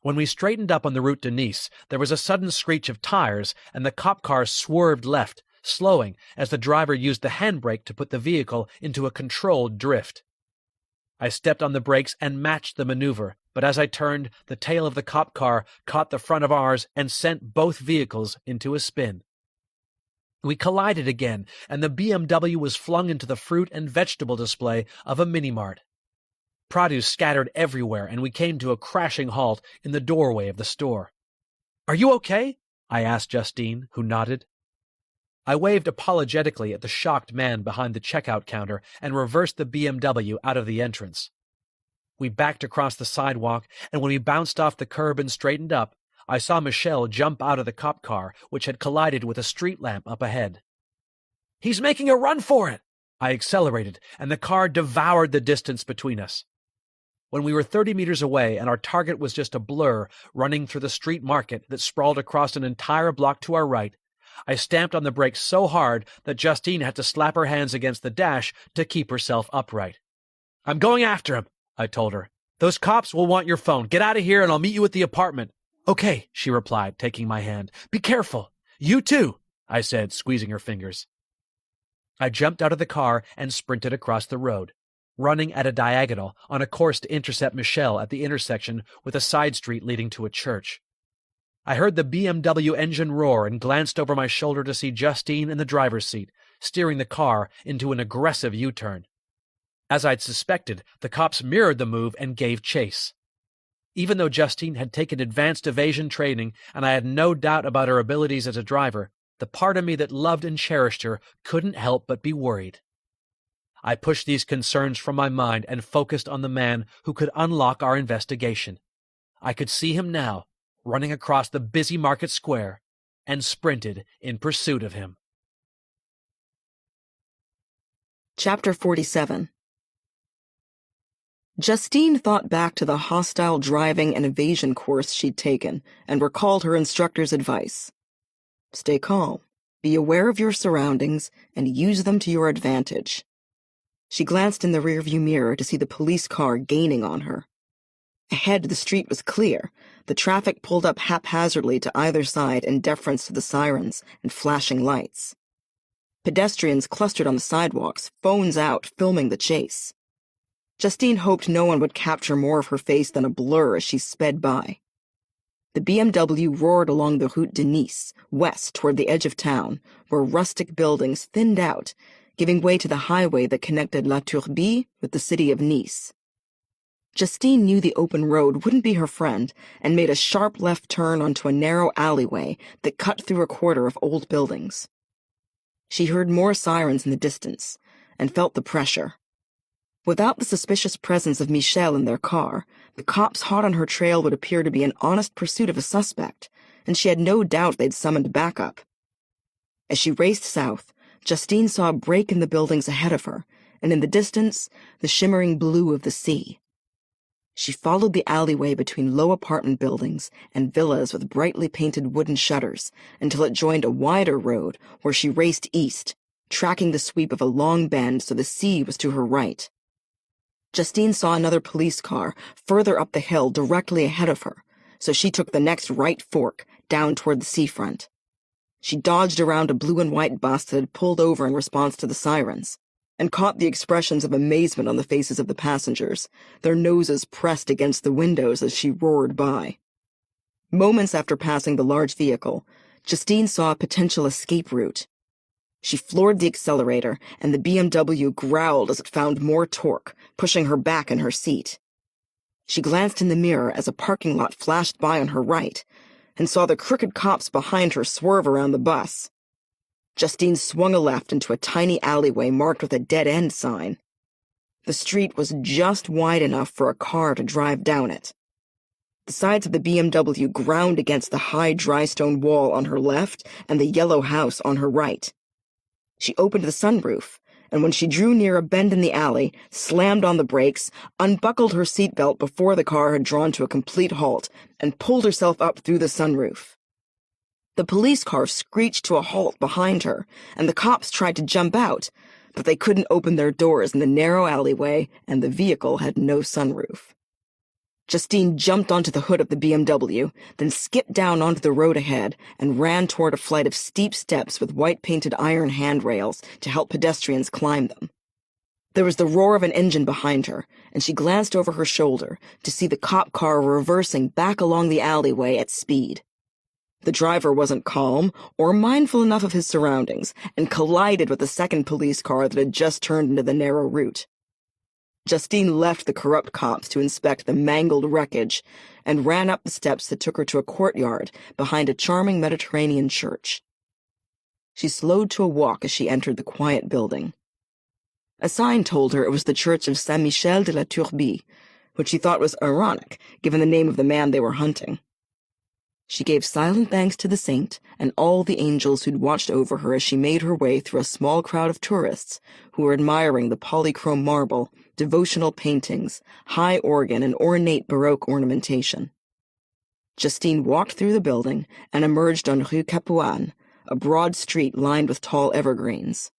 S1: When we straightened up on the Route de Nice, there was a sudden screech of tires, and the cop car swerved left, slowing as the driver used the handbrake to put the vehicle into a controlled drift. I stepped on the brakes and matched the maneuver, but as I turned, the tail of the cop car caught the front of ours and sent both vehicles into a spin. We collided again, and the BMW was flung into the fruit and vegetable display of a mini-mart. Produce scattered everywhere, and we came to a crashing halt in the doorway of the store. "Are you okay?" I asked Justine, who nodded. I waved apologetically at the shocked man behind the checkout counter and reversed the BMW out of the entrance. We backed across the sidewalk, and when we bounced off the curb and straightened up, I saw Michel jump out of the cop car, which had collided with a street lamp up ahead. "He's making a run for it!" I accelerated, and the car devoured the distance between us. When we were 30 meters away and our target was just a blur running through the street market that sprawled across an entire block to our right, I stamped on the brakes so hard that Justine had to slap her hands against the dash to keep herself upright. "I'm going after him," I told her. "Those cops will want your phone. Get out of here and I'll meet you at the apartment." "Okay," she replied, taking my hand. "Be careful." "You too," I said, squeezing her fingers. I jumped out of the car and sprinted across the road, running at a diagonal on a course to intercept Michel at the intersection with a side street leading to a church. I heard the BMW engine roar and glanced over my shoulder to see Justine in the driver's seat, steering the car into an aggressive U-turn. As I'd suspected, the cops mirrored the move and gave chase. Even though Justine had taken advanced evasion training and I had no doubt about her abilities as a driver, the part of me that loved and cherished her couldn't help but be worried. I pushed these concerns from my mind and focused on the man who could unlock our investigation. I could see him now, running across the busy market square, and sprinted in pursuit of him.
S2: Chapter 47. Justine thought back to the hostile driving and evasion course she'd taken and recalled her instructor's advice. Stay calm, be aware of your surroundings, and use them to your advantage. She glanced in the rearview mirror to see the police car gaining on her. Ahead, the street was clear. The traffic pulled up haphazardly to either side in deference to the sirens and flashing lights. Pedestrians clustered on the sidewalks, phones out, filming the chase. Justine hoped no one would capture more of her face than a blur as she sped by. The BMW roared along the Route de Nice, west toward the edge of town, where rustic buildings thinned out, giving way to the highway that connected La Turbie with the city of Nice. Justine knew the open road wouldn't be her friend and made a sharp left turn onto a narrow alleyway that cut through a quarter of old buildings. She heard more sirens in the distance and felt the pressure. Without the suspicious presence of Michel in their car, the cops hot on her trail would appear to be an honest pursuit of a suspect, and she had no doubt they'd summoned backup. As she raced south, Justine saw a break in the buildings ahead of her, and in the distance, the shimmering blue of the sea. She followed the alleyway between low apartment buildings and villas with brightly painted wooden shutters until it joined a wider road where she raced east, tracking the sweep of a long bend so the sea was to her right. Justine saw another police car further up the hill directly ahead of her, so she took the next right fork down toward the seafront. She dodged around a blue and white bus that had pulled over in response to the sirens, and caught the expressions of amazement on the faces of the passengers, their noses pressed against the windows as she roared by. Moments after passing the large vehicle, Justine saw a potential escape route. She floored the accelerator, and the BMW growled as it found more torque, pushing her back in her seat. She glanced in the mirror as a parking lot flashed by on her right, and saw the crooked cops behind her swerve around the bus. Justine swung a left into a tiny alleyway marked with a dead-end sign. The street was just wide enough for a car to drive down it. The sides of the BMW ground against the high dry stone wall on her left and the yellow house on her right. She opened the sunroof, and when she drew near a bend in the alley, slammed on the brakes, unbuckled her seatbelt before the car had drawn to a complete halt, and pulled herself up through the sunroof. The police car screeched to a halt behind her, and the cops tried to jump out, but they couldn't open their doors in the narrow alleyway, and the vehicle had no sunroof. Justine jumped onto the hood of the BMW, then skipped down onto the road ahead and ran toward a flight of steep steps with white-painted iron handrails to help pedestrians climb them. There was the roar of an engine behind her, and she glanced over her shoulder to see the cop car reversing back along the alleyway at speed. The driver wasn't calm or mindful enough of his surroundings and collided with the second police car that had just turned into the narrow route. Justine left the corrupt cops to inspect the mangled wreckage and ran up the steps that took her to a courtyard behind a charming Mediterranean church. She slowed to a walk as she entered the quiet building. A sign told her it was the church of Saint-Michel de la Turbie, which she thought was ironic given the name of the man they were hunting. She gave silent thanks to the saint and all the angels who'd watched over her as she made her way through a small crowd of tourists who were admiring the polychrome marble, devotional paintings, high organ, and ornate Baroque ornamentation. Justine walked through the building and emerged on Rue Capuane, a broad street lined with tall evergreens.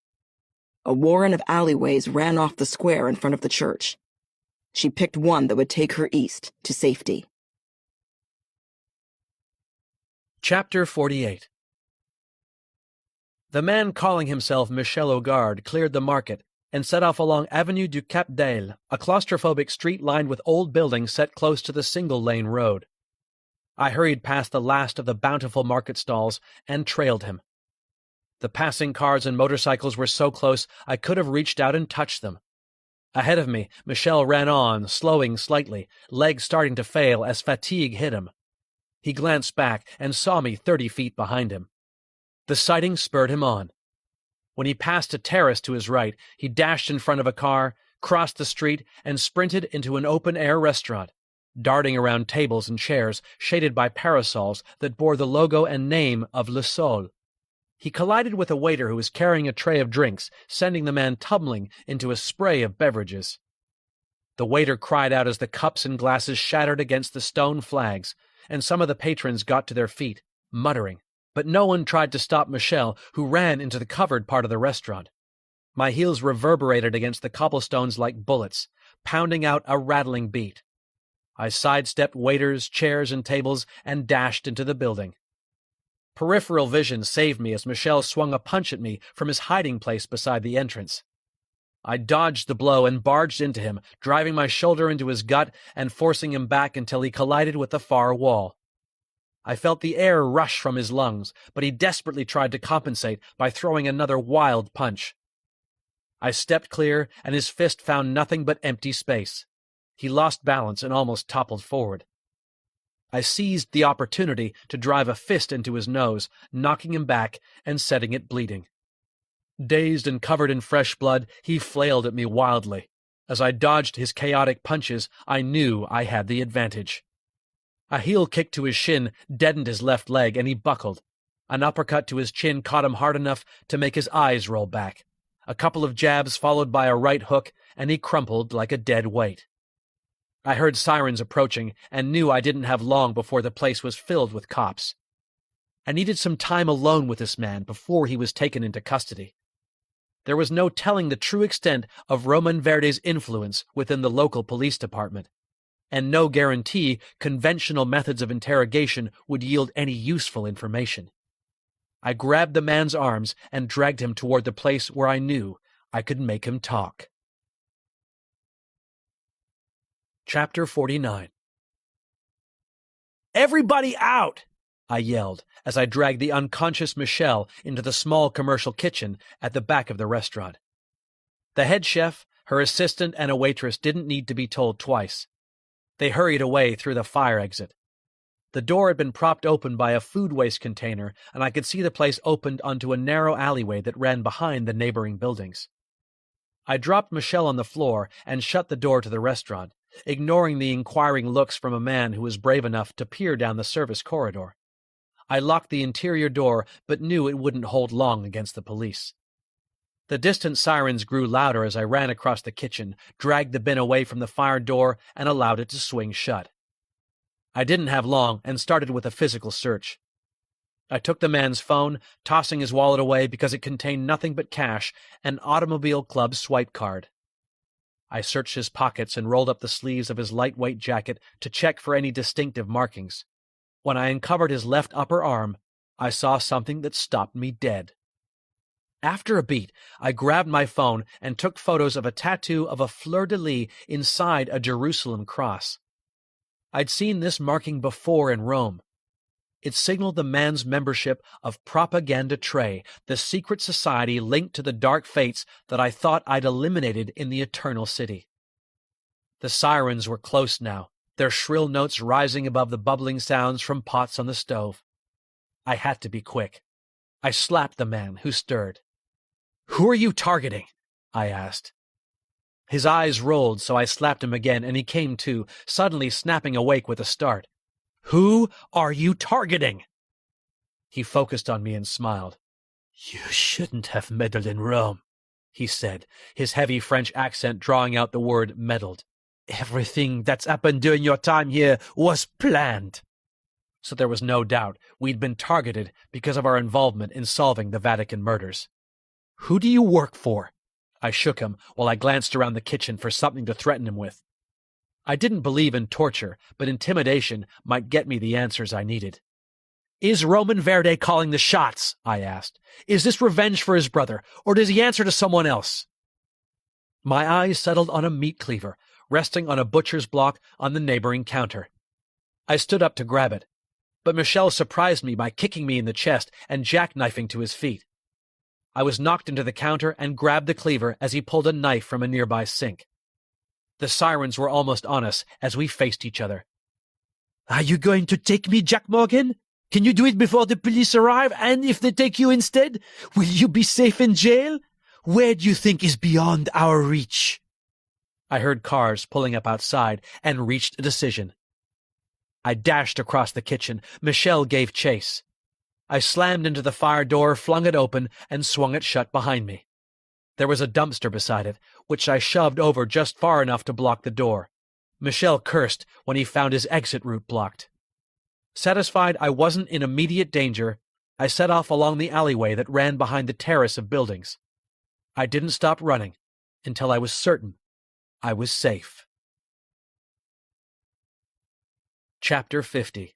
S2: A warren of alleyways ran off the square in front of the church. She picked one that would take her east to safety.
S1: Chapter 48. The man calling himself Michel Augarde cleared the market and set off along Avenue du Cap d'Aile, a claustrophobic street lined with old buildings set close to the single-lane road. I hurried past the last of the bountiful market stalls and trailed him. The passing cars and motorcycles were so close I could have reached out and touched them. Ahead of me, Michel ran on, slowing slightly, legs starting to fail as fatigue hit him. He glanced back and saw me 30 feet behind him. The sighting spurred him on. When he passed a terrace to his right, he dashed in front of a car, crossed the street, and sprinted into an open-air restaurant, darting around tables and chairs shaded by parasols that bore the logo and name of Le Sol. He collided with a waiter who was carrying a tray of drinks, sending the man tumbling into a spray of beverages. The waiter cried out as the cups and glasses shattered against the stone flags, and some of the patrons got to their feet, muttering, but no one tried to stop Michel, who ran into the covered part of the restaurant. My heels reverberated against the cobblestones like bullets, pounding out a rattling beat. I sidestepped waiters, chairs, and tables and dashed into the building. Peripheral vision saved me as Michel swung a punch at me from his hiding place beside the entrance. I dodged the blow and barged into him, driving my shoulder into his gut and forcing him back until he collided with the far wall. I felt the air rush from his lungs, but he desperately tried to compensate by throwing another wild punch. I stepped clear, and his fist found nothing but empty space. He lost balance and almost toppled forward. I seized the opportunity to drive a fist into his nose, knocking him back and setting it bleeding. Dazed and covered in fresh blood, he flailed at me wildly. As I dodged his chaotic punches, I knew I had the advantage. A heel kick to his shin deadened his left leg, and he buckled. An uppercut to his chin caught him hard enough to make his eyes roll back. A couple of jabs followed by a right hook, and he crumpled like a dead weight. I heard sirens approaching and knew I didn't have long before the place was filled with cops. I needed some time alone with this man before he was taken into custody. There was no telling the true extent of Roman Verde's influence within the local police department, and no guarantee conventional methods of interrogation would yield any useful information. I grabbed the man's arms and dragged him toward the place where I knew I could make him talk. Chapter 49. "Everybody out!" I yelled as I dragged the unconscious Michel into the small commercial kitchen at the back of the restaurant. The head chef, her assistant, and a waitress didn't need to be told twice. They hurried away through the fire exit. The door had been propped open by a food waste container, and I could see the place opened onto a narrow alleyway that ran behind the neighboring buildings. I dropped Michel on the floor and shut the door to the restaurant, ignoring the inquiring looks from a man who was brave enough to peer down the service corridor. I locked the interior door, but knew it wouldn't hold long against the police. The distant sirens grew louder as I ran across the kitchen, dragged the bin away from the fire door, and allowed it to swing shut. I didn't have long and started with a physical search. I took the man's phone, tossing his wallet away because it contained nothing but cash and Automobile Club swipe card. I searched his pockets and rolled up the sleeves of his lightweight jacket to check for any distinctive markings. When I uncovered his left upper arm, I saw something that stopped me dead. After a beat, I grabbed my phone and took photos of a tattoo of a fleur-de-lis inside a Jerusalem cross. I'd seen this marking before in Rome. It signaled the man's membership of Propaganda Tre, the secret society linked to the dark fates that I thought I'd eliminated in the Eternal City. The sirens were close now, their shrill notes rising above the bubbling sounds from pots on the stove. I had to be quick. I slapped the man, who stirred. "Who are you targeting?" I asked. His eyes rolled, so I slapped him again, and he came to, suddenly snapping awake with a start. "Who are you targeting?" He focused on me and smiled. "You shouldn't have meddled in Rome," he said, his heavy French accent drawing out the word meddled. "Everything that's happened during your time here was planned." So there was no doubt we'd been targeted because of our involvement in solving the Vatican murders. "Who do you work for?" I shook him while I glanced around the kitchen for something to threaten him with. I didn't believe in torture, but intimidation might get me the answers I needed. "Is Roman Verde calling the shots?" I asked. "Is this revenge for his brother, or does he answer to someone else?" My eyes settled on a meat cleaver, resting on a butcher's block on the neighboring counter. I stood up to grab it, but Michel surprised me by kicking me in the chest and jackknifing to his feet. I was knocked into the counter and grabbed the cleaver as he pulled a knife from a nearby sink. The sirens were almost on us as we faced each other. "Are you going to take me, Jack Morgan? Can you do it before the police arrive? And if they take you instead, will you be safe in jail? Where do you think is beyond our reach?" I heard cars pulling up outside and reached a decision. I dashed across the kitchen. Michelle gave chase. I slammed into the fire door, flung it open, and swung it shut behind me. There was a dumpster beside it, which I shoved over just far enough to block the door. Michelle cursed when he found his exit route blocked. Satisfied I wasn't in immediate danger, I set off along the alleyway that ran behind the terrace of buildings. I didn't stop running until I was certain I was safe. Chapter 50.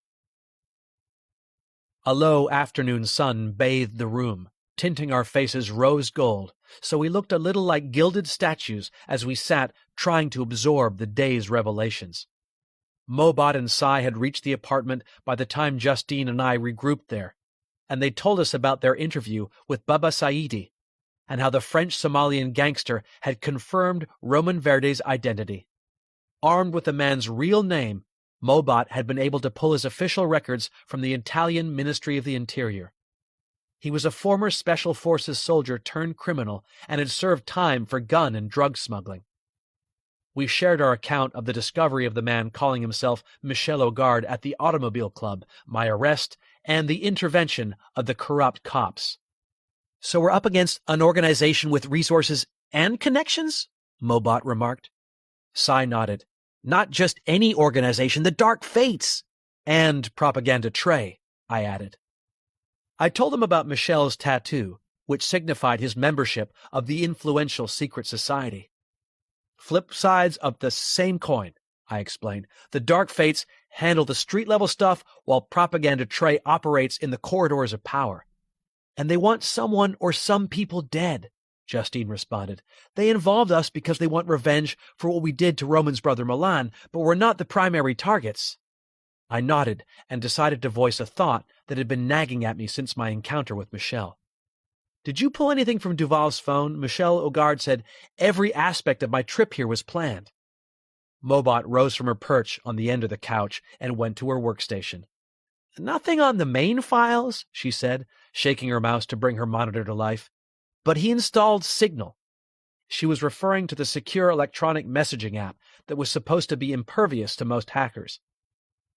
S1: A low afternoon sun bathed the room, tinting our faces rose gold, so we looked a little like gilded statues as we sat trying to absorb the day's revelations. Mobot and Cy had reached the apartment by the time Justine and I regrouped there, and they told us about their interview with Baba Saidi and how the French-Somalian gangster had confirmed Roman Verde's identity. Armed with the man's real name, Mobot had been able to pull his official records from the Italian Ministry of the Interior. He was a former Special Forces soldier turned criminal and had served time for gun and drug smuggling. We shared our account of the discovery of the man calling himself Michel Ogard at the Automobile Club, my arrest, and the intervention of the corrupt cops. "So we're up against an organization with resources and connections?" Mobot remarked. Cy nodded. "Not just any organization, the Dark Fates." "And Propaganda Trey," I added. I told him about Michel's tattoo, which signified his membership of the influential secret society. "Flip sides of the same coin," I explained. "The Dark Fates handle the street-level stuff, while Propaganda Trey operates in the corridors of power. And they want someone or some people dead," Justine responded. "They involved us because they want revenge for what we did to Roman's brother Milan, but we're not the primary targets." I nodded and decided to voice a thought that had been nagging at me since my encounter with Michel. "Did you pull anything from Duval's phone? Michel Ogard said every aspect of my trip here was planned." Mobot rose from her perch on the end of the couch and went to her workstation. "Nothing on the main files," she said, shaking her mouse to bring her monitor to life. "But he installed Signal." She was referring to the secure electronic messaging app that was supposed to be impervious to most hackers.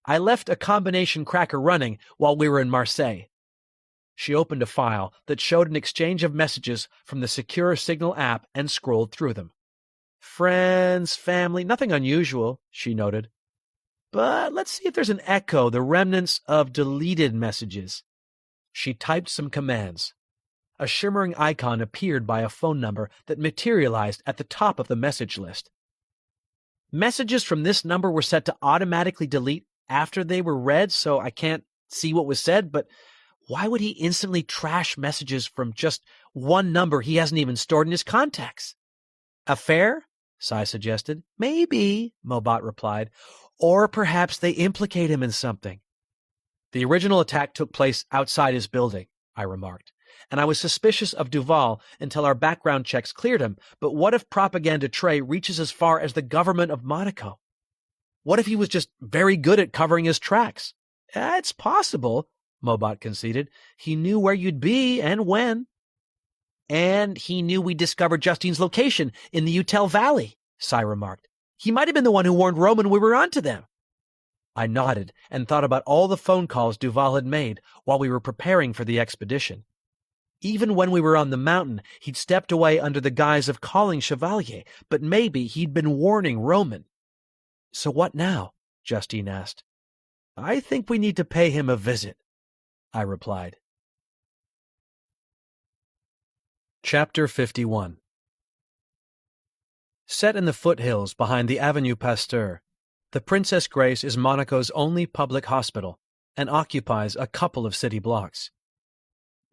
S1: "I left a combination cracker running while we were in Marseille." She opened a file that showed an exchange of messages from the secure Signal app and scrolled through them. "Friends, family, nothing unusual," she noted. "But let's see if there's an echo, the remnants of deleted messages." She typed some commands. A shimmering icon appeared by a phone number that materialized at the top of the message list. "Messages from this number were set to automatically delete after they were read, so I can't see what was said, but why would he instantly trash messages from just one number he hasn't even stored in his contacts?" "Affair?" Cy suggested. "Maybe," Mobot replied. "Or perhaps they implicate him in something." "The original attack took place outside his building," I remarked, "and I was suspicious of Duval until our background checks cleared him, but what if Propaganda Trey reaches as far as the government of Monaco? What if he was just very good at covering his tracks?" "It's possible," Mobot conceded. "He knew where you'd be and when." "And he knew we discovered Justine's location in the Utel Valley," Cy remarked. "He might have been the one who warned Roman we were onto them." I nodded and thought about all the phone calls Duval had made while we were preparing for the expedition. Even when we were on the mountain, he'd stepped away under the guise of calling Chevalier, but maybe he'd been warning Roman. "So what now?" Justine asked. "I think we need to pay him a visit," I replied. Chapter 51. Set in the foothills behind the Avenue Pasteur, the Princess Grace is Monaco's only public hospital and occupies a couple of city blocks.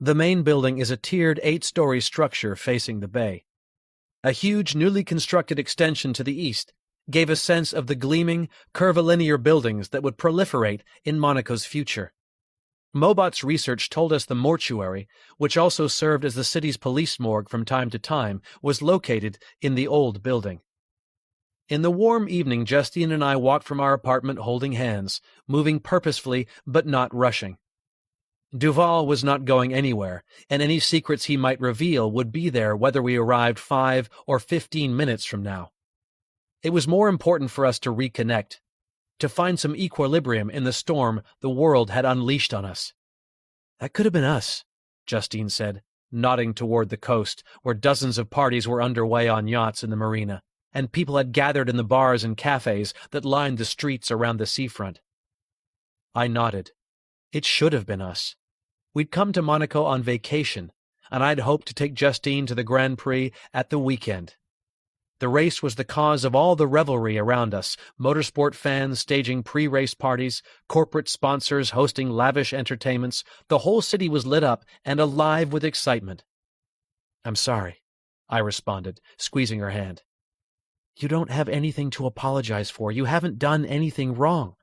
S1: The main building is a tiered 8-story structure facing the bay. A huge, newly constructed extension to the east gave a sense of the gleaming, curvilinear buildings that would proliferate in Monaco's future. Mobot's research told us the mortuary, which also served as the city's police morgue from time to time, was located in the old building. In the warm evening, Justine and I walked from our apartment holding hands, moving purposefully but not rushing. Duval was not going anywhere, and any secrets he might reveal would be there whether we arrived 5 or 15 minutes from now. It was more important for us to reconnect, to find some equilibrium in the storm the world had unleashed on us. "That could have been us," Justine said, nodding toward the coast, where dozens of parties were underway on yachts in the marina, and people had gathered in the bars and cafes that lined the streets around the seafront. I nodded. It should have been us. We'd come to Monaco on vacation, and I'd hoped to take Justine to the Grand Prix at the weekend. The race was the cause of all the revelry around us, motorsport fans staging pre-race parties, corporate sponsors hosting lavish entertainments. The whole city was lit up and alive with excitement. "I'm sorry," I responded, squeezing her hand. "You don't have anything to apologize for. You haven't done anything wrong.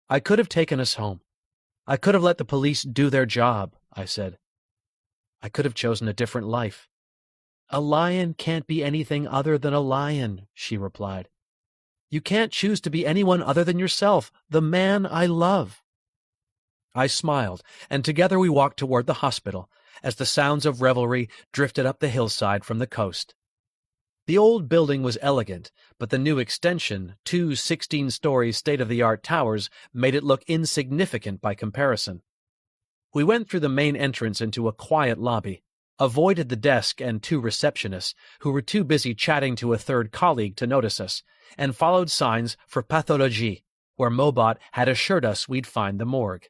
S1: I could have taken us home. I could have let the police do their job," I said. "I could have chosen a different life." "A lion can't be anything other than a lion," she replied. "You can't choose to be anyone other than yourself, the man I love." I smiled, and together we walked toward the hospital, as the sounds of revelry drifted up the hillside from the coast. The old building was elegant, but the new extension, 2 16-story state-of-the-art towers, made it look insignificant by comparison. We went through the main entrance into a quiet lobby, avoided the desk and 2 receptionists, who were too busy chatting to a third colleague to notice us, and followed signs for pathologie, where Mobot had assured us we'd find the morgue.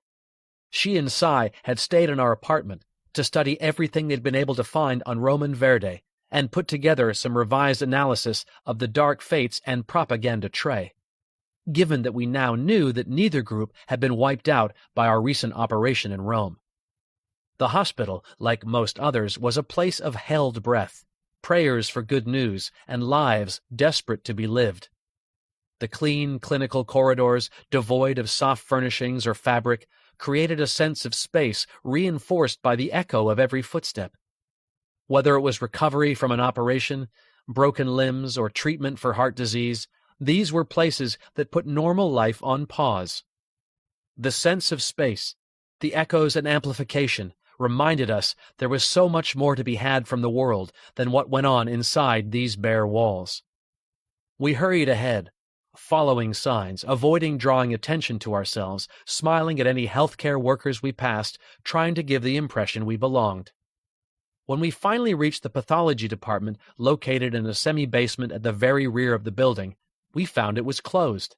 S1: She and Cy had stayed in our apartment to study everything they'd been able to find on Roman Verde, and put together some revised analysis of the Dark Fates and Propaganda Tray, given that we now knew that neither group had been wiped out by our recent operation in Rome. The hospital, like most others, was a place of held breath, prayers for good news, and lives desperate to be lived. The clean, clinical corridors, devoid of soft furnishings or fabric, created a sense of space reinforced by the echo of every footstep. Whether it was recovery from an operation, broken limbs, or treatment for heart disease, these were places that put normal life on pause. The sense of space, the echoes and amplification, reminded us there was so much more to be had from the world than what went on inside these bare walls. We hurried ahead, following signs, avoiding drawing attention to ourselves, smiling at any healthcare workers we passed, trying to give the impression we belonged. When we finally reached the pathology department, located in a semi-basement at the very rear of the building, we found it was closed.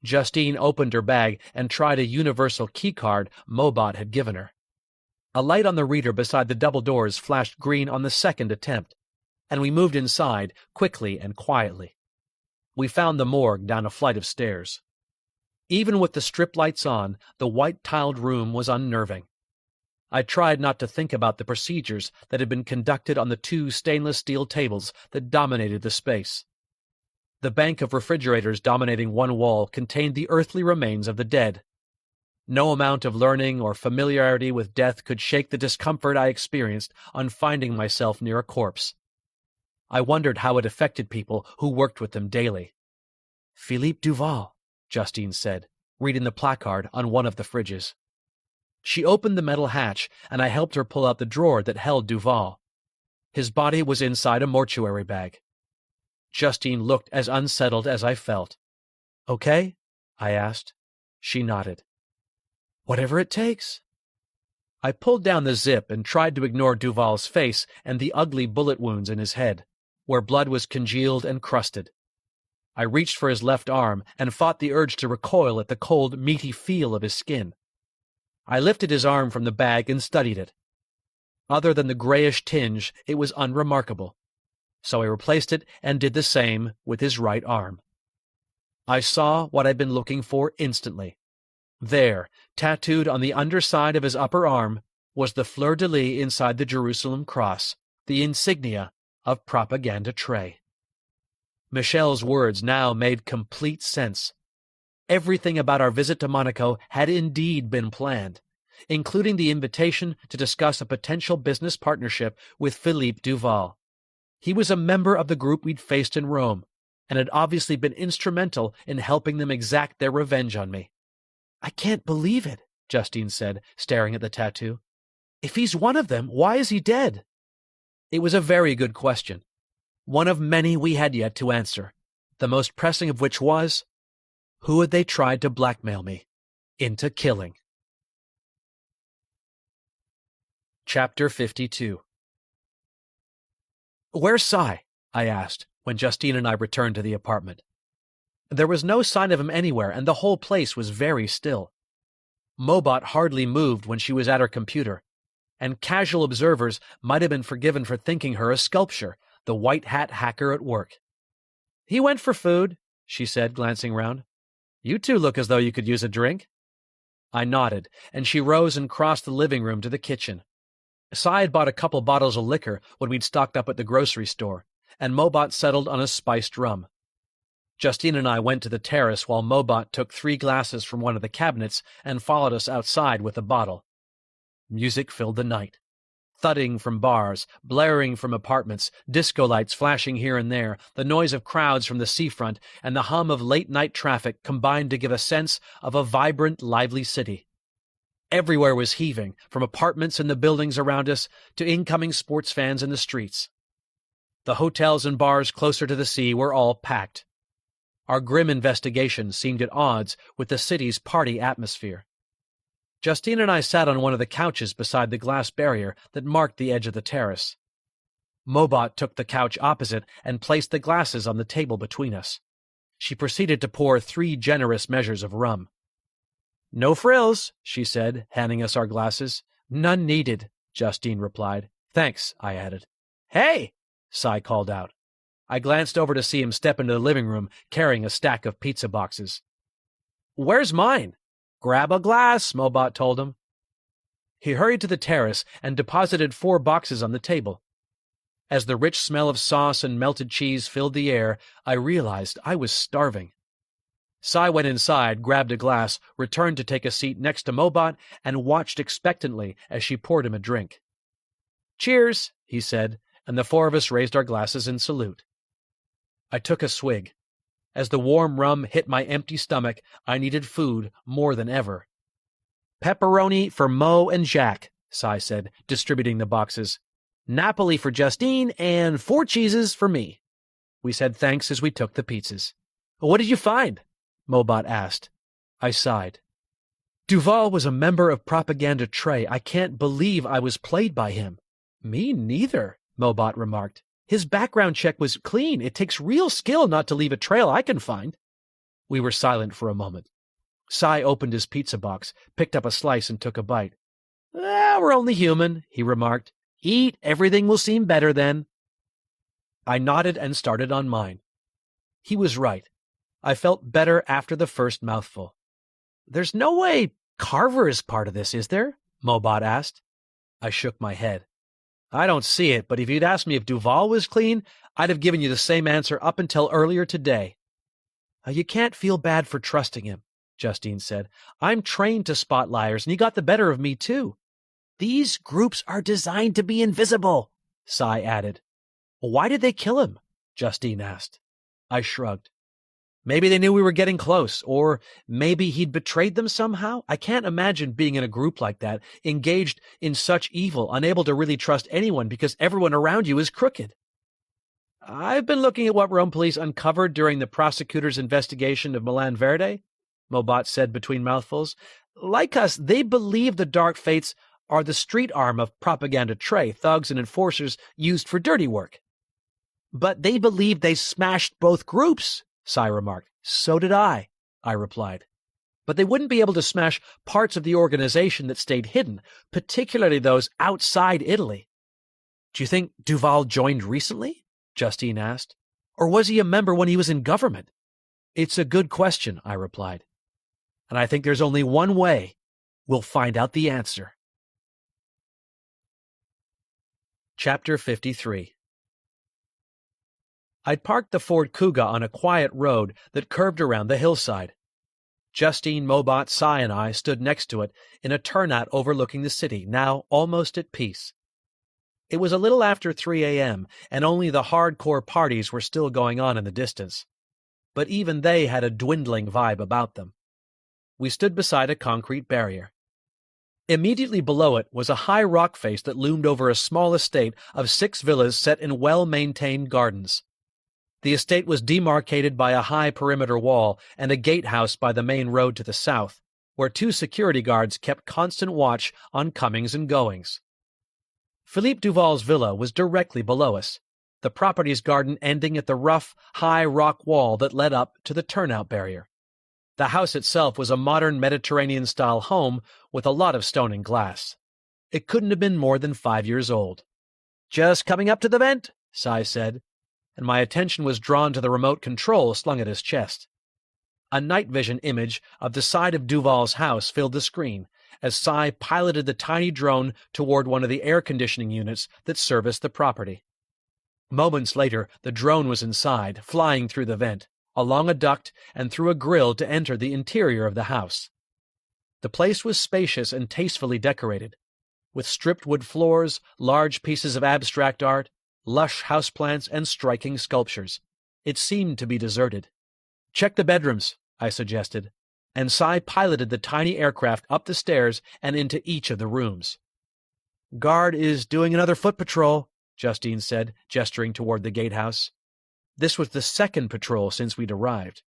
S1: Justine opened her bag and tried a universal keycard Mobot had given her. A light on the reader beside the double doors flashed green on the second attempt, and we moved inside quickly and quietly. We found the morgue down a flight of stairs. Even with the strip lights on, the white-tiled room was unnerving. I tried not to think about the procedures that had been conducted on the 2 stainless steel tables that dominated the space. The bank of refrigerators dominating one wall contained the earthly remains of the dead. No amount of learning or familiarity with death could shake the discomfort I experienced on finding myself near a corpse. I wondered how it affected people who worked with them daily. "Philippe Duval," Justine said, reading the placard on one of the fridges. She opened the metal hatch, and I helped her pull out the drawer that held Duval. His body was inside a mortuary bag. Justine looked as unsettled as I felt. "Okay?" I asked. She nodded. "Whatever it takes." I pulled down the zip and tried to ignore Duval's face and the ugly bullet wounds in his head, where blood was congealed and crusted. I reached for his left arm and fought the urge to recoil at the cold, meaty feel of his skin. I lifted his arm from the bag and studied it. Other than the grayish tinge, it was unremarkable, so I replaced it and did the same with his right arm. I saw what I'd been looking for instantly. There, tattooed on the underside of his upper arm, was the fleur-de-lis inside the Jerusalem cross, the insignia of Propaganda Tray. Michelle's words now made complete sense. Everything about our visit to Monaco had indeed been planned, including the invitation to discuss a potential business partnership with Philippe Duval. He was a member of the group we'd faced in Rome, and had obviously been instrumental in helping them exact their revenge on me. "I can't believe it," Justine said, staring at the tattoo. "If he's one of them, why is he dead?" It was a very good question, one of many we had yet to answer, the most pressing of which was, who had they tried to blackmail me into killing? Chapter 52. "Where's Cy?" I asked, when Justine and I returned to the apartment. There was no sign of him anywhere, and the whole place was very still. Mobot hardly moved when she was at her computer, and casual observers might have been forgiven for thinking her a sculpture, the white hat hacker at work. "He went for food," she said, glancing round. "You two look as though you could use a drink." I nodded, and she rose and crossed the living room to the kitchen. Cy had bought a couple bottles of liquor when we'd stocked up at the grocery store, and Mobot settled on a spiced rum. Justine and I went to the terrace while Mobot took 3 glasses from one of the cabinets and followed us outside with a bottle. Music filled the night. Thudding from bars, blaring from apartments, disco lights flashing here and there, the noise of crowds from the seafront, and the hum of late-night traffic combined to give a sense of a vibrant, lively city. Everywhere was heaving, from apartments in the buildings around us to incoming sports fans in the streets. The hotels and bars closer to the sea were all packed. Our grim investigation seemed at odds with the city's party atmosphere. Justine and I sat on one of the couches beside the glass barrier that marked the edge of the terrace. Mobot took the couch opposite and placed the glasses on the table between us. She proceeded to pour 3 generous measures of rum. "No frills," she said, handing us our glasses. "None needed," Justine replied. "Thanks," I added. "Hey!" Cy called out. I glanced over to see him step into the living room, carrying a stack of pizza boxes. "Where's mine?" "Grab a glass," Mobot told him. He hurried to the terrace and deposited 4 boxes on the table. As the rich smell of sauce and melted cheese filled the air, I realized I was starving. Cy went inside, grabbed a glass, returned to take a seat next to Mobot, and watched expectantly as she poured him a drink. "Cheers," he said, and the 4 of us raised our glasses in salute. I took a swig. As the warm rum hit my empty stomach, I needed food more than ever. "Pepperoni for Mo and Jack," Cy said, distributing the boxes. "Napoli for Justine, and 4 cheeses for me." We said thanks as we took the pizzas. "What did you find?" Mobot asked. I sighed. "Duval was a member of Propaganda Tre. I can't believe I was played by him." "Me neither," Mobot remarked. "His background check was clean. It takes real skill not to leave a trail I can find." We were silent for a moment. Cy opened his pizza box, picked up a slice, and took a bite. "We're only human," he remarked. "Eat, everything will seem better then." I nodded and started on mine. He was right. I felt better after the first mouthful. "There's no way Carver is part of this, is there?" Mobot asked. I shook my head. "I don't see it, but if you'd asked me if Duval was clean, I'd have given you the same answer up until earlier today." "You can't feel bad for trusting him," Justine said. "I'm trained to spot liars, and he got the better of me, too." "These groups are designed to be invisible," Cy added. "Why did they kill him?" Justine asked. I shrugged. "Maybe they knew we were getting close, or maybe he'd betrayed them somehow. I can't imagine being in a group like that, engaged in such evil, unable to really trust anyone because everyone around you is crooked." "I've been looking at what Rome police uncovered during the prosecutor's investigation of Milan Verde," Mobot said between mouthfuls. "Like us, they believe the Dark Fates are the street arm of Propaganda Tre, thugs and enforcers used for dirty work." "But they believe they smashed both groups," Cy remarked. "So did I replied. "But they wouldn't be able to smash parts of the organization that stayed hidden, particularly those outside Italy." "Do you think Duval joined recently?" Justine asked. "Or was he a member when he was in government?" "It's a good question," I replied. "And I think there's only one way we'll find out the answer." Chapter 53. I'd parked the Ford Kuga on a quiet road that curved around the hillside. Justine, Mobot, Cy, and I stood next to it in a turnout overlooking the city, now almost at peace. It was a little after 3 a.m., and only the hardcore parties were still going on in the distance. but even they had a dwindling vibe about them. We stood beside a concrete barrier. Immediately below it was a high rock face that loomed over a small estate of 6 villas set in well-maintained gardens. The estate was demarcated by a high perimeter wall and a gatehouse by the main road to the south, where 2 security guards kept constant watch on comings and goings. Philippe Duval's villa was directly below us, the property's garden ending at the rough, high rock wall that led up to the turnout barrier. The house itself was a modern Mediterranean-style home with a lot of stone and glass. It couldn't have been more than 5 years old. "Just coming up to the vent," Cy said, and my attention was drawn to the remote control slung at his chest. A night vision image of the side of Duval's house filled the screen as Cy piloted the tiny drone toward one of the air conditioning units that serviced the property. Moments later, the drone was inside, flying through the vent, along a duct and through a grill to enter the interior of the house. The place was spacious and tastefully decorated, with stripped wood floors, large pieces of abstract art, lush houseplants, and striking sculptures. It seemed to be deserted. "Check the bedrooms," I suggested, and Cy piloted the tiny aircraft up the stairs and into each of the rooms. "Guard is doing another foot patrol," Justine said, gesturing toward the gatehouse. This was the second patrol since we'd arrived.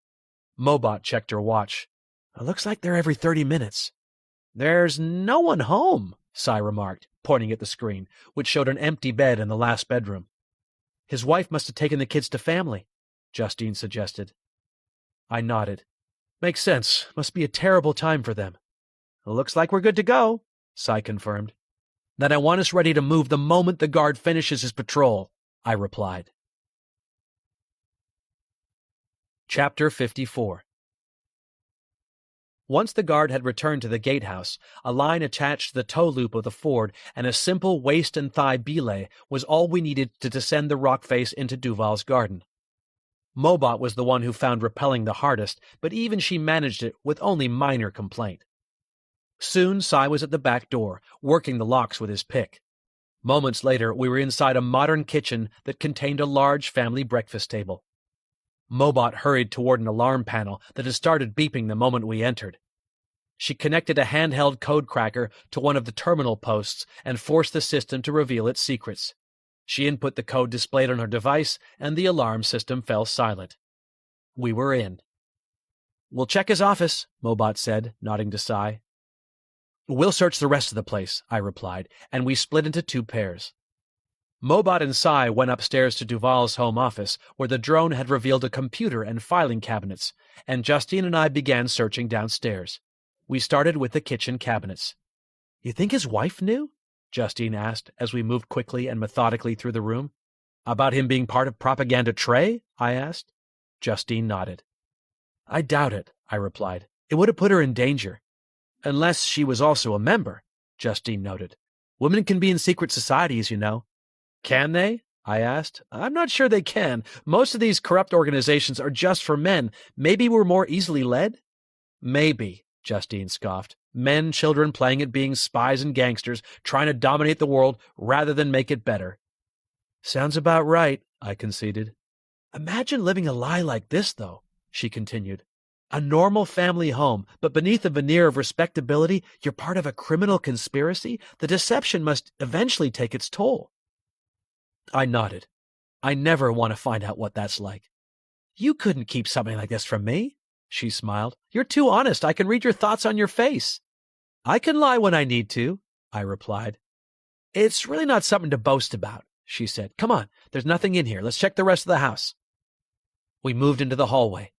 S1: Mobot checked her watch. "It looks like they're every 30 minutes. "There's no one home," Cy remarked, pointing at the screen, which showed an empty bed in the last bedroom. "His wife must have taken the kids to family," Justine suggested. I nodded. "Makes sense. Must be a terrible time for them." "Looks like we're good to go," Cy confirmed. "Then I want us ready to move the moment the guard finishes his patrol," I replied. Chapter 54. Once the guard had returned to the gatehouse, a line attached to the tow loop of the Ford and a simple waist and thigh belay was all we needed to descend the rock face into Duval's garden. Mobot was the one who found rappelling the hardest, but even she managed it with only minor complaint. Soon Cy was at the back door, working the locks with his pick. Moments later, we were inside a modern kitchen that contained a large family breakfast table. Mobot hurried toward an alarm panel that had started beeping the moment we entered. She connected a handheld code cracker to one of the terminal posts and forced the system to reveal its secrets. She input the code displayed on her device, and the alarm system fell silent. We were in. "We'll check his office," Mobot said, nodding to Cy. "We'll search the rest of the place," I replied, and we split into 2 pairs. Mobot and Cy went upstairs to Duval's home office, where the drone had revealed a computer and filing cabinets, and Justine and I began searching downstairs. We started with the kitchen cabinets. "You think his wife knew?" Justine asked as we moved quickly and methodically through the room. "About him being part of Propaganda Trey?" I asked. Justine nodded. "I doubt it," I replied. "It would have put her in danger." "Unless she was also a member," Justine noted. "Women can be in secret societies, you know." "Can they?" I asked. "I'm not sure they can. Most of these corrupt organizations are just for men. Maybe we're more easily led?" "Maybe," Justine scoffed. "Men, children playing at being spies and gangsters, trying to dominate the world rather than make it better." "Sounds about right," I conceded. "Imagine living a lie like this, though," she continued. "A normal family home, but beneath a veneer of respectability, you're part of a criminal conspiracy. The deception must eventually take its toll." I nodded. "I never want to find out what that's like." "You couldn't keep something like this from me," she smiled. "You're too honest. I can read your thoughts on your face." "I can lie when I need to," I replied. "It's really not something to boast about," she said. "Come on, there's nothing in here. Let's check the rest of the house." We moved into the hallway.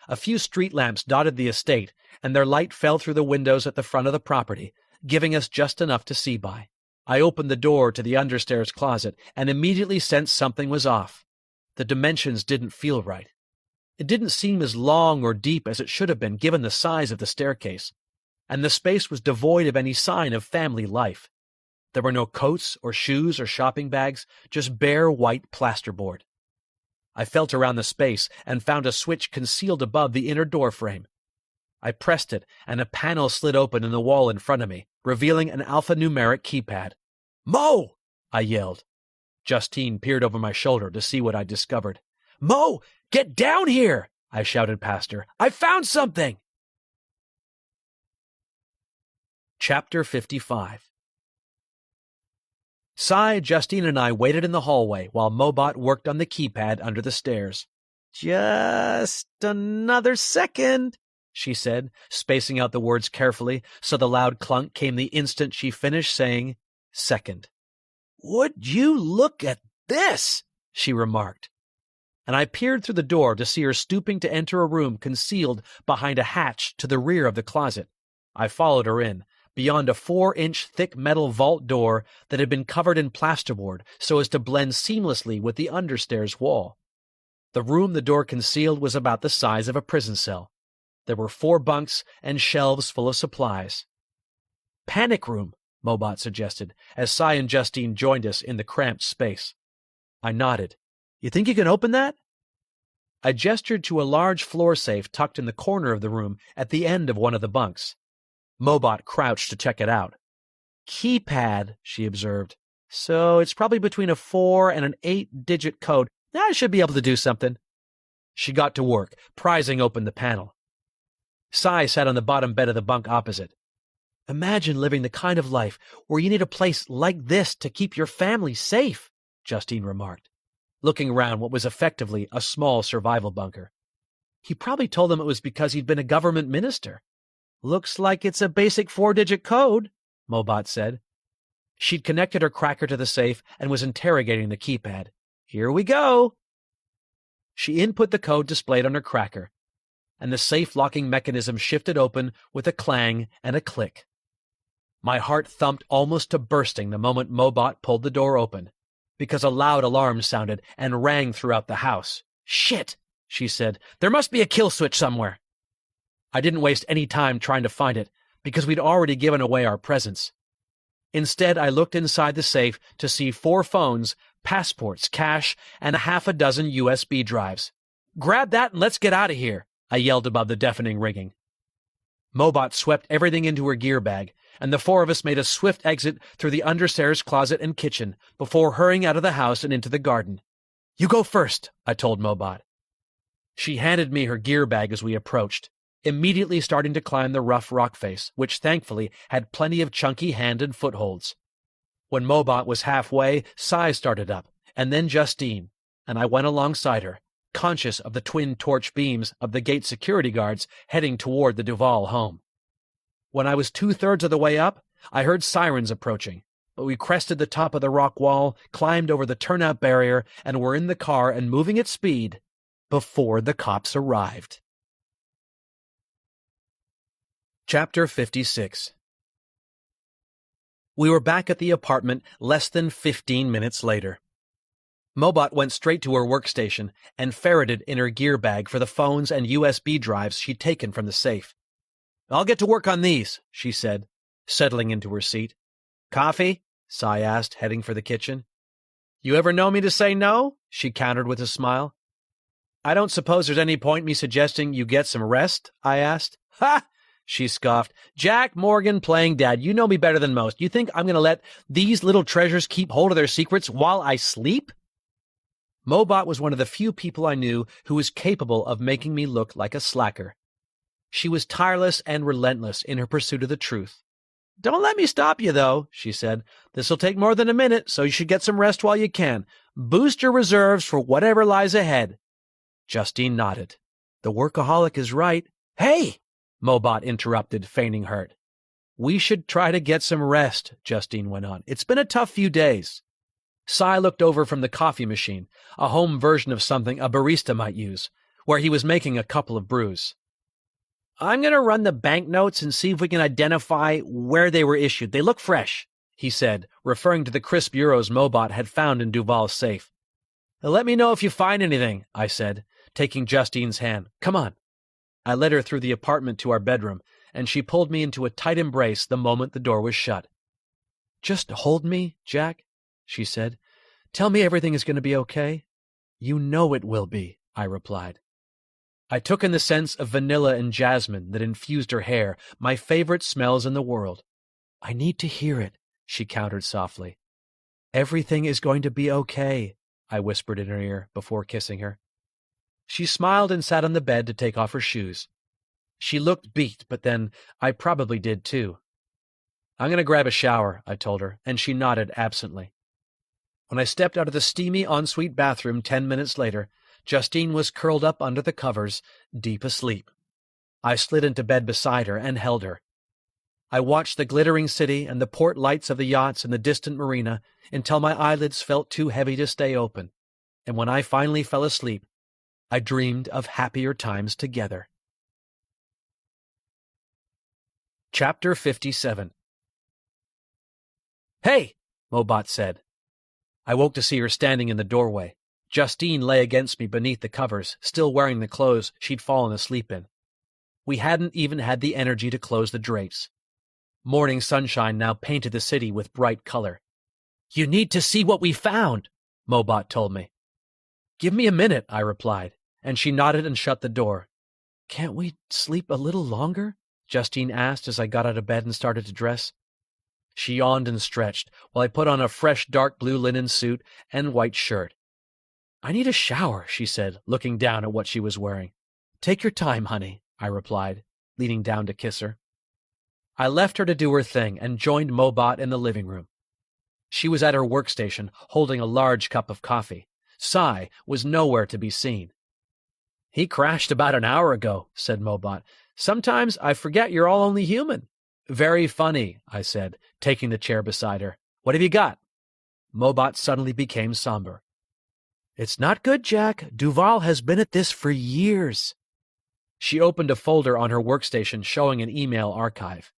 S1: A few street lamps dotted the estate, and their light fell through the windows at the front of the property, giving us just enough to see by. I opened the door to the understairs closet and immediately sensed something was off. The dimensions didn't feel right. It didn't seem as long or deep as it should have been given the size of the staircase, and the space was devoid of any sign of family life. There were no coats or shoes or shopping bags, just bare white plasterboard. I felt around the space and found a switch concealed above the inner door frame. I pressed it, and a panel slid open in the wall in front of me, revealing an alphanumeric keypad. "Mo!" I yelled. Justine peered over my shoulder to see what I'd discovered. "Mo, get down here!" I shouted past her. "I found something!" Chapter 55. Cy, Justine, and I waited in the hallway while Mobot worked on the keypad under the stairs. "Just another second," she said, spacing out the words carefully so the loud clunk came the instant she finished saying second. "Would you look at this?" she remarked. And I peered through the door to see her stooping to enter a room concealed behind a hatch to the rear of the closet. I followed her in, beyond a 4-inch thick metal vault door that had been covered in plasterboard so as to blend seamlessly with the understairs wall. The room the door concealed was about the size of a prison cell. There were 4 bunks and shelves full of supplies. "Panic room," Mobot suggested, as Cy and Justine joined us in the cramped space. I nodded. "You think you can open that?" I gestured to a large floor safe tucked in the corner of the room at the end of one of the bunks. Mobot crouched to check it out. "Keypad," she observed. "So it's probably between a 4 and an 8-digit code. I should be able to do something." She got to work, prizing open the panel. Cy sat on the bottom bed of the bunk opposite. "Imagine living the kind of life where you need a place like this to keep your family safe," Justine remarked, looking around what was effectively a small survival bunker. "He probably told them it was because he'd been a government minister." "Looks like it's a basic 4-digit code," Mobot said. She'd connected her cracker to the safe and was interrogating the keypad. "Here we go." She input the code displayed on her cracker, and the safe-locking mechanism shifted open with a clang and a click. My heart thumped almost to bursting the moment Mobot pulled the door open, because a loud alarm sounded and rang throughout the house. "Shit," she said. "There must be a kill switch somewhere." I didn't waste any time trying to find it, because we'd already given away our presence. Instead, I looked inside the safe to see 4 phones, passports, cash, and a half a dozen USB drives. "Grab that and let's get out of here," I yelled above the deafening ringing. Mobot swept everything into her gear bag, and the 4 of us made a swift exit through the understairs closet and kitchen before hurrying out of the house and into the garden. "You go first," I told Mobot. She handed me her gear bag as we approached, immediately starting to climb the rough rock face, which thankfully had plenty of chunky hand and footholds. When Mobot was halfway, Cy started up, and then Justine, and I went alongside her, conscious of the twin torch beams of the gate security guards heading toward the Duval home. When I was 2/3 of the way up, I heard sirens approaching, but we crested the top of the rock wall, climbed over the turnout barrier, and were in the car and moving at speed before the cops arrived. Chapter 56. We were back at the apartment less than 15 minutes later. Mobot went straight to her workstation and ferreted in her gear bag for the phones and USB drives she'd taken from the safe. "I'll get to work on these," she said, settling into her seat. "Coffee?" Cy asked, heading for the kitchen. "You ever know me to say no?" she countered with a smile. "I don't suppose there's any point me suggesting you get some rest?" I asked. "Ha!" she scoffed. "Jack Morgan playing dad. You know me better than most. You think I'm going to let these little treasures keep hold of their secrets while I sleep?" Mobot was one of the few people I knew who was capable of making me look like a slacker. She was tireless and relentless in her pursuit of the truth. "Don't let me stop you, though," she said. "This'll take more than a minute, so you should get some rest while you can. Boost your reserves for whatever lies ahead." Justine nodded. "The workaholic is right." "Hey!" Mobot interrupted, feigning hurt. "We should try to get some rest," Justine went on. "It's been a tough few days." Cy looked over from the coffee machine, a home version of something a barista might use, where he was making a couple of brews. "I'm going to run the banknotes and see if we can identify where they were issued. They look fresh," he said, referring to the crisp euros Mobot had found in Duval's safe. "Let me know if you find anything," I said, taking Justine's hand. "Come on." I led her through the apartment to our bedroom, and she pulled me into a tight embrace the moment the door was shut. "Just hold me, Jack," she said. "Tell me everything is going to be okay." "You know it will be," I replied. I took in the scents of vanilla and jasmine that infused her hair, my favorite smells in the world. "I need to hear it," she countered softly. "Everything is going to be okay," I whispered in her ear before kissing her. She smiled and sat on the bed to take off her shoes. She looked beat, but then I probably did too. "I'm going to grab a shower," I told her, and she nodded absently. When I stepped out of the steamy ensuite bathroom 10 minutes later, Justine was curled up under the covers, deep asleep. I slid into bed beside her and held her. I watched the glittering city and the port lights of the yachts in the distant marina until my eyelids felt too heavy to stay open, and when I finally fell asleep, I dreamed of happier times together. Chapter 57. "Hey!" Mobot said. I woke to see her standing in the doorway. Justine lay against me beneath the covers, still wearing the clothes she'd fallen asleep in. We hadn't even had the energy to close the drapes. Morning sunshine now painted the city with bright color. "You need to see what we found," Mobot told me. "Give me a minute," I replied, and she nodded and shut the door. "Can't we sleep a little longer?" Justine asked as I got out of bed and started to dress. She yawned and stretched, while I put on a fresh dark blue linen suit and white shirt. "I need a shower," she said, looking down at what she was wearing. "Take your time, honey," I replied, leaning down to kiss her. I left her to do her thing and joined Mobot in the living room. She was at her workstation, holding a large cup of coffee. Cy was nowhere to be seen. "He crashed about an hour ago," said Mobot. "Sometimes I forget you're all only human." "Very funny," I said, taking the chair beside her. "What have you got?" Mobot suddenly became somber. "It's not good, Jack. Duval has been at this for years." She opened a folder on her workstation showing an email archive.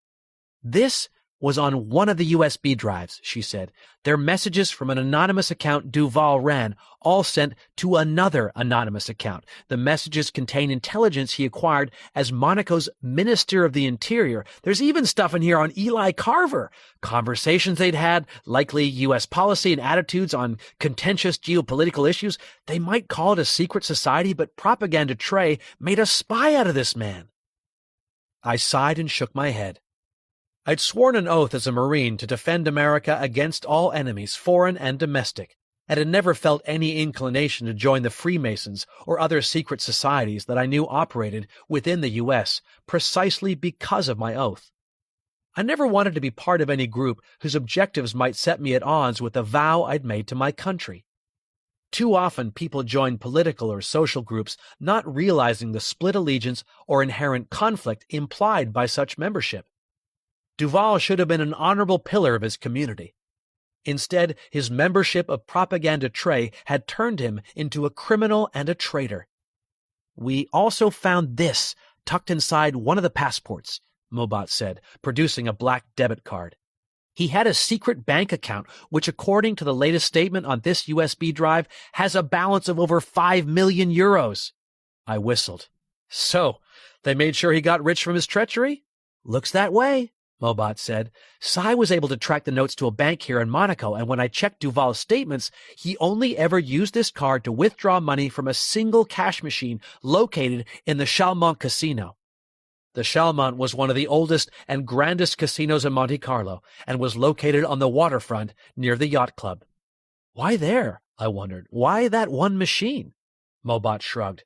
S1: "This was on one of the USB drives," she said. "They're messages from an anonymous account Duval ran, all sent to another anonymous account. The messages contain intelligence he acquired as Monaco's Minister of the Interior. There's even stuff in here on Eli Carver, conversations they'd had, likely U.S. policy and attitudes on contentious geopolitical issues. They might call it a secret society, but Propaganda Trey made a spy out of this man." I sighed and shook my head. I'd sworn an oath as a Marine to defend America against all enemies, foreign and domestic, and had never felt any inclination to join the Freemasons or other secret societies that I knew operated within the U.S. precisely because of my oath. I never wanted to be part of any group whose objectives might set me at odds with the vow I'd made to my country. Too often people join political or social groups not realizing the split allegiance or inherent conflict implied by such membership. Duval should have been an honorable pillar of his community. Instead, his membership of Propaganda Trey had turned him into a criminal and a traitor. "We also found this tucked inside one of the passports," Mobot said, producing a black debit card. "He had a secret bank account, which according to the latest statement on this USB drive, has a balance of over 5 million euros. I whistled. "So, they made sure he got rich from his treachery?" "Looks that way," Mobot said. "Cy was able to track the notes to a bank here in Monaco, and when I checked Duval's statements, he only ever used this card to withdraw money from a single cash machine located in the Chalmont Casino. The Chalmont was one of the oldest and grandest casinos in Monte Carlo, and was located on the waterfront near the yacht club." "Why there?" I wondered. "Why that one machine?" Mobot shrugged.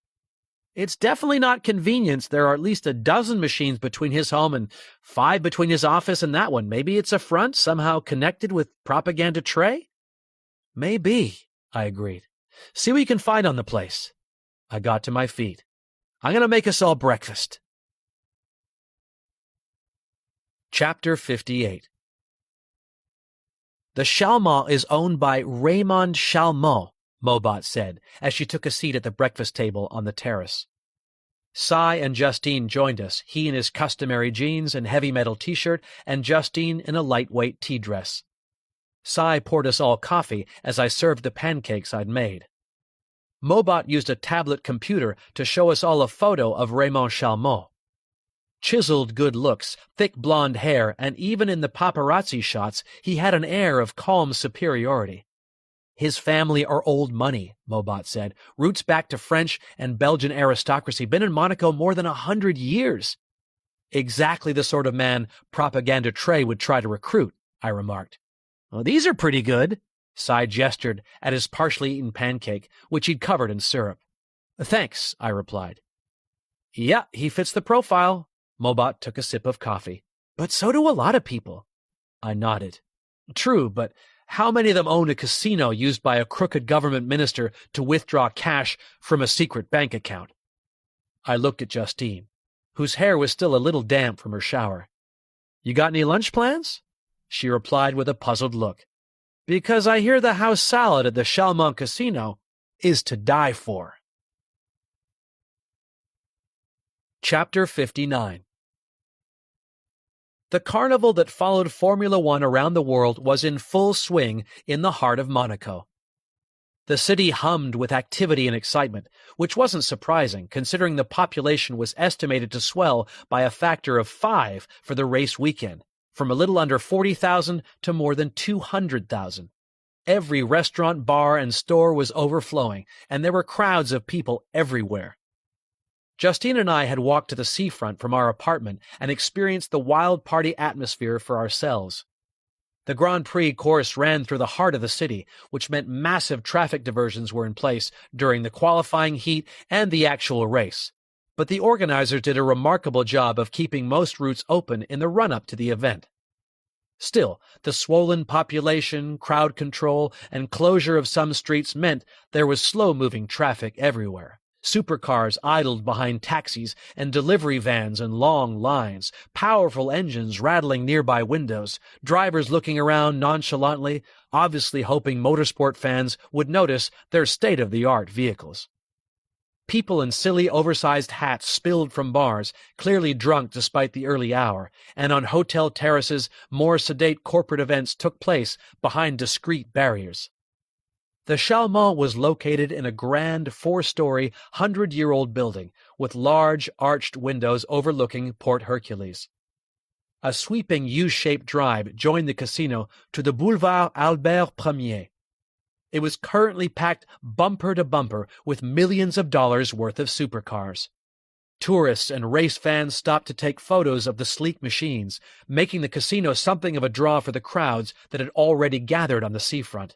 S1: "It's definitely not convenience. There are at least a dozen machines between his home and 5 between his office and that one. Maybe it's a front, somehow connected with Propaganda Trey?" "Maybe," I agreed. "See what you can find on the place." I got to my feet. "I'm going to make us all breakfast." Chapter 58. "The Chalmont is owned by Raymond Chalmont," Mobot said, as she took a seat at the breakfast table on the terrace. Cy and Justine joined us, he in his customary jeans and heavy metal t-shirt, and Justine in a lightweight tea dress. Cy poured us all coffee as I served the pancakes I'd made. Mobot used a tablet computer to show us all a photo of Raymond Chalmont. Chiseled good looks, thick blonde hair, and even in the paparazzi shots, he had an air of calm superiority. "His family are old money," Mobot said. "Roots back to French and Belgian aristocracy. Been in Monaco more than 100 years. "Exactly the sort of man Propaganda Trey would try to recruit," I remarked. "Well, these are pretty good." Cy gestured at his partially eaten pancake, which he'd covered in syrup. Thanks, I replied. Yeah, he fits the profile. Mobot took a sip of coffee. But so do a lot of people. I nodded. True, but how many of them own a casino used by a crooked government minister to withdraw cash from a secret bank account? I looked at Justine, whose hair was still a little damp from her shower. You got any lunch plans? She replied with a puzzled look. Because I hear the house salad at the Chalmont Casino is to die for. Chapter 59. The carnival that followed Formula One around the world was in full swing in the heart of Monaco. The city hummed with activity and excitement, which wasn't surprising considering the population was estimated to swell by a factor of 5 for the race weekend, from a little under 40,000 to more than 200,000. Every restaurant, bar, and store was overflowing, and there were crowds of people everywhere. Justine and I had walked to the seafront from our apartment and experienced the wild party atmosphere for ourselves. The Grand Prix course ran through the heart of the city, which meant massive traffic diversions were in place during the qualifying heat and the actual race. But the organizers did a remarkable job of keeping most routes open in the run-up to the event. Still, the swollen population, crowd control, and closure of some streets meant there was slow-moving traffic everywhere. Supercars idled behind taxis and delivery vans in long lines, powerful engines rattling nearby windows, drivers looking around nonchalantly, obviously hoping motorsport fans would notice their state-of-the-art vehicles. People in silly oversized hats spilled from bars, clearly drunk despite the early hour, and on hotel terraces more sedate corporate events took place behind discreet barriers. The Chalmont was located in a grand 4-story, 100-year-old building with large arched windows overlooking Port Hercules. A sweeping U-shaped drive joined the casino to the Boulevard Albert Premier. It was currently packed bumper to bumper with millions of dollars worth of supercars. Tourists and race fans stopped to take photos of the sleek machines, making the casino something of a draw for the crowds that had already gathered on the seafront.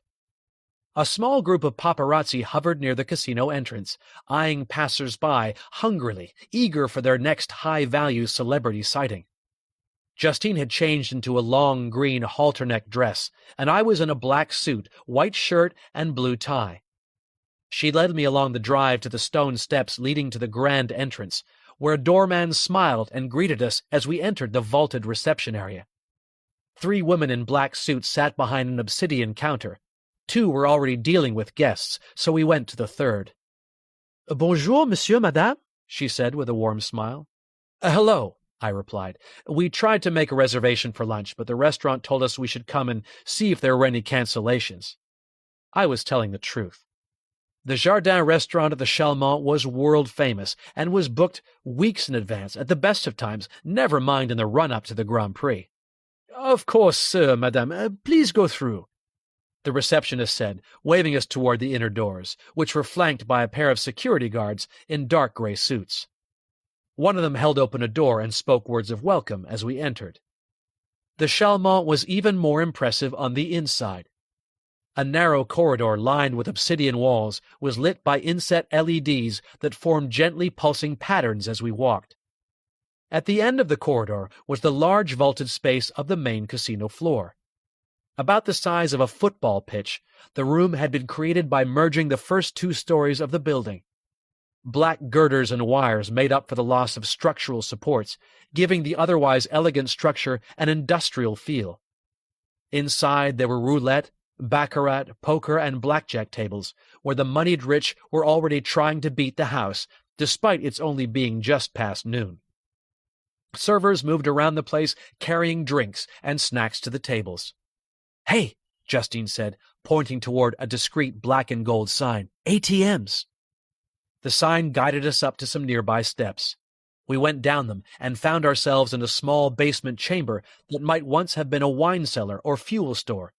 S1: A small group of paparazzi hovered near the casino entrance, eyeing passers-by hungrily, eager for their next high-value celebrity sighting. Justine had changed into a long green halter-neck dress, and I was in a black suit, white shirt, and blue tie. She led me along the drive to the stone steps leading to the grand entrance, where a doorman smiled and greeted us as we entered the vaulted reception area. 3 women in black suits sat behind an obsidian counter. 2 were already dealing with guests, so we went to the 3rd. "Bonjour, monsieur, madame," she said with a warm smile. "Hello," I replied. "We tried to make a reservation for lunch, but the restaurant told us we should come and see if there were any cancellations." I was telling the truth. The Jardin restaurant at the Chalmont was world-famous and was booked weeks in advance, at the best of times, never mind in the run-up to the Grand Prix. "Of course, sir, madame. Please go through," the receptionist said, waving us toward the inner doors, which were flanked by a pair of security guards in dark gray suits. One of them held open a door and spoke words of welcome as we entered. The Chalmont was even more impressive on the inside. A narrow corridor lined with obsidian walls was lit by inset LEDs that formed gently pulsing patterns as we walked. At the end of the corridor was the large vaulted space of the main casino floor. About the size of a football pitch, the room had been created by merging the first 2 stories of the building. Black girders and wires made up for the loss of structural supports, giving the otherwise elegant structure an industrial feel. Inside there were roulette, baccarat, poker, and blackjack tables, where the moneyed rich were already trying to beat the house, despite its only being just past noon. Servers moved around the place carrying drinks and snacks to the tables. "Hey," Justine said, pointing toward a discreet black and gold sign. "ATMs." The sign guided us up to some nearby steps. We went down them and found ourselves in a small basement chamber that might once have been a wine cellar or fuel store,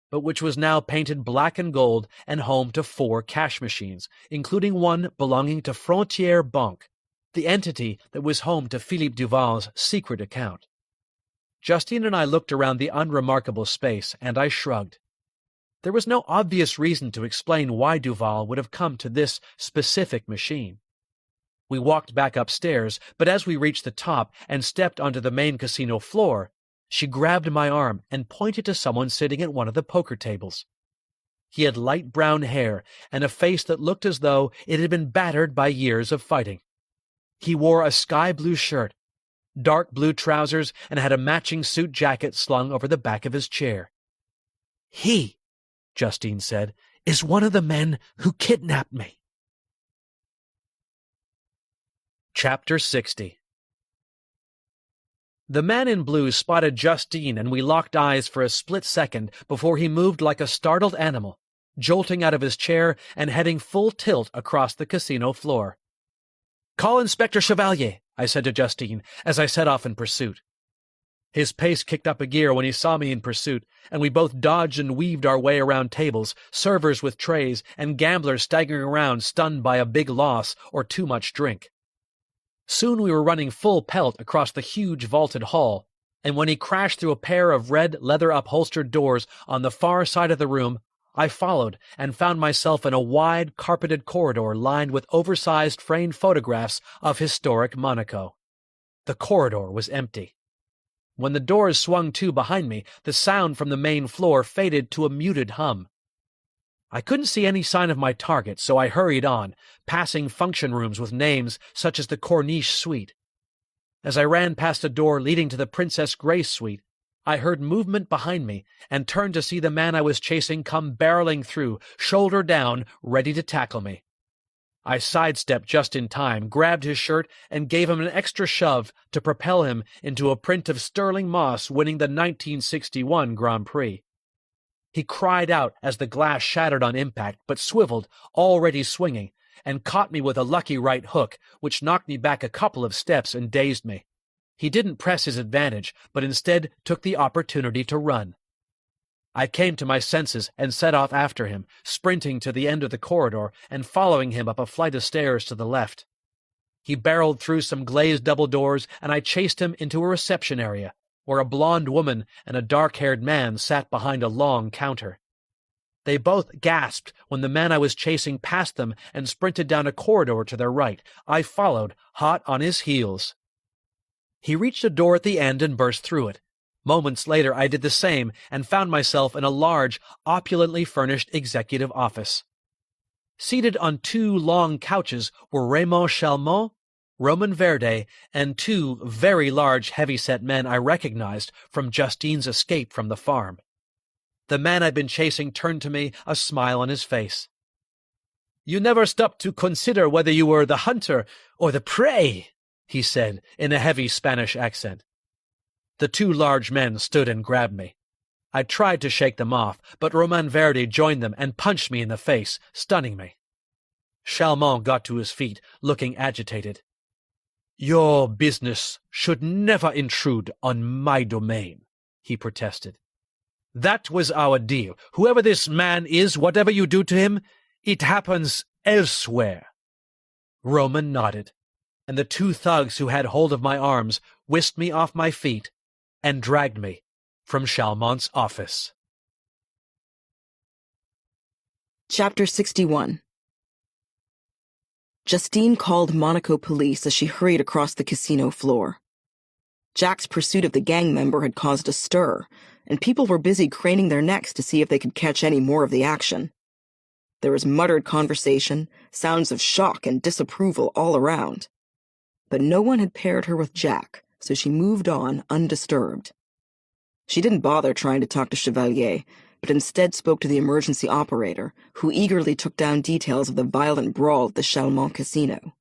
S1: but which was now painted black and gold and home to 4 cash machines, including one belonging to Frontier Bank, the entity that was home to Philippe Duval's secret account. Justine and I looked around the unremarkable space, and I shrugged. There was no obvious reason to explain why Duval would have come to this specific machine. We walked back upstairs, but as we reached the top and stepped onto the main casino floor, she grabbed my arm and pointed to someone sitting at one of the poker tables. He had light brown hair and a face that looked as though it had been battered by years of fighting. He wore a sky-blue shirt, dark blue trousers, and had a matching suit jacket slung over the back of his chair. "He," Justine said, "is one of the men who kidnapped me." Chapter 60. The man in blue spotted Justine, and we locked eyes for a split second before he moved like a startled animal, jolting out of his chair and heading full tilt across the casino floor. "Call Inspector Chevalier," I said to Justine as I set off in pursuit. His pace kicked up a gear when he saw me in pursuit, and we both dodged and weaved our way around tables, servers with trays, and gamblers staggering around stunned by a big loss or too much drink. Soon we were running full pelt across the huge vaulted hall, and when he crashed through a pair of red leather-upholstered doors on the far side of the room, I followed and found myself in a wide, carpeted corridor lined with oversized framed photographs of historic Monaco. The corridor was empty. When the doors swung to behind me, the sound from the main floor faded to a muted hum. I couldn't see any sign of my target, so I hurried on, passing function rooms with names such as the Corniche Suite. As I ran past a door leading to the Princess Grace Suite, I heard movement behind me and turned to see the man I was chasing come barreling through, shoulder down, ready to tackle me. I sidestepped just in time, grabbed his shirt, and gave him an extra shove to propel him into a print of Sterling Moss winning the 1961 Grand Prix. He cried out as the glass shattered on impact, but swiveled, already swinging, and caught me with a lucky right hook, which knocked me back a couple of steps and dazed me. He didn't press his advantage, but instead took the opportunity to run. I came to my senses and set off after him, sprinting to the end of the corridor and following him up a flight of stairs to the left. He barreled through some glazed double doors, and I chased him into a reception area, where a blonde woman and a dark-haired man sat behind a long counter. They both gasped when the man I was chasing passed them and sprinted down a corridor to their right. I followed, hot on his heels. He reached a door at the end and burst through it. Moments later I did the same and found myself in a large, opulently furnished executive office. Seated on two long couches were Raymond Chalmont, Roman Verde, and two very large, heavy-set men I recognized from Justine's escape from the farm. The man I'd been chasing turned to me, a smile on his face. "You never stopped to consider whether you were the hunter or the prey," he said in a heavy Spanish accent. The two large men stood and grabbed me. I tried to shake them off, but Roman Verde joined them and punched me in the face, stunning me. Chalmont got to his feet, looking agitated. "Your business should never intrude on my domain," he protested. "That was our deal. Whoever this man is, whatever you do to him, it happens elsewhere." Roman nodded, and the two thugs who had hold of my arms whisked me off my feet and dragged me from Chalmont's office.
S2: Chapter 61. Justine called Monaco police as she hurried across the casino floor. Jack's pursuit of the gang member had caused a stir, and people were busy craning their necks to see if they could catch any more of the action. There was muttered conversation, sounds of shock and disapproval all around. But no one had paired her with Jack, so she moved on undisturbed. She didn't bother trying to talk to Chevalier, but instead spoke to the emergency operator, who eagerly took down details of the violent brawl at the Chalmont casino.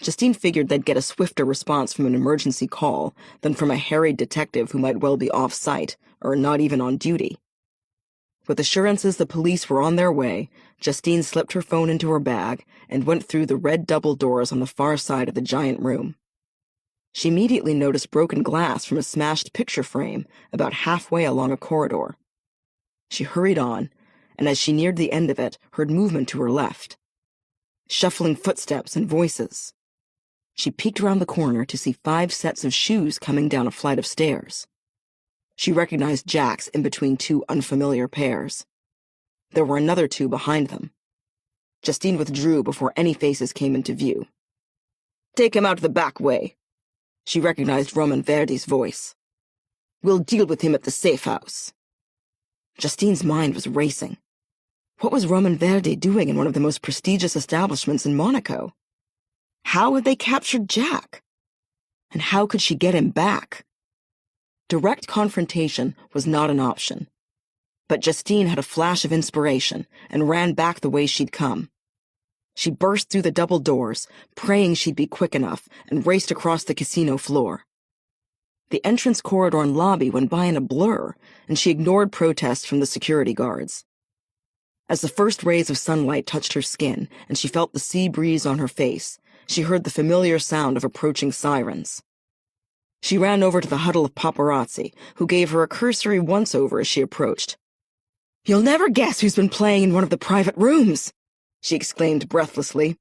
S2: Justine figured they'd get a swifter response from an emergency call than from a harried detective who might well be off-site or not even on duty. With assurances the police were on their way, Justine slipped her phone into her bag and went through the red double doors on the far side of the giant room. She immediately noticed broken glass from a smashed picture frame about halfway along a corridor. She hurried on, and as she neared the end of it, heard movement to her left. Shuffling footsteps and voices. She peeked around the corner to see 5 sets of shoes coming down a flight of stairs. She recognized Jack's in between 2 unfamiliar pairs. There were another two behind them. Justine withdrew before any faces came into view. "Take him out the back way." She recognized Roman Verdi's voice. "We'll deal with him at the safe house." Justine's mind was racing. What was Roman Verdi doing in one of the most prestigious establishments in Monaco? How had they captured Jack? And how could she get him back? Direct confrontation was not an option. But Justine had a flash of inspiration and ran back the way she'd come. She burst through the double doors, praying she'd be quick enough, and raced across the casino floor. The entrance corridor and lobby went by in a blur, and she ignored protests from the security guards. As the first rays of sunlight touched her skin and she felt the sea breeze on her face, she heard the familiar sound of approaching sirens. She ran over to the huddle of paparazzi, who gave her a cursory once-over as she approached. "You'll never guess who's been playing in one of the private rooms!" she exclaimed breathlessly.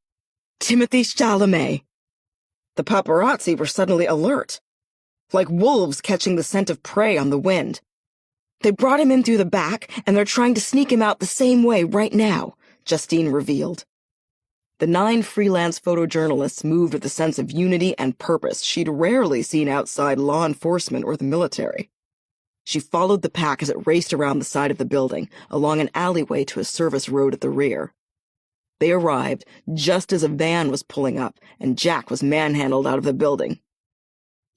S2: "Timothée Chalamet!" The paparazzi were suddenly alert, like wolves catching the scent of prey on the wind. "They brought him in through the back, and they're trying to sneak him out the same way right now," Justine revealed. The 9 freelance photojournalists moved with a sense of unity and purpose she'd rarely seen outside law enforcement or the military. She followed the pack as it raced around the side of the building, along an alleyway to a service road at the rear. They arrived just as a van was pulling up, and Jack was manhandled out of the building.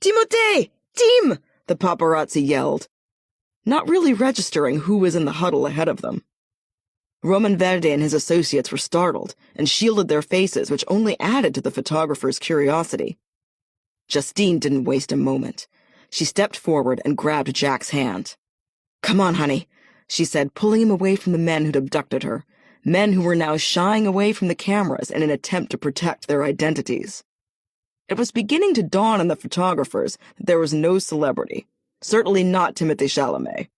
S2: "Timothée! Tim!" the paparazzi yelled, not really registering who was in the huddle ahead of them. Roman Verdi and his associates were startled and shielded their faces, which only added to the photographer's curiosity. Justine didn't waste a moment. She stepped forward and grabbed Jack's hand. "Come on, honey," she said, pulling him away from the men who'd abducted her, men who were now shying away from the cameras in an attempt to protect their identities. It was beginning to dawn on the photographers that there was no celebrity, certainly not Timothée Chalamet.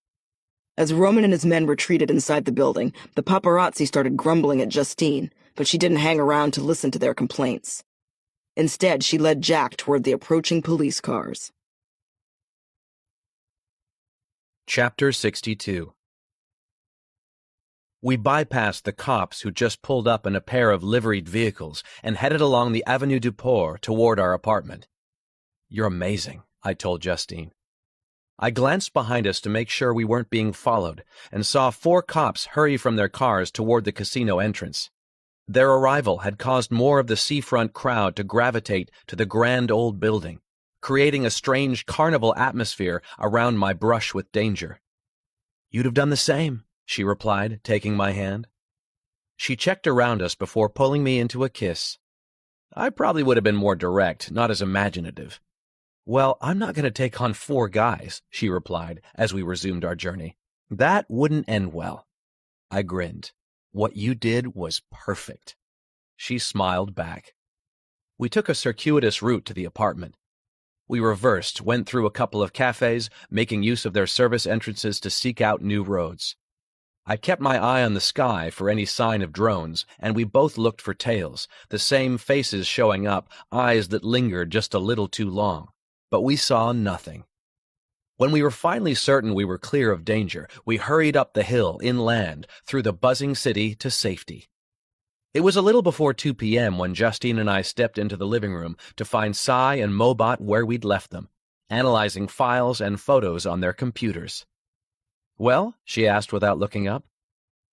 S2: As Roman and his men retreated inside the building, the paparazzi started grumbling at Justine, but she didn't hang around to listen to their complaints. Instead, she led Jack toward the approaching police cars.
S1: Chapter 62. We bypassed the cops who just pulled up in a pair of liveried vehicles and headed along the Avenue du Port toward our apartment. "You're amazing," I told Justine. I glanced behind us to make sure we weren't being followed and saw 4 cops hurry from their cars toward the casino entrance. Their arrival had caused more of the seafront crowd to gravitate to the grand old building, creating a strange carnival atmosphere around my brush with danger. "You'd have done the same," she replied, taking my hand. She checked around us before pulling me into a kiss. I probably would have been more direct, not as imaginative. "Well, I'm not going to take on 4 guys," she replied as we resumed our journey. "That wouldn't end well." I grinned. "What you did was perfect." She smiled back. We took a circuitous route to the apartment. We reversed, went through a couple of cafes, making use of their service entrances to seek out new roads. I kept my eye on the sky for any sign of drones, and we both looked for tails, the same faces showing up, eyes that lingered just a little too long. But we saw nothing. When we were finally certain we were clear of danger, we hurried up the hill, inland, through the buzzing city to safety. It was a little before 2 p.m. when Justine and I stepped into the living room to find Cy and Mobot where we'd left them, analyzing files and photos on their computers. "Well?" she asked without looking up.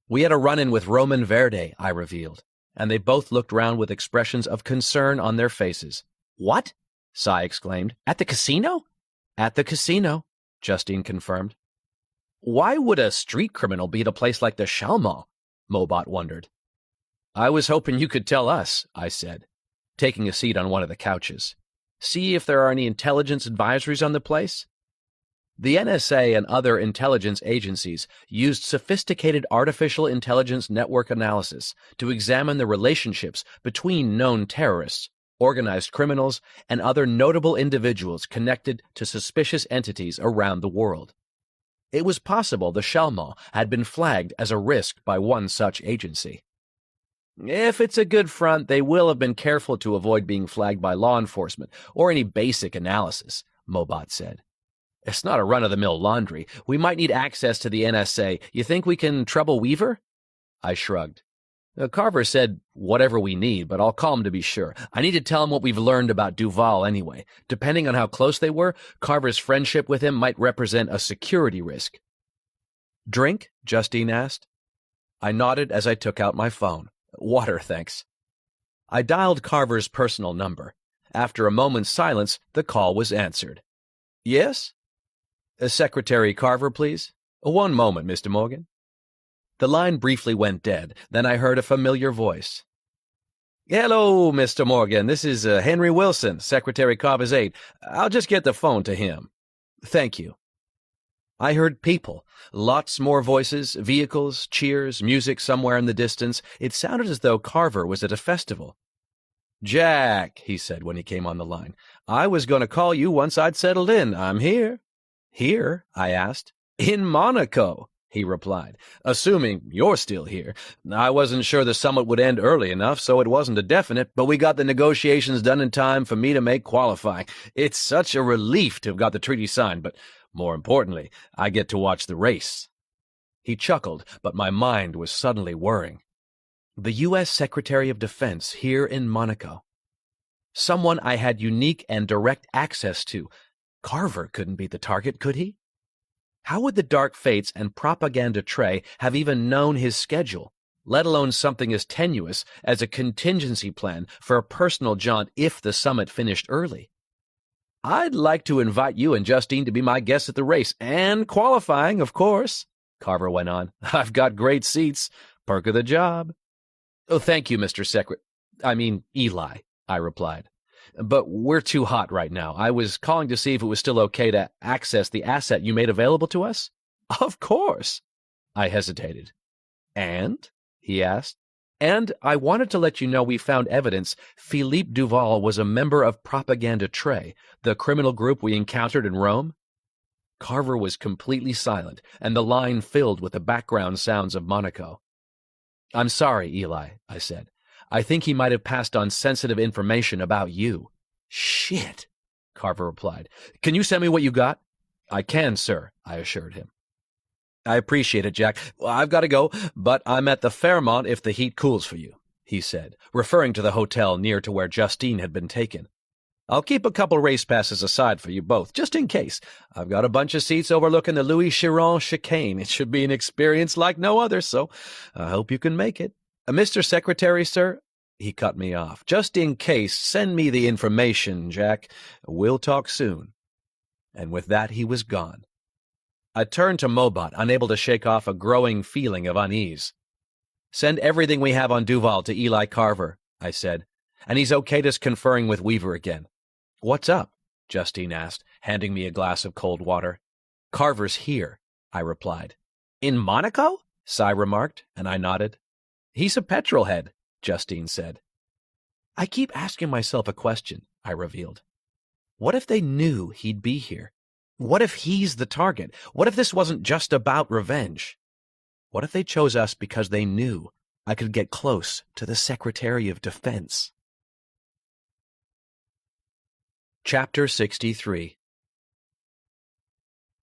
S1: "We had a run-in with Roman Verdi," I revealed, and they both looked round with expressions of concern on their faces. "What?" Cy exclaimed. "At the casino?" "At the casino," Justine confirmed. "Why would a street criminal be at a place like the Chalmont?" Mobot wondered. "I was hoping you could tell us," I said, taking a seat on one of the couches. "See if there are any intelligence advisories on the place?" The NSA and other intelligence agencies used sophisticated artificial intelligence network analysis to examine the relationships between known terrorists, organized criminals, and other notable individuals connected to suspicious entities around the world. It was possible the Chalmont had been flagged as a risk by one such agency. "If it's a good front, they will have been careful to avoid being flagged by law enforcement or any basic analysis," Mobot said. "It's not a run-of-the-mill laundry. We might need access to the NSA. You think we can trouble Weaver?" I shrugged. Carver said whatever we need, but I'll call him to be sure. I need to tell him what we've learned about Duval anyway. Depending on how close they were, Carver's friendship with him might represent a security risk. Drink? Justine asked. I nodded as I took out my phone. Water, thanks. I dialed Carver's personal number. After a moment's silence, the call was answered. Yes? Secretary Carver, please. One moment, Mr. Morgan. The line briefly went dead. Then I heard a familiar voice. Hello, Mr. Morgan. This is Henry Wilson, Secretary Carver's aide. I'll just get the phone to him. Thank you. I heard people. Lots more voices, vehicles, cheers, music somewhere in the distance. It sounded as though Carver was at a festival. Jack, he said when he came on the line, I was going to call you once I'd settled in. I'm here. Here? I asked. In Monaco, he replied, assuming you're still here. I wasn't sure the summit would end early enough, so it wasn't a definite, but we got the negotiations done in time for me to make qualifying. It's such a relief to have got the treaty signed, but more importantly, I get to watch the race. He chuckled, but my mind was suddenly whirring. The U.S. Secretary of Defense here in Monaco. Someone I had unique and direct access to. Carver couldn't be the target, could he? How would the Dark Fates and Propaganda Tray have even known his schedule, let alone something as tenuous as a contingency plan for a personal jaunt if the summit finished early? I'd like to invite you and Justine to be my guests at the race, and qualifying, of course, Carver went on. I've got great seats. Perk of the job. Oh, thank you, Mr. Eli, I replied. But we're too hot right now. I was calling to see if it was still okay to access the asset you made available to us. Of course. I hesitated. And? He asked. And I wanted to let you know we found evidence Philippe Duval was a member of Propaganda Tray, the criminal group we encountered in Rome. Carver was completely silent, and the line filled with the background sounds of Monaco. I'm sorry, Eli, I said. I think he might have passed on sensitive information about you. Shit, Carver replied. Can you send me what you got? I can, sir, I assured him. I appreciate it, Jack. I've got to go, but I'm at the Fairmont if the heat cools for you, he said, referring to the hotel near to where Justine had been taken. I'll keep a couple race passes aside for you both, just in case. I've got a bunch of seats overlooking the Louis Chiron chicane. It should be an experience like no other, so I hope you can make it. Mr. Secretary, sir, he cut me off. Just in case, send me the information, Jack. We'll talk soon. And with that, he was gone. I turned to Mobot, unable to shake off a growing feeling of unease. Send everything we have on Duval to Eli Carver, I said, and he's okay just conferring with Weaver again. What's up? Justine asked, handing me a glass of cold water. Carver's here, I replied. In Monaco? Cy remarked, and I nodded. He's a petrolhead, Justine said. I keep asking myself a question, I revealed. What if they knew he'd be here? What if he's the target? What if this wasn't just about revenge? What if they chose us because they knew I could get close to the Secretary of Defense? Chapter 63.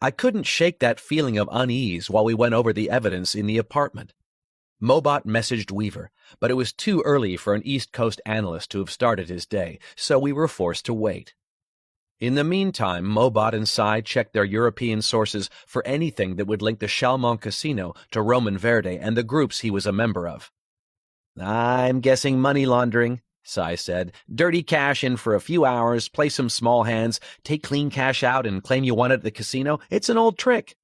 S1: I couldn't shake that feeling of unease while we went over the evidence in the apartment. Mobot messaged Weaver, but it was too early for an East Coast analyst to have started his day, so we were forced to wait. In the meantime, Mobot and Cy checked their European sources for anything that would link the Chalmont Casino to Roman Verde and the groups he was a member of. I'm guessing money laundering, Cy said. Dirty cash in for a few hours, play some small hands, take clean cash out and claim you won it at the casino. It's an old trick.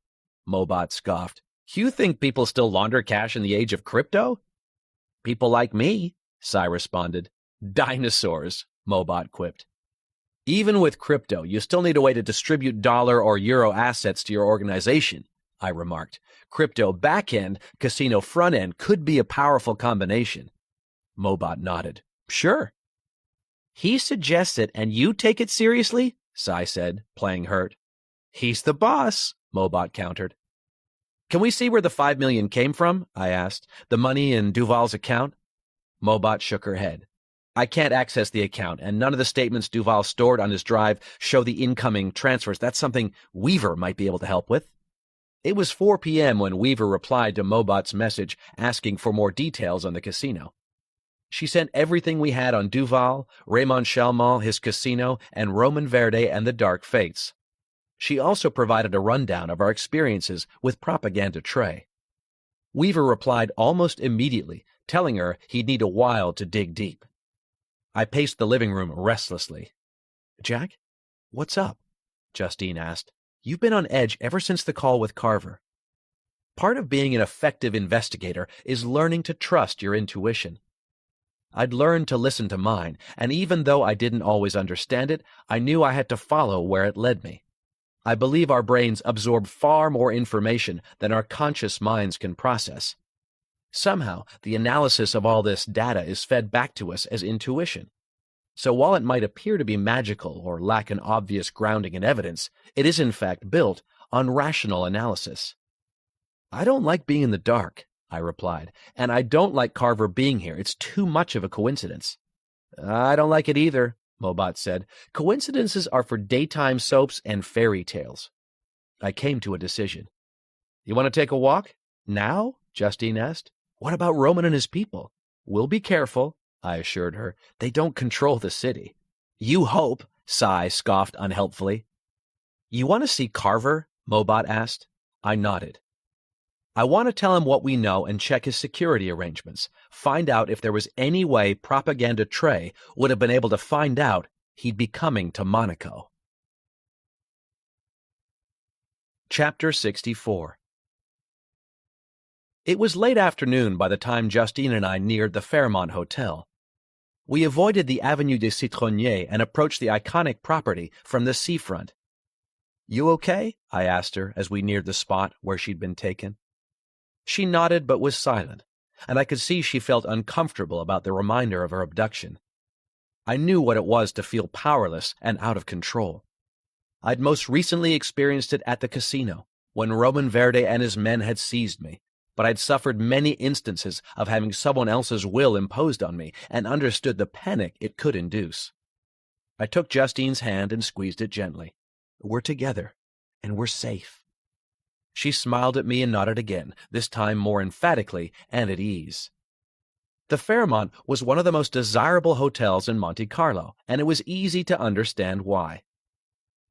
S1: Mobot scoffed. You think people still launder cash in the age of crypto? People like me, Cy responded. Dinosaurs, Mobot quipped. Even with crypto, you still need a way to distribute dollar or euro assets to your organization, I remarked. Crypto back-end, casino front-end could be a powerful combination. Mobot nodded. Sure. He suggests it, and you take it seriously? Cy said, playing hurt. He's the boss, Mobot countered. Can we see where the $5 million came from? I asked. The money in Duval's account? Mobot shook her head. I can't access the account, and none of the statements Duval stored on his drive show the incoming transfers. That's something Weaver might be able to help with. It was 4 p.m. when Weaver replied to Mobot's message asking for more details on the casino. She sent everything we had on Duval, Raymond Chalmont, his casino, and Roman Verde and the Dark Fates. She also provided a rundown of our experiences with Propaganda Trey. Weaver replied almost immediately, telling her he'd need a while to dig deep. I paced the living room restlessly. "Jack, what's up?" Justine asked. "You've been on edge ever since the call with Carver." Part of being an effective investigator is learning to trust your intuition. I'd learned to listen to mine, and even though I didn't always understand it, I knew I had to follow where it led me. I believe our brains absorb far more information than our conscious minds can process. Somehow, the analysis of all this data is fed back to us as intuition. So while it might appear to be magical or lack an obvious grounding in evidence, it is in fact built on rational analysis. "I don't like being in the dark," I replied, "and I don't like Carver being here. It's too much of a coincidence." "I don't like it either," Mobot said. "Coincidences are for daytime soaps and fairy tales." I came to a decision. "You want to take a walk? Now?" Justine asked. "What about Roman and his people?" "We'll be careful," I assured her. "They don't control the city." "You hope," Sai scoffed unhelpfully. "You want to see Carver?" Mobot asked. I nodded. "I want to tell him what we know and check his security arrangements. Find out if there was any way Propaganda Trey would have been able to find out he'd be coming to Monaco." Chapter 64. It was late afternoon by the time Justine and I neared the Fairmont Hotel. We avoided the Avenue des Citronniers and approached the iconic property from the seafront. "You okay?" I asked her as we neared the spot where she'd been taken. She nodded but was silent, and I could see she felt uncomfortable about the reminder of her abduction. I knew what it was to feel powerless and out of control. I'd most recently experienced it at the casino, when Roman Verde and his men had seized me, but I'd suffered many instances of having someone else's will imposed on me and understood the panic it could induce. I took Justine's hand and squeezed it gently. "We're together, and we're safe." She smiled at me and nodded again, this time more emphatically and at ease. The Fairmont was one of the most desirable hotels in Monte Carlo, and it was easy to understand why.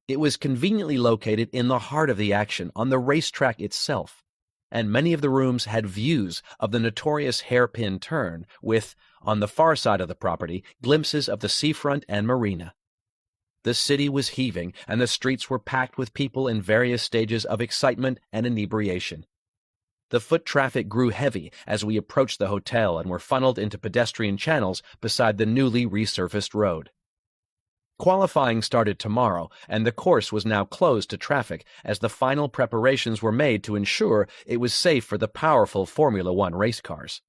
S1: It was conveniently located in the heart of the action, on the racetrack itself, and many of the rooms had views of the notorious hairpin turn, with, on the far side of the property, glimpses of the seafront and marina. The city was heaving, and the streets were packed with people in various stages of excitement and inebriation. The foot traffic grew heavy as we approached the hotel and were funneled into pedestrian channels beside the newly resurfaced road. Qualifying started tomorrow, and the course was now closed to traffic as the final preparations were made to ensure it was safe for the powerful Formula One race cars.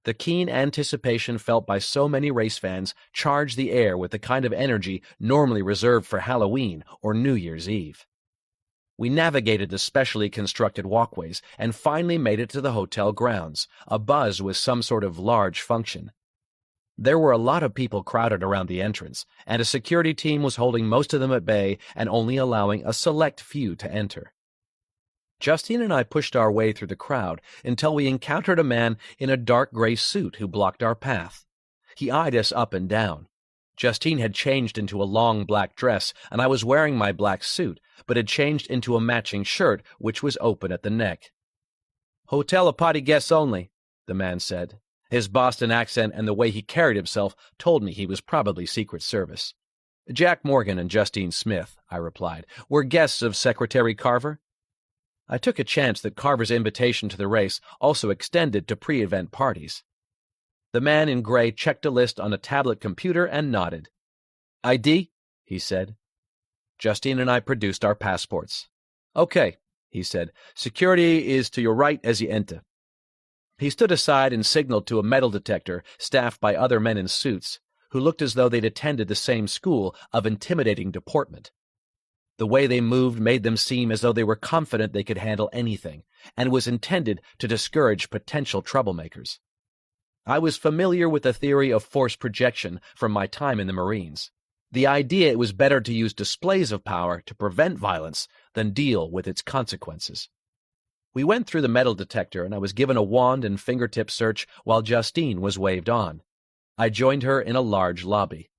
S1: The keen anticipation felt by so many race fans charged the air with the kind of energy normally reserved for Halloween or New Year's Eve. We navigated the specially constructed walkways and finally made it to the hotel grounds, abuzz with some sort of large function. There were a lot of people crowded around the entrance, and a security team was holding most of them at bay and only allowing a select few to enter. Justine and I pushed our way through the crowd until we encountered a man in a dark gray suit who blocked our path. He eyed us up and down. Justine had changed into a long black dress, and I was wearing my black suit, but had changed into a matching shirt, which was open at the neck. "Hotel of party guests only," the man said. His Boston accent and the way he carried himself told me he was probably Secret Service. "Jack Morgan and Justine Smith," I replied. "We're guests of Secretary Carver." I took a chance that Carver's invitation to the race also extended to pre-event parties. The man in gray checked a list on a tablet computer and nodded. "ID?" he said. Justine and I produced our passports. "Okay," he said. "Security is to your right as you enter." He stood aside and signaled to a metal detector staffed by other men in suits, who looked as though they'd attended the same school of intimidating deportment. The way they moved made them seem as though they were confident they could handle anything, and was intended to discourage potential troublemakers. I was familiar with the theory of force projection from my time in the Marines. The idea it was better to use displays of power to prevent violence than deal with its consequences. We went through the metal detector, and I was given a wand and fingertip search while Justine was waved on. I joined her in a large lobby.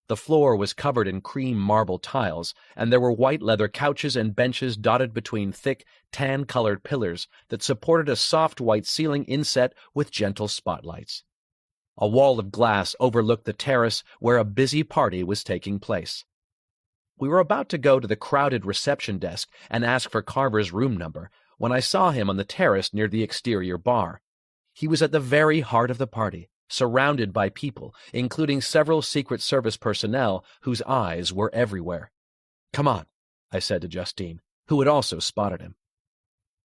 S1: The floor was covered in cream marble tiles, and there were white leather couches and benches dotted between thick, tan-colored pillars that supported a soft white ceiling inset with gentle spotlights. A wall of glass overlooked the terrace where a busy party was taking place. We were about to go to the crowded reception desk and ask for Carver's room number when I saw him on the terrace near the exterior bar. He was at the very heart of the party, surrounded by people, including several Secret Service personnel whose eyes were everywhere. "Come on," I said to Justine, who had also spotted him.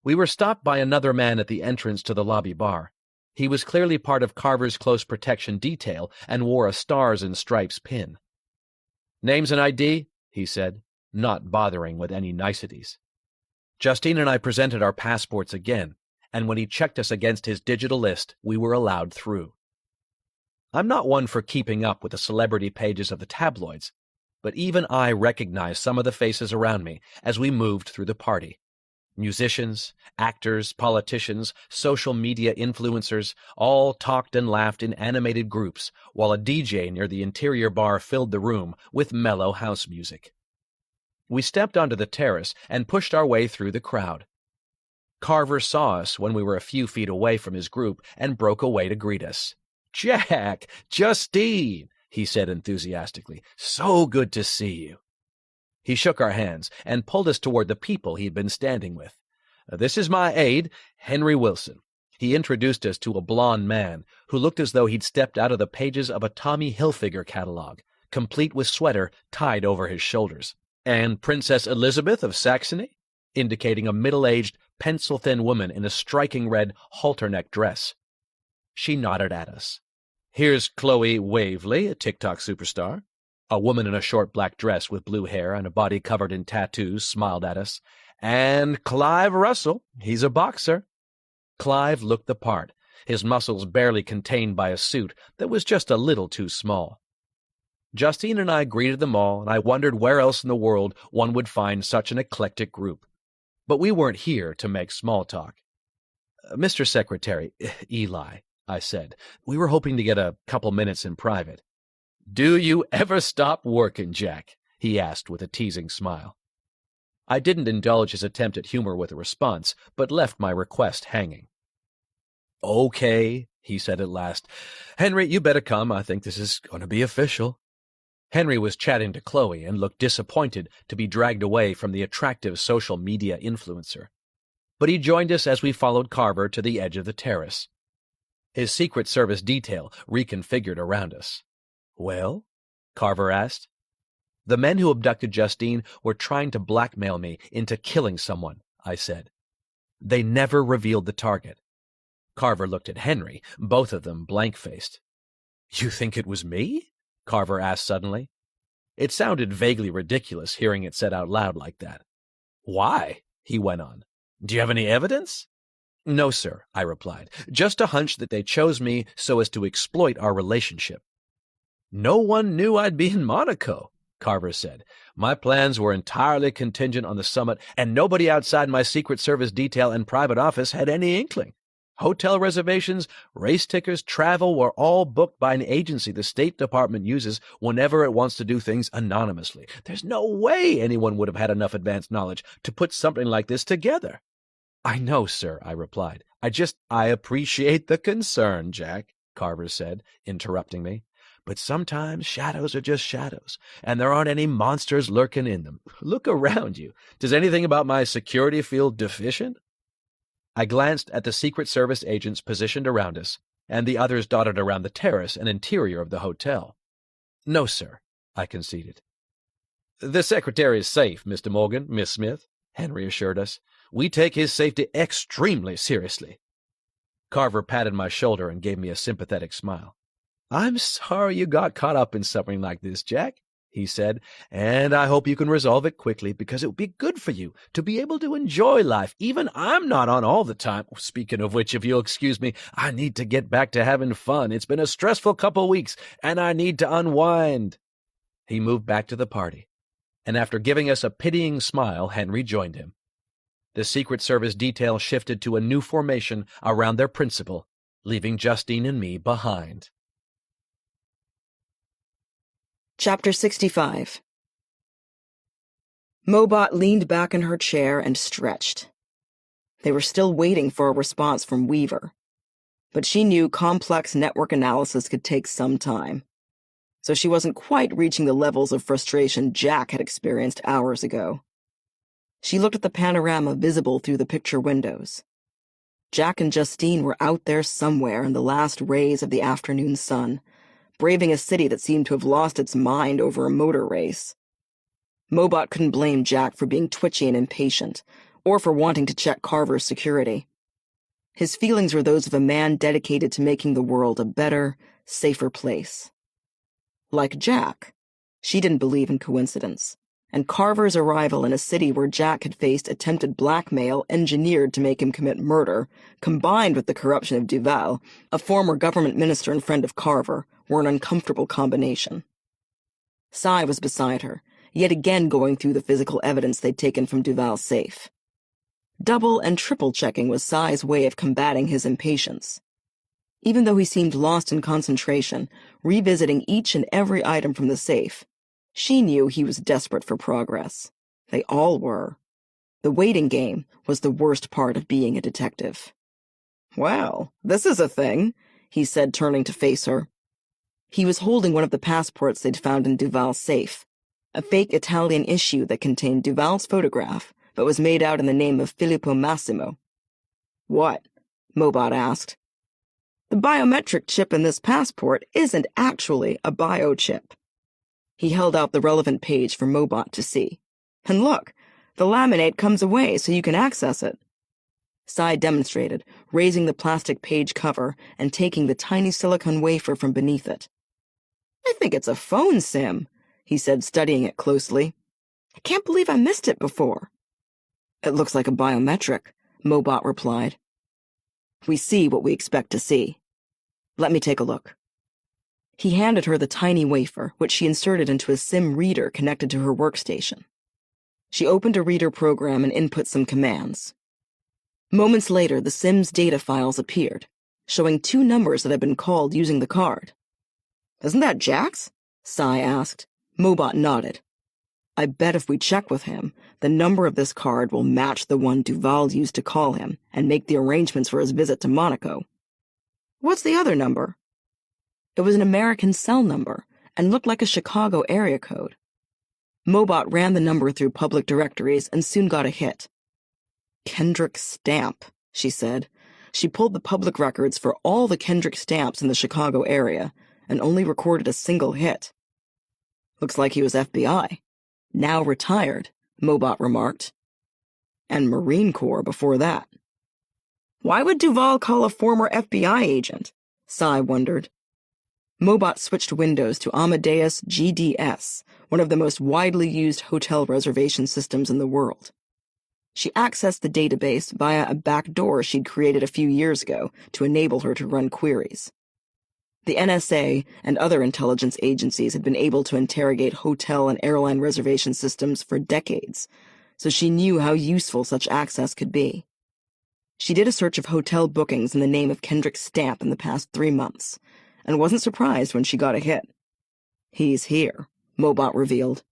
S1: We were stopped by another man at the entrance to the lobby bar. He was clearly part of Carver's close protection detail and wore a stars and stripes pin. "Names and ID?" he said, not bothering with any niceties. Justine and I presented our passports again, and when he checked us against his digital list, we were allowed through. I'm not one for keeping up with the celebrity pages of the tabloids, but even I recognized some of the faces around me as we moved through the party. Musicians, actors, politicians, social media influencers all talked and laughed in animated groups, while a DJ near the interior bar filled the room with mellow house music. We stepped onto the terrace and pushed our way through the crowd. Carver saw us when we were a few feet away from his group and broke away to greet us. "Jack! Justine!" he said enthusiastically. "So good to see you." He shook our hands and pulled us toward the people he'd been standing with. "This is my aide, Henry Wilson." He introduced us to a blond man who looked as though he'd stepped out of the pages of a Tommy Hilfiger catalog, complete with sweater tied over his shoulders. "And Princess Elizabeth of Saxony?" indicating a middle-aged, pencil-thin woman in a striking red halter-neck dress. She nodded at us. "Here's Chloe Waverly, a TikTok superstar." A woman in a short black dress with blue hair and a body covered in tattoos smiled at us. "And Clive Russell, he's a boxer." Clive looked the part, his muscles barely contained by a suit that was just a little too small. Justine and I greeted them all, and I wondered where else in the world one would find such an eclectic group. But we weren't here to make small talk. "Mr. Secretary, Eli," I said, "we were hoping to get a couple minutes in private." "Do you ever stop working, Jack?" he asked with a teasing smile. I didn't indulge his attempt at humor with a response, but left my request hanging. "Okay," he said at last. "Henry, you better come. I think this is going to be official." Henry was chatting to Chloe and looked disappointed to be dragged away from the attractive social media influencer. But he joined us as we followed Carver to the edge of the terrace. His Secret Service detail reconfigured around us. "Well?" Carver asked. "The men who abducted Justine were trying to blackmail me into killing someone," I said. "They never revealed the target." Carver looked at Henry, both of them blank-faced. "You think it was me?" Carver asked suddenly. It sounded vaguely ridiculous hearing it said out loud like that. "Why?" he went on. "Do you have any evidence?" "No, sir," I replied. "Just a hunch that they chose me so as to exploit our relationship." "No one knew I'd be in Monaco," Carver said. "My plans were entirely contingent on the summit, and nobody outside my Secret Service detail and private office had any inkling. Hotel reservations, race tickets, travel were all booked by an agency the State Department uses whenever it wants to do things anonymously. There's no way anyone would have had enough advance knowledge to put something like this together." "I know, sir," I replied. I appreciate the concern, Jack," Carver said, interrupting me. "But sometimes shadows are just shadows, and there aren't any monsters lurking in them. Look around you. Does anything about my security feel deficient?" I glanced at the Secret Service agents positioned around us, and the others dotted around the terrace and interior of the hotel. "No, sir," I conceded. "The Secretary is safe, Mr. Morgan, Miss Smith," Henry assured us. "We take his safety extremely seriously." Carver patted my shoulder and gave me a sympathetic smile. "I'm sorry you got caught up in something like this, Jack," he said, "and I hope you can resolve it quickly, because it would be good for you to be able to enjoy life. Even I'm not on all the time. Speaking of which, if you'll excuse me, I need to get back to having fun. It's been a stressful couple weeks, and I need to unwind." He moved back to the party, and after giving us a pitying smile, Henry joined him. The Secret Service detail shifted to a new formation around their principal, leaving Justine and me behind.
S2: Chapter 65. Mobot leaned back in her chair and stretched. They were still waiting for a response from Weaver, but she knew complex network analysis could take some time, so she wasn't quite reaching the levels of frustration Jack had experienced hours ago. She looked at the panorama visible through the picture windows. Jack and Justine were out there somewhere in the last rays of the afternoon sun, braving a city that seemed to have lost its mind over a motor race. Mobot couldn't blame Jack for being twitchy and impatient, or for wanting to check Carver's security. His feelings were those of a man dedicated to making the world a better, safer place. Like Jack, she didn't believe in coincidence, and Carver's arrival in a city where Jack had faced attempted blackmail engineered to make him commit murder, combined with the corruption of Duval, a former government minister and friend of Carver, were an uncomfortable combination. Cy was beside her, yet again going through the physical evidence they'd taken from Duval's safe. Double and triple checking was Cy's way of combating his impatience. Even though he seemed lost in concentration, revisiting each and every item from the safe, she knew he was desperate for progress. They all were. The waiting game was the worst part of being a detective. "Well, this is a thing," he said, turning to face her. He was holding one of the passports they'd found in Duval's safe, a fake Italian issue that contained Duval's photograph, but was made out in the name of Filippo Massimo. "What?" Mobot asked. "The biometric chip in this passport isn't actually a biochip." He held out the relevant page for Mobot to see. "And look, the laminate comes away so you can access it." Cy demonstrated, raising the plastic page cover and taking the tiny silicone wafer from beneath it. "I think it's a phone sim," he said, studying it closely. "I can't believe I missed it before." "It looks like a biometric," Mobot replied. "We see what we expect to see. Let me take a look." He handed her the tiny wafer, which she inserted into a SIM reader connected to her workstation. She opened a reader program and input some commands. Moments later, the SIM's data files appeared, showing 2 numbers that had been called using the card. "Isn't that Jack's?" Cy asked. Mobot nodded. "I bet if we check with him, the number of this card will match the one Duval used to call him and make the arrangements for his visit to Monaco." "What's the other number?" It was an American cell number and looked like a Chicago area code. Mobot ran the number through public directories and soon got a hit. "Kendrick Stamp," she said. She pulled the public records for all the Kendrick Stamps in the Chicago area and only recorded a single hit. "Looks like he was FBI. Now retired," Mobot remarked. "And Marine Corps before that." "Why would Duval call a former FBI agent?" Cy wondered. Mobot switched windows to Amadeus GDS, one of the most widely used hotel reservation systems in the world. She accessed the database via a back door she'd created a few years ago to enable her to run queries. The NSA and other intelligence agencies had been able to interrogate hotel and airline reservation systems for decades, so she knew how useful such access could be. She did a search of hotel bookings in the name of Kendrick Stamp in the past 3 months, and wasn't surprised when she got a hit. "He's here," Mobot revealed.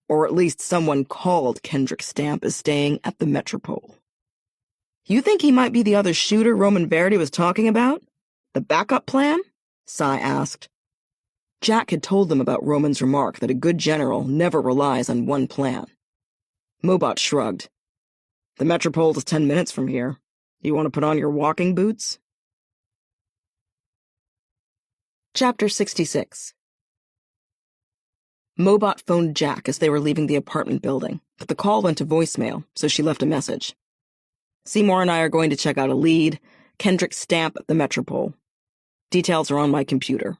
S2: "Or at least someone called Kendrick Stamp is staying at the Metropole." "You think he might be the other shooter Roman Verdi was talking about? The backup plan?" Cy asked. Jack had told them about Roman's remark that a good general never relies on one plan. Mobot shrugged. "The Metropole is 10 minutes from here. You want to put on your walking boots?" Chapter 66. Mobot phoned Jack as they were leaving the apartment building, but the call went to voicemail, so she left a message. "Seymour and I are going to check out a lead, Kendrick Stamp at the Metropole. Details are on my computer."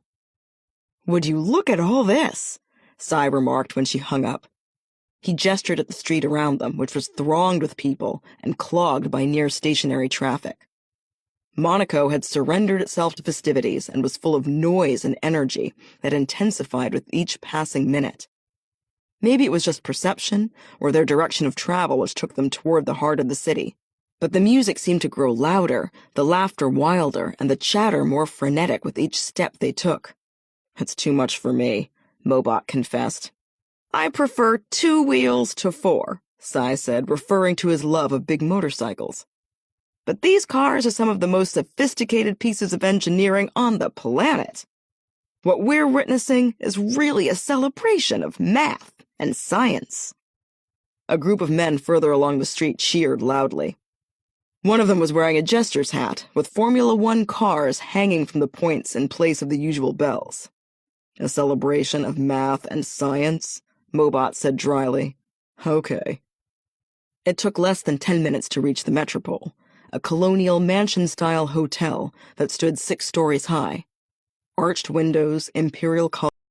S2: "Would you look at all this?" Cy remarked when she hung up. He gestured at the street around them, which was thronged with people and clogged by near-stationary traffic. Monaco had surrendered itself to festivities and was full of noise and energy that intensified with each passing minute. Maybe it was just perception, or their direction of travel which took them toward the heart of the city. But the music seemed to grow louder, the laughter wilder, and the chatter more frenetic with each step they took. "It's too much for me," Mobot confessed. "I prefer 2 wheels to 4, Sai said, referring to his love of big motorcycles. "But these cars are some of the most sophisticated pieces of engineering on the planet. What we're witnessing is really a celebration of math and science." A group of men further along the street cheered loudly. One of them was wearing a jester's hat, with Formula One cars hanging from the points in place of the usual bells. "A celebration of math and science?" Mobot said dryly. "Okay." It took less than 10 minutes to reach the Metropole, a colonial mansion-style hotel that stood 6 stories high. Arched windows, imperial colors,